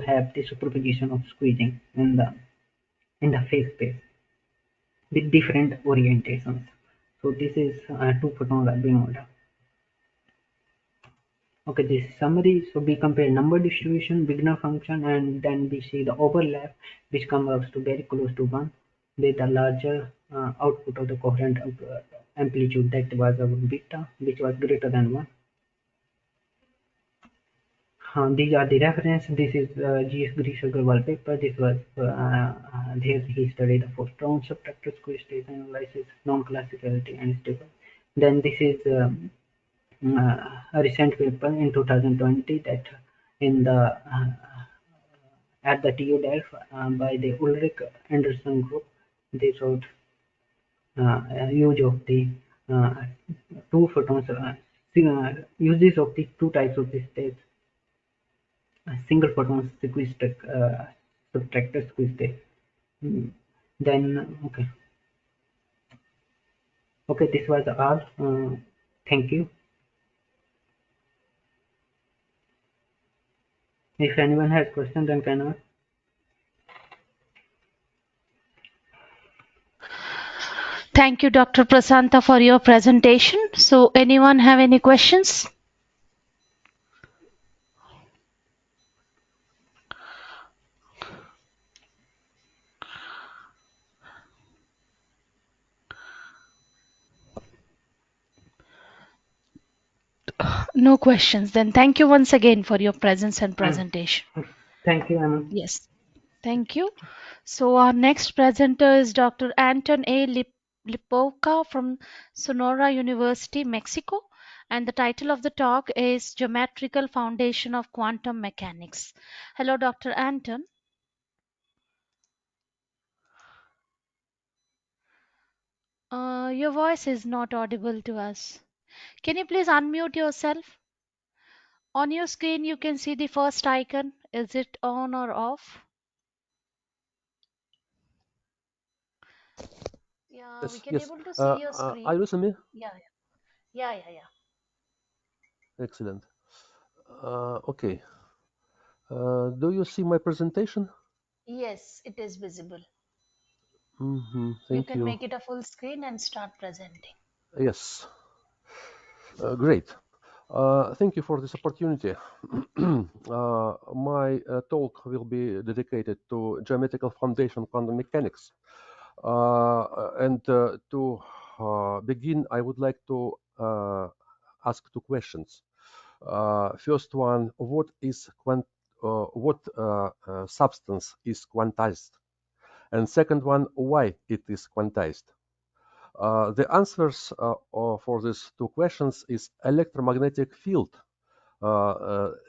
have the superposition of squeezing in the phase space with different orientations. So this is two photon Rabi model. Okay, this summary. So we compare number distribution, Wigner function, and then we see the overlap, which comes up to very close to 1, with a larger output of the coherent amplitude, that was our beta, which was greater than 1. These are the reference. This is G.S. Grisha-Agarwal paper. This was there he studied the photon subtractor squeeze state analysis, non-classicality, and stable. Then this is a recent paper in 2020 that in the at the TU Delft by the Ulrich Anderson group. They showed use of the two photons, uses of the two types of the states, single photon squeeze subtractor squeeze state. Then okay, this was all. Thank you. If anyone has questions, then can ask. Thank you, Dr. Prasanta, for your presentation. So anyone have any questions? No questions. Then thank you once again for your presence and presentation. Thank you, Anna. Yes, thank you. So our next presenter is Dr. Anton A. Lipovka from Sonora University, Mexico. And the title of the talk is Geometrical Foundation of Quantum Mechanics. Hello, Dr. Anton. Your voice is not audible to us. Can you please unmute yourself? On your screen, you can see the first icon. Is it on or off? Yeah, Yes, we can yes. able to see your Are screen. you listening me? Yeah, yeah. Excellent. Okay. Do you see my presentation? Yes, it is visible. You Thank can you. make it a full screen and start presenting. Yes. Great. Thank you for this opportunity. My talk will be dedicated to geometrical foundation of quantum mechanics. And to begin, I would like to ask two questions. First one, what substance is quantized? And second one, why it is quantized? The answers for these two questions is electromagnetic field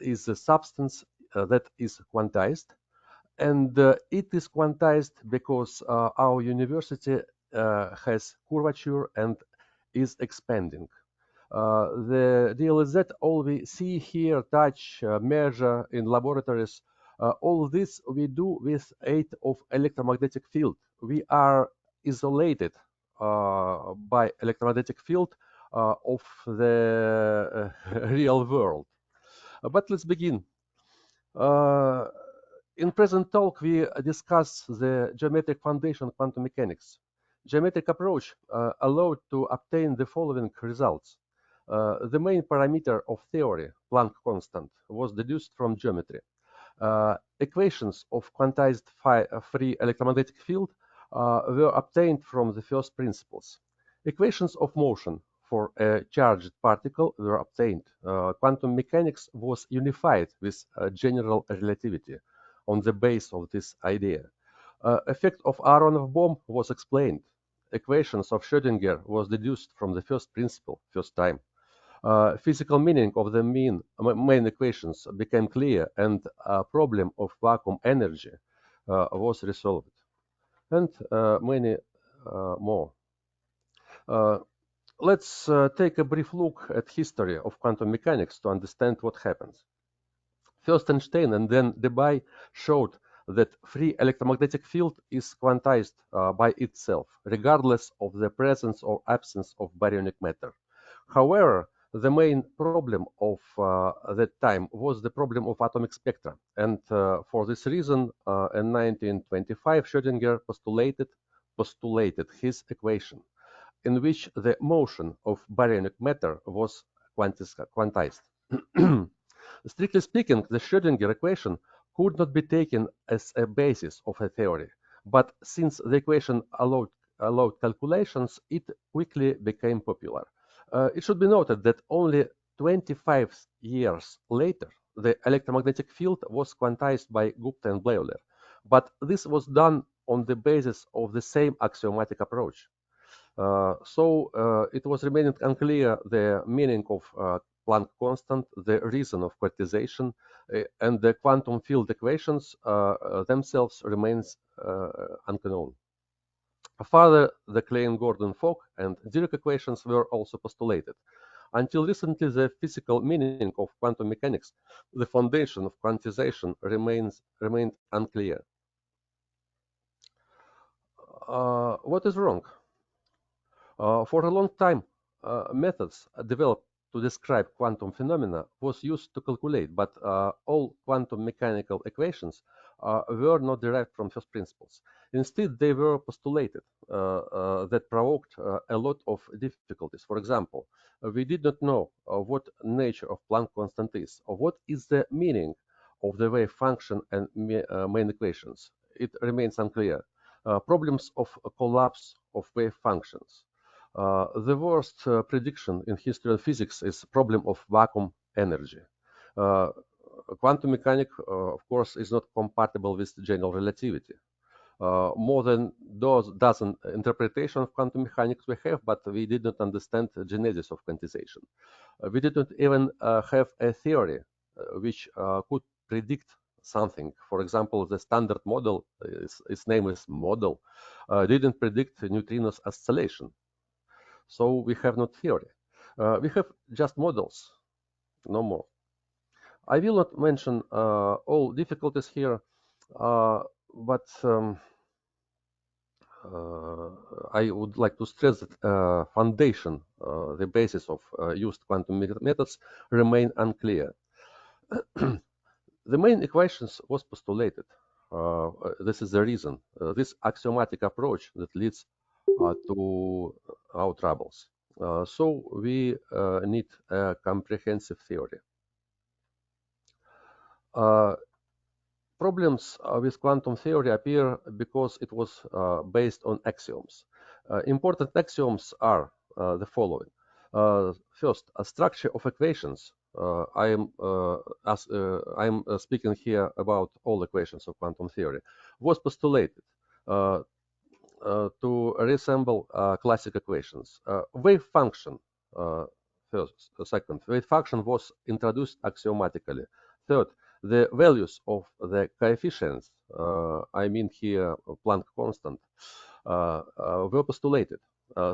is a substance that is quantized, and it is quantized because our university has curvature and is expanding. The deal is that all we see, hear, touch, measure in laboratories, all this we do with aid of electromagnetic field. We are isolated by electromagnetic field of the real world. But let's begin. In present talk, we discuss the geometric foundation of quantum mechanics. Geometric approach allowed to obtain the following results. The main parameter of theory, Planck constant, was deduced from geometry. Equations of quantized free electromagnetic field were obtained from the first principles. Equations of motion for a charged particle were obtained. Quantum mechanics was unified with general relativity on the base of this idea. Effect of Aharonov bomb was explained. Equations of Schrödinger was deduced from the first principle, first time. Physical meaning of the main equations became clear, and a problem of vacuum energy was resolved, and many more. Let's take a brief look at history of quantum mechanics to understand what happens. First Einstein and then Debye showed that free electromagnetic field is quantized by itself, regardless of the presence or absence of baryonic matter. However, the main problem of that time was the problem of atomic spectra, and for this reason, in 1925, Schrödinger postulated his equation, in which the motion of baryonic matter was quantized. Strictly speaking, the Schrödinger equation could not be taken as a basis of a theory, but since the equation allowed calculations, it quickly became popular. It should be noted that only 25 years later, the electromagnetic field was quantized by Gupta and Bleuler, but this was done on the basis of the same axiomatic approach. So it was remaining unclear the meaning of Planck constant, the reason of quantization, and the quantum field equations themselves remains unknown. Further, the Klein-Gordon-Fock and Dirac equations were also postulated. Until recently, the physical meaning of quantum mechanics, the foundation of quantization, remained unclear. What is wrong? For a long time, methods developed to describe quantum phenomena was used to calculate, but all quantum mechanical equations were not derived from first principles. Instead, they were postulated that provoked a lot of difficulties. For example, we did not know what nature of Planck constant is, or what is the meaning of the wave function and main equations. It remains unclear. Problems of collapse of wave functions. The worst prediction in history of physics is problem of vacuum energy. Uh, Quantum mechanics, of course, is not compatible with general relativity. More than dozen interpretation of quantum mechanics we have, but we did not understand the genesis of quantization. We did not even have a theory which could predict something. For example, the standard model, its name is model, didn't predict neutrinos oscillation. So we have no theory. We have just models, no more. I will not mention all difficulties here, but I would like to stress that foundation, the basis of used quantum methods remain unclear. The main equations was postulated. This is the reason. This axiomatic approach that leads to our troubles. So we need a comprehensive theory. Problems with quantum theory appear because it was based on axioms. Important axioms are the following. First, a structure of equations. I am speaking here about all equations of quantum theory, was postulated to resemble classic equations. Wave function, second, wave function was introduced axiomatically. Third, the values of the coefficients, I mean here Planck constant, were postulated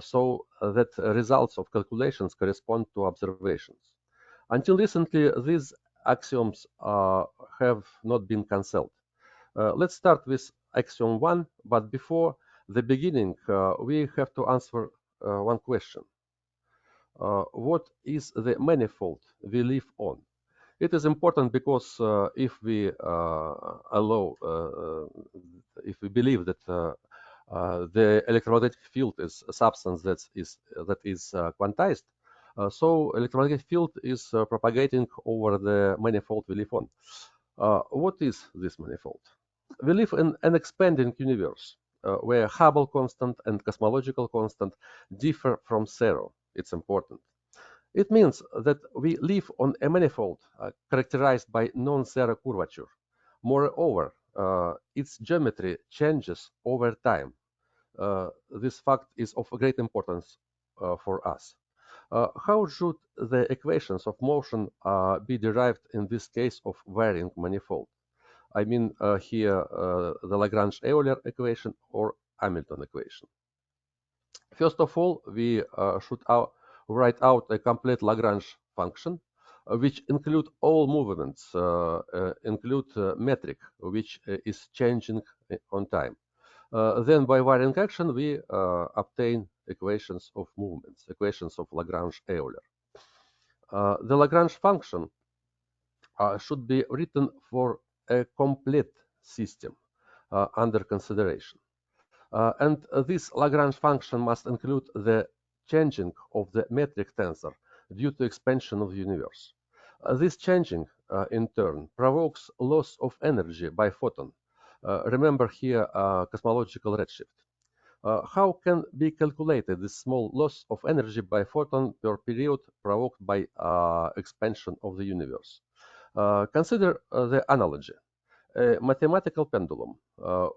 so that results of calculations correspond to observations. Until recently, these axioms have not been cancelled. Let's start with axiom 1, but before the beginning, we have to answer one question. What is the manifold we live on? It is important because if we believe that the electromagnetic field is a substance that is quantized, so electromagnetic field is propagating over the manifold we live on. What is this manifold? We live in an expanding universe where Hubble constant and cosmological constant differ from zero. It's important. It means that we live on a manifold characterized by non-zero curvature. Moreover, its geometry changes over time. This fact is of great importance for us. How should the equations of motion be derived in this case of varying manifold? I mean here the Lagrange-Euler equation or Hamilton equation. First of all, we should write out a complete Lagrange function, which include all movements, include metric, which is changing on time. Then by varying action, we obtain equations of movements, equations of Lagrange-Euler. The Lagrange function should be written for a complete system under consideration. And this Lagrange function must include the changing of the metric tensor due to expansion of the universe. This changing, in turn, provokes loss of energy by photon. Remember here cosmological redshift. How can be calculated this small loss of energy by photon per period provoked by expansion of the universe? Consider the analogy. A mathematical pendulum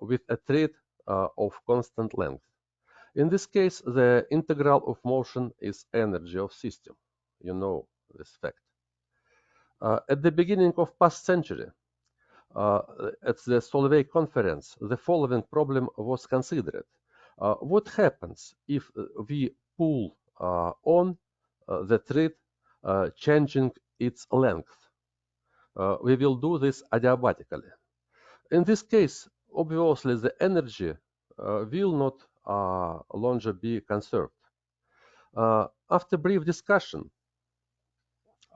with a thread of constant length. In this case, the integral of motion is energy of system. You know this fact. At the beginning of past century, at the Solvay conference, the following problem was considered. What happens if we pull on the thread, changing its length? We will do this adiabatically. In this case, obviously, the energy will not longer be conserved. After brief discussion,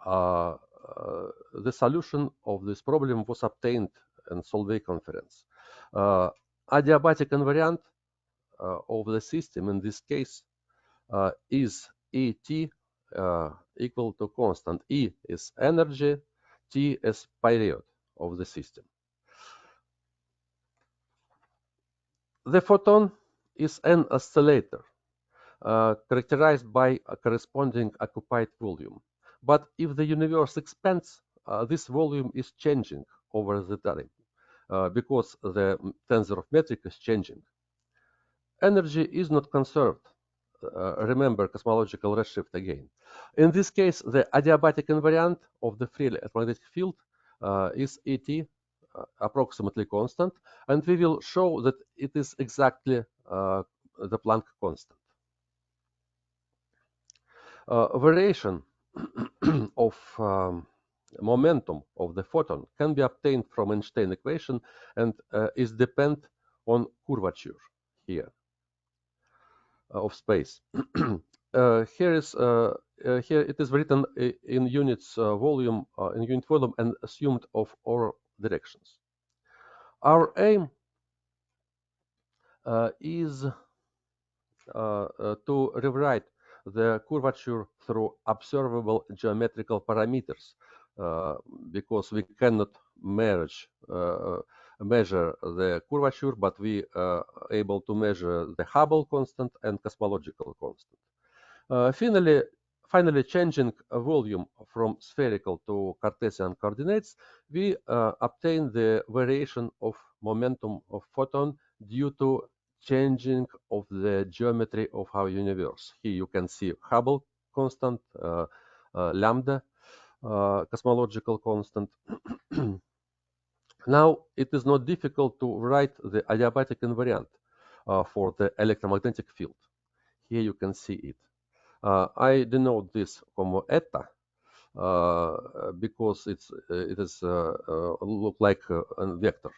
the solution of this problem was obtained in Solvay conference. Adiabatic invariant of the system in this case is Et equal to constant. E is energy, T is period of the system. The photon is an oscillator characterized by a corresponding occupied volume. But if the universe expands, this volume is changing over the time because the tensor of metric is changing. Energy is not conserved. Remember cosmological redshift again. In this case, the adiabatic invariant of the free electromagnetic field is Et, approximately constant, and we will show that it is exactly the Planck constant. Variation of momentum of the photon can be obtained from Einstein equation and is dependent on curvature here of space. Here it is written in units volume in unit volume and assumed of all directions. Our aim is to rewrite the curvature through observable geometrical parameters because we cannot measure the curvature, but we are able to measure the Hubble constant and cosmological constant. Finally, changing a volume from spherical to Cartesian coordinates, we obtain the variation of momentum of photon due to changing of the geometry of our universe. Here you can see Hubble constant, lambda, cosmological constant. Now it is not difficult to write the adiabatic invariant for the electromagnetic field. Here you can see it. I denote this como eta because it is look like a vector,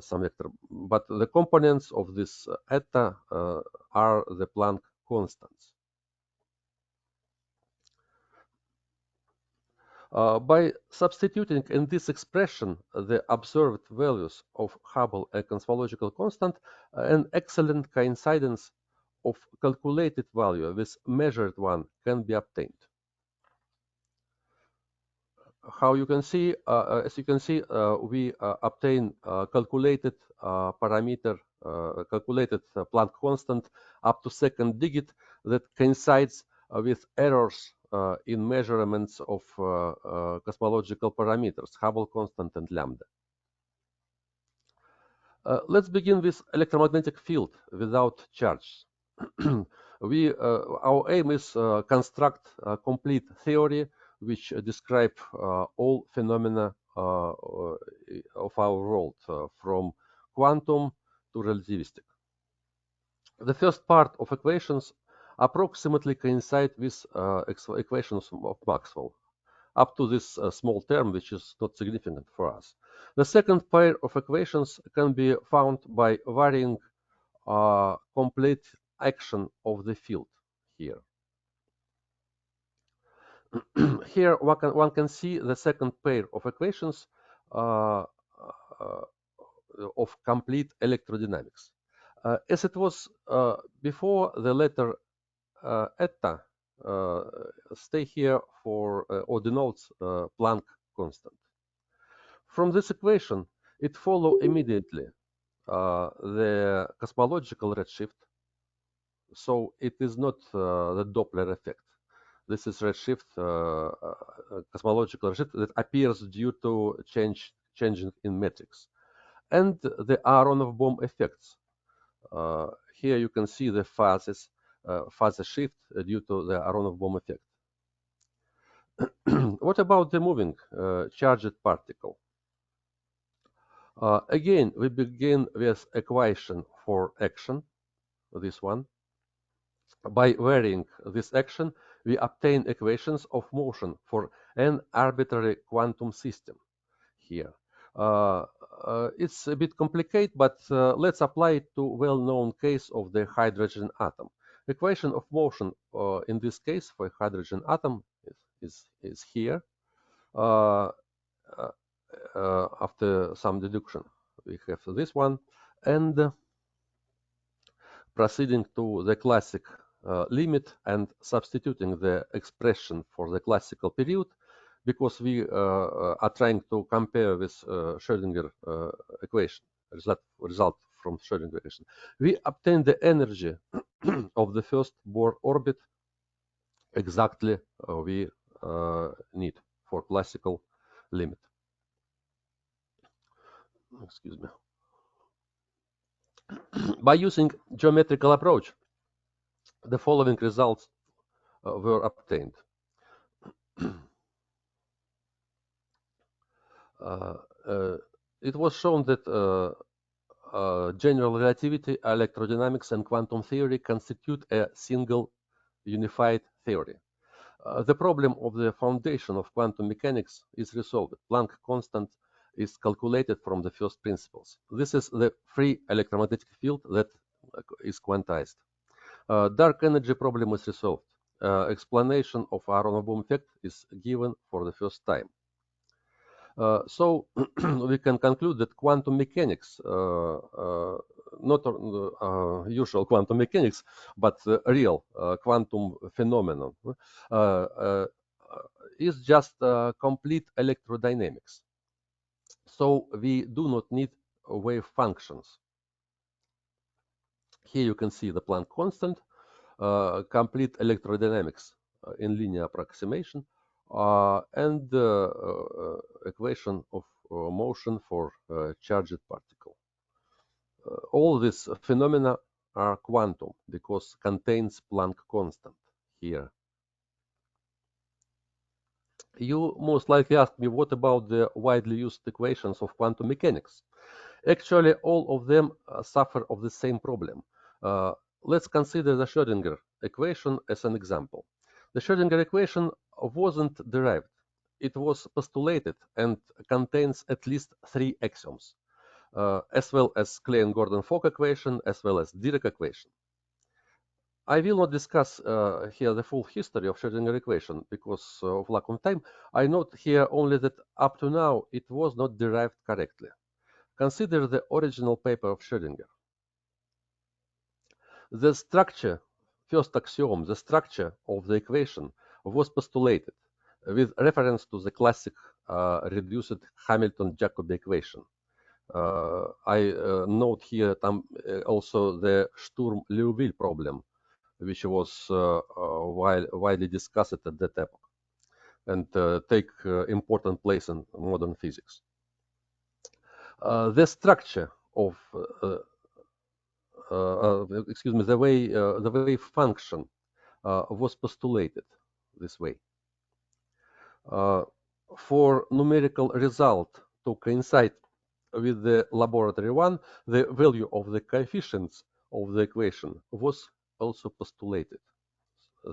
some vector. But the components of this eta are the Planck constants. By substituting in this expression the observed values of Hubble and cosmological constant, an excellent coincidence of calculated value with measured one can be obtained. How you can see, as you can see, we obtain calculated parameter, calculated Planck constant up to second digit that coincides with errors in measurements of cosmological parameters, Hubble constant and lambda. Let's begin with electromagnetic field without charge. Our aim is construct a complete theory which describe all phenomena of our world, from quantum to relativistic. The first part of equations approximately coincide with equations of Maxwell, up to this small term, which is not significant for us. The second pair of equations can be found by varying complete action of the field here. Here one can see the second pair of equations of complete electrodynamics. As it was before, the letter eta stay here for or denotes Planck constant. From this equation, it follows immediately the cosmological redshift. So it is not the Doppler effect. This is redshift, cosmological redshift that appears due to changing in metrics. And the Aharonov-Bohm effects. Here you can see the phase shift due to the Aharonov-Bohm effect. What about the moving charged particle? Again, we begin with equation for action, this one. By varying this action, we obtain equations of motion for an arbitrary quantum system here. It's a bit complicated, but let's apply it to well-known case of the hydrogen atom. Equation of motion in this case for hydrogen atom is here. After some deduction, we have this one, and proceeding to the classic limit and substituting the expression for the classical period, because we are trying to compare with Schrödinger equation, result from Schrödinger equation. We obtain the energy of the first Bohr orbit exactly we need for classical limit. Excuse me. By using geometrical approach, the following results were obtained. It was shown that general relativity, electrodynamics, and quantum theory constitute a single unified theory. The problem of the foundation of quantum mechanics is resolved. Planck constant is calculated from the first principles. This is the free electromagnetic field that is quantized. Dark energy problem is resolved. Explanation of Aharonov-Bohm effect is given for the first time. So we can conclude that quantum mechanics, not usual quantum mechanics, but real quantum phenomenon, is just complete electrodynamics. So we do not need wave functions. Here you can see the Planck constant, complete electrodynamics in linear approximation, and equation of motion for charged particle. All these phenomena are quantum because contains Planck constant here. You most likely ask me, what about the widely used equations of quantum mechanics? Actually, all of them suffer of the same problem. Let's consider the Schrödinger equation as an example. The Schrödinger equation wasn't derived. It was postulated and contains at least 3 axioms, as well as Klein-Gordon-Fock equation, as well as Dirac equation. I will not discuss here the full history of Schrödinger equation because of lack of time. I note here only that up to now it was not derived correctly. Consider the original paper of Schrödinger. The structure, first axiom, the structure of the equation was postulated with reference to the classic reduced Hamilton-Jacobi equation. I note here also the Sturm-Liouville problem, which was widely discussed at that epoch and take important place in modern physics. The structure of the wave function was postulated this way. For numerical result to coincide with the laboratory one, the value of the coefficients of the equation was also postulated.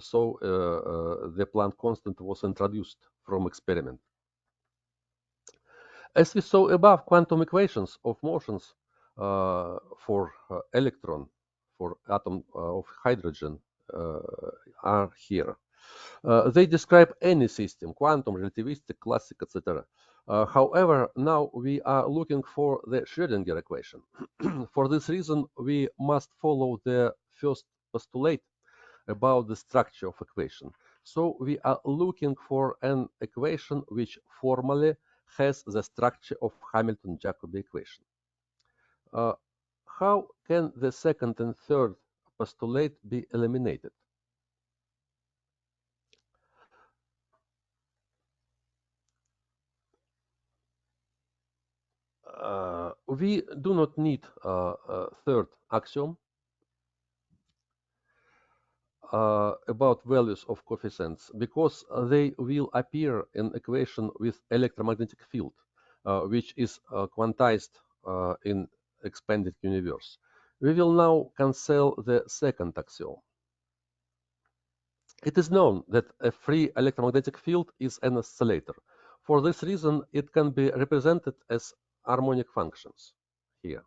So the Planck constant was introduced from experiment. As we saw above, quantum equations of motions for electron, for atom of hydrogen are here. They describe any system, quantum, relativistic, classic, etc. However, now we are looking for the Schrödinger equation. For this reason, we must follow the first postulate about the structure of equation. So we are looking for an equation which formally has the structure of Hamilton-Jacobi equation. How can the second and third postulate be eliminated? We do not need a third axiom about values of coefficients because they will appear in equation with electromagnetic field, which is quantized in expanded universe. We will now cancel the second axiom. It is known that a free electromagnetic field is an oscillator. For this reason, it can be represented as harmonic functions here.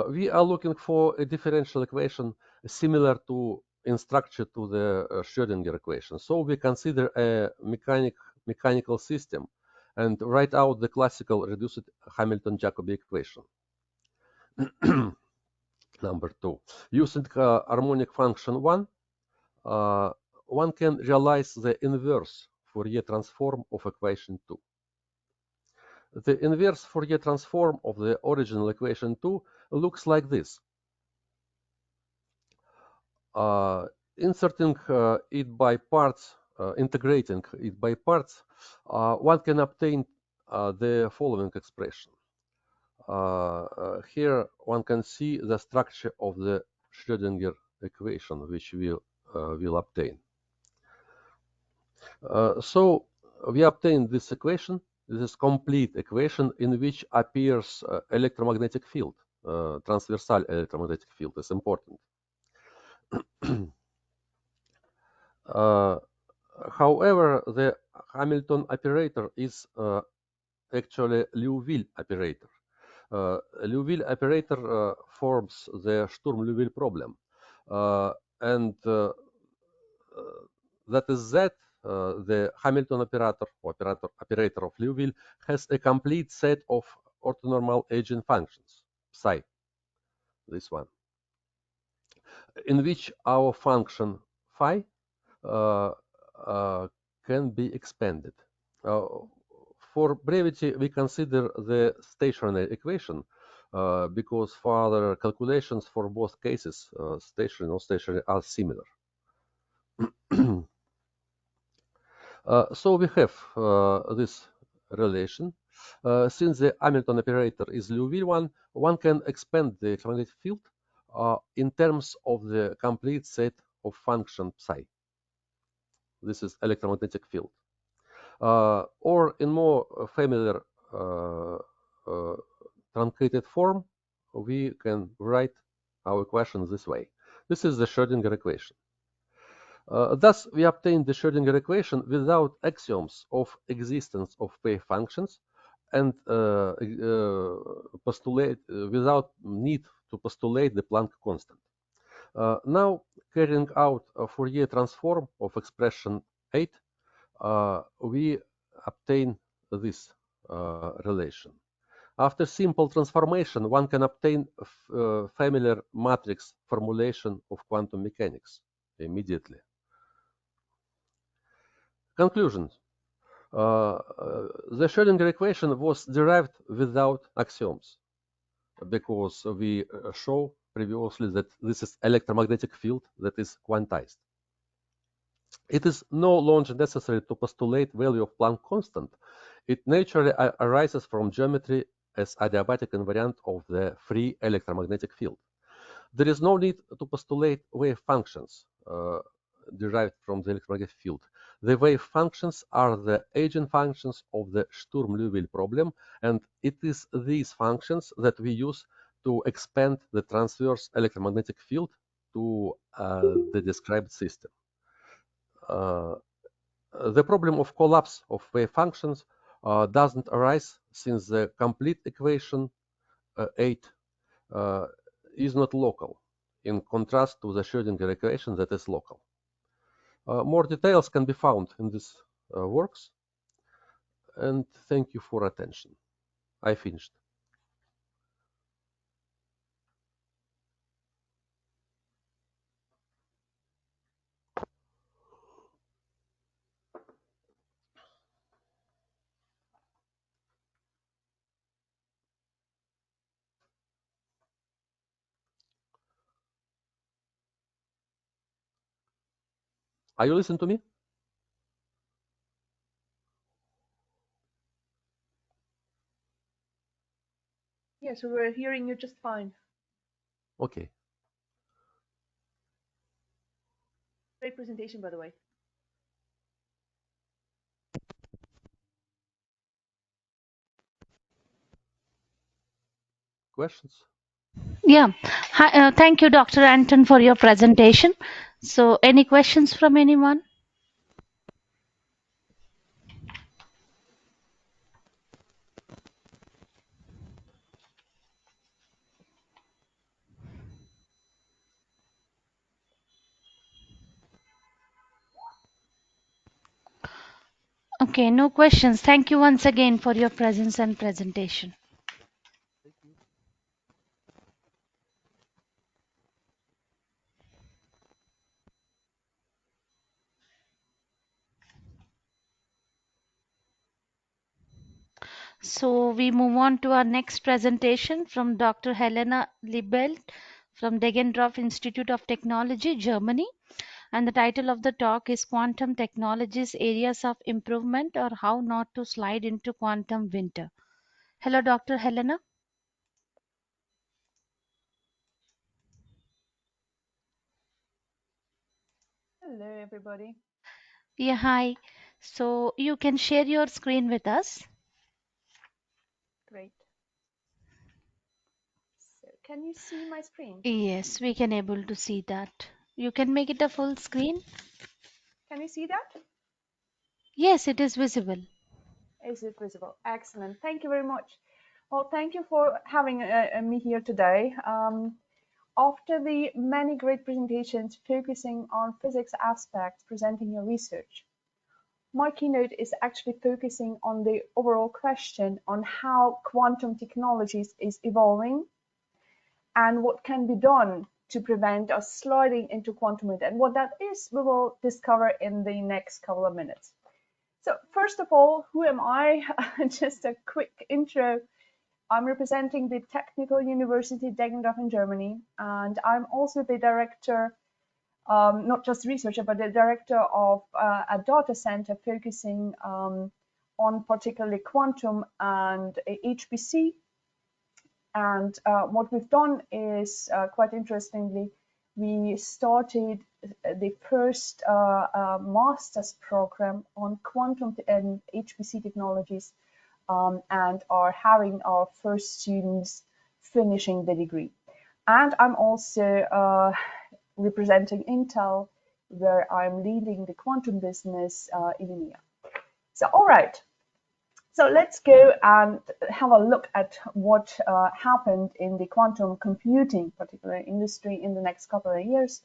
We are looking for a differential equation similar to in structure to the Schrödinger equation. So we consider a mechanical system and write out the classical reduced Hamilton-Jacobi equation. Number 2. Using harmonic function 1, one can realize the inverse Fourier transform of equation 2. The inverse Fourier transform of the original equation 2 looks like this. Inserting it by parts, integrating it by parts, one can obtain the following expression. Here one can see the structure of the Schrödinger equation, which we will obtain. So we obtain this equation, this complete equation in which appears electromagnetic field, transversal electromagnetic field is important. However, the Hamilton operator is actually Liouville operator. Liouville operator forms the Sturm-Liouville problem, and that is that the Hamilton operator of Liouville has a complete set of orthonormal eigenfunctions, psi, this one, in which our function phi can be expanded. For brevity, we consider the stationary equation because further calculations for both cases, stationary and non-stationary, are similar. So we have this relation. Since the Hamilton operator is Liouville one can expand the electromagnetic field in terms of the complete set of function psi. This is electromagnetic field. Or in more familiar truncated form, we can write our equation this way. This is the Schrödinger equation. Thus, we obtain the Schrödinger equation without axioms of existence of wave functions and postulate without need to postulate the Planck constant. Now, carrying out a Fourier transform of expression 8, we obtain this relation. After simple transformation, one can obtain familiar matrix formulation of quantum mechanics immediately. Conclusions. The Schrödinger equation was derived without axioms because we show previously that this is electromagnetic field that is quantized. It is no longer necessary to postulate value of Planck constant. It naturally arises from geometry as adiabatic invariant of the free electromagnetic field. There is no need to postulate wave functions derived from the electromagnetic field. The wave functions are the eigenfunctions of the Sturm-Liouville problem, and it is these functions that we use to expand the transverse electromagnetic field to the described system. The problem of collapse of wave functions doesn't arise since the complete equation 8 is not local, in contrast to the Schrödinger equation that is local. More details can be found in these works, and thank you for attention. I finished. Are you listening to me? Yes, we were hearing you just fine. Okay. Great presentation, by the way. Questions? Yeah. Hi, thank you, Dr. Anton, for your presentation. So, any questions from anyone? Okay, no questions. Thank you once again for your presence and presentation. So we move on to our next presentation from Dr. Helena Liebelt from Deggendorf Institute of Technology, Germany. And the title of the talk is Quantum Technologies Areas of Improvement or How Not to Slide into Quantum Winter. Hello, Dr. Helena. Hello, everybody. Yeah, hi. So you can share your screen with us. Great. So, can you see my screen? Yes, we can able to see that. You can make it a full screen. Can you see that? Yes, it is visible. Is it visible? Excellent. Thank you very much. Well, thank you for having me here today. After the many great presentations focusing on physics aspects presenting your research, my keynote is actually focusing on the overall question on how quantum technologies is evolving and what can be done to prevent us sliding into quantum winter. And what that is, we will discover in the next couple of minutes. So first of all, who am I? Just a quick intro. I'm representing the Technical University Deggendorf in Germany, and I'm also the director, not just researcher, but the director of a data center focusing on particularly quantum and HPC. And what we've done is, quite interestingly, we started the first master's program on quantum and HPC technologies, and are having our first students finishing the degree. And I'm also representing Intel, where I'm leading the quantum business in EMEA. So, all right. So let's go and have a look at what happened in the quantum computing particular industry in the next couple of years.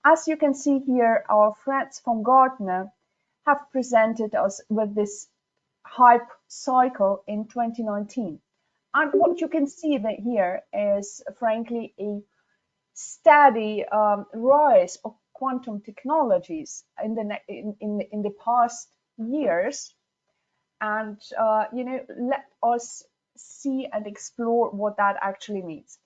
As you can see here, our friends from Gartner have presented us with this hype cycle in 2019. And what you can see that here is, frankly, a steady rise of quantum technologies in the past years. And let us see and explore what that actually means.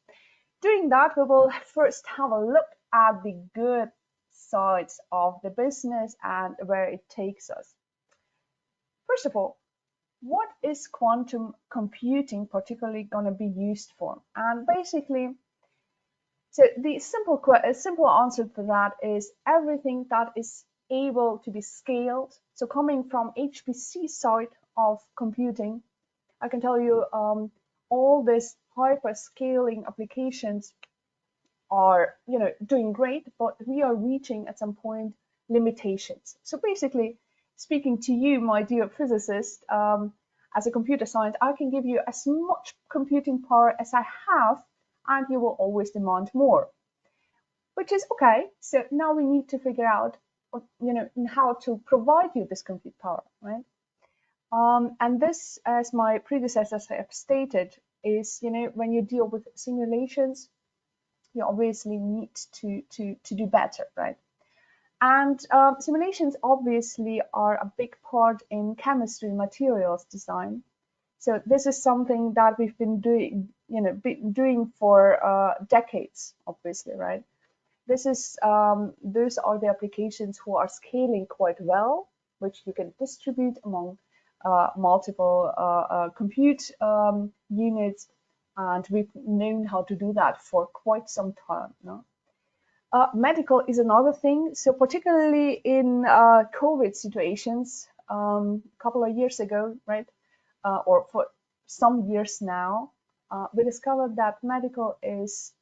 Doing that, we will first have a look at the good sides of the business and where it takes us. First of all, what is quantum computing particularly going to be used for? And basically, so the simple answer to that is everything that is able to be scaled. So coming from HPC side of computing, I can tell you all these hyper scaling applications are doing great, but we are reaching at some point limitations. So basically, speaking to you, my dear physicist, as a computer science, I can give you as much computing power as I have, and you will always demand more, which is okay. So now we need to figure out how to provide you this compute power, right? And this, as my predecessors have stated, is when you deal with simulations, you obviously need to do better, right? And simulations obviously are a big part in chemistry materials design. So this is something that we've been doing, for decades, obviously, right? those are the applications who are scaling quite well, which you can distribute among multiple compute units, and we've known how to do that for quite some time now. Medical is another thing. So particularly in COVID situations, a couple of years ago, right, or for some years now, we discovered that medical is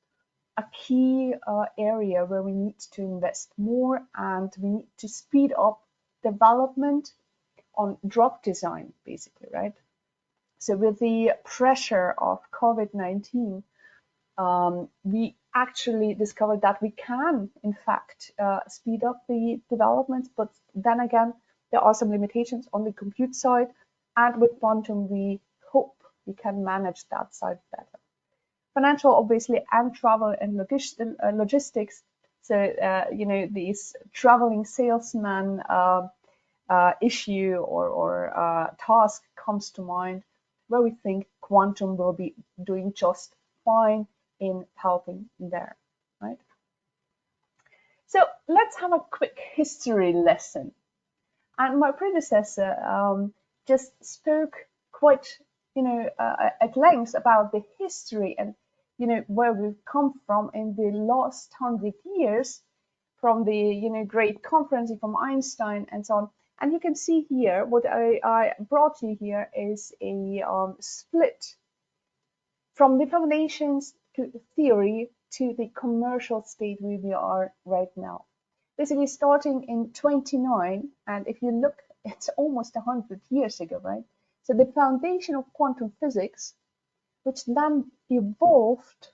a key area where we need to invest more, and we need to speed up development on drug design, basically, right? So with the pressure of COVID-19, we actually discovered that we can, in fact, speed up the development, but then again, there are some limitations on the compute side, and with quantum, we hope we can manage that side better. Financial, obviously, and travel and logistics. So, these traveling salesman issue or task comes to mind, where we think quantum will be doing just fine in helping there, right? So let's have a quick history lesson. And my predecessor just spoke quite, at length about the history and, where we've come from in the last 100 years, from the, great conference from Einstein and so on. And you can see here, what I brought you here is a split from the foundations to theory to the commercial state where we are right now. Basically starting in 29, and if you look, it's almost 100 years ago, right? So the foundation of quantum physics, which then evolved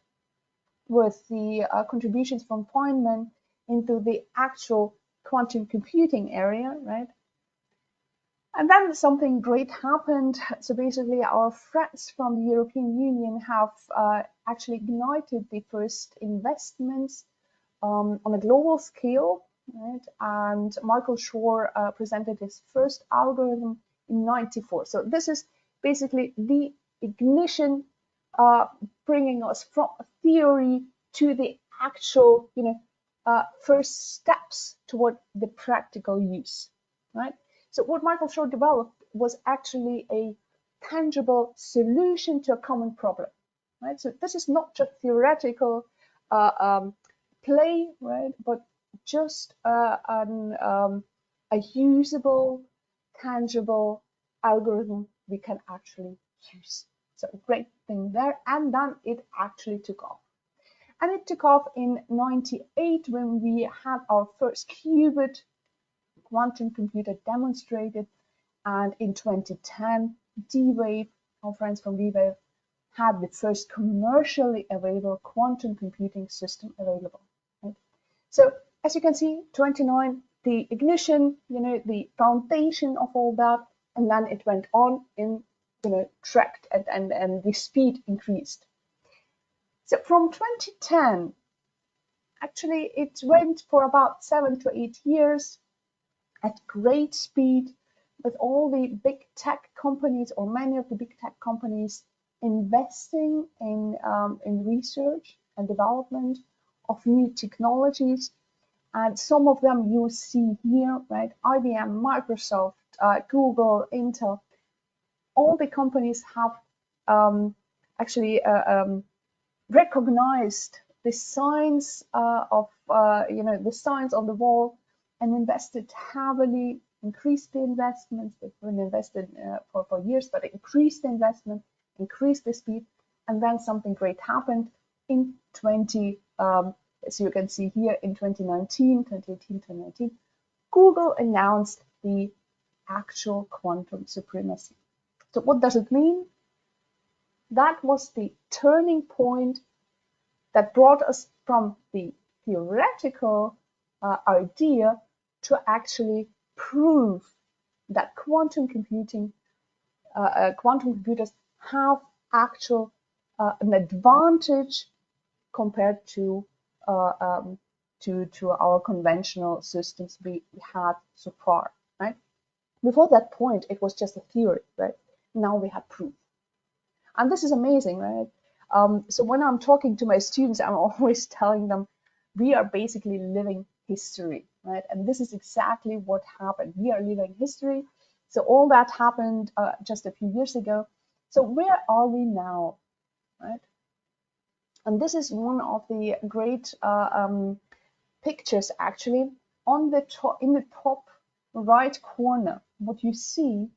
with the contributions from Feynman into the actual quantum computing area, right? And then something great happened. So basically, our friends from the European Union have actually ignited the first investments on a global scale, right? And Michael Shore presented his first algorithm in '94. So this is basically the ignition, bringing us from theory to the actual, first steps toward the practical use, right? So what Michael Shore developed was actually a tangible solution to a common problem, right? So this is not just theoretical play, right? But just a usable, tangible algorithm we can actually use. So a great thing there, and then it actually took off. And it took off in '98 when we had our first qubit quantum computer demonstrated, and in 2010, D-Wave, our friends from D-Wave, had the first commercially available quantum computing system available. Right? So as you can see, 29, the ignition, the foundation of all that, and then it went on in, tracked and the speed increased. So from 2010, actually it went for about 7 to 8 years at great speed, with all the big tech companies, or many of the big tech companies, investing in research and development of new technologies. And some of them you see here, right? IBM, Microsoft, Google, Intel, all the companies have actually recognized the signs of the signs on the wall, and invested heavily, increased the investments. They've been invested for years, but increased the investment, increased the speed, and then something great happened in as you can see here, in 2018, 2019, Google announced the actual quantum supremacy. So what does it mean? That was the turning point that brought us from the theoretical idea to actually prove that quantum computers have actual an advantage compared to our conventional systems we had so far, right? Before that point, it was just a theory, right? Now we have proof, and this is amazing, right? So when I'm talking to my students, I'm always telling them, we are basically living history, right? And this is exactly what happened. We are living history. So all that happened just a few years ago. So where are we now, right? And this is one of the great pictures actually. On the top, in the top right corner, what you see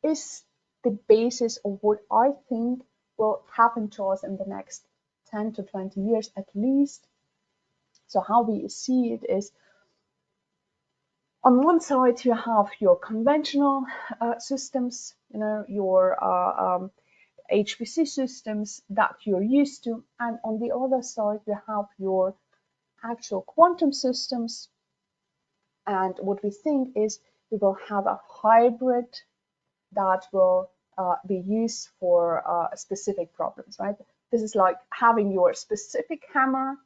is the basis of what I think will happen to us in the next 10 to 20 years at least. So how we see it is, on one side you have your conventional systems, you know, your HPC systems that you're used to, and on the other side you have your actual quantum systems. And what we think is we will have a hybrid that will be used for specific problems, right? This is like having your specific hammer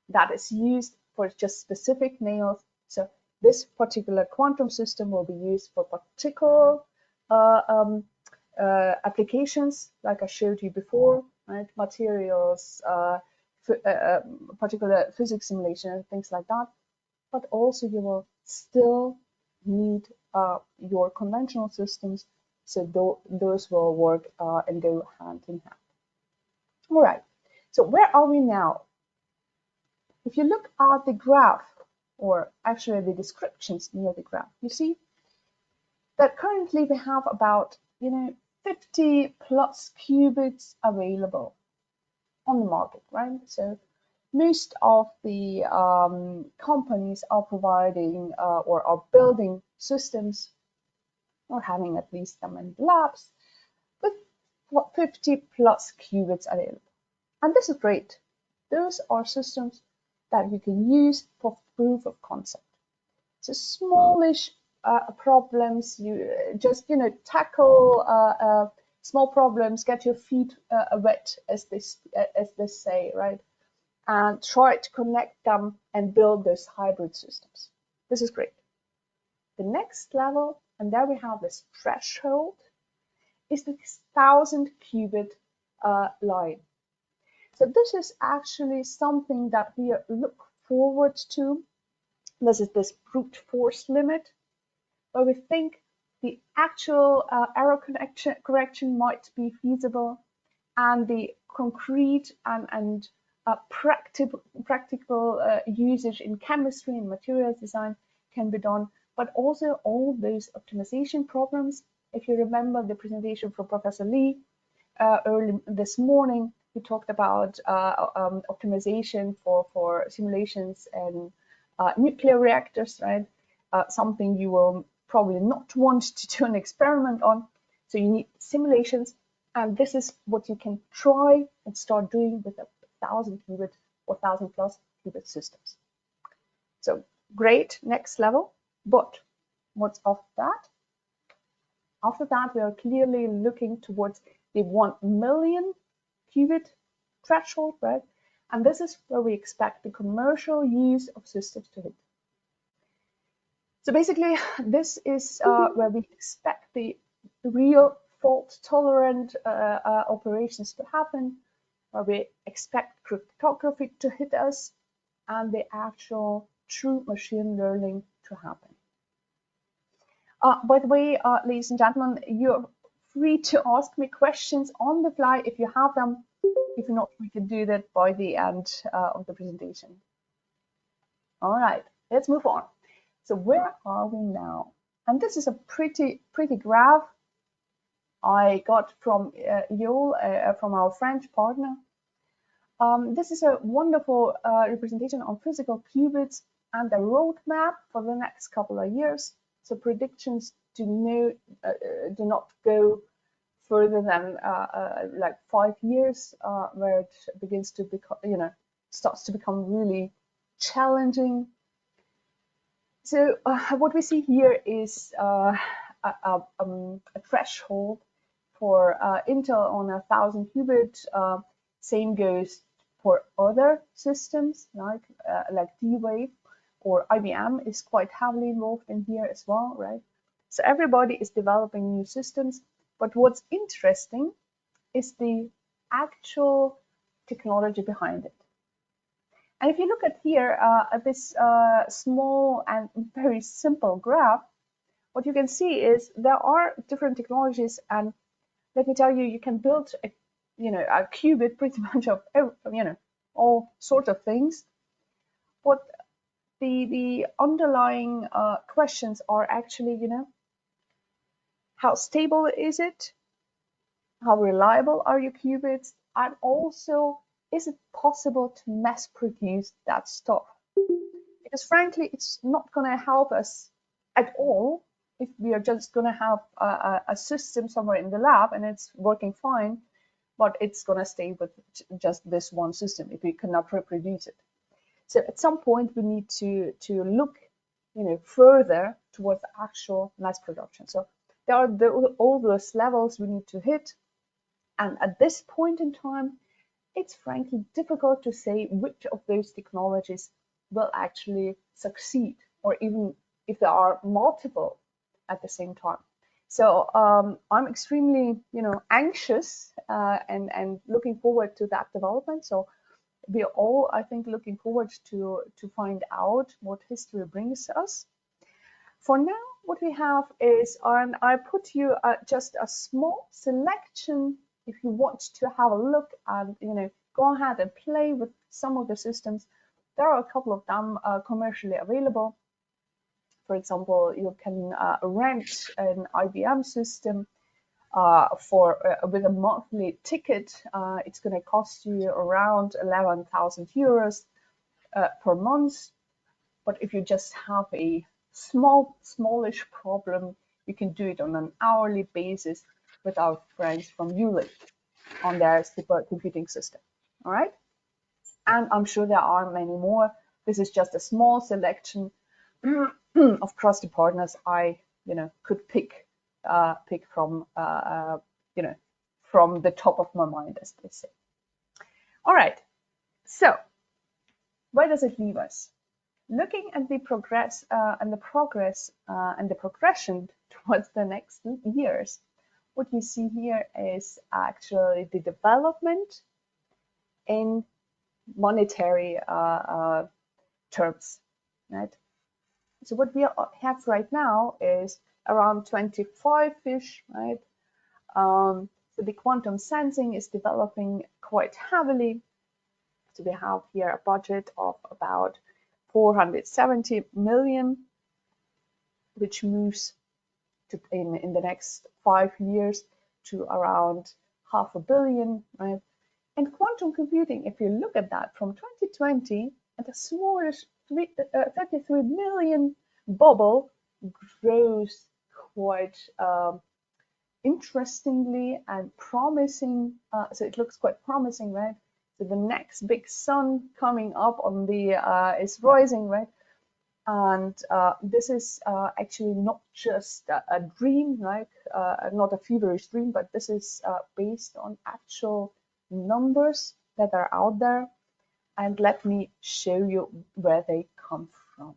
that is used for just specific nails. So this particular quantum system will be used for particular applications, like I showed you before, right? Materials, particular physics simulation, things like that. But also you will still need your conventional systems, so those will work and go hand in hand. All right, so where are we now? If you look at the graph, or actually the descriptions near the graph, you see that currently we have about 50 plus qubits available on the market, right? So most of the companies are providing or are building systems, or having at least them in the labs, with 50 plus qubits available. And this is great. Those are systems that you can use for proof of concept. So smallish problems, you just tackle small problems, get your feet wet, as they say, right? And try to connect them and build those hybrid systems. This is great. The next level, and there we have this threshold, is the 1,000 qubit line. So this is actually something that we look forward to. This is this brute force limit, where we think the actual error correction might be feasible, and the concrete and practical usage in chemistry and materials design can be done. But also all those optimization problems. If you remember the presentation from Professor Lee early this morning, he talked about optimization for simulations and nuclear reactors, right? Something you will probably not want to do an experiment on. So you need simulations, and this is what you can try and start doing with 1,000 qubit or 1,000 plus qubit systems. So great, next level. But what's after that? After that, we are clearly looking towards the 1 million qubit threshold, right? And this is where we expect the commercial use of systems to hit. So basically, this is where we expect the real fault-tolerant operations to happen, where we expect cryptography to hit us, and the actual true machine learning to happen. By the way, ladies and gentlemen, you're free to ask me questions on the fly if you have them. If not, we can do that by the end of the presentation. All right, let's move on. So where are we now? And this is a pretty graph I got from Yole, from our French partner. This is a wonderful representation on physical qubits and the roadmap for the next couple of years. So predictions do not go further than like 5 years, where it begins to become, starts to become really challenging. So what we see here is a threshold for Intel on 1,000 qubit. Same goes for other systems like D-Wave, or IBM is quite heavily involved in here as well, right? So everybody is developing new systems, but what's interesting is the actual technology behind it. And if you look at here, at this small and very simple graph, what you can see is there are different technologies, and let me tell you, you can build a, a qubit pretty much of, all sorts of things. What the underlying questions are actually, how stable is it? How reliable are your qubits? And also, is it possible to mass produce that stuff? Because frankly, it's not going to help us at all if we are just going to have a system somewhere in the lab and it's working fine, but it's going to stay with just this one system if we cannot reproduce it. So at some point, we need to look, further towards the actual mass production. So there are all those levels we need to hit. And at this point in time, it's frankly difficult to say which of those technologies will actually succeed, or even if there are multiple at the same time. So I'm extremely, anxious and looking forward to that development. So we're all, I think, looking forward to find out what history brings us. For now, what we have is, and I put you just a small selection if you want to have a look and go ahead and play with some of the systems. There are a couple of them commercially available. For example, you can rent an IBM system with a monthly ticket. It's going to cost you around 11,000 euros per month. But if you just have a smallish problem, you can do it on an hourly basis with our friends from Hewlett on their supercomputing system. All right, and I'm sure there are many more. This is just a small selection of trusted partners I could pick from from the top of my mind, as they say. All right, so where does it leave us? Looking at the progress and the progression towards the next years, what you see here is actually the development in monetary terms, right? So what we have right now is around 25-ish, right? So the quantum sensing is developing quite heavily. So we have here a budget of about 470 million, which moves to in the next 5 years to around $500 million, right? And quantum computing, if you look at that from 2020, at a smallish 33 million bubble, grows quite interestingly and promising. So it looks quite promising, right? So the next big sun coming up on the is rising, right? And this is actually not just a dream, right? Not a feverish dream, but this is based on actual numbers that are out there. And let me show you where they come from.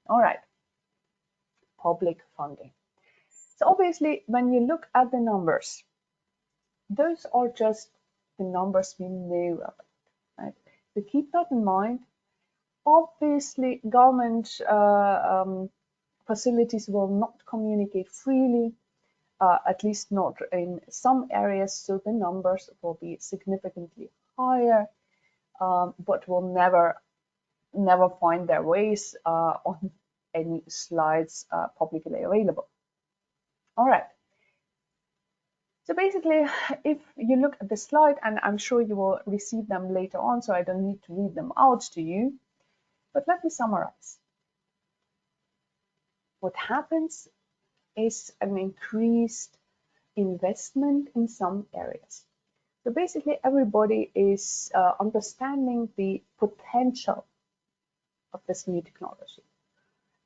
All right, public funding. So obviously, when you look at the numbers, those are just the numbers we know about, right? So keep that in mind. Obviously, government facilities will not communicate freely, at least not in some areas, so the numbers will be significantly higher, but will never find their ways on any slides publicly available. All right. So basically, if you look at the slide, and I'm sure you will receive them later on, so I don't need to read them out to you, but let me summarize. What happens is an increased investment in some areas. So basically, everybody is understanding the potential of this new technology,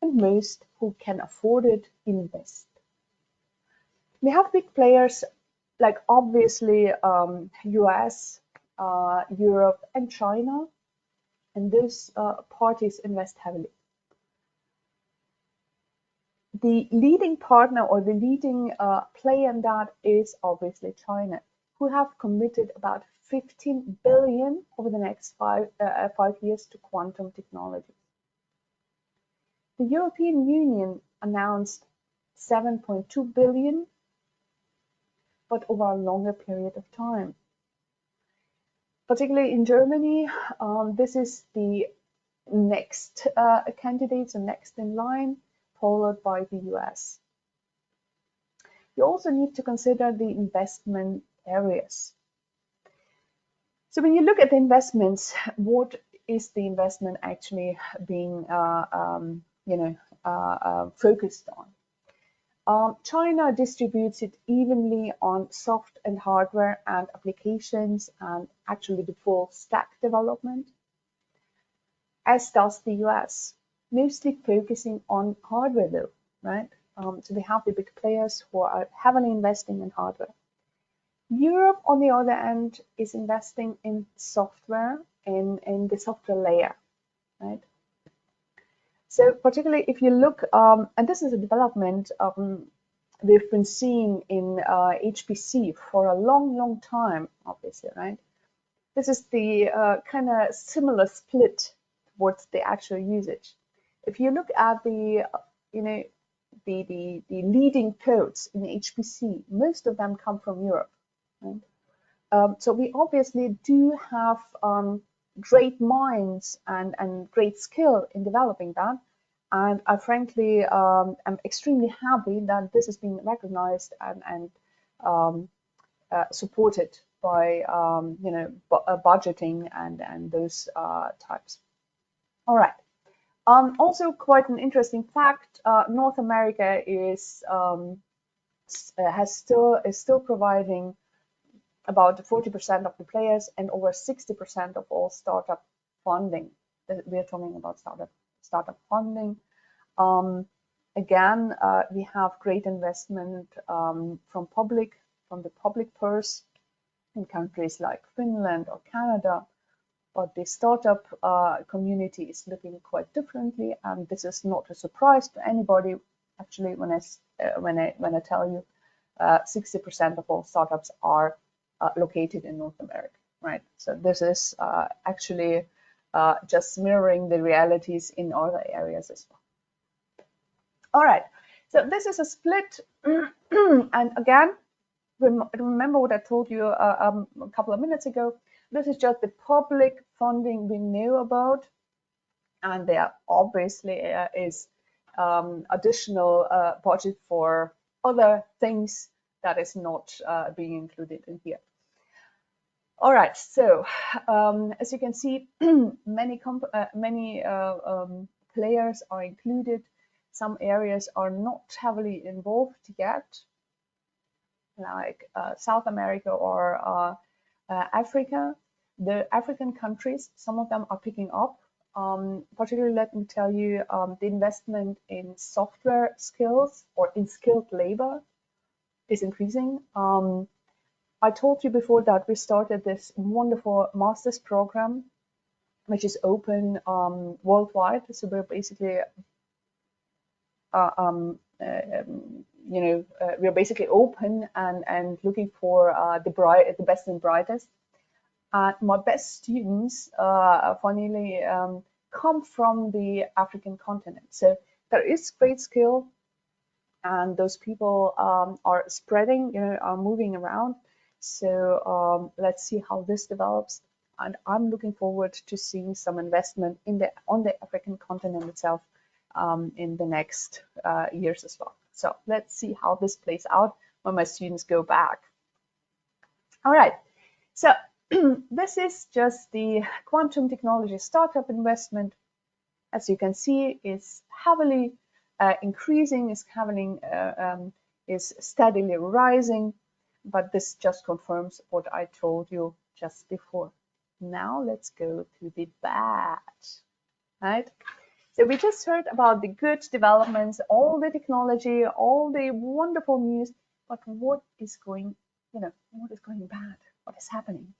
and most who can afford it invest. We have big players like obviously US, Europe, and China, and those parties invest heavily. The leading partner or the leading player in that is obviously China, who have committed about 15 billion over the next 5 years to quantum technology. The European Union announced 7.2 billion, but over a longer period of time. Particularly in Germany, this is the next candidates and next in line, followed by the US. You also need to consider the investment areas. So when you look at the investments, what is the investment actually being focused on? China distributes it evenly on soft and hardware and applications and actually the full stack development, as does the US, mostly focusing on hardware though, right? So they have the big players who are heavily investing in hardware. Europe, on the other hand, is investing in software, in the software layer, right? So particularly if you look, and this is a development we've been seeing in HPC for a long time, obviously, right? This is the kind of similar split towards the actual usage. If you look at the leading codes in HPC, most of them come from Europe, right? So we obviously do have great minds and great skill in developing that. And I frankly am extremely happy that this is being recognized and supported by budgeting and those types. All right. Also, quite an interesting fact: North America is still providing about 40% of the players and over 60% of all startup funding. We're talking about startup funding. Again, we have great investment from the public purse in countries like Finland or Canada, but the startup community is looking quite differently, and this is not a surprise to anybody. Actually, when I tell you, 60% of all startups are located in North America, right? So this is actually just mirroring the realities in other areas as well. All right, so this is a split, and again, remember what I told you a couple of minutes ago. This is just the public funding we know about, and there obviously is additional budget for other things that is not being included in here. All right, so as you can see, many players are included. Some areas are not heavily involved yet, like South America or Africa. The African countries, some of them are picking up. Particularly, let me tell you, the investment in software skills or in skilled labor is increasing. I told you before that we started this wonderful master's program, which is open worldwide. So we're basically, we're basically open and looking for the best and brightest. My best students, funnily, come from the African continent. So there is great skill, and those people are spreading, are moving around. So let's see how this develops. And I'm looking forward to seeing some investment on the African continent itself in the next years as well. So let's see how this plays out when my students go back. All right. So this is just the quantum technology startup investment. As you can see, is heavily increasing, is steadily rising, but this just confirms what I told you just before. Now let's go to the bad, right? So we just heard about the good developments, all the technology, all the wonderful news, but what is going bad? What is happening?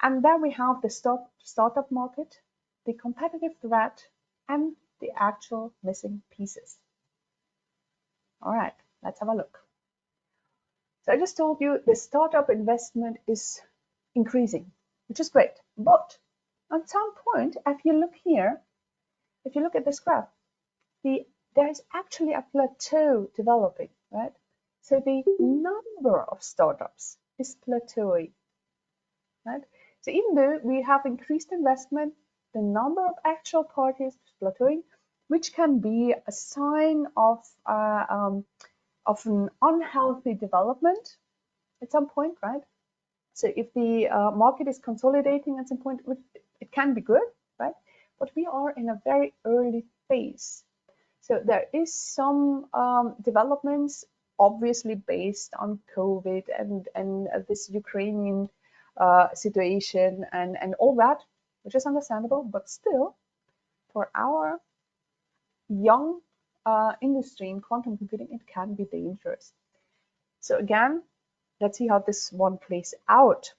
And then we have the startup market, the competitive threat, and the actual missing pieces. All right, let's have a look. So I just told you the startup investment is increasing, which is great. But at some point, if you look here, if you look at this graph, there is actually a plateau developing, right? So the number of startups is plateauing, right? So even though we have increased investment, the number of actual parties is plateauing, which can be a sign of an unhealthy development at some point, right? So if the market is consolidating at some point, it can be good, right? But we are in a very early phase. So there is some developments, obviously based on COVID and this Ukrainian situation and all that, which is understandable, but still, for our young industry in quantum computing, it can be dangerous. So again, let's see how this one plays out.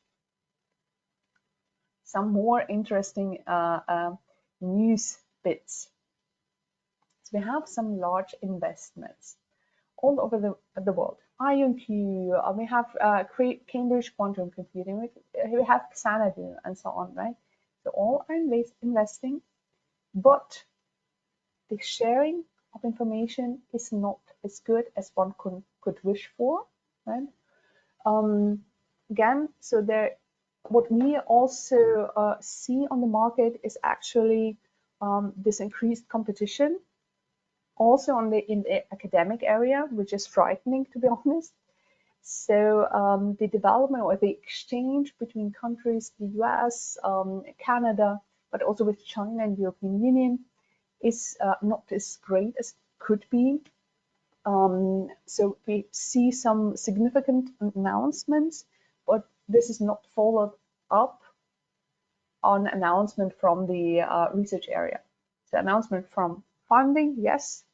Some more interesting news bits. So we have some large investments all over the world. IonQ, we have Cambridge Quantum Computing, we have Xanadu, and so on, right? So all are investing, but the sharing of information is not as good as one could wish for, right? Again, so what we also see on the market is actually this increased competition, also in the academic area, which is frightening, to be honest. So the development or the exchange between countries, the US, Canada, but also with China and European Union, is not as great as could be. So we see some significant announcements, but this is not followed up on announcement from the research area. So announcement from funding, yes.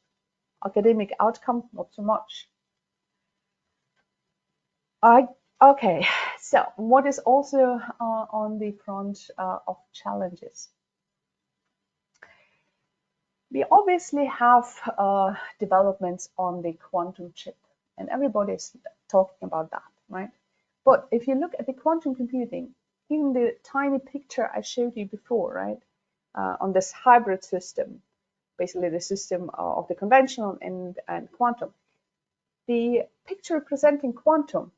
Academic outcome, not so much. Okay, so what is also on the front of challenges? We obviously have developments on the quantum chip, and everybody's talking about that, right? But if you look at the quantum computing, even the tiny picture I showed you before, right, on this hybrid system, basically the system of the conventional and quantum, the picture representing quantum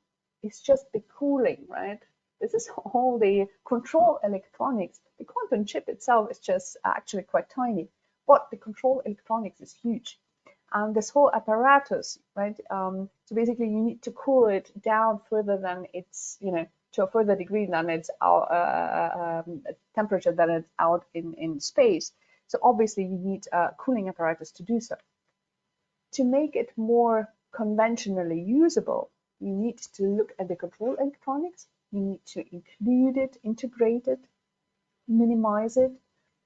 is just the cooling, right? This is all the control electronics. The quantum chip itself is just actually quite tiny, but the control electronics is huge. And this whole apparatus, right? So basically, you need to cool it down further than it's, to a further degree than its temperature than it's out in space. So obviously, you need a cooling apparatus to do so. To make it more conventionally usable, you need to look at the control electronics. You need to include it, integrate it, minimize it,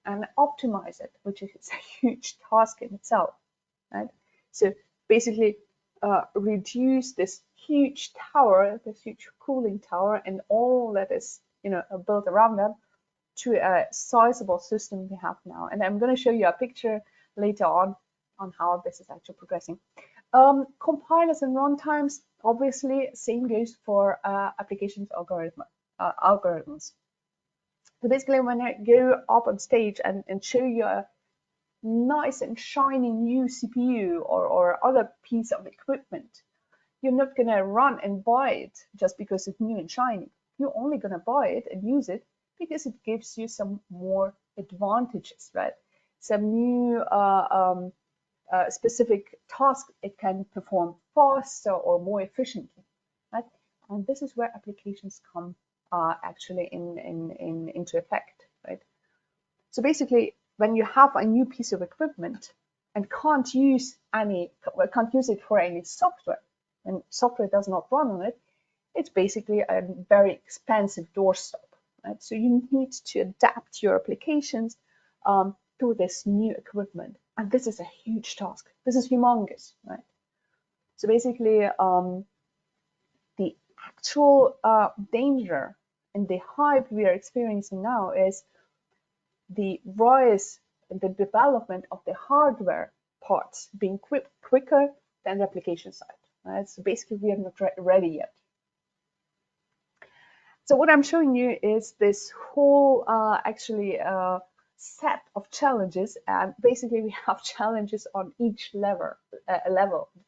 and optimize it, which is a huge task in itself, right? So basically, reduce this huge tower, this huge cooling tower, and all that is, built around them to a sizable system we have now. And I'm going to show you a picture later on how this is actually progressing. Compilers and runtimes, obviously, same goes for applications algorithms. So basically, when I go up on stage and show you a nice and shiny new CPU or other piece of equipment, you're not going to run and buy it just because it's new and shiny. You're only going to buy it and use it because it gives you some more advantages, right? Some new specific task it can perform faster or more efficiently, right? And this is where applications come actually into effect, right? So basically, when you have a new piece of equipment and can't use it for any software, and software does not run on it, it's basically a very expensive doorstop, right? So you need to adapt your applications to this new equipment. And this is a huge task. This is humongous, right? So basically, the actual danger and the hype we are experiencing now is the rise in the development of the hardware parts being quicker than the application side, right? So basically, we are not ready yet. So what I'm showing you is this whole set of challenges, and basically we have challenges on each level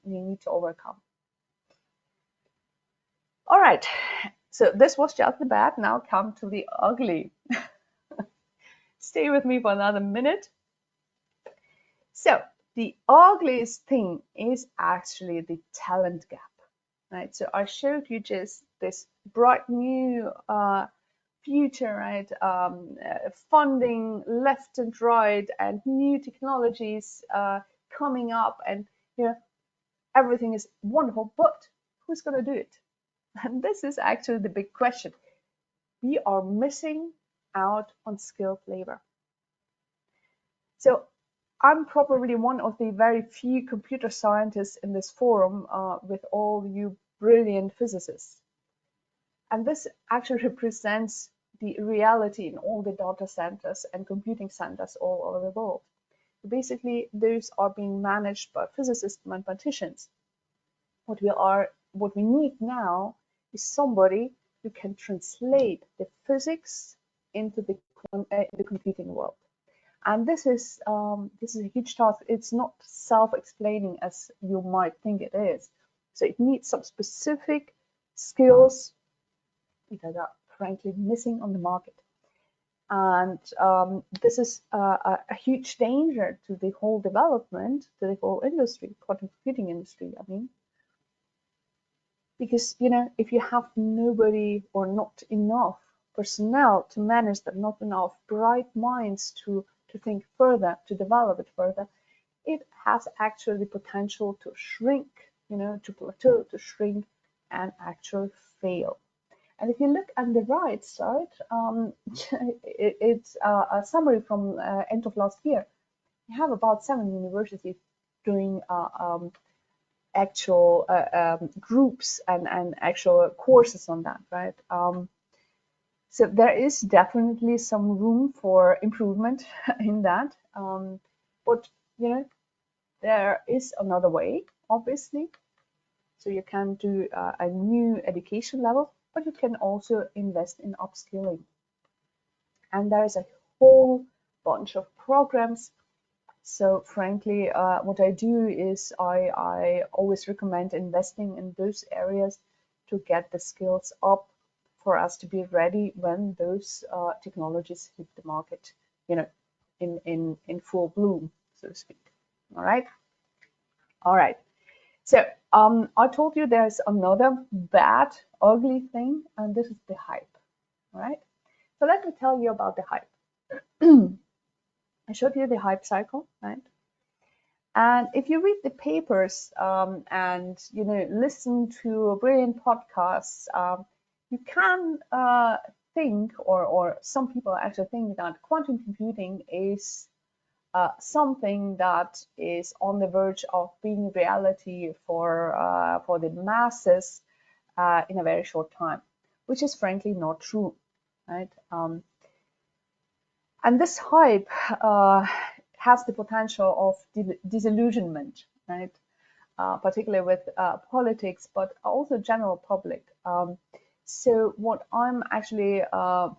we need to overcome. All right, so this was just the bad. Now come to the ugly. Stay with me for another minute. So the ugliest thing is actually the talent gap, right? So I showed you just this bright new future, right? Funding left and right, and new technologies coming up, and everything is wonderful. But who's going to do it? And this is actually the big question. We are missing out on skilled labor. So I'm probably one of the very few computer scientists in this forum with all you brilliant physicists. And this actually represents the reality in all the data centers and computing centers all over the world. Basically, those are being managed by physicists and mathematicians. What we need now is somebody who can translate the physics into the computing world. And this is a huge task. It's not self-explaining as you might think it is. So it needs some specific skills that are frankly missing on the market. And this is a huge danger to the whole development, to the whole industry, quantum computing industry, I mean. Because, if you have nobody or not enough personnel to manage that, not enough bright minds to think further, to develop it further, it has actually the potential to shrink, to plateau, to shrink, and actually fail. And if you look at the right side, it's a summary from end of last year. You have about 7 universities doing actual groups and actual courses on that, right? So there is definitely some room for improvement in that. But, there is another way, obviously. So you can do a new education level, but you can also invest in upskilling. And there is a whole bunch of programs. So frankly, what I do is I always recommend investing in those areas to get the skills up for us to be ready when those technologies hit the market, in full bloom, so to speak. All right. So I told you there's another bad, ugly thing, and this is the hype. All right. So let me tell you about the hype. I showed you the hype cycle, right? And if you read the papers and listen to brilliant podcasts, you can think, or some people actually think that quantum computing is something that is on the verge of being reality for the masses in a very short time, which is frankly not true, right? And this hype has the potential of disillusionment, right? Particularly with politics, but also general public. So what I'm actually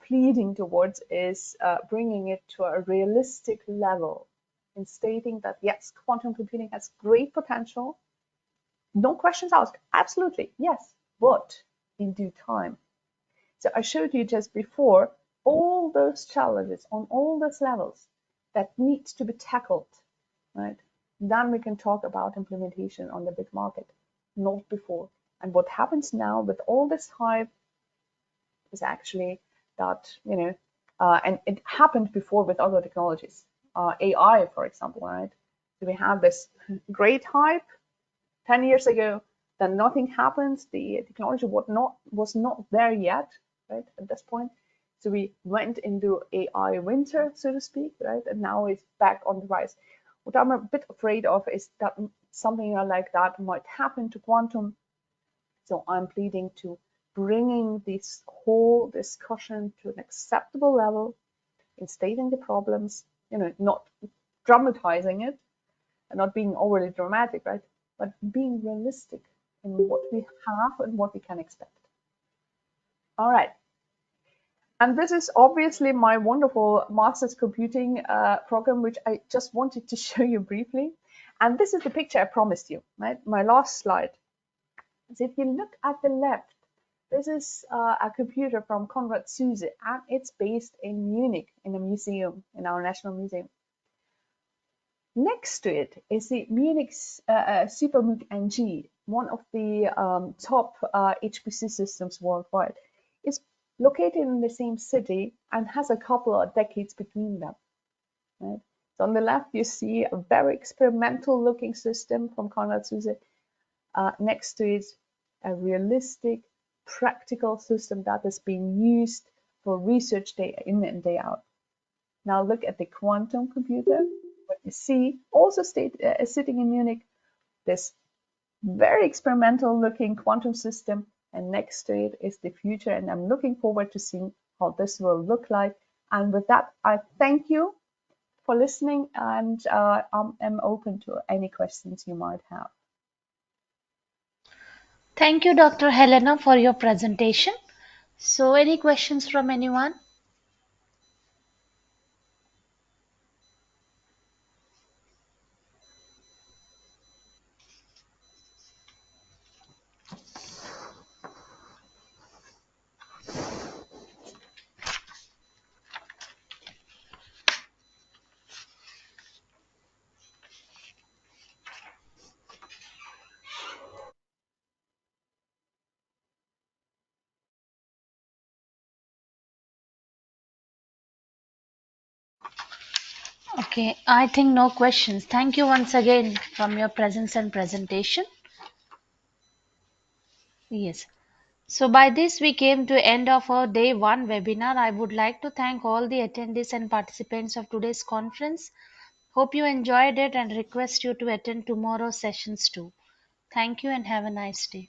pleading towards is bringing it to a realistic level in stating that, yes, quantum computing has great potential. No questions asked. Absolutely, yes, but in due time. So I showed you just before all those challenges on all those levels that need to be tackled, right? Then we can talk about implementation on the big market, not before. And what happens now with all this hype is actually that, and it happened before with other technologies, AI, for example, right? So we have this great hype 10 years ago, then nothing happens. The technology was not there yet, right, at this point. So we went into AI winter, so to speak, right? And now it's back on the rise. What I'm a bit afraid of is that something like that might happen to quantum. So I'm pleading to bringing this whole discussion to an acceptable level in stating the problems, not dramatizing it and not being overly dramatic, right? But being realistic in what we have and what we can expect. All right. And this is obviously my wonderful master's computing program, which I just wanted to show you briefly. And this is the picture I promised you, right? My last slide. So if you look at the left, this is a computer from Konrad Zuse, and it's based in Munich in a museum, in our National Museum. Next to it is the Munich SuperMUC NG, one of the top HPC systems worldwide. It's located in the same city and has a couple of decades between them. Right? So on the left, you see a very experimental looking system from Konrad Zuse. Next to it, a realistic, practical system that is being used for research day in and day out. Now look at the quantum computer. What you see, also sitting in Munich, this very experimental looking quantum system, and next to it is the future, and I'm looking forward to seeing how this will look like. And with that, I thank you for listening, and I'm open to any questions you might have. Thank you, Dr. Helena, for your presentation. So, any questions from anyone? Okay, I think no questions. Thank you once again from your presence and presentation. Yes. So by this we came to end of our day one webinar. I would like to thank all the attendees and participants of today's conference. Hope you enjoyed it and request you to attend tomorrow's sessions too. Thank you and have a nice day.